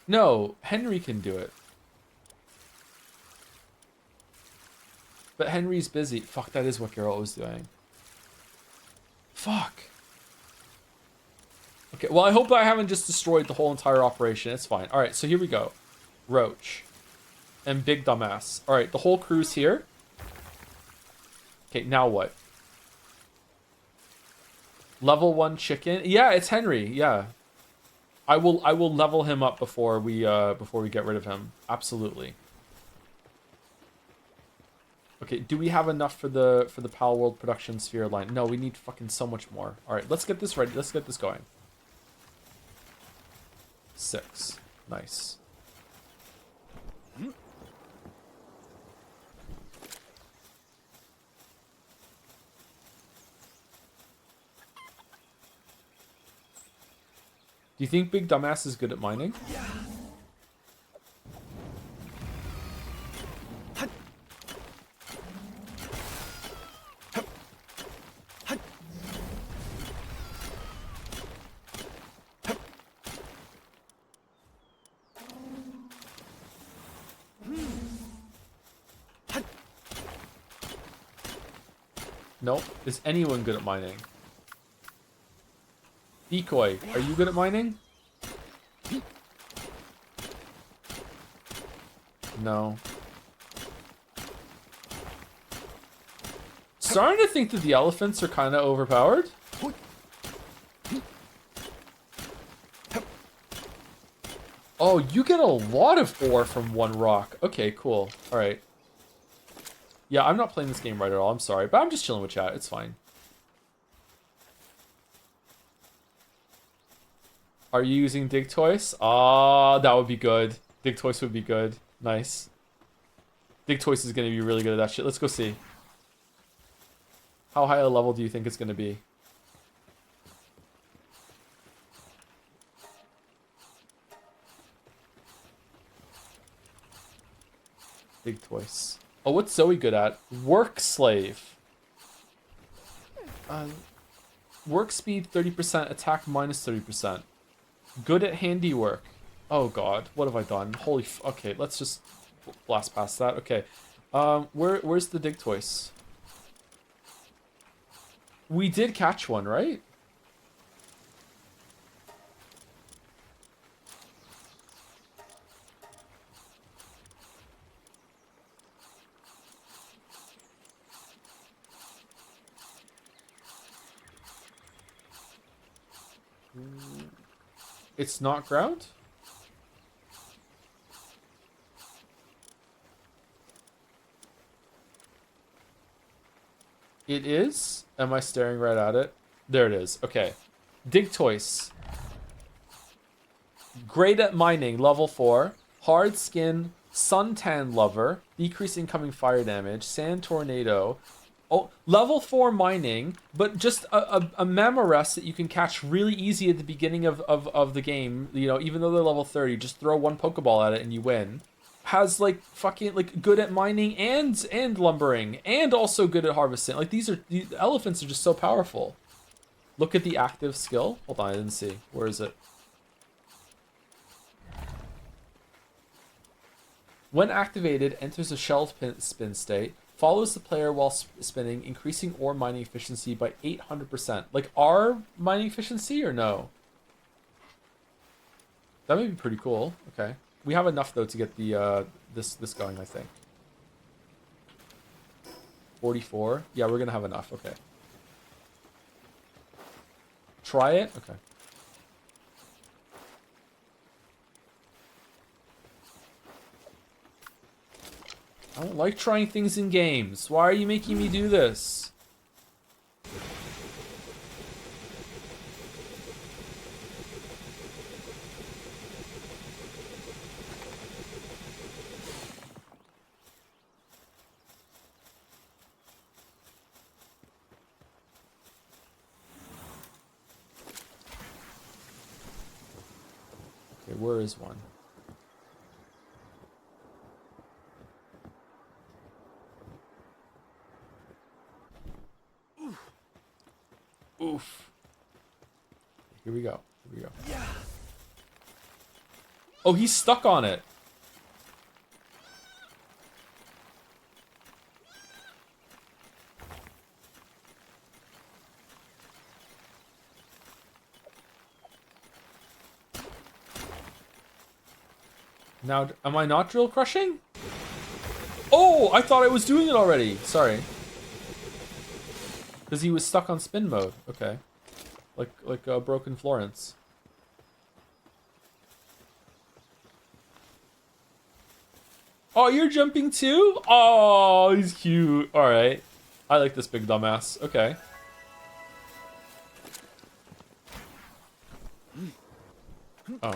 No, Henry can do it. But Henry's busy. Fuck, that is what Geralt was doing. Fuck. Okay, well, I hope I haven't just destroyed the whole entire operation. It's fine. Alright, so here we go. Roach. And Big Dumbass. Alright, the whole crew's here. Okay, now what? Level 1 chicken? Yeah, it's Henry. Yeah. I will level him up before we get rid of him. Absolutely. Okay, do we have enough for the Palworld production sphere line? No, we need fucking so much more. Alright, let's get this ready. Let's get this going. 6. Nice. Do you think Big Dumbass is good at mining? Nope. Is anyone good at mining? Decoy, are you good at mining? No. Starting to think that the elephants are kind of overpowered. Oh, you get a lot of ore from one rock. Okay, cool. Alright. Yeah, I'm not playing this game right at all. I'm sorry. But I'm just chilling with chat. It's fine. Are you using Dig Toys? Ah, that would be good. Dig Toys would be good. Nice. Dig Toys is going to be really good at that shit. Let's go see. How high a level do you think it's going to be? Dig Toys. Oh, what's Zoe good at? Work Slave. Work speed 30%, attack minus 30%. Good at handiwork. Oh god, what have I done? Holy okay, let's just blast past that. Okay. Where's the Dig Toys? We did catch one, right? It's not ground? It is? Am I staring right at it? There it is. Okay. Dig Toys. Great at mining, level 4. Hard skin, suntan lover, decrease incoming fire damage, sand tornado, Oh, level 4 mining, but just a Mamorest that you can catch really easy at the beginning of the game. You know, even though they're level 30, just throw one Pokeball at it and you win. Has like fucking like good at mining and lumbering and also good at harvesting. Like these elephants are just so powerful. Look at the active skill. Hold on, I didn't see. Where is it? When activated, enters a shell spin state. Follows the player while spinning, increasing ore mining efficiency by 800%. Like our mining efficiency or no? That may be pretty cool. Okay. We have enough though to get the this going, I think. 44. Yeah, we're gonna have enough. Okay. Try it. Okay. I don't like trying things in games. Why are you making me do this? Okay, where is one? Oof. Here we go. Here we go. Oh, he's stuck on it. Now, am I not drill crushing? Oh, I thought I was doing it already. Sorry. Because he was stuck on spin mode. Okay. Like broken Florence. Oh, you're jumping too? Oh, he's cute. All right. I like this big dumbass. Okay. Oh.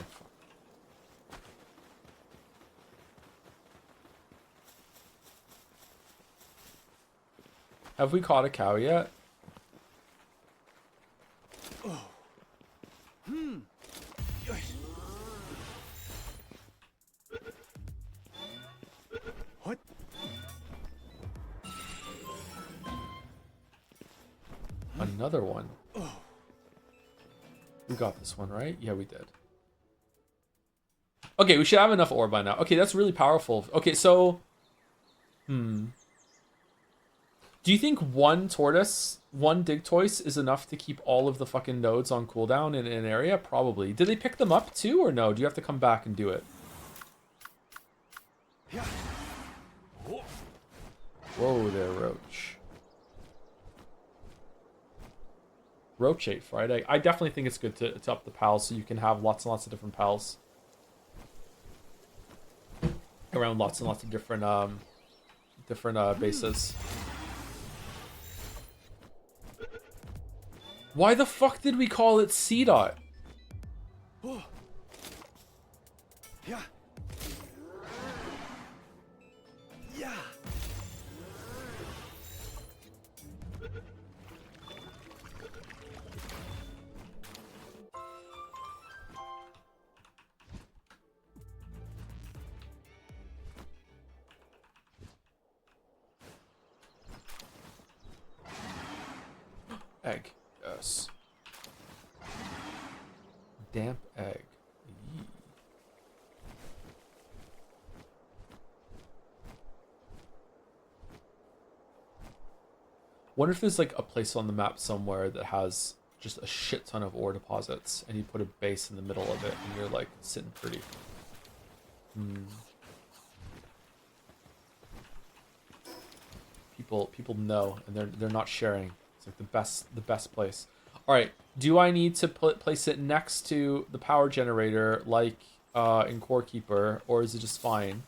Have we caught a cow yet? What? Another one. We got this one, right? Yeah, we did. Okay, we should have enough ore by now. Okay, that's really powerful. Okay, so... Do you think one tortoise, one Digtoise is enough to keep all of the fucking nodes on cooldown in an area? Probably. Did they pick them up too, or no? Do you have to come back and do it? Whoa there, Roach. Roach ate fried egg. I definitely think it's good to up the pals so you can have lots and lots of different pals. Around lots and lots of different bases. Why the fuck did we call it C-Dot? Yeah. Yeah. Egg. Yes. Damp egg. Yee. Wonder if there's like a place on the map somewhere that has just a shit ton of ore deposits and you put a base in the middle of it and you're like sitting pretty. People know and they're not sharing. It's like the best place. All right, do I need to place it next to the power generator like in Core Keeper, or is it just fine?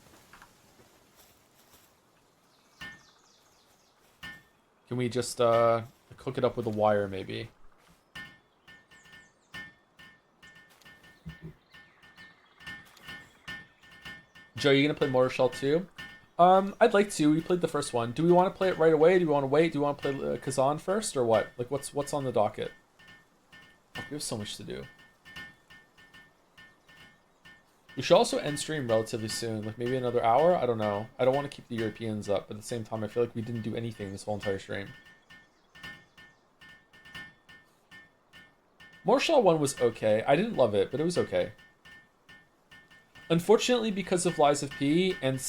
Can we just hook it up with a wire maybe? Joe, you gonna play Mortar Shell too? I'd like to. We played the first one. Do we want to play it right away? Do we want to wait? Do we want to play Kazan first, or what? Like, what's on the docket? Oh, we have so much to do. We should also end stream relatively soon, like maybe another hour. I don't know. I don't want to keep the Europeans up, but at the same time, I feel like we didn't do anything this whole entire stream. Morshall 1 was okay. I didn't love it, but it was okay. Unfortunately, because of Lies of P and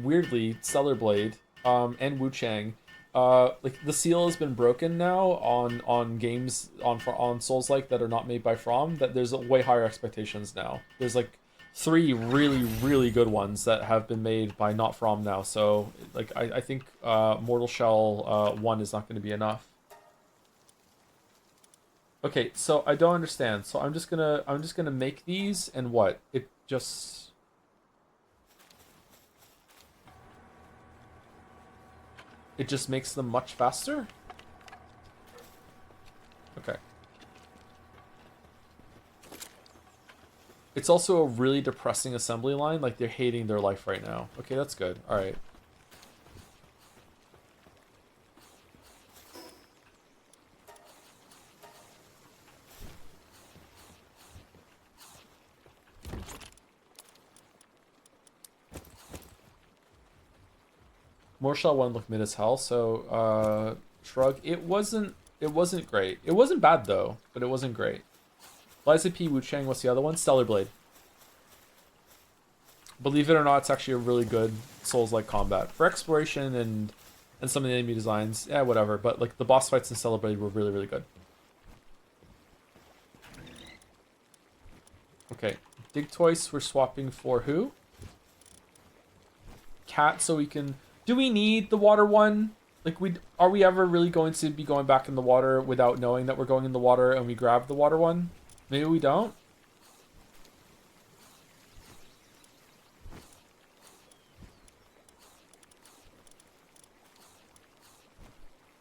weirdly Stellar Blade, and Wu Chang, like the seal has been broken now on games on Souls like that are not made by From. That there's way higher expectations now. There's like 3 really good ones that have been made by not From now. So like I think Mortal Shell 1 is not going to be enough. Okay, so I don't understand. So I'm just gonna make these and what? It just makes them much faster? Okay. It's also a really depressing assembly line, like they're hating their life right now. Okay, that's good. All right. Morshell 1 looked mid as hell, so shrug. It wasn't great. It wasn't bad though, but it wasn't great. Liza P. Wu Chang, what's the other one? Stellar Blade. Believe it or not, it's actually a really good Souls-like combat. For exploration and some of the enemy designs, yeah, whatever. But like the boss fights in Stellar Blade were really good. Okay. Dig Toys we're swapping for who? Cat, so we can... Do we need the water one? Like, are we ever really going to be going back in the water without knowing that we're going in the water and we grab the water one? Maybe we don't?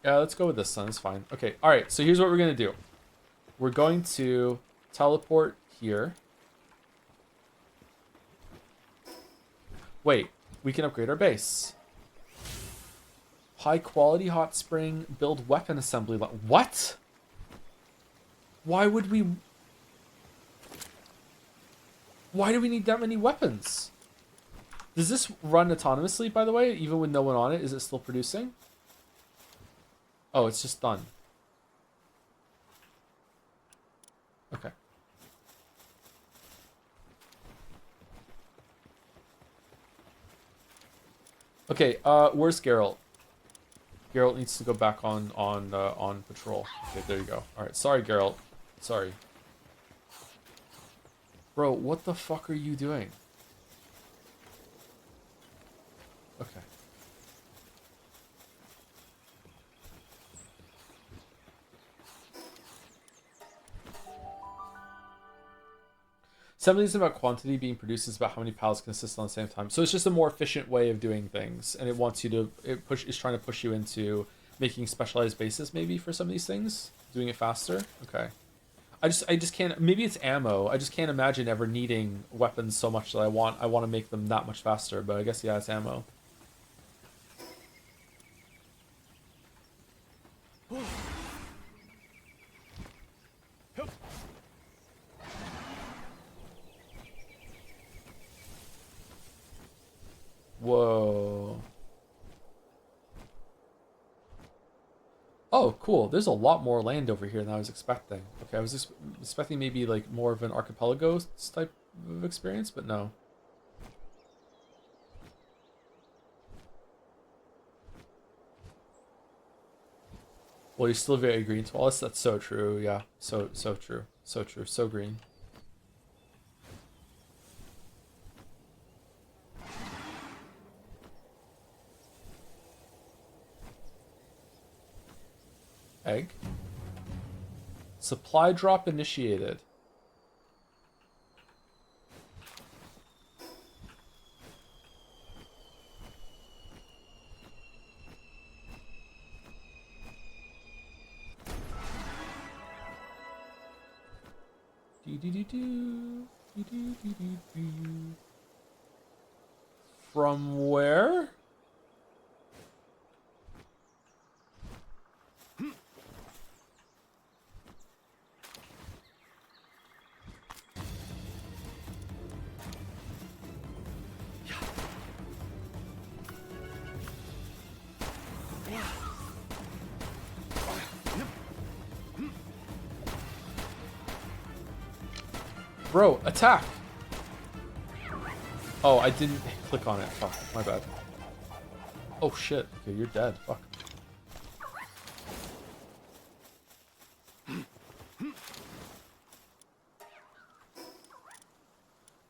Yeah, let's go with this one. It's fine. Okay, alright, so here's what we're going to do. We're going to teleport here. Wait, we can upgrade our base. High quality hot spring, build weapon assembly line. What? Why do we need that many weapons? Does this run autonomously, by the way, even with no one on it? Is it still producing? Oh, it's just done. Okay. Okay, where's Geralt? Geralt needs to go back on patrol. Okay, there you go. All right, sorry, Geralt. Sorry. Bro, what the fuck are you doing? Okay. Something isn't about quantity being produced, it's about how many pals can assist on the same time. So it's just a more efficient way of doing things, and it wants you to it's trying to push you into making specialized bases maybe for some of these things, doing it faster. Okay. I just can't, maybe it's ammo. I just can't imagine ever needing weapons so much that I want to make them that much faster, but I guess yeah, it's ammo. Whoa. Oh, cool. There's a lot more land over here than I was expecting. Okay, I was just expecting maybe like more of an archipelago type of experience, but no. Well, you're still very green to us. That's so true. Yeah, so true. So true. So green. Egg. Supply drop initiated. From where? Bro, attack! Oh, I didn't click on it. Fuck, my bad. Oh shit. Okay, you're dead. Fuck.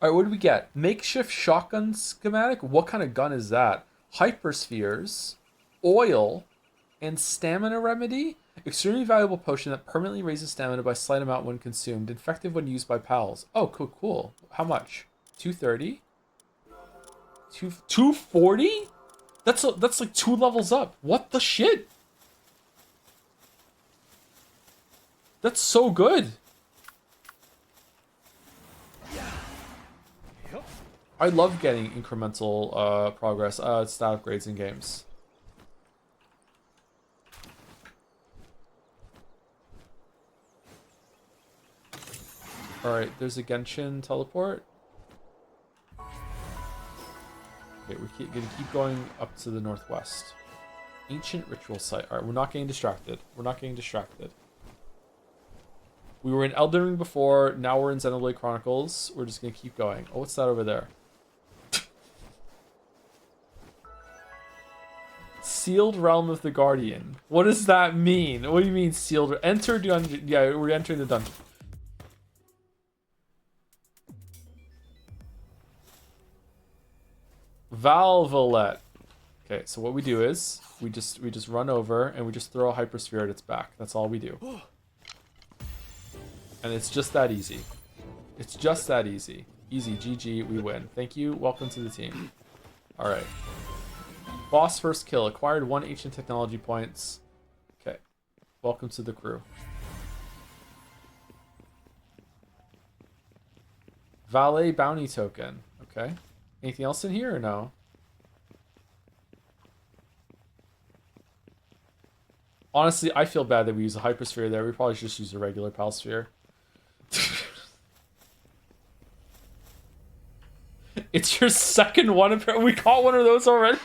Alright, what do we get? Makeshift shotgun schematic? What kind of gun is that? Hyperspheres, oil, and stamina remedy? Extremely valuable potion that permanently raises stamina by a slight amount when consumed. Effective when used by pals. Oh, cool, cool. How much? 230? 240? That's like 2 levels up. What the shit? That's so good. I love getting incremental progress, stat upgrades in games. Alright, there's a Genshin teleport. Okay, we're gonna keep going up to the northwest. Ancient ritual site. Alright, we're not getting distracted. We're not getting distracted. We were in Elden Ring before, now we're in Xenoblade Chronicles. We're just gonna keep going. Oh, what's that over there? Sealed Realm of the Guardian. What does that mean? What do you mean sealed? Enter dungeon. Yeah, we're entering the dungeon. Valvolet. Okay, so what we do is we just run over and we just throw a hypersphere at its back. That's all we do. And it's just that easy. It's just that easy. Easy, GG, we win. Thank you, welcome to the team. Alright. Boss first kill. Acquired 1 ancient technology points. Okay. Welcome to the crew. Valet bounty token. Okay. Anything else in here or no? Honestly, I feel bad that we use a hypersphere there. We probably should just use a regular pal sphere. It's your second one. Apparently, we caught one of those already.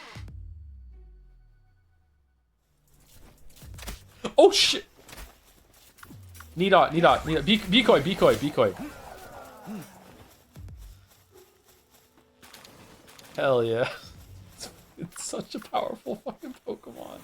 Oh shit! Need Decoy. Hell yeah. It's such a powerful fucking Pokemon.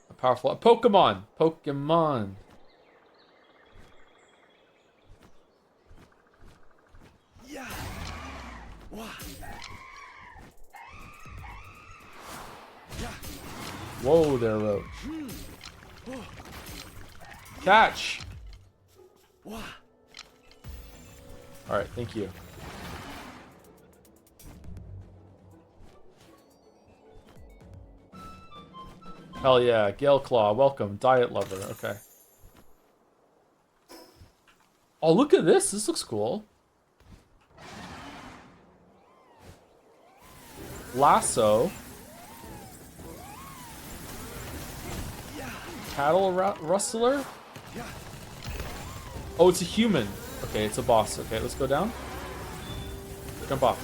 A powerful Pokemon. Yeah. Wow. Whoa there, Roach. Catch! Alright, thank you. Hell yeah, Gale Claw, welcome. Diet lover, okay. Oh, look at this. This looks cool. Lasso. Cattle rustler? Oh, it's a human. Okay, it's a boss. Okay, let's go down. Jump off.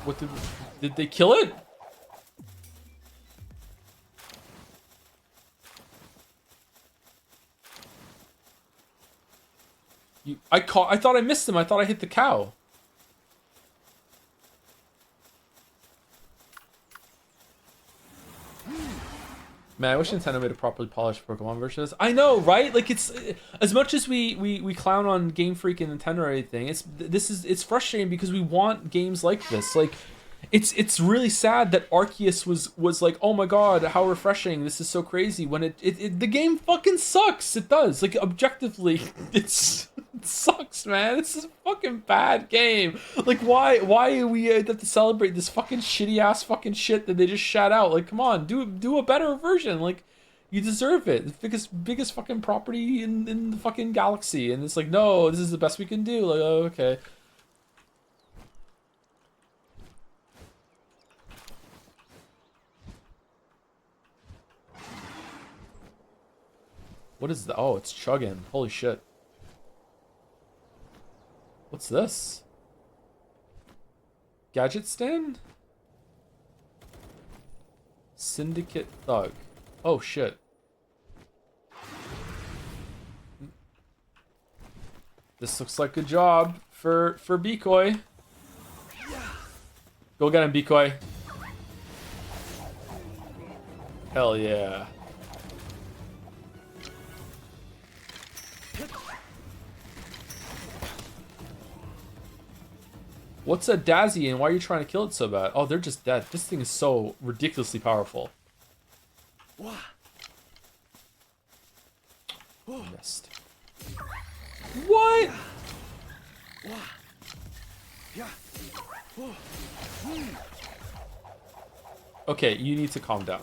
What did they kill it? I thought I missed him. I thought I hit the cow. Man, I wish Nintendo made a properly polished Pokemon version of this. I know, right? Like, it's as much as we clown on Game Freak and Nintendo or anything. It's frustrating because we want games like this. Like, it's really sad that Arceus was like, oh my god, how refreshing! This is so crazy. When the game fucking sucks. It does. Like, objectively, it sucks, man. It's a fucking bad game. Like, why do we have to celebrate this fucking shitty ass fucking shit that they just shat out? Like, come on, do a better version. Like, you deserve it. The biggest fucking property in the fucking galaxy, and it's like, no, this is the best we can do. Like, oh, okay. What is that? Oh, it's chugging. Holy shit. What's this? Gadget stand? Syndicate thug. Oh shit. This looks like a job for Decoy. Go get him, Decoy. Hell yeah. What's a Dazzy and why are you trying to kill it so bad? Oh, they're just dead. This thing is so ridiculously powerful. Missed. What? Okay, you need to calm down.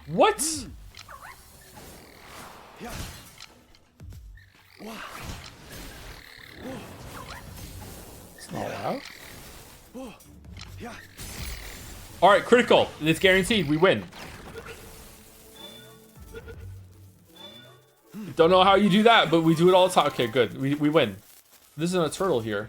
What? It's not loud. Alright, critical. It's guaranteed. We win. Don't know how you do that, but we do it all the time. Okay, good. We win. This isn't a turtle here.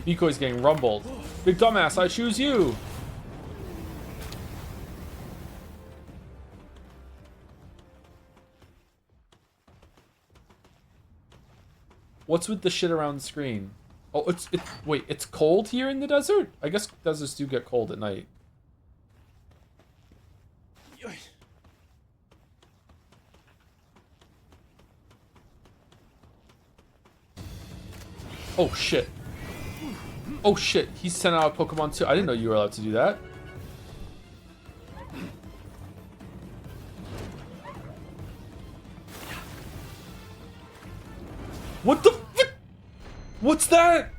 Decoy's getting rumbled. Big dumbass, I choose you. What's with the shit around the screen? Oh, wait, it's cold here in the desert? I guess deserts do get cold at night. Oh shit. Oh shit, he sent out a Pokemon too. I didn't know you were allowed to do that. What the fuck? What's that?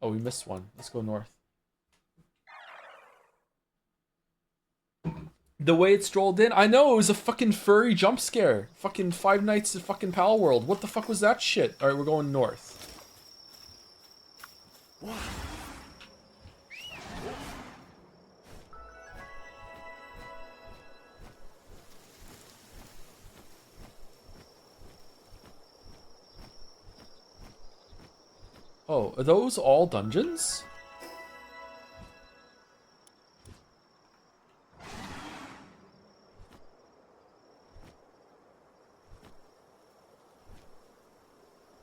Oh, we missed one. Let's go north. The way it strolled in, I know, it was a fucking furry jump scare. Fucking Five Nights at fucking Palworld. What the fuck was that shit? Alright, we're going north. Oh, are those all dungeons?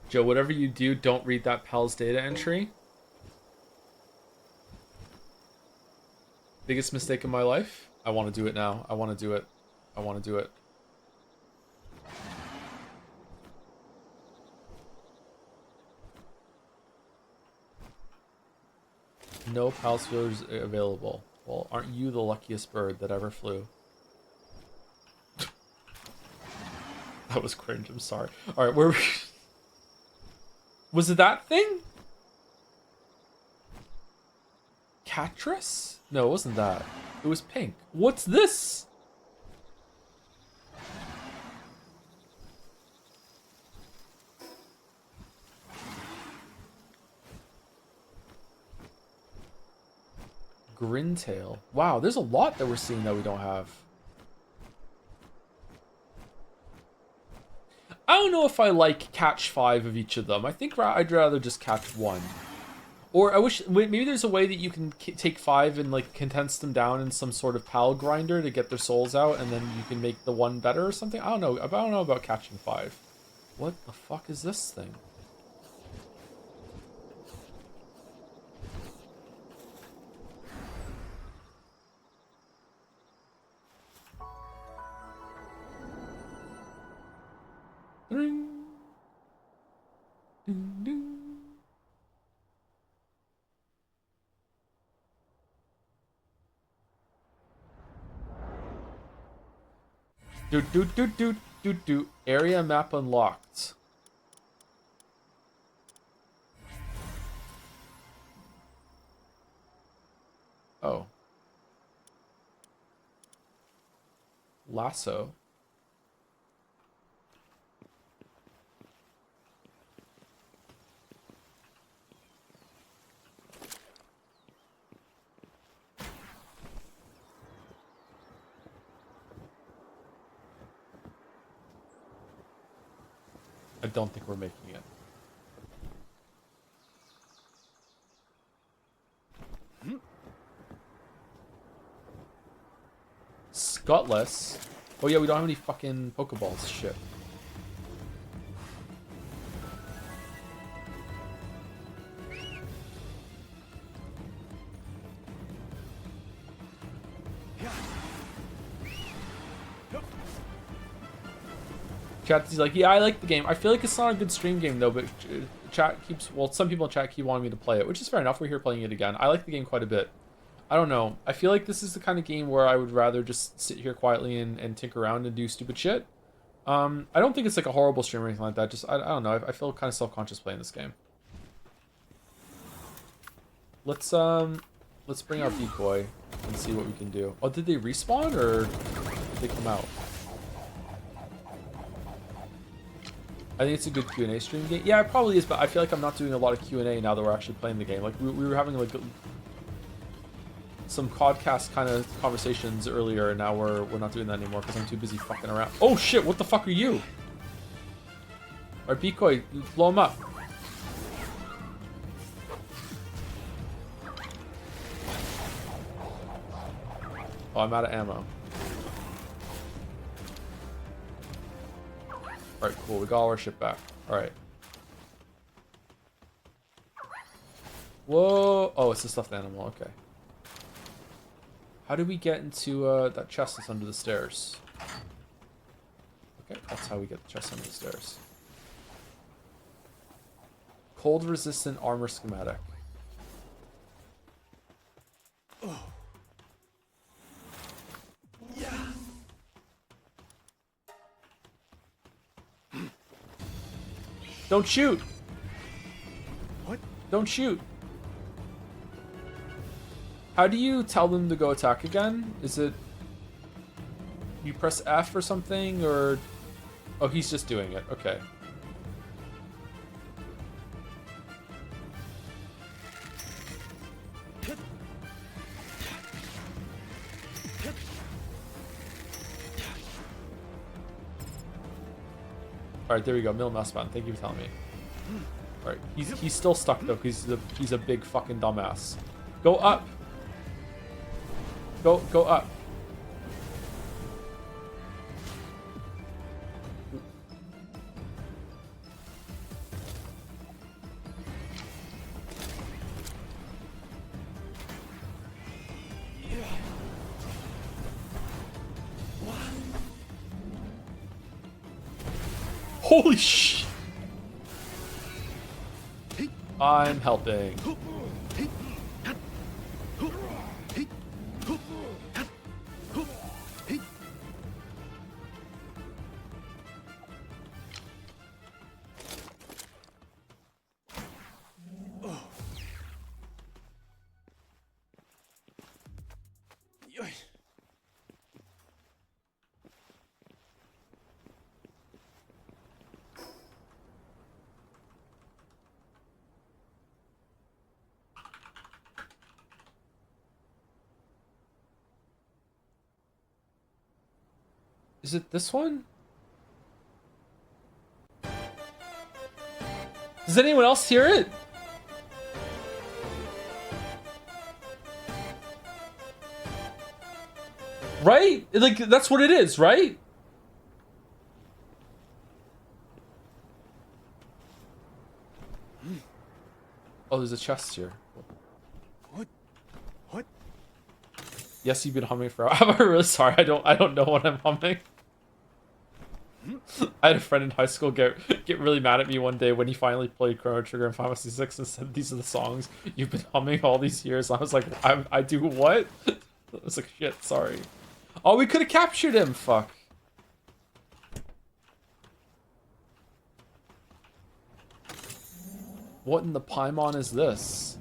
Joe, whatever you do, don't read that Pal's data entry. Biggest mistake in my life? I want to do it now. I want to do it. I want to do it. No Pal's feelers available. Well, aren't you the luckiest bird that ever flew? That was cringe, I'm sorry. Alright, where were we? Was it that thing? Catress? No, it wasn't that. It was pink. What's this? Grintail. Wow, there's a lot that we're seeing that we don't have. I don't know if I like catch 5 of each of them. I think I'd rather just catch 1. Or I wish, maybe there's a way that you can take 5 and like condense them down in some sort of pal grinder to get their souls out, and then you can make the 1 better or something. I don't know about catching 5. What the fuck is this thing? Do. Area map unlocked. Oh. Lasso. I don't think we're making it. Scutless. Oh yeah, we don't have any fucking Pokeballs. Shit. Chat's like, yeah, I like the game. I feel like it's not a good stream game though, but chat keeps, well, some people in chat keep wanting me to play it, which is fair enough. We're here playing it again. I like the game quite a bit. I don't know. I feel like this is the kind of game where I would rather just sit here quietly and tinker around and do stupid shit. I don't think it's like a horrible stream or anything like that. Just, I don't know. I feel kind of self-conscious playing this game. Let's bring out Decoy and see what we can do. Oh, did they respawn or did they come out? I think it's a good Q&A stream game. Yeah, it probably is, but I feel like I'm not doing a lot of Q&A now that we're actually playing the game. Like, we were having, like, some podcast kind of conversations earlier, and now we're not doing that anymore because I'm too busy fucking around. Oh, shit, what the fuck are you? Alright, Decoy, blow him up. Oh, I'm out of ammo. Alright, cool. We got all our shit back. Alright. Whoa. Oh, it's a stuffed animal. Okay. How do we get into that chest that's under the stairs? Okay, that's how we get the chest under the stairs. Cold resistant armor schematic. Oh. Yeah. Don't shoot! What? Don't shoot! How do you tell them to go attack again? Is it... You press F or something, or... Oh, he's just doing it. Okay. Alright, there we go. Middle mouse button. Thank you for telling me. Alright, he's still stuck though, because he's a big fucking dumbass. Go up! Go up. Holy sh! I'm helping. Is it this one? Does anyone else hear it? Right? Like, that's what it is, right? Oh, there's a chest here. What? Yes, you've been humming for. I'm really sorry. I don't know what I'm humming. I had a friend in high school get really mad at me one day when he finally played Chrono Trigger and Final Fantasy 6 and said, "These are the songs you've been humming all these years." I was like, I do what? I was like, shit, sorry. Oh, we could have captured him. Fuck. What in the Paimon is this?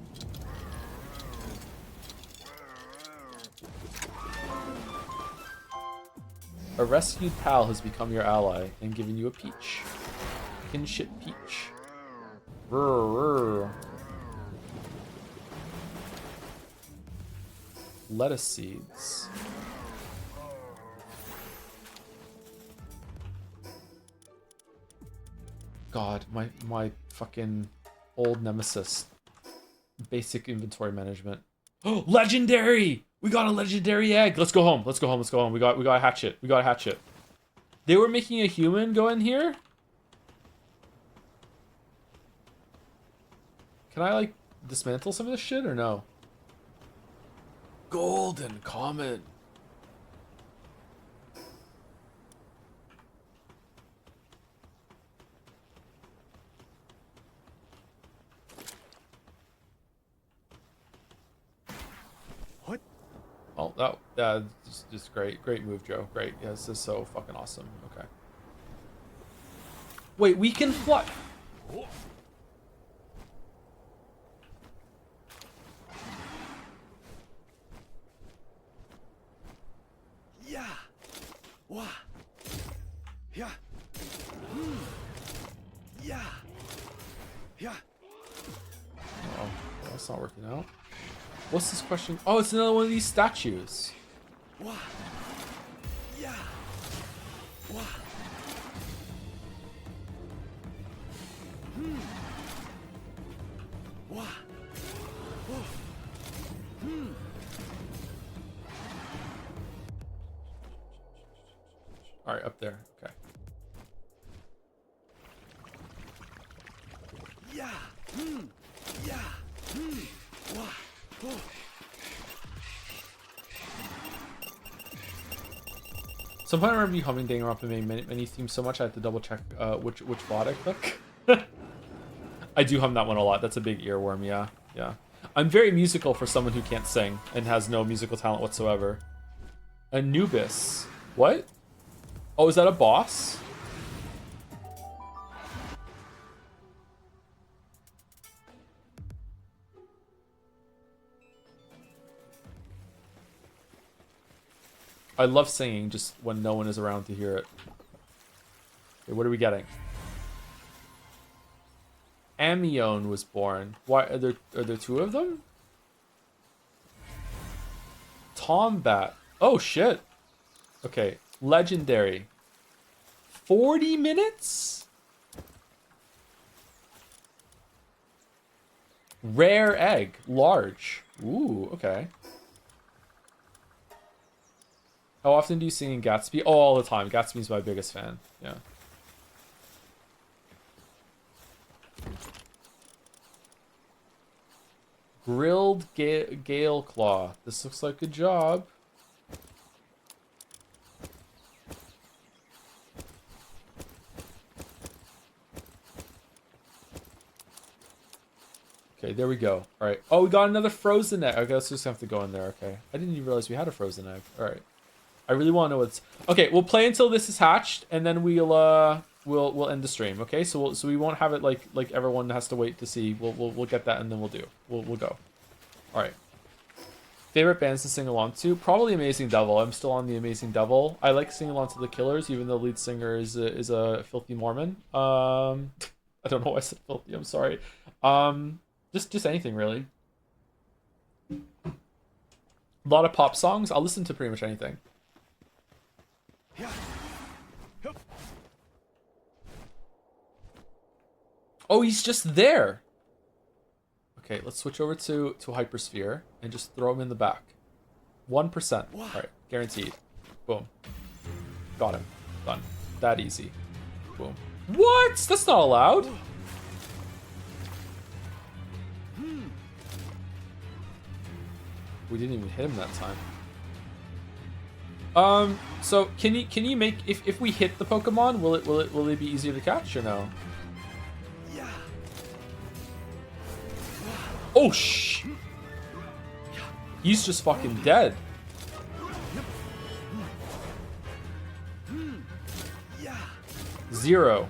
A rescued pal has become your ally and given you a peach. Kinship peach. Lettuce seeds. God, my fucking old nemesis. Basic inventory management. Oh, legendary! We got a legendary egg. Let's go home. Let's go home. Let's go home. We got to hatch it. We got to hatch it. They were making a human go in here? Can I like dismantle some of this shit or no? Golden comet. What? Oh, that just great move, Joe. Great. Yeah, this is so fucking awesome. Okay. Wait, we can fly. Yeah. Wah. Yeah. Yeah. Yeah. Oh, that's not working out. What's this question? Oh, it's another one of these statues. Wah. Yeah. Wah. Wah. Whoa. All right, up there. Okay. Yeah. Yeah. Wah. Whoa. Somehow I remember you humming Danganronpa many themes so much I had to double check which VOD I took. I do hum that one a lot. That's a big earworm, yeah. Yeah. I'm very musical for someone who can't sing and has no musical talent whatsoever. Anubis. What? Oh, is that a boss? I love singing just when no one is around to hear it. Okay, what are we getting? Amione was born. Why are there two of them? Tombat. Oh shit. Okay, legendary. 40 minutes? Rare egg, large. Ooh, okay. How often do you sing in Gatsby? Oh, all the time. Gatsby's my biggest fan. Yeah. Grilled Gale Claw. This looks like a job. Okay, there we go. All right. Oh, we got another frozen egg. Okay, let's just have to go in there. Okay. I didn't even realize we had a frozen egg. All right. I really want to know what's... Okay, we'll play until this is hatched, and then we'll end the stream. Okay, so we won't have it like everyone has to wait to see. We'll get that, and then we'll go. All right. Favorite bands to sing along to? Probably Amazing Devil. I'm still on the Amazing Devil. I like singing along to the Killers, even though the lead singer is a filthy Mormon. I don't know why I said filthy. I'm sorry. Just anything really. A lot of pop songs. I'll listen to pretty much anything. Yeah. Hup. Oh, he's just there. Okay, let's switch over to Hypersphere and just throw him in the back. 1%. All right, guaranteed. Boom. Got him. Done. That easy. Boom. What? That's not allowed. We didn't even hit him that time. So can you make if we hit the Pokemon, will it be easier to catch or no? Yeah. Oh shh! He's just fucking dead. Yeah. 0.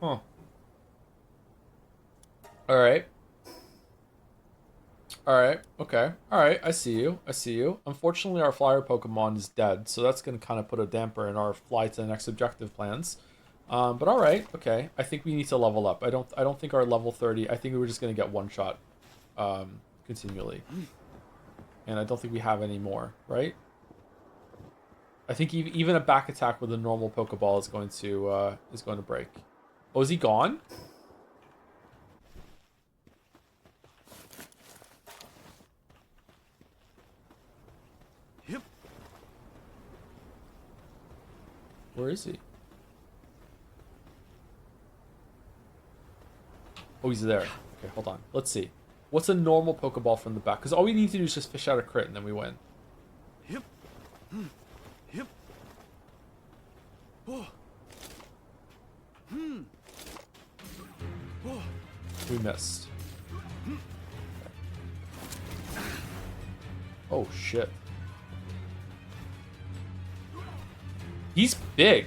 Huh. Alright. Alright, okay. Alright, I see you. I see you. Unfortunately, our flyer Pokemon is dead, so that's going to kind of put a damper in our fly to the next objective plans. But alright, okay. I think we need to level up. I don't think our level 30, I think we were just going to get one shot continually. And I don't think we have any more, right? I think even a back attack with a normal Pokeball is going to break. Oh, is he gone? Yep. Where is he? Oh, he's there. Okay, hold on. Let's see. What's a normal Pokeball from the back? Because all we need to do is just fish out a crit and then we win. Yep. Yep. Oh. Oh. We missed. Oh, shit. He's big.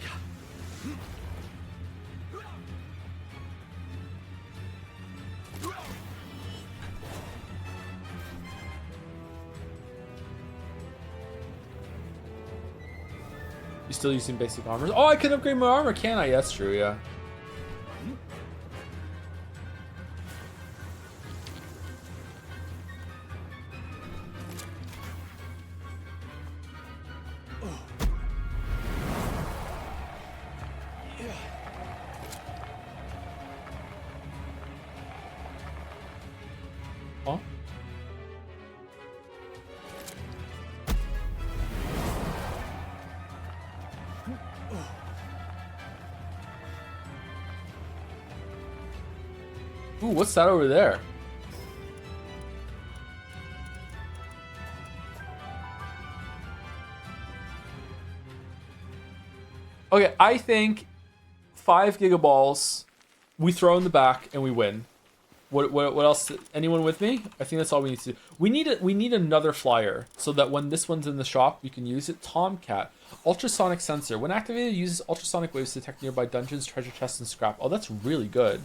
You still using basic armor? Oh, I can upgrade my armor, can I? Yeah, that's true, yeah. Huh? Ooh, what's that over there? Okay, I think 5 Gigaballs, we throw in the back and we win. What else? Anyone with me? I think that's all we need to do. We need another flyer so that when this one's in the shop, we can use it. Tomcat, ultrasonic sensor. When activated, it uses ultrasonic waves to detect nearby dungeons, treasure chests, and scrap. Oh, that's really good.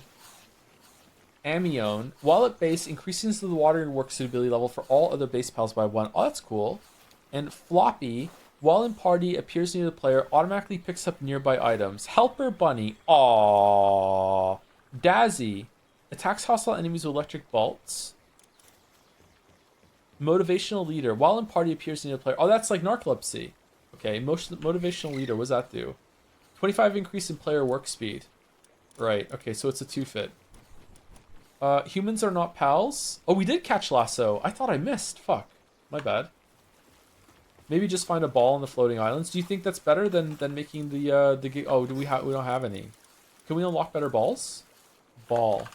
Amione, while at base, increases the water and work suitability level for all other base pals by 1. Oh, that's cool. And Floppy, while in party, appears near the player, automatically picks up nearby items. Helper Bunny, aww. Dazzy, attacks hostile enemies with electric bolts. Motivational leader, while in party, appears near the player. Oh, that's like narcolepsy. Okay, motivational leader, what does that do? 25 increase in player work speed. Right, okay, so it's a 2-fit. Humans are not pals. Oh, we did catch Lasso. I thought I missed. Fuck. My bad. Maybe just find a ball on the floating islands. Do you think that's better than making the oh, we don't have any. Can we unlock better balls? Ball.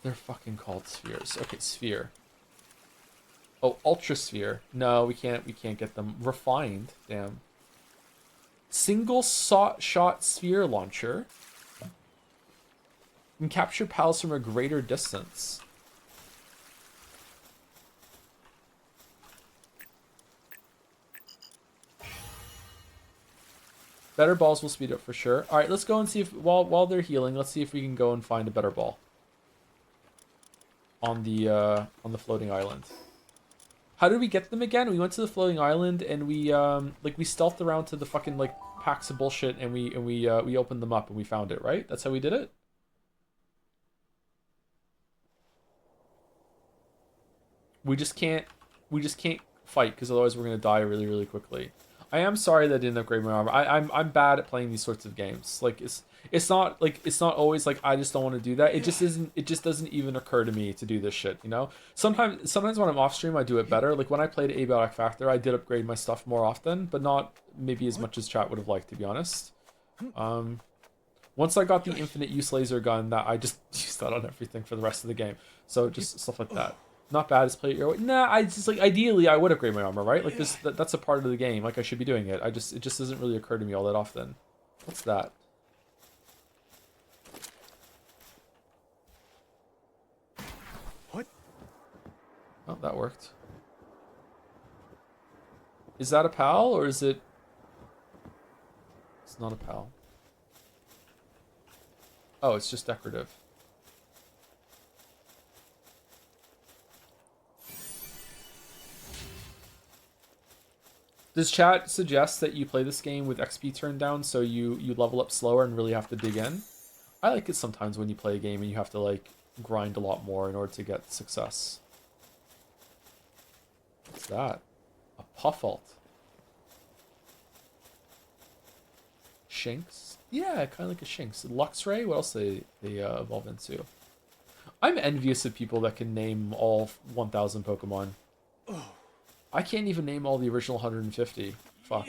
They're fucking called spheres. Okay, sphere. Oh, ultra sphere. No, we can't get them. Refined. Damn. Single shot sphere launcher. Can capture pals from a greater distance. Better balls will speed up for sure. All right, let's go and see if while they're healing, let's see if we can go and find a better ball on the floating island. How did we get them again? We went to the floating island and we we stealthed around to the fucking like packs of bullshit and we opened them up and we found it, right? That's how we did it. We just can't fight because otherwise we're gonna die really, really quickly. I am sorry that I didn't upgrade my armor. I'm bad at playing these sorts of games. Like it's not always like I just don't want to do that. It just isn't. It just doesn't even occur to me to do this shit. You know. Sometimes when I'm off stream, I do it better. Like when I played Abiotic Factor, I did upgrade my stuff more often, but not maybe as much as chat would have liked, to be honest. Once I got the infinite use laser gun, that I just used that on everything for the rest of the game. So just stuff like that. Not bad as play your way. Nah, I just like ideally I would upgrade my armor, right? Like that's a part of the game. Like I should be doing it. It just doesn't really occur to me all that often. What's that? What? Oh, that worked. Is that a pal or is it? It's not a pal. Oh, it's just decorative. Does chat suggest that you play this game with XP turned down so you level up slower and really have to dig in? I like it sometimes when you play a game and you have to like grind a lot more in order to get success. What's that? A Puffalt. Shinx? Yeah, kind of like a Shinx. Luxray? What else they evolve into? I'm envious of people that can name all 1,000 Pokemon. I can't even name all the original 150. Fuck.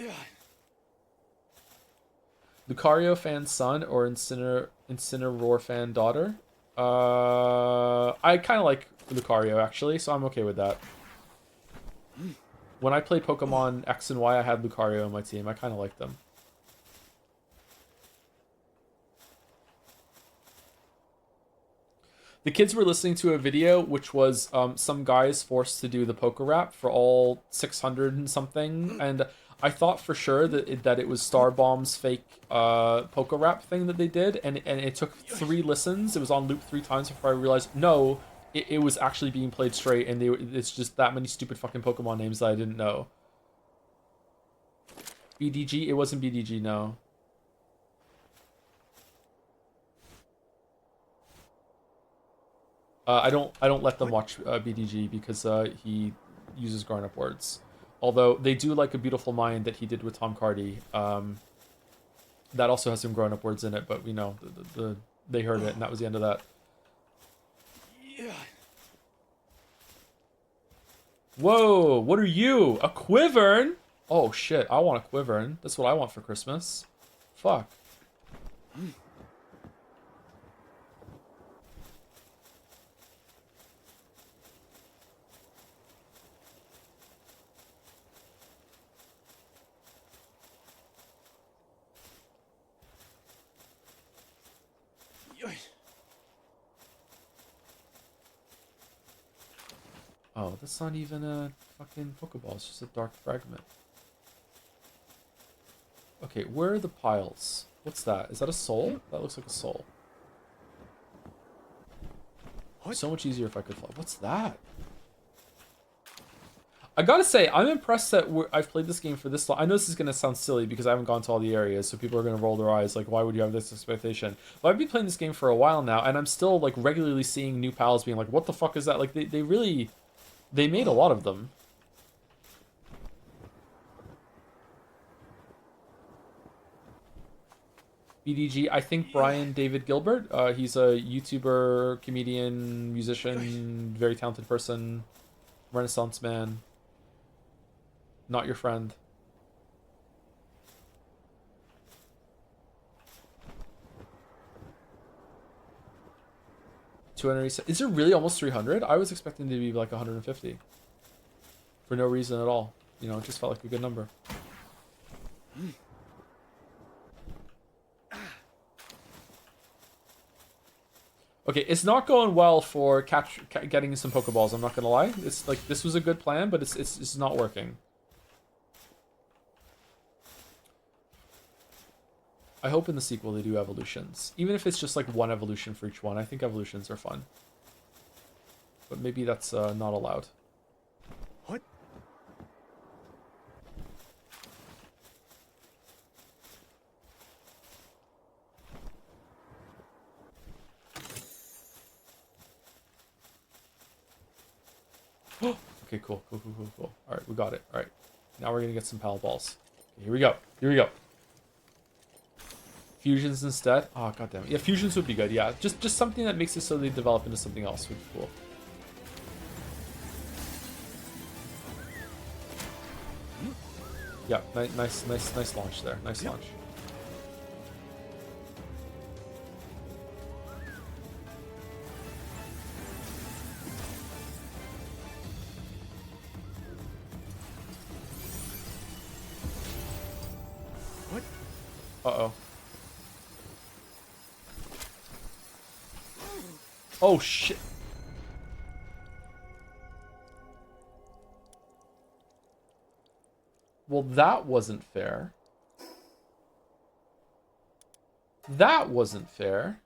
Lucario fan son or Incineroar fan daughter? I kind of like Lucario actually, so I'm okay with that. When I played Pokemon X and Y, I had Lucario on my team. I kind of liked them. The kids were listening to a video which was some guys forced to do the poker rap for all 600 and something, and I thought for sure that it was Starbomb's fake poker rap thing that they did, and it took 3 listens. It was on loop 3 times before I realized no, it was actually being played straight, and it's just that many stupid fucking Pokemon names that I didn't know. BDG? It wasn't BDG, no. I don't let them watch BDG because he uses grown-up words. Although they do like A Beautiful Mind that he did with Tom Cardy. That also has some grown-up words in it, but we know they heard it and that was the end of that. Whoa! What are you? A Quivern? Oh shit! I want a Quivern. That's what I want for Christmas. Fuck. Oh, that's not even a fucking Pokeball. It's just a dark fragment. Okay, where are the piles? What's that? Is that a soul? That looks like a soul. What? So much easier if I could fly. What's that? I gotta say, I'm impressed that I've played this game for this long. I know this is gonna sound silly because I haven't gone to all the areas, so people are gonna roll their eyes like, why would you have this expectation? But I've been playing this game for a while now, and I'm still like regularly seeing new pals being like, what the fuck is that? Like they really, they made a lot of them. BDG, I think Brian David Gilbert. He's a YouTuber, comedian, musician, very talented person, Renaissance man. Not your friend. Is it really almost 300? I was expecting to be like 150. For no reason at all. You know, it just felt like a good number. Okay, it's not going well for getting some Pokeballs, I'm not gonna lie. It's like, this was a good plan, but it's not working. I hope in the sequel they do evolutions. Even if it's just like one evolution for each one. I think evolutions are fun. But maybe that's not allowed. What? Okay, cool. Alright, we got it. Alright. Now we're gonna get some Pal Balls. Here we go. Here we go. Fusions instead. Oh, goddamn it. Yeah, fusions would be good. Yeah, just something that makes it so they develop into something else would be cool. Yeah, nice launch there. Nice launch. What? Uh-oh. Oh, shit. Well, that wasn't fair. That wasn't fair.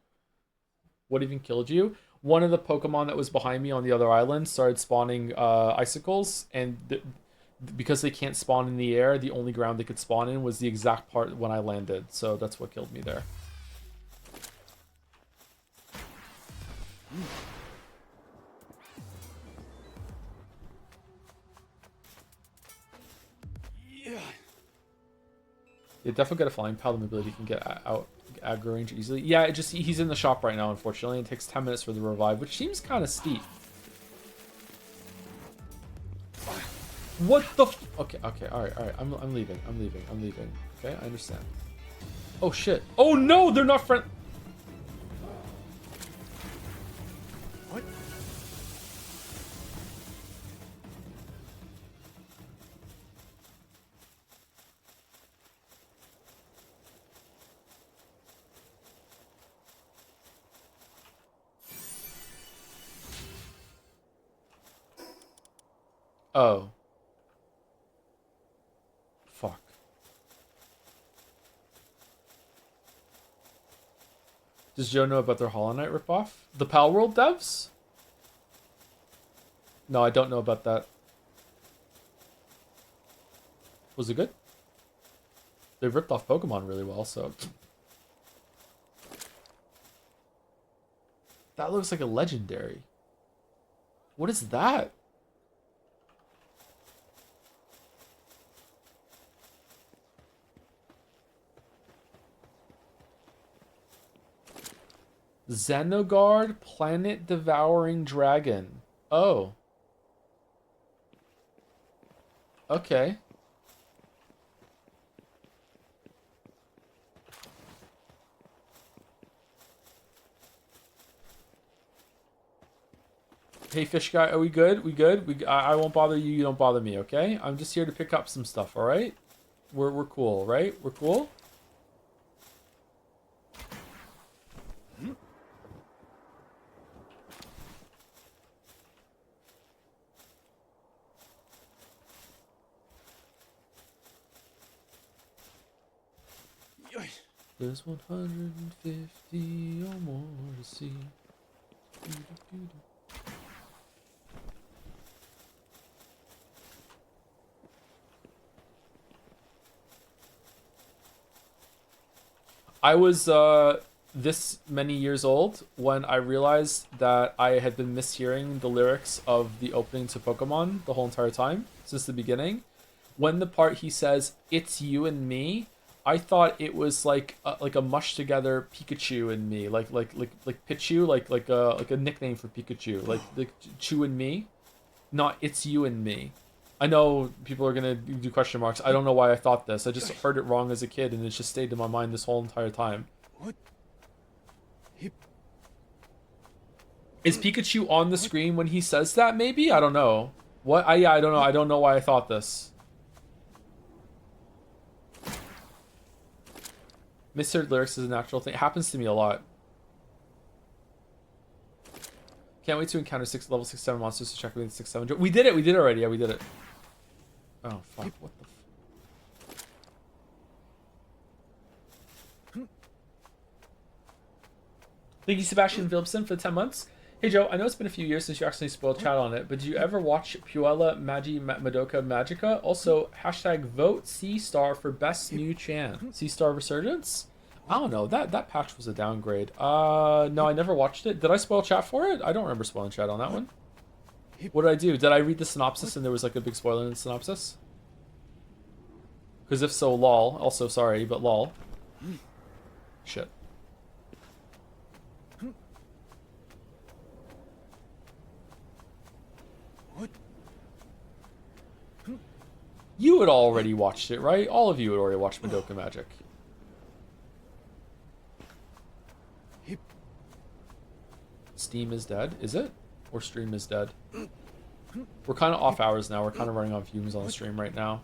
What even killed you? One of the Pokemon that was behind me on the other island started spawning icicles, and because they can't spawn in the air, the only ground they could spawn in was the exact part when I landed. So that's what killed me there. Yeah, definitely get a flying pal. The mobility can get out aggro range easily. Yeah, it just he's in the shop right now, unfortunately. It takes 10 minutes for the revive, which seems kind of steep. What the okay, alright. I'm leaving. Okay, I understand. Oh shit. Oh no, they're not friend. What? Oh. Fuck. Does Joe know about their Hollow Knight ripoff? The Palworld devs? No, I don't know about that. Was it good? They ripped off Pokemon really well, so... That looks like a legendary. What is that? Xenogard Planet Devouring Dragon. Oh. Okay. Hey, fish guy, are we good? We good? I won't bother you. You don't bother me. Okay? I'm just here to pick up some stuff. All right? We're cool, right? We're cool. There's 150 or more to see. I was this many years old when I realized that I had been mishearing the lyrics of the opening to Pokemon the whole entire time since the beginning. When the part he says "It's you and me," I thought it was like a mush together Pikachu and me, like Pichu, like a nickname for Pikachu, like Chew and me, not "It's you and me." I know people are gonna do question marks. I don't know why I thought this. I just heard it wrong as a kid, and it just stayed in my mind this whole entire time. What? Is Pikachu on the screen when he says that? Maybe, I don't know. What? Yeah, I don't know. I don't know why I thought this. Misheard lyrics is a natural thing. It happens to me a lot. Can't wait to encounter level 6-7 monsters to check with 6-7. We did it. We did it already. Yeah, we did it. Oh fuck! What the? Thank you, Sebastian Philipson, for the 10 months. Hey Joe, I know it's been a few years since you actually spoiled chat on it, but did you ever watch Puella Magi Madoka Magica? Also, hashtag vote C-Star for best new Chan. C-Star Resurgence? I don't know. That patch was a downgrade. No, I never watched it. Did I spoil chat for it? I don't remember spoiling chat on that one. What did I do? Did I read the synopsis and there was like a big spoiler in the synopsis? Because if so, lol. Also, sorry, but lol. Shit. What? You had already watched it, right? All of you had already watched Madoka Magic. Hip. Steam is dead, is it? Or stream is dead? We're kind of off hours now. We're kind of running on fumes on the stream right now.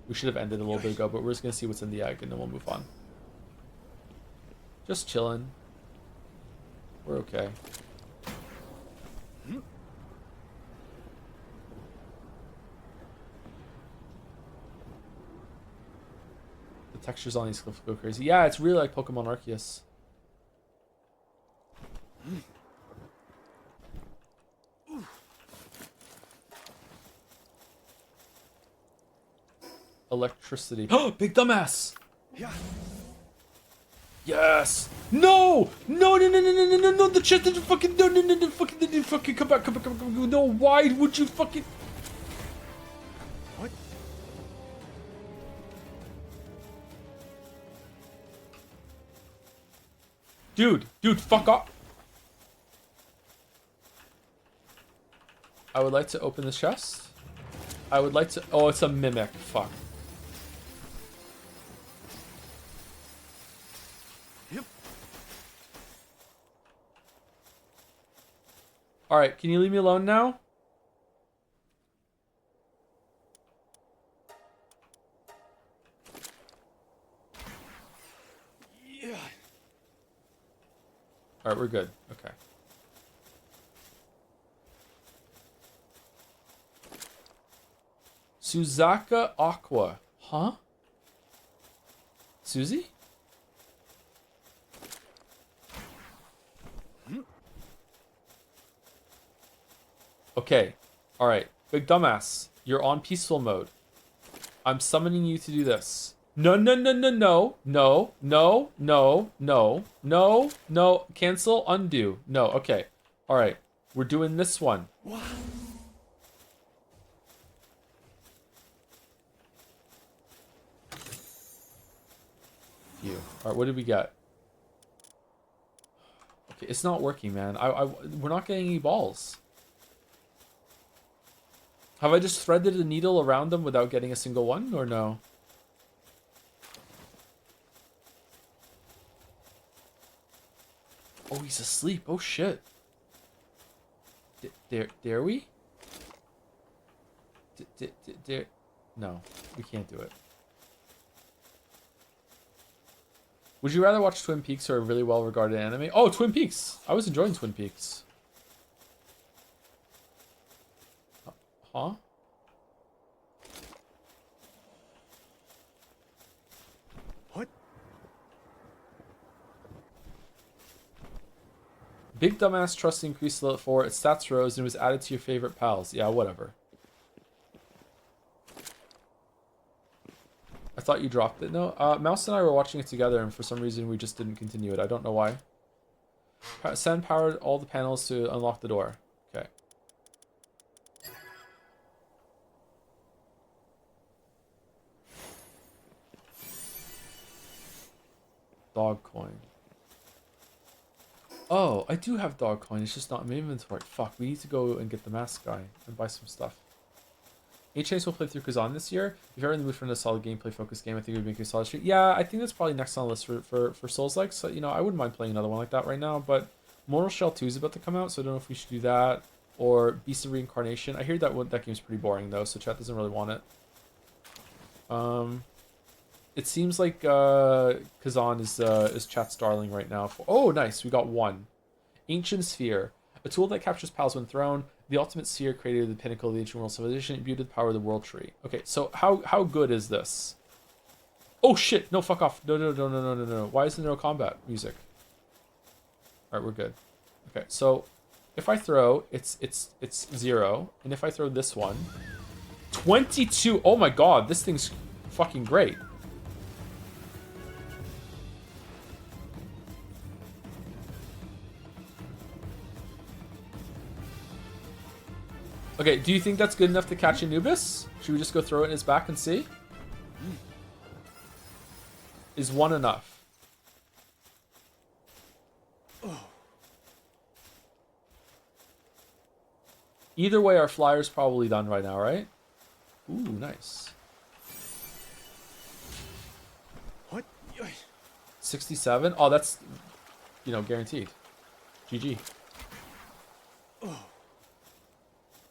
We should have ended a little bit ago, but we're just going to see what's in the egg and then we'll move on. Just chilling. We're okay. The textures on these cliffs go crazy. Yeah, it's really like Pokemon Arceus. Electricity. Oh, big dumbass! Yeah. Yes! No! No, no, no, no, no, no, no, no, the chest didn't fucking, no, no, no, no, fucking, come back, come back, come back, no, why would you fucking... What? Dude, fuck off! I would like to open this chest. I would like to, oh, it's a mimic, fuck. Yep. Alright, can you leave me alone now? Yeah. Alright, we're good. Okay. Suzaka Aqua. Huh? Susie? Okay. Alright. Big dumbass. You're on peaceful mode. I'm summoning you to do this. No, no, no, no, no. No, no, no, no, no, no. Cancel, undo. No, okay. Alright. We're doing this one. Wow. You. Alright, what did we get? Okay, it's not working, man. We're not getting any balls. Have I just threaded a needle around them without getting a single one, or no? Oh, he's asleep. Oh, shit. Dare we? Dare... No, we can't do it. Would you rather watch Twin Peaks or a really well-regarded anime? Oh, Twin Peaks! I was enjoying Twin Peaks. Huh? What? Big dumbass trust increased to 4. Its stats rose and was added to your favorite pals. Yeah, whatever. I thought you dropped it. No, Mouse and I were watching it together, and for some reason we just didn't continue it. I don't know why. Send powered all the panels to unlock the door. Okay. Dog coin. Oh, I do have dog coin. It's just not in my inventory. Fuck, we need to go and get the mask guy and buy some stuff. Any chance we'll play through Kazan this year? If you're in the mood for a solid gameplay focused game, I think it would make a solid street. Yeah, I think that's probably next on the list for Souls-like. So, you know, I wouldn't mind playing another one like that right now. But Mortal Shell 2 is about to come out, so I don't know if we should do that. Or Beast of Reincarnation. I hear that game's pretty boring, though, so chat doesn't really want it. It seems like Kazan is chat's darling right now. Oh, nice. We got one. Ancient Sphere. A tool that captures pals when thrown. The ultimate sphere created the pinnacle of the ancient world civilization, imbued with the power of the world tree. Okay, so how good is this? Oh shit! No, fuck off! No, no, no, no, no, no, no. Why isn't there no combat music? All right, we're good. Okay, so if I throw, it's 0, and if I throw this one, 22. Oh my god, this thing's fucking great. Okay, do you think that's good enough to catch Anubis? Should we just go throw it in his back and see? Is one enough? Either way, our flyer's probably done right now, right? Ooh, nice. What? 67? Oh, that's, guaranteed. GG.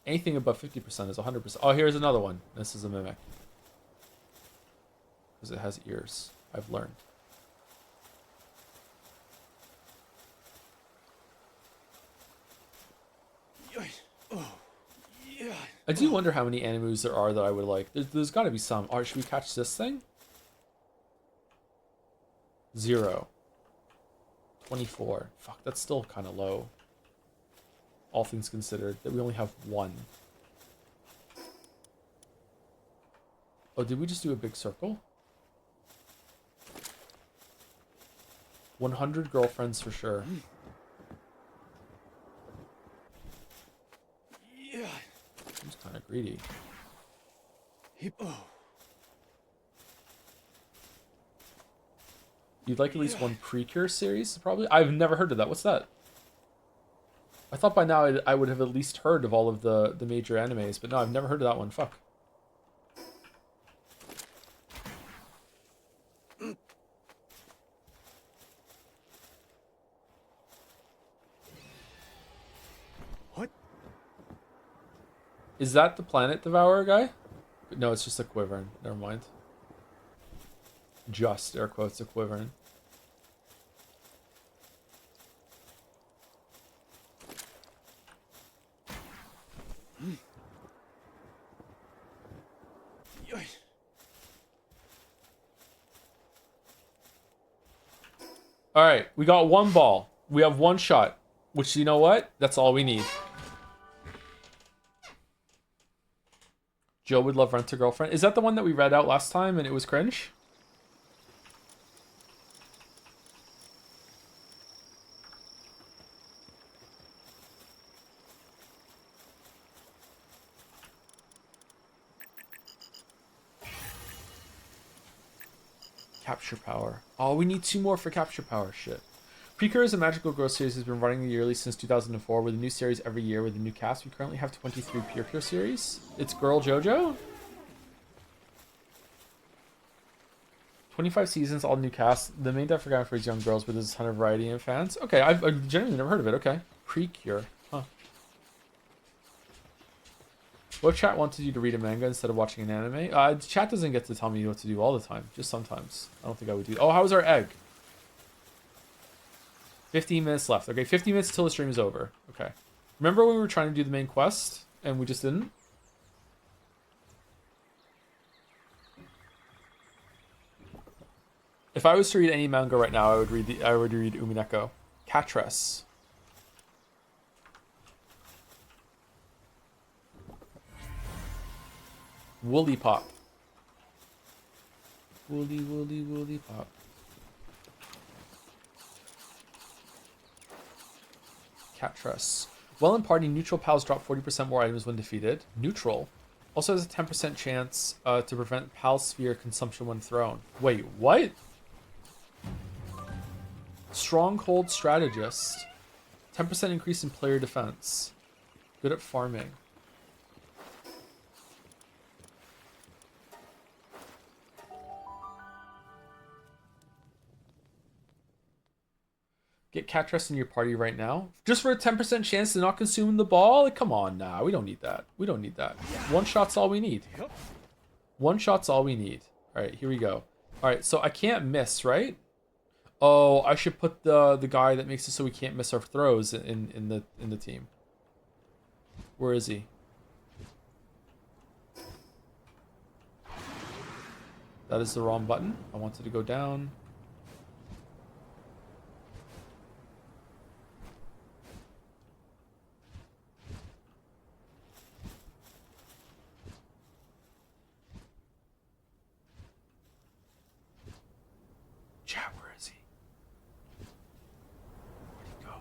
Anything above 50% is 100%. Oh, here's another one. This is a mimic. Because it has ears. I've learned. I do wonder how many animus there are that I would like. There's got to be some. Alright, should we catch this thing? 0. 24. Fuck, that's still kind of low. All things considered. That we only have one. Oh, did we just do a big circle? 100 girlfriends for sure. Seems kind of greedy. You'd like at least one Precure series, probably? I've never heard of that. What's that? I thought by now I would have at least heard of all of the major animes, but no, I've never heard of that one. Fuck. What? Is that the Planet Devourer guy? No, it's just a Quiverin. Never mind. Just, air quotes, a Quiverin. Alright, we got one ball. We have one shot. Which, you know what? That's all we need. Joe would love Rent a Girlfriend. Is that the one that we read out last time and it was cringe? Capture Power. Oh, we need 2 more for Capture Power. Shit. Precure is a magical growth series has been running yearly since 2004 with a new series every year with a new cast. We currently have 23 Precure series. It's Girl JoJo? 25 seasons, all new cast. The main demographic is young girls, but there's a ton of variety in fans. Okay, I've genuinely never heard of it. Okay. Precure. Huh. What chat wanted you to read a manga instead of watching an anime? Chat doesn't get to tell me what to do all the time. Just sometimes. I don't think I would do. Oh, how's our egg? 15 minutes left. Okay, 15 minutes till the stream is over. Okay. Remember when we were trying to do the main quest and we just didn't? If I was to read any manga right now, I would read Umineko. Catress. Woolly Pop. Woolly Pop. Catress. Well, in party, neutral pals drop 40% more items when defeated. Neutral also has a 10% chance to prevent pal sphere consumption when thrown. Wait, what? Stronghold Strategist. 10% increase in player defense. Good at farming. Get Catress in your party right now. Just for a 10% chance to not consume the ball? Like, come on, nah. We don't need that. We don't need that. One shot's all we need. One shot's all we need. All right, here we go. All right, so I can't miss, right? Oh, I should put the guy that makes it so we can't miss our throws in the team. Where is he? That is the wrong button. I wanted to go down. Chat, where is he? Where'd he go?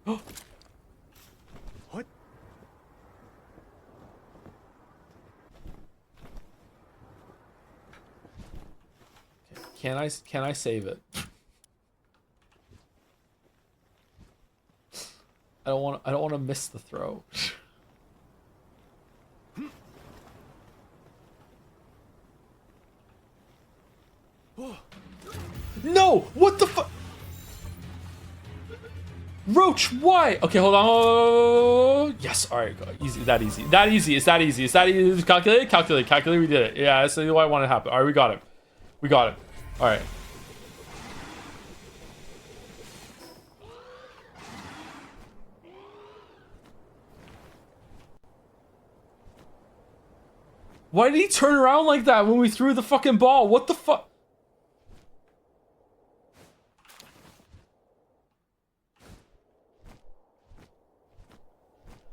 Oh! What? Can I save it? I don't want to miss the throw. No! What the fuck? Roach, why? Okay, hold on. Oh, yes, all right, easy. That easy. That easy. It's that easy. It's that easy. Calculate, calculate, calculate. We did it. Yeah, that's what I want to happen. All right, we got it. We got it. All right. Why did he turn around like that when we threw the fucking ball? What the fuck?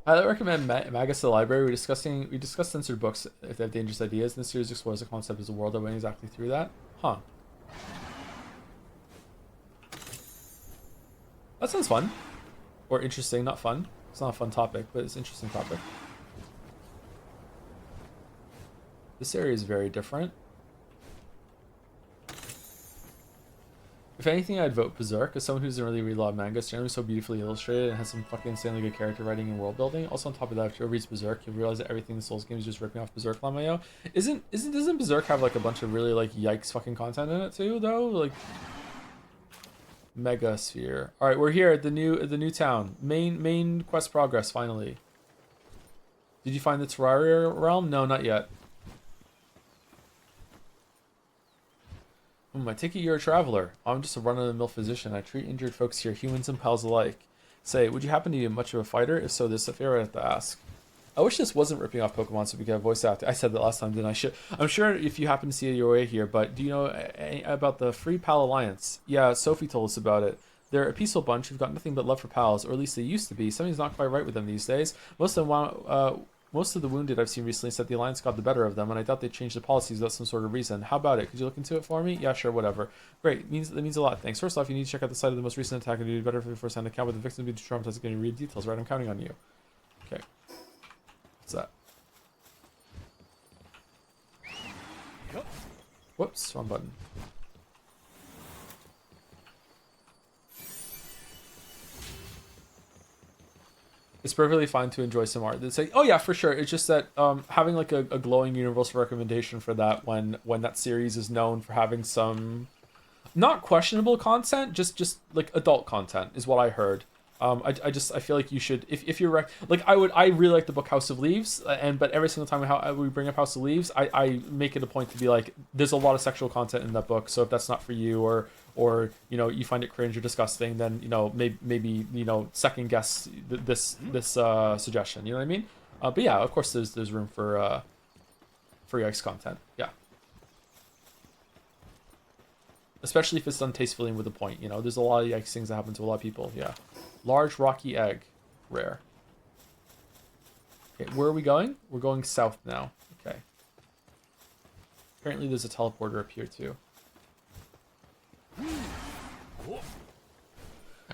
I recommend Magus to the library. We discussed censored books if they have dangerous ideas. And this series explores the concept as a world that went exactly through that. Huh. That sounds fun. Or interesting, not fun. It's not a fun topic, but it's an interesting topic. This area is very different. If anything, I'd vote Berserk. As someone who doesn't really read a lot of manga, it's generally so beautifully illustrated and has some fucking insanely good character writing and world building. Also, on top of that, if you read Berserk, you'll realize that everything in the Souls game is just ripping off Berserk Lamayo. Doesn't Berserk have like a bunch of really like yikes fucking content in it too, though? Like Mega Sphere. All right, we're here at the new town. Main quest progress finally. Did you find the Terraria realm? No, not yet. I take it you're a traveler. I'm just a run-of-the-mill physician. I treat injured folks here, humans and pals alike. Say, would you happen to be much of a fighter? If so, there's a favor I have to ask. I wish this wasn't ripping off Pokemon so we could have voice acting. I said that last time, didn't I? I'm sure if you happen to see your way here, but do you know about the Free Pal Alliance? Yeah, Sophie told us about it. They're a peaceful bunch who've got nothing but love for pals, or at least they used to be. Something's not quite right with them these days. Most of the wounded I've seen recently said the Alliance got the better of them, and I doubt they changed the policies without some sort of reason. How about it? Could you look into it for me? Yeah, sure, whatever. Great. That means a lot. Thanks. First off, you need to check out the site of the most recent attack and do better for the first-hand account with the victim being traumatized. Going to read details, right? I'm counting on you. Okay. What's that? Whoops, wrong button. It's perfectly fine to enjoy some art. It's like, oh yeah, for sure. It's just that having like a glowing universal recommendation for that when that series is known for having some not questionable content, just like adult content is what I heard. I feel like you should if you're I really like the book House of Leaves, but every single time we bring up House of Leaves, I make it a point to be like, there's a lot of sexual content in that book, so if that's not for you or you know you find it cringe or disgusting, then you know maybe you know second guess this suggestion. You know what I mean? But yeah, of course there's room for yikes content. Yeah. Especially if it's done tastefully and with a point. You know, there's a lot of yikes things that happen to a lot of people. Yeah. Large rocky egg. Rare. Okay, where are we going? We're going south now. Okay. Apparently there's a teleporter up here too.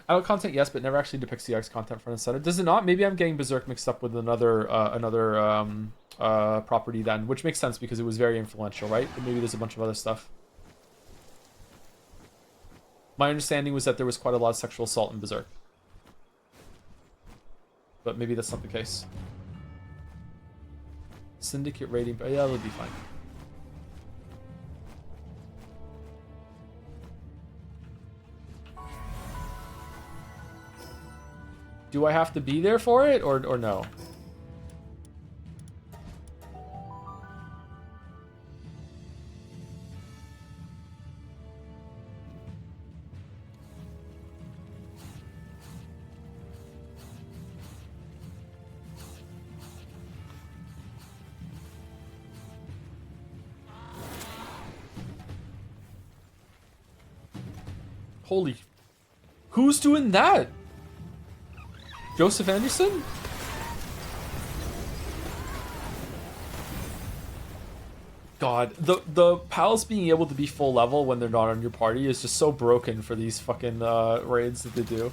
Adult content, yes, but never actually depicts the yikes content front and center. Does it not? Maybe I'm getting Berserk mixed up with another property then, which makes sense because it was very influential, right? But maybe there's a bunch of other stuff. My understanding was that there was quite a lot of sexual assault in Berserk. But maybe that's not the case. Syndicate rating, but yeah, that'll be fine. Do I have to be there for it or no? Holy... Who's doing that? Joseph Anderson? God, the pals being able to be full level when they're not on your party is just so broken for these fucking raids that they do.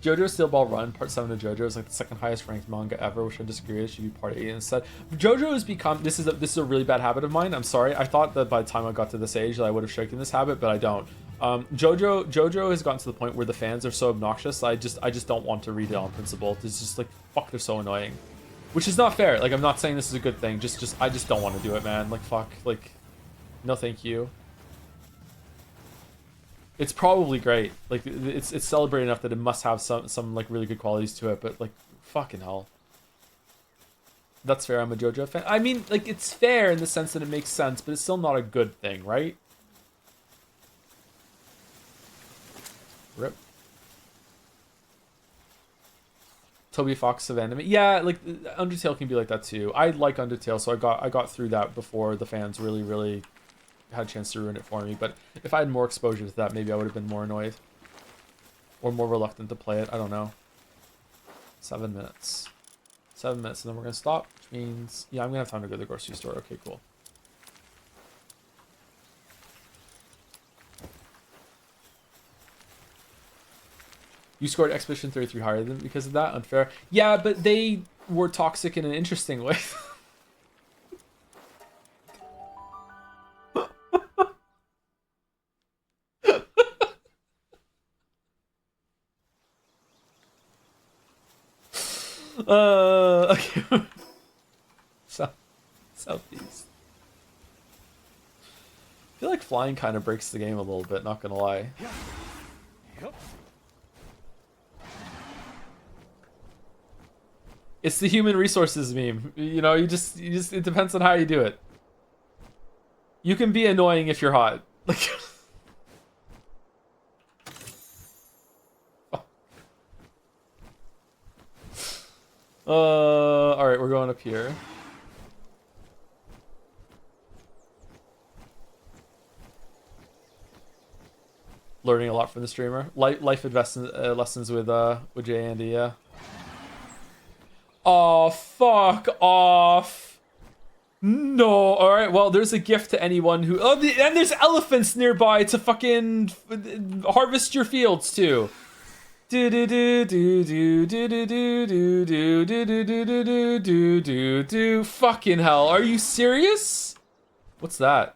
JoJo Steel Ball Run Part 7 of JoJo is like the second highest ranked manga ever, which I disagree. It should be Part 8 instead. JoJo has become this is a really bad habit of mine. I'm sorry. I thought that by the time I got to this age that I would have shaken this habit, but I don't. JoJo has gotten to the point where the fans are so obnoxious. I just don't want to read it on principle. It's just like fuck, they're so annoying, which is not fair. Like I'm not saying this is a good thing. I just don't want to do it, man. Like fuck, like no thank you. It's probably great. Like it's celebrated enough that it must have some like really good qualities to it. But like fucking hell, that's fair. I'm a JoJo fan. I mean, like it's fair in the sense that it makes sense, but it's still not a good thing, right? Rip. Toby Fox of anime. Yeah, like Undertale can be like that too. I like Undertale, so I got through that before the fans really had a chance to ruin it for me. But if I had more exposure to that, maybe I would have been more annoyed or more reluctant to play it. I don't know. 7 minutes. 7 minutes, and then we're gonna stop, which means yeah, I'm gonna have time to go to the grocery store. Okay, cool. You scored Expedition 33 higher than because of that? Unfair. Yeah, but they were toxic in an interesting way. Okay. Southeast. I feel like flying kind of breaks the game a little bit, not gonna lie. It's the human resources meme. You know, you just it depends on how you do it. You can be annoying if you're hot. Like all right, we're going up here. Learning a lot from the streamer. Life lessons with Jay Andy, yeah. Oh, fuck off. No. All right, well, there's a gift to anyone who... Oh, and there's elephants nearby to fucking harvest your fields, too. Do do do do do do do do do do do do do do do do do. Fucking hell, are you serious? What's that?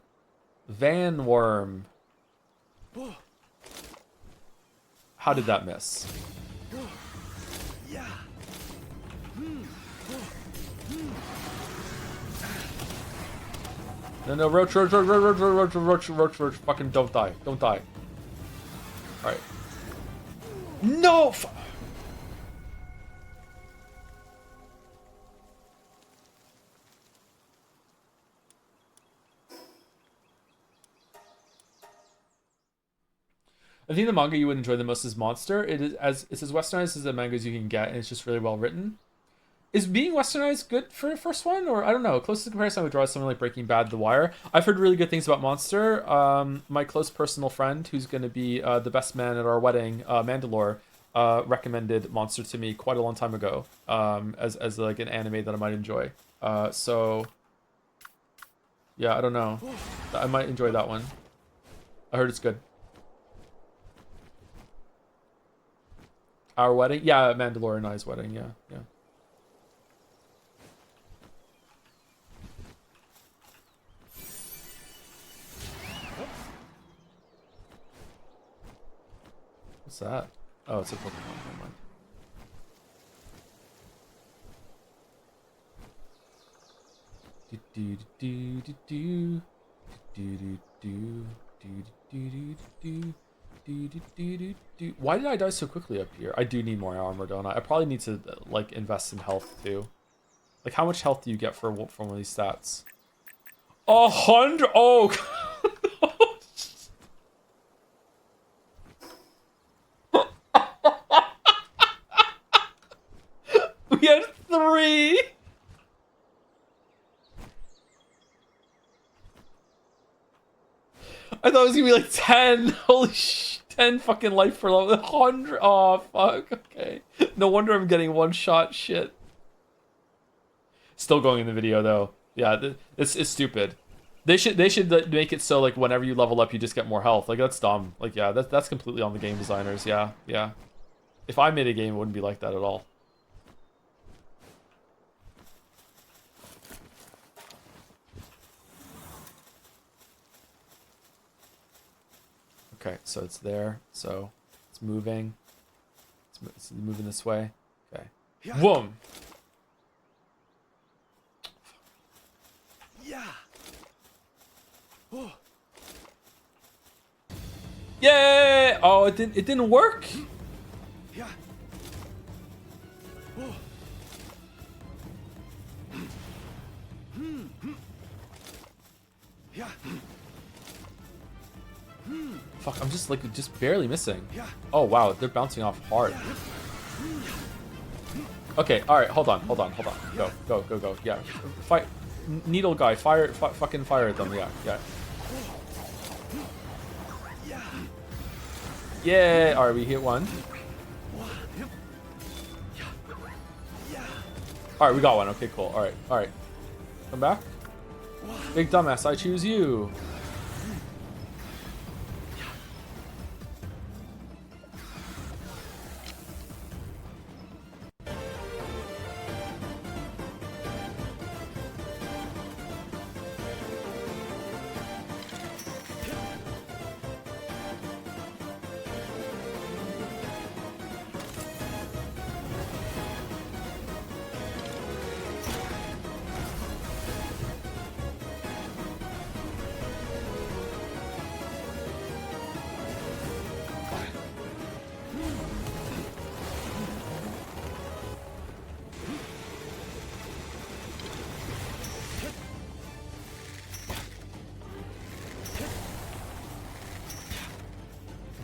Van worm. How did that miss? No, roach, fucking don't die. Don't die. Alright. No! I think the manga you would enjoy the most is Monster. It's as westernized as the mangas you can get, and it's just really well written. Is being westernized good for the first one? Or I don't know. Closest comparison I would draw is something like Breaking Bad, The Wire. I've heard really good things about Monster. My close personal friend, who's going to be the best man at our wedding, Mandalore, recommended Monster to me quite a long time ago as like an anime that I might enjoy. So yeah, I don't know. I might enjoy that one. I heard it's good. Our wedding? Yeah, Mandalore and I's wedding. Yeah, yeah. What's that? Oh, it's a Pokemon. Never mind. Why did I die so quickly up here? I do need more armor, don't I? I probably need to like invest in health too. Like, how much health do you get from one of these stats? 100. Oh. We had 3. I thought it was gonna be like 10. Holy sh! 10 fucking life for 100. Oh fuck. Okay. No wonder I'm getting one shot. Shit. Still going in the video though. Yeah, it's stupid. They should make it so like whenever you level up, you just get more health. Like that's dumb. Like yeah, that's completely on the game designers. Yeah, yeah. If I made a game, it wouldn't be like that at all. Okay, so it's there. So it's moving. It's moving this way. Okay. Whoom! Yeah. Oh. Yay! Oh, it didn't work. Yeah. Oh. Yeah. Fuck, I'm just barely missing. Yeah. Oh wow, they're bouncing off hard. Okay, all right, hold on. Go. Yeah, fight, needle guy, fucking fire at them. Yeah. Yeah. All right, we hit one. All right, we got one. Okay, cool. All right. Come back. Big dumbass, I choose you.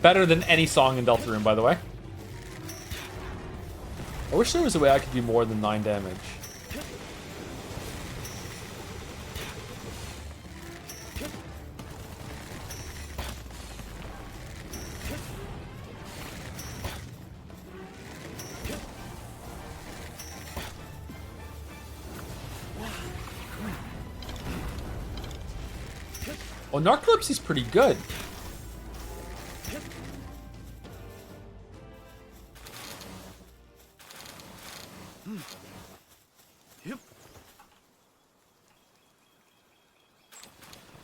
Better than any song in Deltarune, by the way. I wish there was a way I could do more than 9 damage. Oh, Narcolepsy's pretty good.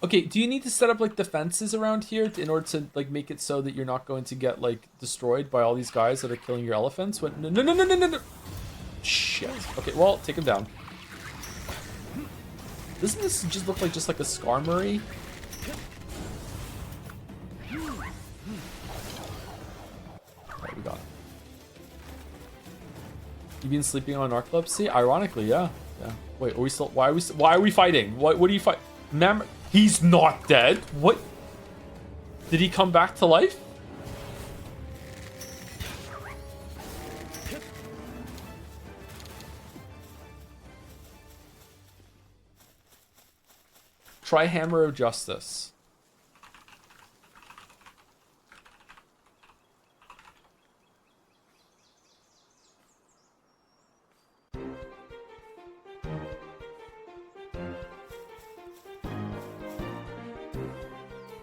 Okay, do you need to set up like defenses around here in order to like make it so that you're not going to get like destroyed by all these guys that are killing your elephants? What? No. Shit. Okay, well, take him down. Doesn't this just look like a Skarmory? Alright, we got it. You been sleeping on narcolepsy? Ironically, yeah. Wait, are we still? Why are we fighting? What do you fight? He's not dead. What? Did he come back to life? Try Hammer of Justice.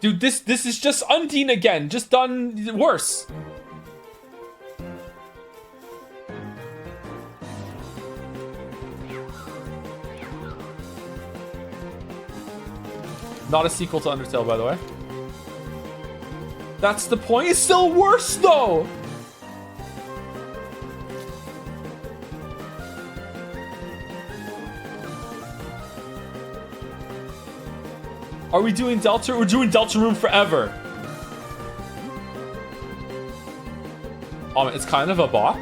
Dude, this is just Undine again, just done worse. Not a sequel to Undertale, by the way. That's the point. It's still worse, though. Are we doing Delta? We're doing Deltarune forever. Oh, man, it's kind of a bop.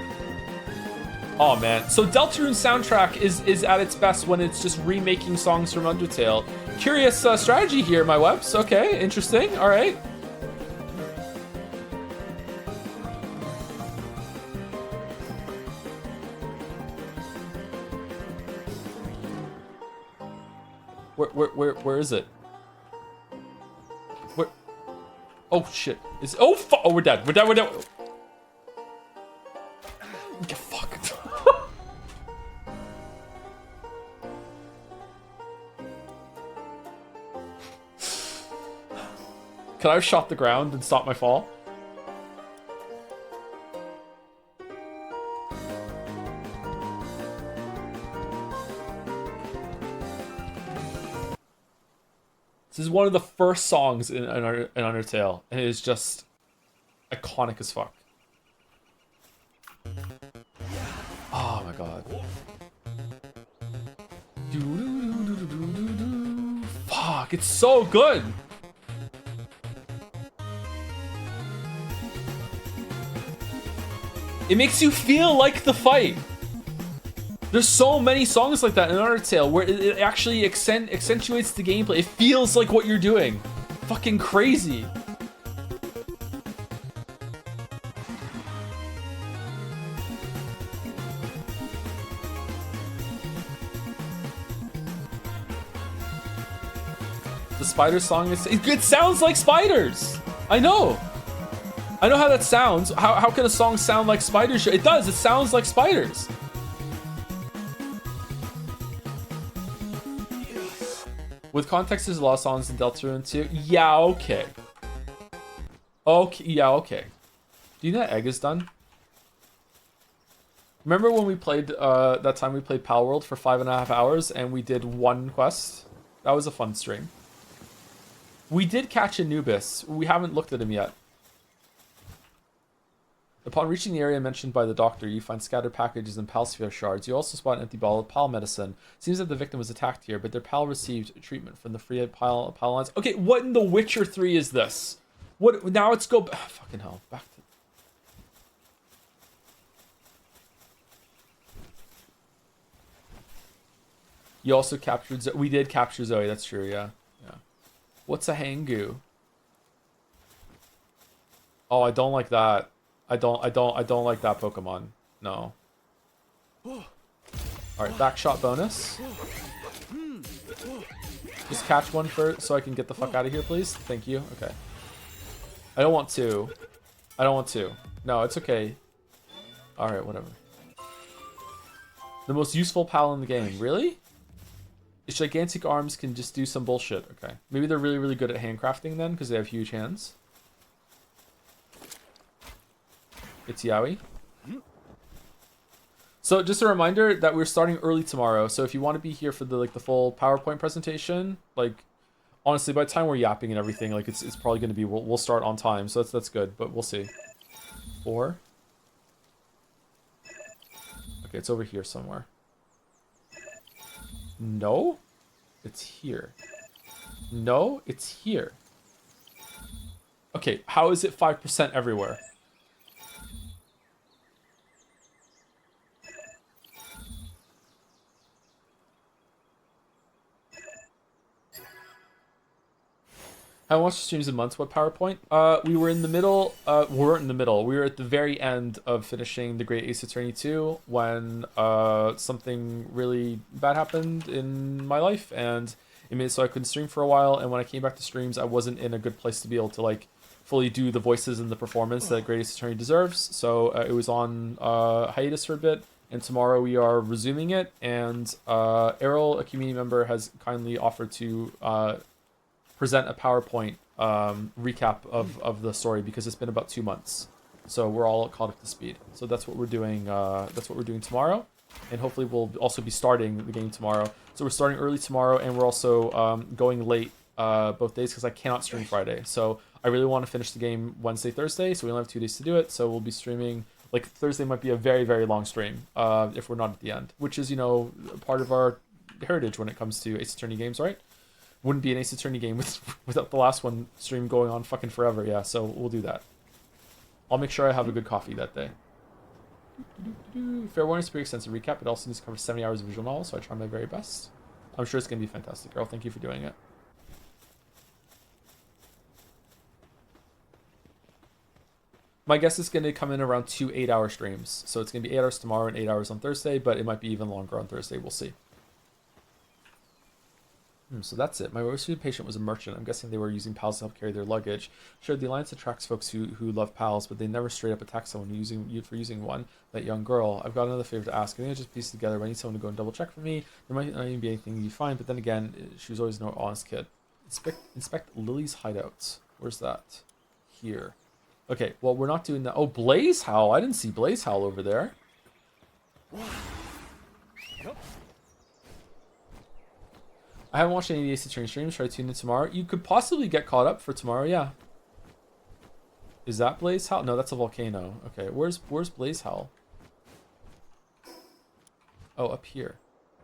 Oh man, so Deltarune soundtrack is at its best when it's just remaking songs from Undertale. Curious strategy here, my webs. Okay, interesting. All right. Where is it? Where? Oh shit! Oh, we're dead. We're dead. Get fucked. Could I have shot the ground and stopped my fall? This is one of the first songs in Undertale, and it is just iconic as fuck. Oh my god. Fuck, it's so good. It makes you feel like the fight. There's so many songs like that in Undertale where it actually accentuates the gameplay. It feels like what you're doing. Fucking crazy. The spider song is... It sounds like spiders! I know! I know how that sounds. How can a song sound like spiders? It does. It sounds like spiders. With context, there's a lot of songs in Deltarune too. Yeah, okay. Okay, yeah, okay. Do you know that egg is done? Remember when we played, that time we played Palworld for 5.5 hours and we did one quest? That was a fun stream. We did catch Anubis. We haven't looked at him yet. Upon reaching the area mentioned by the doctor, you find scattered packages and Palsphere shards. You also spot an empty bottle of Pal medicine. Seems that the victim was attacked here, but their Pal received treatment from the free Pal lines. Okay, what in The Witcher 3 is this? What? Now let's go... fucking hell. Back to... You also captured... We did capture Zoe, that's true, yeah. Yeah. What's a Hangu? Oh, I don't like that. I don't like that Pokemon. No. Alright, back shot bonus. Just catch one first so I can get the fuck out of here, please. Thank you. Okay. I don't want to. I don't want to. No, it's okay. Alright, whatever. The most useful pal in the game. Really? Its gigantic arms can just do some bullshit. Okay. Maybe they're really, really good at handcrafting then, because they have huge hands. It's Yowie. So just a reminder that we're starting early tomorrow. So if you want to be here for the full PowerPoint presentation, like honestly, by the time we're yapping and everything, like it's probably going to be we'll start on time. So that's good, but we'll see. 4. Okay, it's over here somewhere. No, it's here. No, it's here. Okay, how is it 5% everywhere? I watched streams in months. What PowerPoint? We were in the middle. We weren't in the middle. We were at the very end of finishing The Great Ace Attorney 2 when something really bad happened in my life, and it made it so I couldn't stream for a while. And when I came back to streams, I wasn't in a good place to be able to like fully do the voices and the performance that Great Ace Attorney deserves. So it was on hiatus for a bit. And tomorrow we are resuming it. And Errol, a community member, has kindly offered to present a PowerPoint recap of the story because it's been about 2 months, so we're all caught up to speed. So that's what we're doing. That's what we're doing tomorrow, and hopefully we'll also be starting the game tomorrow. So we're starting early tomorrow, and we're also going late both days because I cannot stream Friday. So I really want to finish the game Wednesday, Thursday. So we only have 2 days to do it. So we'll be streaming. Like Thursday might be a very, very long stream if we're not at the end, which is part of our heritage when it comes to Ace Attorney games, right? Wouldn't be an Ace Attorney game without the last one stream going on fucking forever. Yeah, so we'll do that. I'll make sure I have a good coffee that day. Fair warning, it's a pretty extensive recap. It also needs to cover 70 hours of visual novel, so I try my very best. I'm sure it's going to be fantastic, girl. Thank you for doing it. My guess is going to come in around 2 8-hour streams. So it's going to be 8 hours tomorrow and 8 hours on Thursday, but it might be even longer on Thursday. We'll see. So that's it. My most patient was a merchant. I'm guessing they were using pals to help carry their luggage. Sure, the Alliance attracts folks who love pals, but they never straight up attack someone for using one. That young girl. I've got another favor to ask. I think I just pieced together. I need someone to go and double check for me. There might not even be anything you find, but then again, she was always an honest kid. Inspect Lily's hideouts. Where's that? Here. Okay, well, we're not doing that. Oh, Blaze Howl. I didn't see Blaze Howl over there. I haven't watched any Ace Attorney streams. Try to tune in tomorrow. You could possibly get caught up for tomorrow, yeah. Is that Blaze Hell? No, that's a volcano. Okay, where's Blaze Hell? Oh, up here.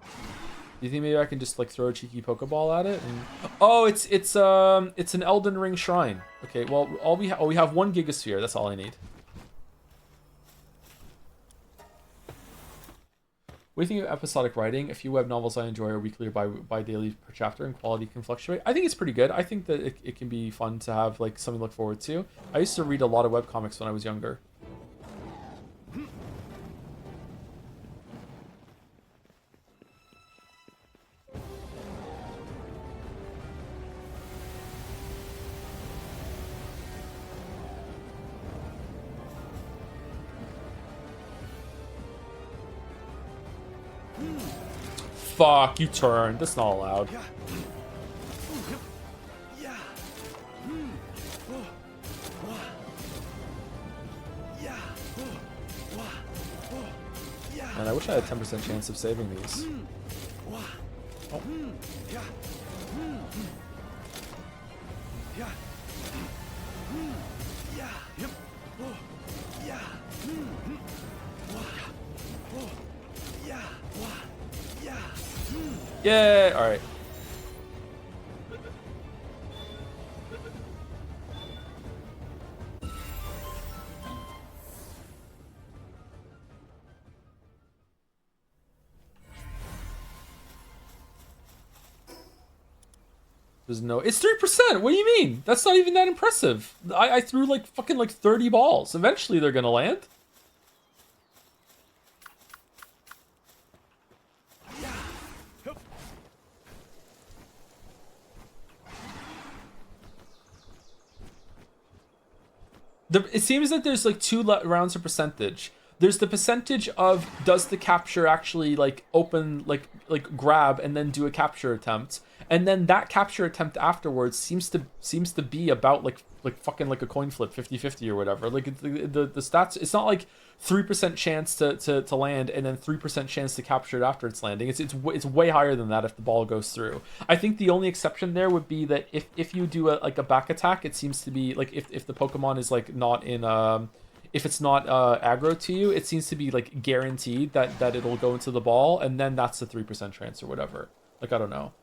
Do you think maybe I can just like throw a cheeky Pokeball at it? And... Oh, it's an Elden Ring shrine. Okay, well we have 1 Gigasphere. That's all I need. What do you think of episodic writing? A few web novels I enjoy are weekly or by daily per chapter, and quality can fluctuate. I think it's pretty good. I think that it can be fun to have like something to look forward to. I used to read a lot of webcomics when I was younger. Fuck, you turned. That's not allowed. Man, I wish I had a 10% chance of saving these. Oh. Yay! Alright. There's no... It's 3%! What do you mean? That's not even that impressive. I threw like fucking like 30 balls. Eventually they're gonna land. It seems that there's like 2 rounds of percentage. There's the percentage of does the capture actually like open like grab and then do a capture attempt, and then that capture attempt afterwards seems to be about like fucking like a coin flip 50-50 or whatever. Like the stats, it's not like 3% chance to land and then 3% chance to capture it after it's landing. It's way higher than that if the ball goes through. I think the only exception there would be that if you do a back attack, it seems to be like if the Pokemon is like not in if it's not aggro to you, it seems to be like guaranteed that it'll go into the ball, and then that's the 3% chance or whatever. Like, I don't know.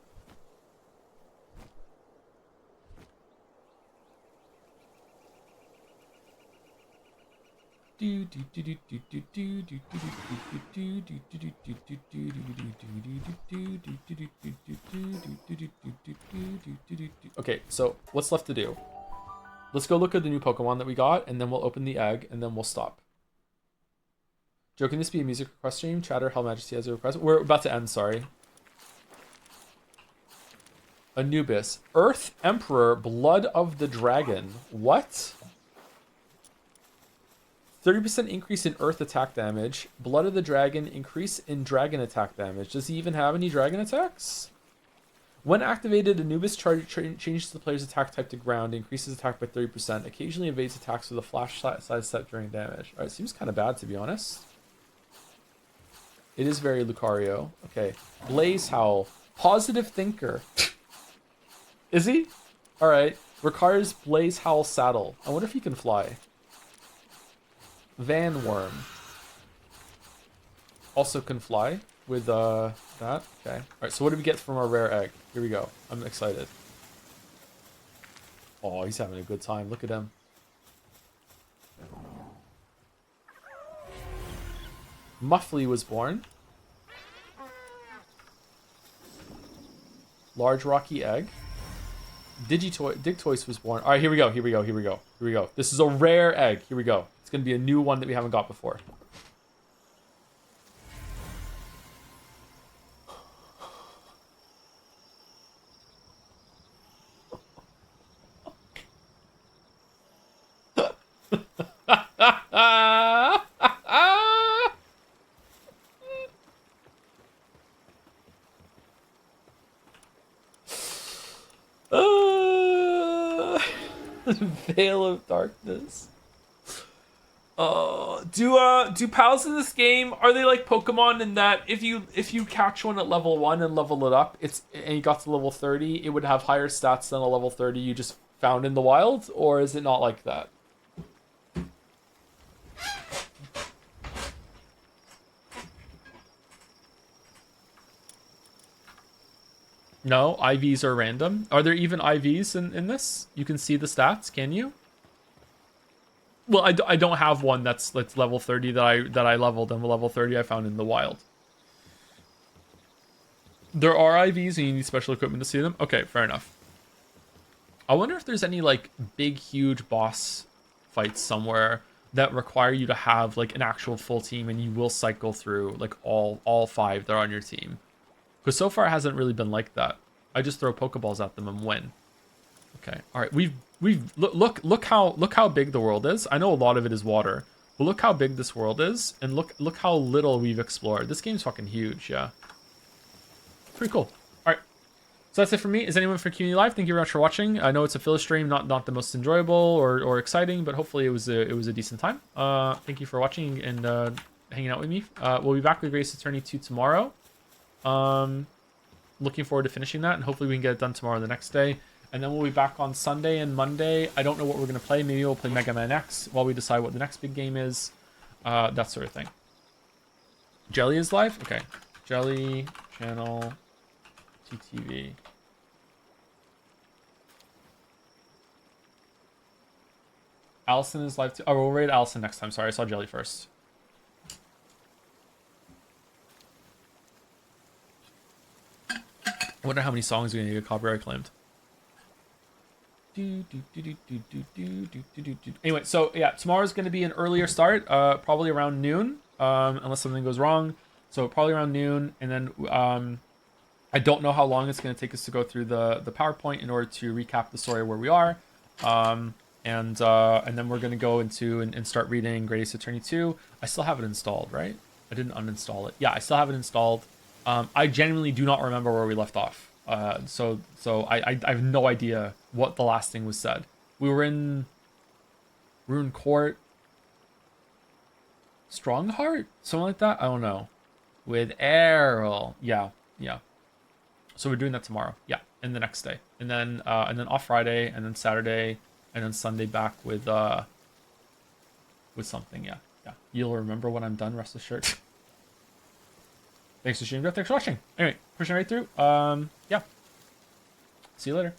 Okay, so what's left to do? Let's go look at the new Pokemon that we got, and then we'll open the egg, and then we'll stop. Joe, can this be a music request stream? Chatter, Hell Majesty has a request. We're about to end, sorry. Anubis. Earth Emperor, Blood of the Dragon. What? 30% increase in Earth attack damage. Blood of the Dragon, increase in Dragon attack damage. Does he even have any Dragon attacks? When activated, Anubis changes the player's attack type to ground, increases attack by 30%, occasionally evades attacks with a flash side step during damage. Alright, seems kind of bad to be honest. It is very Lucario. Okay. Blaze Howl. Positive Thinker. Is he? Alright. Requires Blaze Howl Saddle. I wonder if he can fly. Van Worm. Also can fly with that. Okay. Alright, so what do we get from our rare egg? Here we go. I'm excited. Oh, he's having a good time. Look at him. Muffley was born. Large rocky egg. Digtoise was born. Alright, here we go. Here we go. Here we go. Here we go. This is a rare egg. Here we go. It's going to be a new one that we haven't got before. Veil of Darkness. Do pals in this game, are they like Pokemon in that if you catch one at level 1 and level it up, and you got to level 30, it would have higher stats than a level 30 you just found in the wild, or is it not like that? No, IVs are random. Are there even IVs in this? You can see the stats, can you? Well, I don't have one that's level 30 that I leveled, and the level 30 I found in the wild. There are IVs and you need special equipment to see them. Okay, fair enough. I wonder if there's any like big huge boss fights somewhere that require you to have like an actual full team and you will cycle through like all 5 that are on your team. Because so far it hasn't really been like that. I just throw Pokeballs at them and win. Okay, all right. We've look how big the world is. I know a lot of it is water, but look how big this world is, and look how little we've explored. This game's fucking huge. Yeah, pretty cool. All right, so that's it for me. Is anyone for Community Live? Thank you very much for watching. I know it's a filler stream, not the most enjoyable or exciting, but hopefully it was a decent time. Thank you for watching and hanging out with me. We'll be back with Grace Attorney 2 tomorrow. Looking forward to finishing that, and hopefully we can get it done tomorrow or the next day. And then we'll be back on Sunday and Monday. I don't know what we're going to play. Maybe we'll play Mega Man X while we decide what the next big game is. That sort of thing. Jelly is live? Okay. Jelly, channel, TTV. Allison is live too. Oh, we'll raid Allison next time. Sorry, I saw Jelly first. I wonder how many songs are going to get copyright claimed. Anyway, so yeah, tomorrow's going to be an earlier start, probably around noon, unless something goes wrong. So probably around noon, and then I don't know how long it's going to take us to go through the PowerPoint in order to recap the story where we are, and then we're going to go into and start reading Great Ace Attorney 2. I still have it installed, right? I didn't uninstall it. Yeah, I still have it installed. I genuinely do not remember where we left off. So I have no idea what the last thing was said. We were in Rune Court, Strongheart, something like that. I don't know. With Errol, yeah. So we're doing that tomorrow, yeah, and the next day, and then off Friday, and then Saturday, and then Sunday back with something, yeah. You'll remember when I'm done. Rest assured. Thanks for streaming. Thanks for watching. Anyway, pushing right through. Yeah. See you later.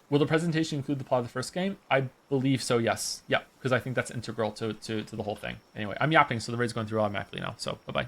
Will the presentation include the plot of the first game? I believe so, yes. Yeah, because I think that's integral to the whole thing. Anyway, I'm yapping, so the raid's going through automatically now. So, bye-bye.